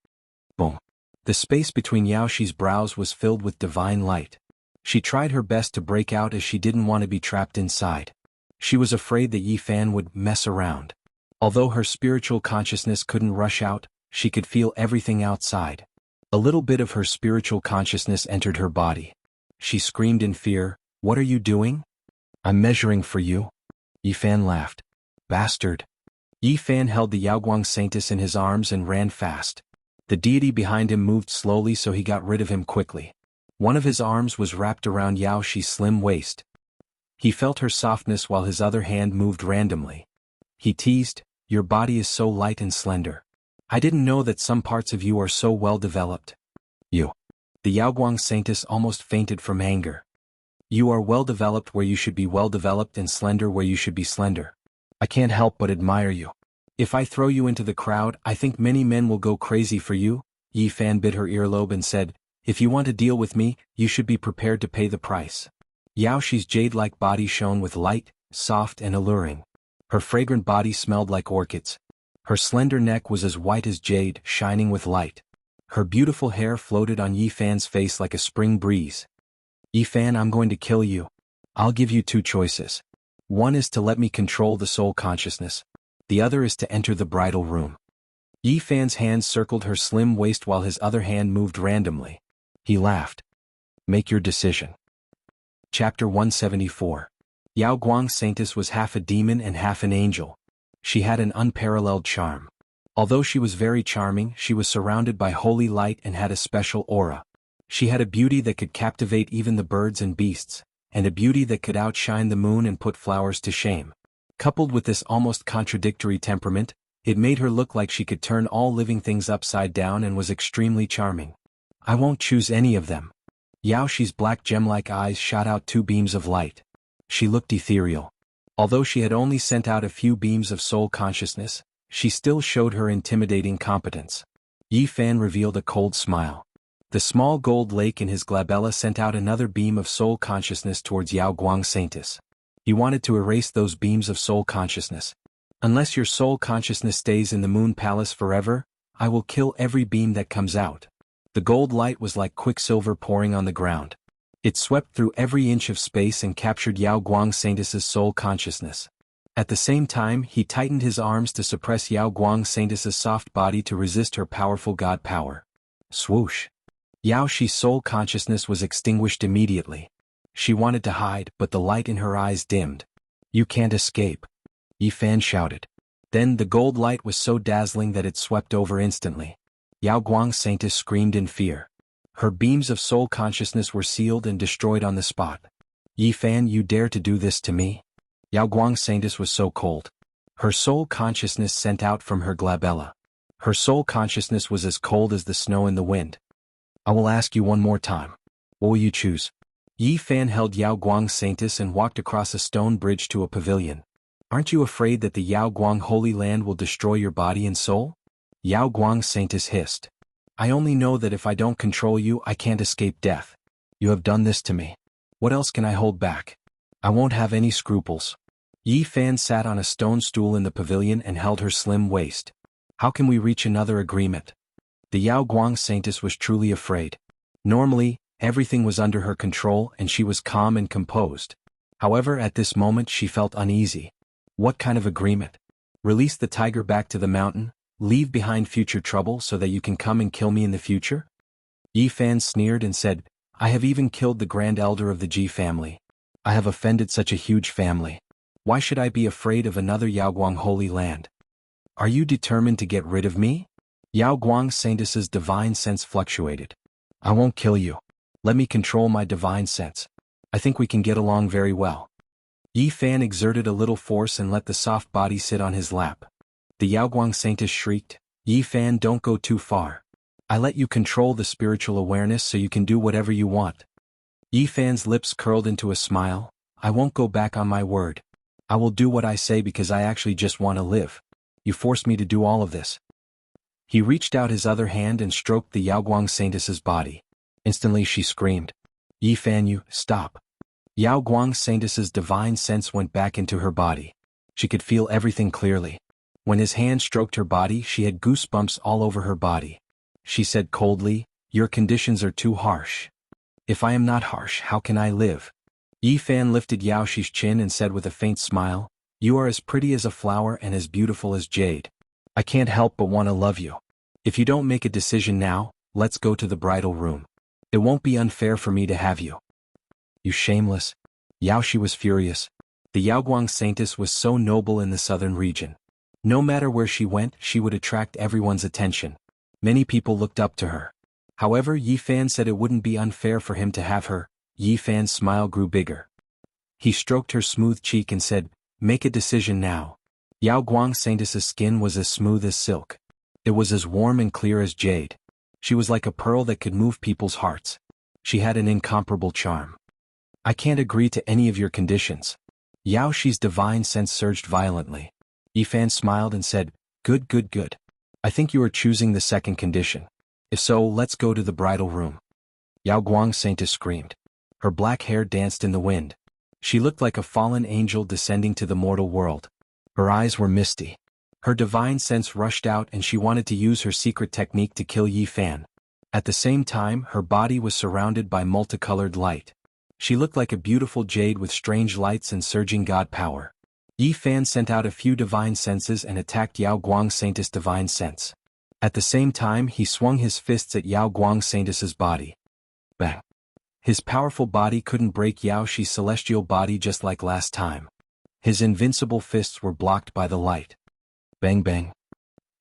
Boom! The space between Yao Shi's brows was filled with divine light. She tried her best to break out as she didn't want to be trapped inside. She was afraid that Yifan would mess around. Although her spiritual consciousness couldn't rush out, she could feel everything outside. A little bit of her spiritual consciousness entered her body. She screamed in fear, "What are you doing?" "I'm measuring for you." Yifan laughed. "Bastard." Yifan held the Yaoguang Saintess in his arms and ran fast. The deity behind him moved slowly so he got rid of him quickly. One of his arms was wrapped around Yao Shi's slim waist. He felt her softness while his other hand moved randomly. He teased, "Your body is so light and slender. I didn't know that some parts of you are so well developed." "You." The Yaoguang Saintess almost fainted from anger. "You are well developed where you should be well developed and slender where you should be slender. I can't help but admire you. If I throw you into the crowd, I think many men will go crazy for you." Yifan bit her earlobe and said, "If you want to deal with me, you should be prepared to pay the price." Yao Shi's jade-like body shone with light, soft and alluring. Her fragrant body smelled like orchids. Her slender neck was as white as jade, shining with light. Her beautiful hair floated on Yifan's face like a spring breeze. "Yifan, I'm going to kill you. I'll give you two choices. One is to let me control the soul consciousness. The other is to enter the bridal room." Yifan's hand circled her slim waist while his other hand moved randomly. He laughed. "Make your decision." Chapter 174. Yaoguang Saintess was half a demon and half an angel. She had an unparalleled charm. Although she was very charming, she was surrounded by holy light and had a special aura. She had a beauty that could captivate even the birds and beasts, and a beauty that could outshine the moon and put flowers to shame. Coupled with this almost contradictory temperament, it made her look like she could turn all living things upside down and was extremely charming. "I won't choose any of them." Yao Shi's black gem-like eyes shot out two beams of light. She looked ethereal. Although she had only sent out a few beams of soul consciousness, she still showed her intimidating competence. Yi Fan revealed a cold smile. The small gold lake in his glabella sent out another beam of soul consciousness towards Yao Guang Saintis. He wanted to erase those beams of soul consciousness. Unless your soul consciousness stays in the Moon Palace forever, I will kill every beam that comes out. The gold light was like quicksilver pouring on the ground. It swept through every inch of space and captured Yao Guang Saintis' soul consciousness. At the same time, he tightened his arms to suppress Yao Guang Saintis' soft body to resist her powerful god power. Swoosh! Yao Shi's soul consciousness was extinguished immediately. She wanted to hide, but the light in her eyes dimmed. You can't escape, Yi Fan shouted. Then the gold light was so dazzling that it swept over instantly. Yao Guang Saintis screamed in fear. Her beams of soul consciousness were sealed and destroyed on the spot. Yi Fan, you dare to do this to me? Yao Guang Saintis was so cold. Her soul consciousness sent out from her glabella. Her soul consciousness was as cold as the snow in the wind. I will ask you one more time. What will you choose? Yi Fan held Yao Guang Saintis and walked across a stone bridge to a pavilion. Aren't you afraid that the Yao Guang Holy Land will destroy your body and soul? Yao Guang Saintis hissed. I only know that if I don't control you, I can't escape death. You have done this to me. What else can I hold back? I won't have any scruples. Yi Fan sat on a stone stool in the pavilion and held her slim waist. How can we reach another agreement? The Yao Guang Saintis was truly afraid. Normally, everything was under her control and she was calm and composed. However, at this moment she felt uneasy. What kind of agreement? Release the tiger back to the mountain, leave behind future trouble so that you can come and kill me in the future? Yi Fan sneered and said, I have even killed the grand elder of the Ji family. I have offended such a huge family. Why should I be afraid of another Yao Guang Holy Land? Are you determined to get rid of me? Yao Guang Saintis' divine sense fluctuated. I won't kill you. Let me control my divine sense. I think we can get along very well. Yi Fan exerted a little force and let the soft body sit on his lap. The Yao Guang Saintis shrieked, Yi Fan, don't go too far. I let you control the spiritual awareness so you can do whatever you want. Yi Fan's lips curled into a smile. I won't go back on my word. I will do what I say because I actually just want to live. You forced me to do all of this. He reached out his other hand and stroked the Yao Guang Saintis' body. Instantly she screamed, Yi Fan, you, stop. Yao Guang Saintis' divine sense went back into her body. She could feel everything clearly. When his hand stroked her body, she had goosebumps all over her body. She said coldly, your conditions are too harsh. If I am not harsh, how can I live? Yi Fan lifted Yao Shi's chin and said with a faint smile, you are as pretty as a flower and as beautiful as jade. I can't help but want to love you. If you don't make a decision now, let's go to the bridal room. It won't be unfair for me to have you. You shameless. Yao Shi was furious. The Yao Guang Saintis was so noble in the southern region. No matter where she went, she would attract everyone's attention. Many people looked up to her. However, Yi Fan said it wouldn't be unfair for him to have her. Yi Fan's smile grew bigger. He stroked her smooth cheek and said, make a decision now. Yao Guang Saintis' skin was as smooth as silk. It was as warm and clear as jade. She was like a pearl that could move people's hearts. She had an incomparable charm. I can't agree to any of your conditions. Yao Shi's divine sense surged violently. Yi Fan smiled and said, good, good, good. I think you are choosing the second condition. If so, let's go to the bridal room. Yao Guang Saintis screamed. Her black hair danced in the wind. She looked like a fallen angel descending to the mortal world. Her eyes were misty. Her divine sense rushed out and she wanted to use her secret technique to kill Yi Fan. At the same time, her body was surrounded by multicolored light. She looked like a beautiful jade with strange lights and surging god power. Yi Fan sent out a few divine senses and attacked Yao Guang Saintis' divine sense. At the same time, he swung his fists at Yao Guang Saintis' body. Bang! His powerful body couldn't break Yao Shi's celestial body just like last time. His invincible fists were blocked by the light. Bang bang.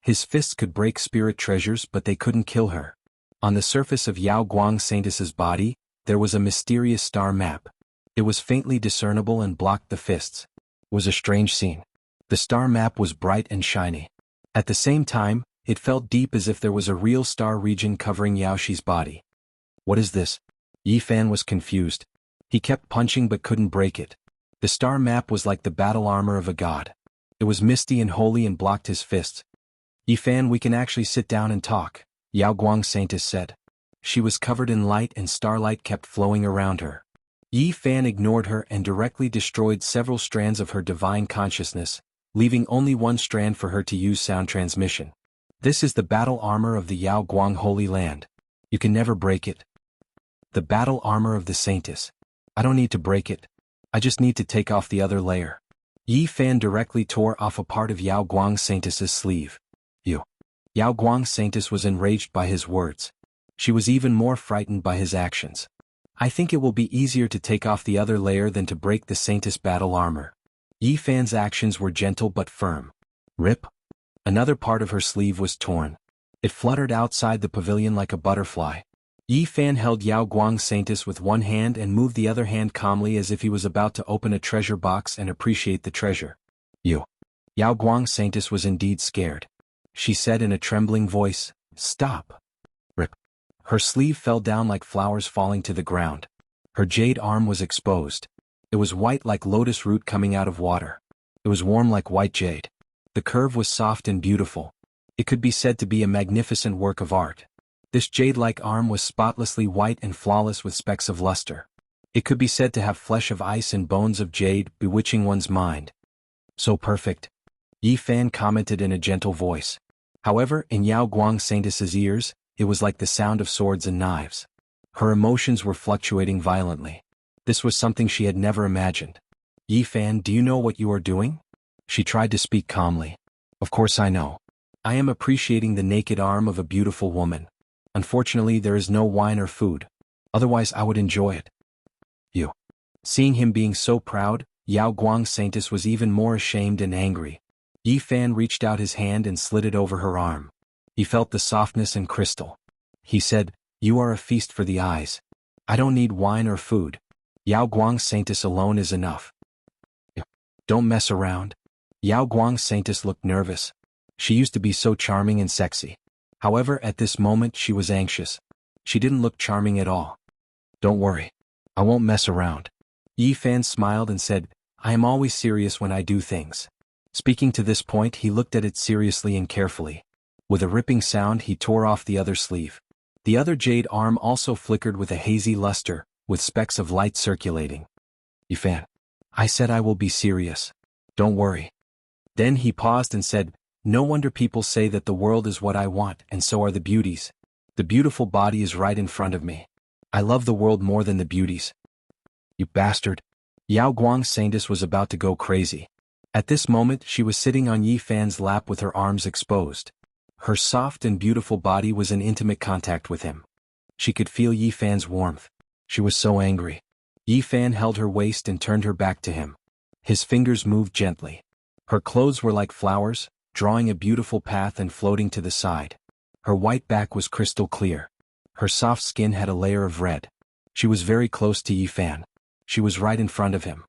His fists could break spirit treasures but they couldn't kill her. On the surface of Yao Guang Saintis' body, there was a mysterious star map. It was faintly discernible and blocked the fists. It was a strange scene. The star map was bright and shiny. At the same time, it felt deep as if there was a real star region covering Yao Shi's body. What is this? Yi Fan was confused. He kept punching but couldn't break it. The star map was like the battle armor of a god. It was misty and holy and blocked his fists. Yi Fan, we can actually sit down and talk, Yao Guang Saintess said. She was covered in light and starlight kept flowing around her. Yi Fan ignored her and directly destroyed several strands of her divine consciousness, leaving only one strand for her to use sound transmission. This is the battle armor of the Yao Guang Holy Land. You can never break it. The battle armor of the Saintess. I don't need to break it. I just need to take off the other layer. Yi Fan directly tore off a part of Yao Guang Saintess's sleeve. You. Yao Guang Saintess was enraged by his words. She was even more frightened by his actions. I think it will be easier to take off the other layer than to break the Saintess battle armor. Yi Fan's actions were gentle but firm. Rip. Another part of her sleeve was torn. It fluttered outside the pavilion like a butterfly. Yi Fan held Yao Guang Saintess with one hand and moved the other hand calmly as if he was about to open a treasure box and appreciate the treasure. You. Yao Guang Saintess was indeed scared. She said in a trembling voice, "Stop." Rip. Her sleeve fell down like flowers falling to the ground. Her jade arm was exposed. It was white like lotus root coming out of water. It was warm like white jade. The curve was soft and beautiful. It could be said to be a magnificent work of art. This jade-like arm was spotlessly white and flawless with specks of luster. It could be said to have flesh of ice and bones of jade, bewitching one's mind. So perfect. Yi Fan commented in a gentle voice. However, in Yao Guang Saintess's ears, it was like the sound of swords and knives. Her emotions were fluctuating violently. This was something she had never imagined. Yi Fan, do you know what you are doing? She tried to speak calmly. Of course I know. I am appreciating the naked arm of a beautiful woman. Unfortunately, there is no wine or food. Otherwise I would enjoy it. You. Seeing him being so proud, Yao Guang Saintess was even more ashamed and angry. Yi Fan reached out his hand and slid it over her arm. He felt the softness and crystal. He said, "You are a feast for the eyes. I don't need wine or food. Yao Guang Saintess alone is enough." Don't mess around. Yao Guang Saintess looked nervous. She used to be so charming and sexy. However, at this moment she was anxious. She didn't look charming at all. Don't worry. I won't mess around. Yi Fan smiled and said, I am always serious when I do things. Speaking to this point, he looked at it seriously and carefully. With a ripping sound, he tore off the other sleeve. The other jade arm also flickered with a hazy luster, with specks of light circulating. Yi Fan. I said I will be serious. Don't worry. Then he paused and said, no wonder people say that the world is what I want, and so are the beauties. The beautiful body is right in front of me. I love the world more than the beauties. You bastard. Yao Guang Saintess was about to go crazy. At this moment, she was sitting on Yi Fan's lap with her arms exposed. Her soft and beautiful body was in intimate contact with him. She could feel Yi Fan's warmth. She was so angry. Yi Fan held her waist and turned her back to him. His fingers moved gently. Her clothes were like flowers, drawing a beautiful path and floating to the side. Her white back was crystal clear. Her soft skin had a layer of red. She was very close to Yi Fan. She was right in front of him.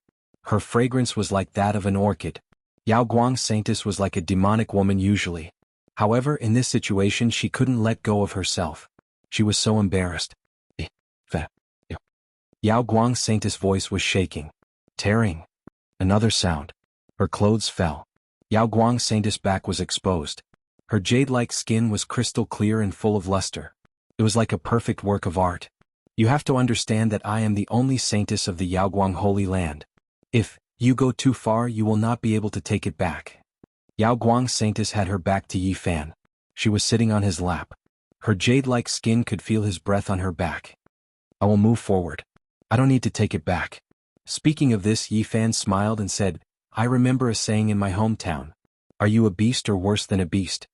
Her fragrance was like that of an orchid. Yao Guang Saintess was like a demonic woman usually. However, in this situation she couldn't let go of herself. She was so embarrassed. Yao Guang Saintess' voice was shaking. Tearing. Another sound. Her clothes fell. Yao Guang Saintess' back was exposed. Her jade-like skin was crystal clear and full of luster. It was like a perfect work of art. You have to understand that I am the only saintess of the Yao Guang Holy Land. If you go too far, you will not be able to take it back. Yao Guang Saintess had her back to Yi Fan. She was sitting on his lap. Her jade-like skin could feel his breath on her back. I will move forward. I don't need to take it back. Speaking of this, Yi Fan smiled and said, I remember a saying in my hometown. Are you a beast or worse than a beast?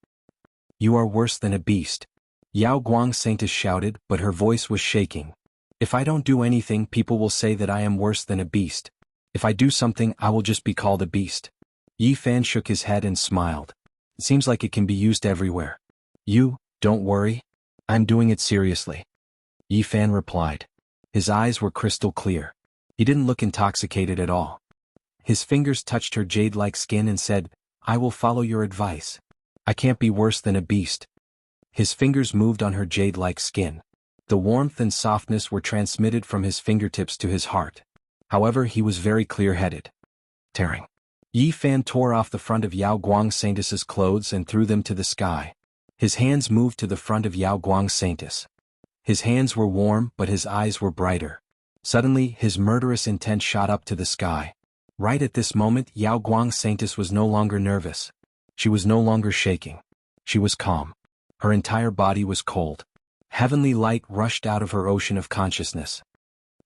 You are worse than a beast. Yao Guang Saintess shouted, but her voice was shaking. If I don't do anything, people will say that I am worse than a beast. If I do something, I will just be called a beast. Yi Fan shook his head and smiled. It seems like it can be used everywhere. You, don't worry. I'm doing it seriously. Yi Fan replied. His eyes were crystal clear. He didn't look intoxicated at all. His fingers touched her jade-like skin and said, I will follow your advice. I can't be worse than a beast. His fingers moved on her jade-like skin. The warmth and softness were transmitted from his fingertips to his heart. However, he was very clear-headed. Tearing. Yi Fan tore off the front of Yao Guang Saintess's clothes and threw them to the sky. His hands moved to the front of Yao Guang Saintess. His hands were warm, but his eyes were brighter. Suddenly, his murderous intent shot up to the sky. Right at this moment, Yao Guang Saintess was no longer nervous. She was no longer shaking. She was calm. Her entire body was cold. Heavenly light rushed out of her ocean of consciousness.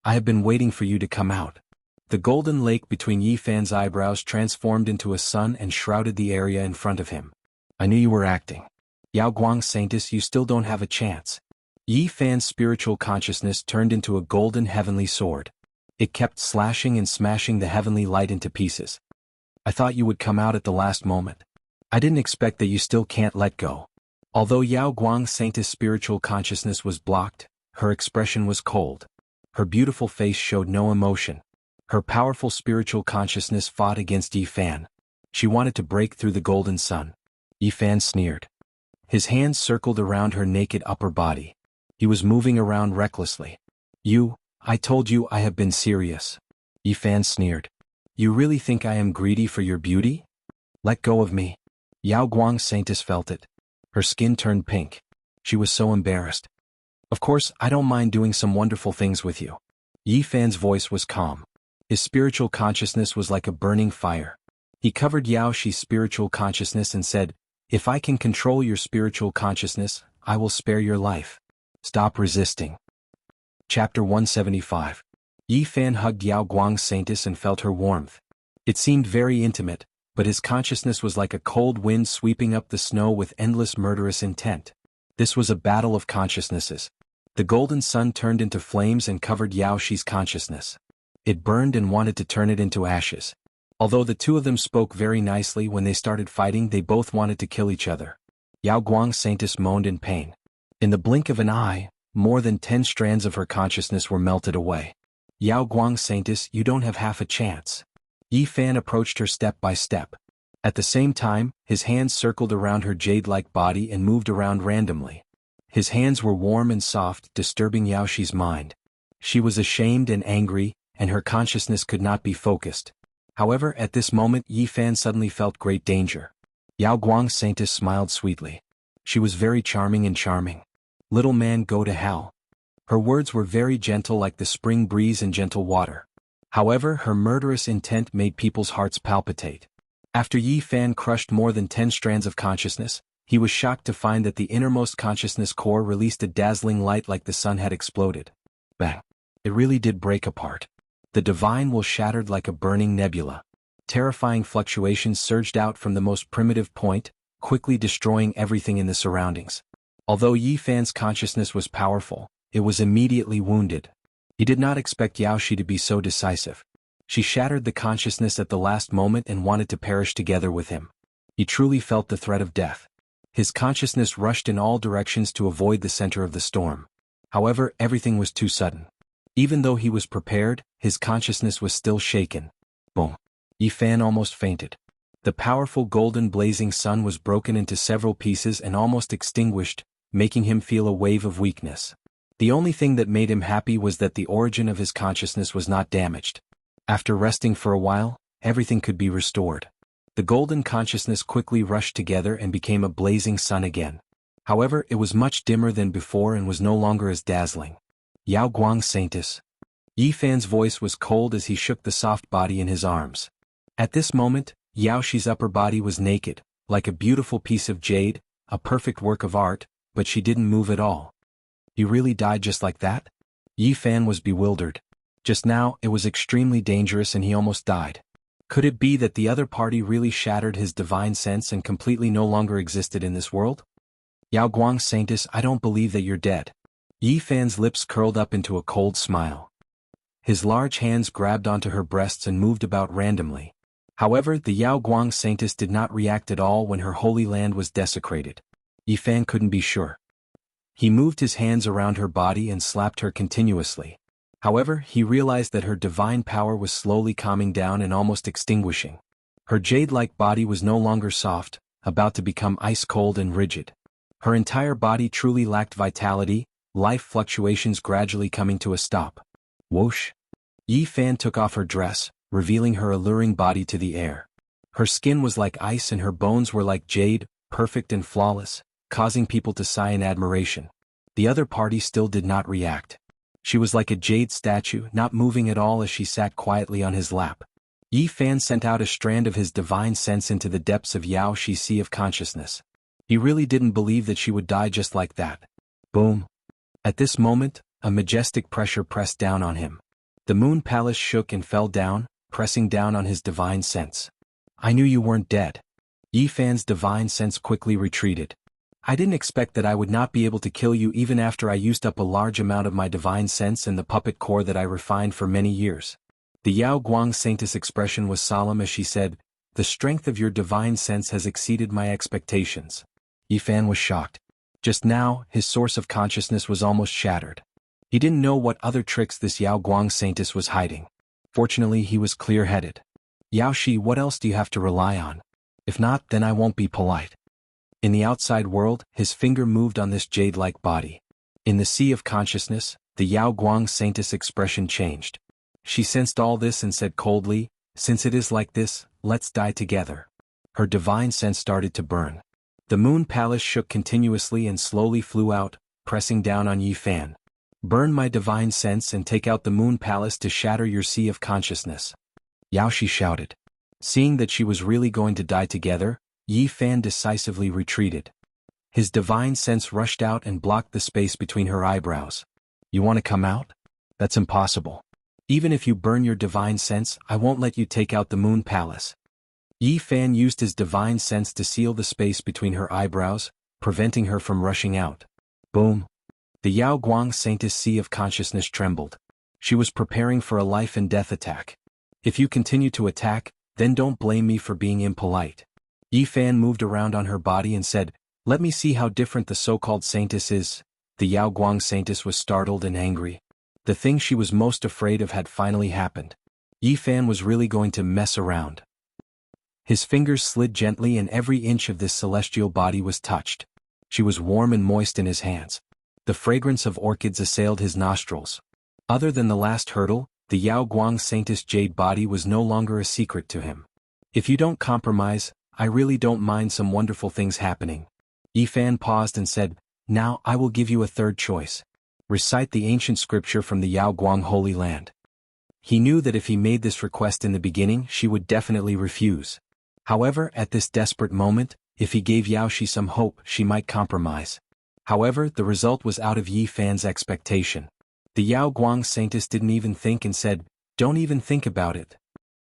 I have been waiting for you to come out. The golden lake between Yi Fan's eyebrows transformed into a sun and shrouded the area in front of him. I knew you were acting. Yao Guang Saintess, you still don't have a chance. Yi Fan's spiritual consciousness turned into a golden heavenly sword. It kept slashing and smashing the heavenly light into pieces. I thought you would come out at the last moment. I didn't expect that you still can't let go. Although Yao Guang Saintess' spiritual consciousness was blocked, her expression was cold. Her beautiful face showed no emotion. Her powerful spiritual consciousness fought against Yi Fan. She wanted to break through the golden sun. Yi Fan sneered. His hands circled around her naked upper body. He was moving around recklessly. I told you I have been serious. Yi Fan sneered. You really think I am greedy for your beauty? Let go of me. Yao Guang Saintess felt it. Her skin turned pink. She was so embarrassed. Of course, I don't mind doing some wonderful things with you. Yi Fan's voice was calm. His spiritual consciousness was like a burning fire. He covered Yao Shi's spiritual consciousness and said, If I can control your spiritual consciousness, I will spare your life. Stop resisting. Chapter 175. Yi Fan hugged Yao Guang Saintess and felt her warmth. It seemed very intimate, but his consciousness was like a cold wind sweeping up the snow with endless murderous intent. This was a battle of consciousnesses. The golden sun turned into flames and covered Yao Shi's consciousness. It burned and wanted to turn it into ashes. Although the two of them spoke very nicely when they started fighting, they both wanted to kill each other. Yao Guang Saintess moaned in pain. In the blink of an eye, more than 10 strands of her consciousness were melted away. Yao Guang Saintess, you don't have half a chance. Yi Fan approached her step by step. At the same time, his hands circled around her jade-like body and moved around randomly. His hands were warm and soft, disturbing Yao Shi's mind. She was ashamed and angry, and her consciousness could not be focused. However, at this moment Yi Fan suddenly felt great danger. Yao Guang Saintess smiled sweetly. She was very charming and charming. Little man, go to hell. Her words were very gentle like the spring breeze and gentle water. However, her murderous intent made people's hearts palpitate. After Yi Fan crushed more than 10 strands of consciousness, he was shocked to find that the innermost consciousness core released a dazzling light like the sun had exploded. Bang! It really did break apart. The divine will shattered like a burning nebula. Terrifying fluctuations surged out from the most primitive point, quickly destroying everything in the surroundings. Although Yi Fan's consciousness was powerful, it was immediately wounded. He did not expect Yao Shi to be so decisive. She shattered the consciousness at the last moment and wanted to perish together with him. He truly felt the threat of death. His consciousness rushed in all directions to avoid the center of the storm. However, everything was too sudden. Even though he was prepared, his consciousness was still shaken. Boom! Yi Fan almost fainted. The powerful golden blazing sun was broken into several pieces and almost extinguished, making him feel a wave of weakness. The only thing that made him happy was that the origin of his consciousness was not damaged. After resting for a while, everything could be restored. The golden consciousness quickly rushed together and became a blazing sun again. However, it was much dimmer than before and was no longer as dazzling. Yao Guang Saintess. Yi Fan's voice was cold as he shook the soft body in his arms. At this moment, Yao Shi's upper body was naked, like a beautiful piece of jade, a perfect work of art, but she didn't move at all. You really died just like that? Yi Fan was bewildered. Just now, it was extremely dangerous and he almost died. Could it be that the other party really shattered his divine sense and completely no longer existed in this world? Yao Guang Saintess, I don't believe that you're dead. Yi Fan's lips curled up into a cold smile. His large hands grabbed onto her breasts and moved about randomly. However, the Yao Guang Saintess did not react at all when her holy land was desecrated. Yi Fan couldn't be sure. He moved his hands around her body and slapped her continuously. However, he realized that her divine power was slowly calming down and almost extinguishing. Her jade-like body was no longer soft, about to become ice-cold and rigid. Her entire body truly lacked vitality, life fluctuations gradually coming to a stop. Whoosh! Yi Fan took off her dress, revealing her alluring body to the air. Her skin was like ice and her bones were like jade, perfect and flawless, causing people to sigh in admiration. The other party still did not react. She was like a jade statue, not moving at all as she sat quietly on his lap. Yi Fan sent out a strand of his divine sense into the depths of Yao Shi's sea of consciousness. He really didn't believe that she would die just like that. Boom! At this moment, a majestic pressure pressed down on him. The moon palace shook and fell down, pressing down on his divine sense. I knew you weren't dead. Yi Fan's divine sense quickly retreated. I didn't expect that I would not be able to kill you even after I used up a large amount of my divine sense and the puppet core that I refined for many years. The Yao Guang Saintess expression was solemn as she said, "The strength of your divine sense has exceeded my expectations." Yi Fan was shocked. Just now, his source of consciousness was almost shattered. He didn't know what other tricks this Yao Guang Saintess was hiding. Fortunately, he was clear-headed. Yao Shi, what else do you have to rely on? If not, then I won't be polite. In the outside world, his finger moved on this jade-like body. In the sea of consciousness, the Yao Guang Saintess expression changed. She sensed all this and said coldly, "Since it is like this, let's die together." Her divine sense started to burn. The moon palace shook continuously and slowly flew out, pressing down on Yi Fan. "Burn my divine sense and take out the moon palace to shatter your sea of consciousness." Yao Shi shouted. Seeing that she was really going to die together, Yi Fan decisively retreated. His divine sense rushed out and blocked the space between her eyebrows. "You want to come out? That's impossible. Even if you burn your divine sense, I won't let you take out the moon palace." Yi Fan used his divine sense to seal the space between her eyebrows, preventing her from rushing out. Boom! The Yao Guang Saintess sea of consciousness trembled. She was preparing for a life and death attack. "If you continue to attack, then don't blame me for being impolite." Yi Fan moved around on her body and said, "Let me see how different the so-called Saintess is." The Yao Guang Saintess was startled and angry. The thing she was most afraid of had finally happened. Yi Fan was really going to mess around. His fingers slid gently and every inch of this celestial body was touched. She was warm and moist in his hands. The fragrance of orchids assailed his nostrils. Other than the last hurdle, the Yao Guang Saintess jade body was no longer a secret to him. "If you don't compromise, I really don't mind some wonderful things happening." Yi Fan paused and said, "Now I will give you a third choice. Recite the ancient scripture from the Yao Guang Holy Land." He knew that if he made this request in the beginning, she would definitely refuse. However, at this desperate moment, if he gave Yao Shi some hope, she might compromise. However, the result was out of Yi Fan's expectation. The Yao Guang Saintess didn't even think and said, "Don't even think about it."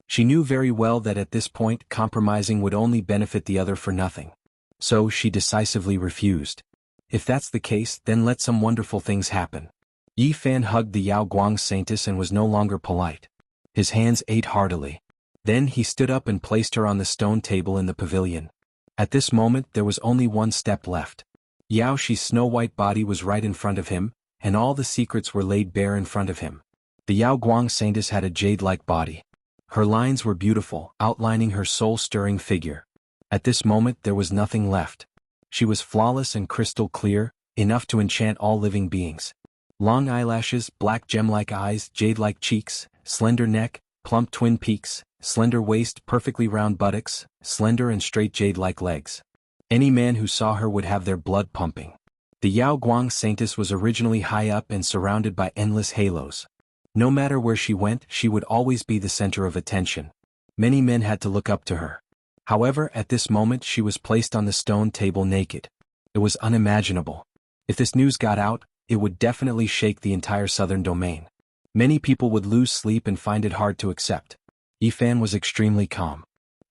She knew very well that at this point compromising would only benefit the other for nothing. So she decisively refused. "If that's the case, then let some wonderful things happen." Yi Fan hugged the Yao Guang Saintess and was no longer polite. His hands ate heartily. Then he stood up and placed her on the stone table in the pavilion. At this moment there was only one step left. Yao Shi's snow-white body was right in front of him, and all the secrets were laid bare in front of him. The Yao Guang Saintess had a jade-like body. Her lines were beautiful, outlining her soul-stirring figure. At this moment there was nothing left. She was flawless and crystal clear, enough to enchant all living beings. Long eyelashes, black gem-like eyes, jade-like cheeks, slender neck, plump twin peaks, slender waist, perfectly round buttocks, slender and straight jade-like legs. Any man who saw her would have their blood pumping. The Yao Guang Saintess was originally high up and surrounded by endless halos. No matter where she went, she would always be the center of attention. Many men had to look up to her. However, at this moment she was placed on the stone table naked. It was unimaginable. If this news got out, it would definitely shake the entire southern domain. Many people would lose sleep and find it hard to accept. Yi Fan was extremely calm.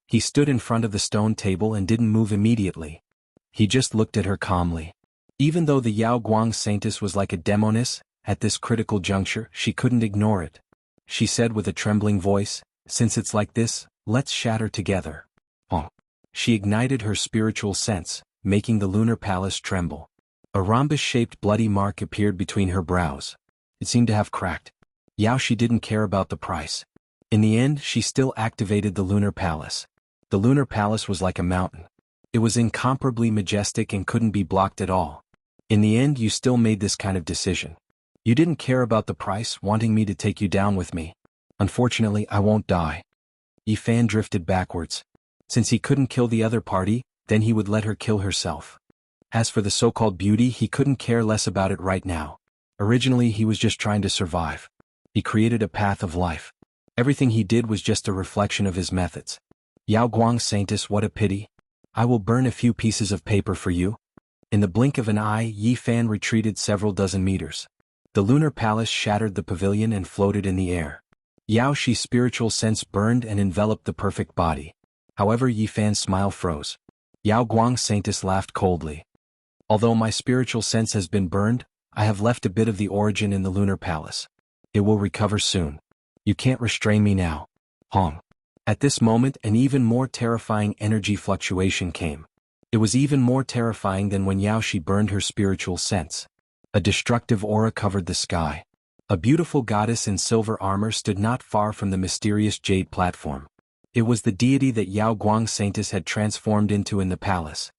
He stood in front of the stone table and didn't move immediately. He just looked at her calmly. Even though the Yao Guang Saintess was like a demoness, at this critical juncture she couldn't ignore it. She said with a trembling voice, "Since it's like this, let's shatter together." Oh. She ignited her spiritual sense, making the lunar palace tremble. A rhombus-shaped bloody mark appeared between her brows. It seemed to have cracked. Yao Shi didn't care about the price. In the end, she still activated the lunar palace. The lunar palace was like a mountain. It was incomparably majestic and couldn't be blocked at all. In the end you still made this kind of decision. You didn't care about the price, wanting me to take you down with me. Unfortunately, I won't die. Yi Fan drifted backwards. Since he couldn't kill the other party, then he would let her kill herself. As for the so-called beauty, he couldn't care less about it right now. Originally he was just trying to survive. He created a path of life. Everything he did was just a reflection of his methods. Yao Guang Saintus, what a pity. I will burn a few pieces of paper for you. In the blink of an eye, Yi Fan retreated several dozen meters. The lunar palace shattered the pavilion and floated in the air. Yao Shi's spiritual sense burned and enveloped the perfect body. However, Yi Fan's smile froze. Yao Guang Saintus laughed coldly. Although my spiritual sense has been burned, I have left a bit of the origin in the lunar palace. It will recover soon. You can't restrain me now. Hong. At this moment an even more terrifying energy fluctuation came. It was even more terrifying than when Yao Shi burned her spiritual sense. A destructive aura covered the sky. A beautiful goddess in silver armor stood not far from the mysterious jade platform. It was the deity that Yao Guang Saintus had transformed into in the palace.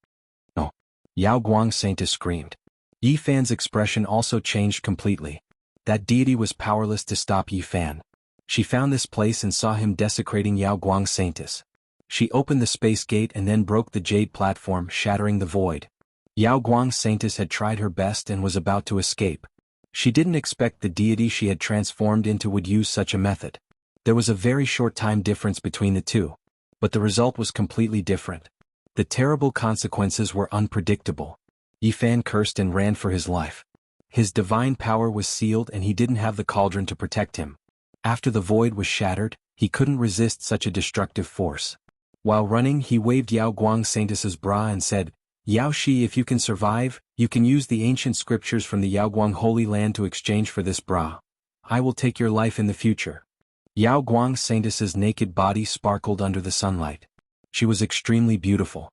Oh! Yao Guang Saintus screamed. Yi Fan's expression also changed completely. That deity was powerless to stop Yi Fan. She found this place and saw him desecrating Yao Guang Saintus. She opened the space gate and then broke the jade platform, shattering the void. Yao Guang Saintus had tried her best and was about to escape. She didn't expect the deity she had transformed into would use such a method. There was a very short time difference between the two. But the result was completely different. The terrible consequences were unpredictable. Yi Fan cursed and ran for his life. His divine power was sealed and he didn't have the cauldron to protect him. After the void was shattered, he couldn't resist such a destructive force. While running, he waved Yao Guang Saintus's bra and said, Yao Shi, if you can survive, you can use the ancient scriptures from the Yao Guang Holy Land to exchange for this bra. I will take your life in the future. Yao Guang Saintus's naked body sparkled under the sunlight. She was extremely beautiful.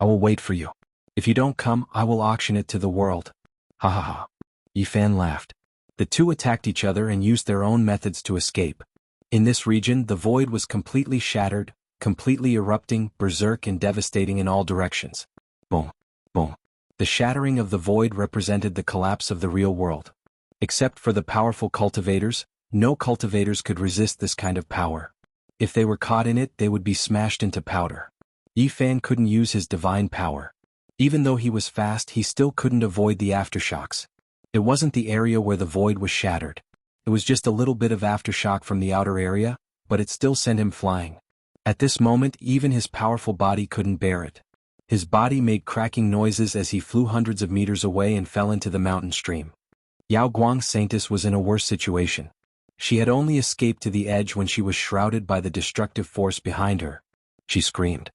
I will wait for you. If you don't come, I will auction it to the world. Ha ha ha. Yi Fan laughed. The two attacked each other and used their own methods to escape. In this region, the void was completely shattered, completely erupting, berserk and devastating in all directions. Boom, boom. The shattering of the void represented the collapse of the real world. Except for the powerful cultivators, no cultivators could resist this kind of power. If they were caught in it, they would be smashed into powder. Yi Fan couldn't use his divine power. Even though he was fast, he still couldn't avoid the aftershocks. It wasn't the area where the void was shattered. It was just a little bit of aftershock from the outer area, but it still sent him flying. At this moment, even his powerful body couldn't bear it. His body made cracking noises as he flew hundreds of meters away and fell into the mountain stream. Yao Guang Saintus was in a worse situation. She had only escaped to the edge when she was shrouded by the destructive force behind her. She screamed.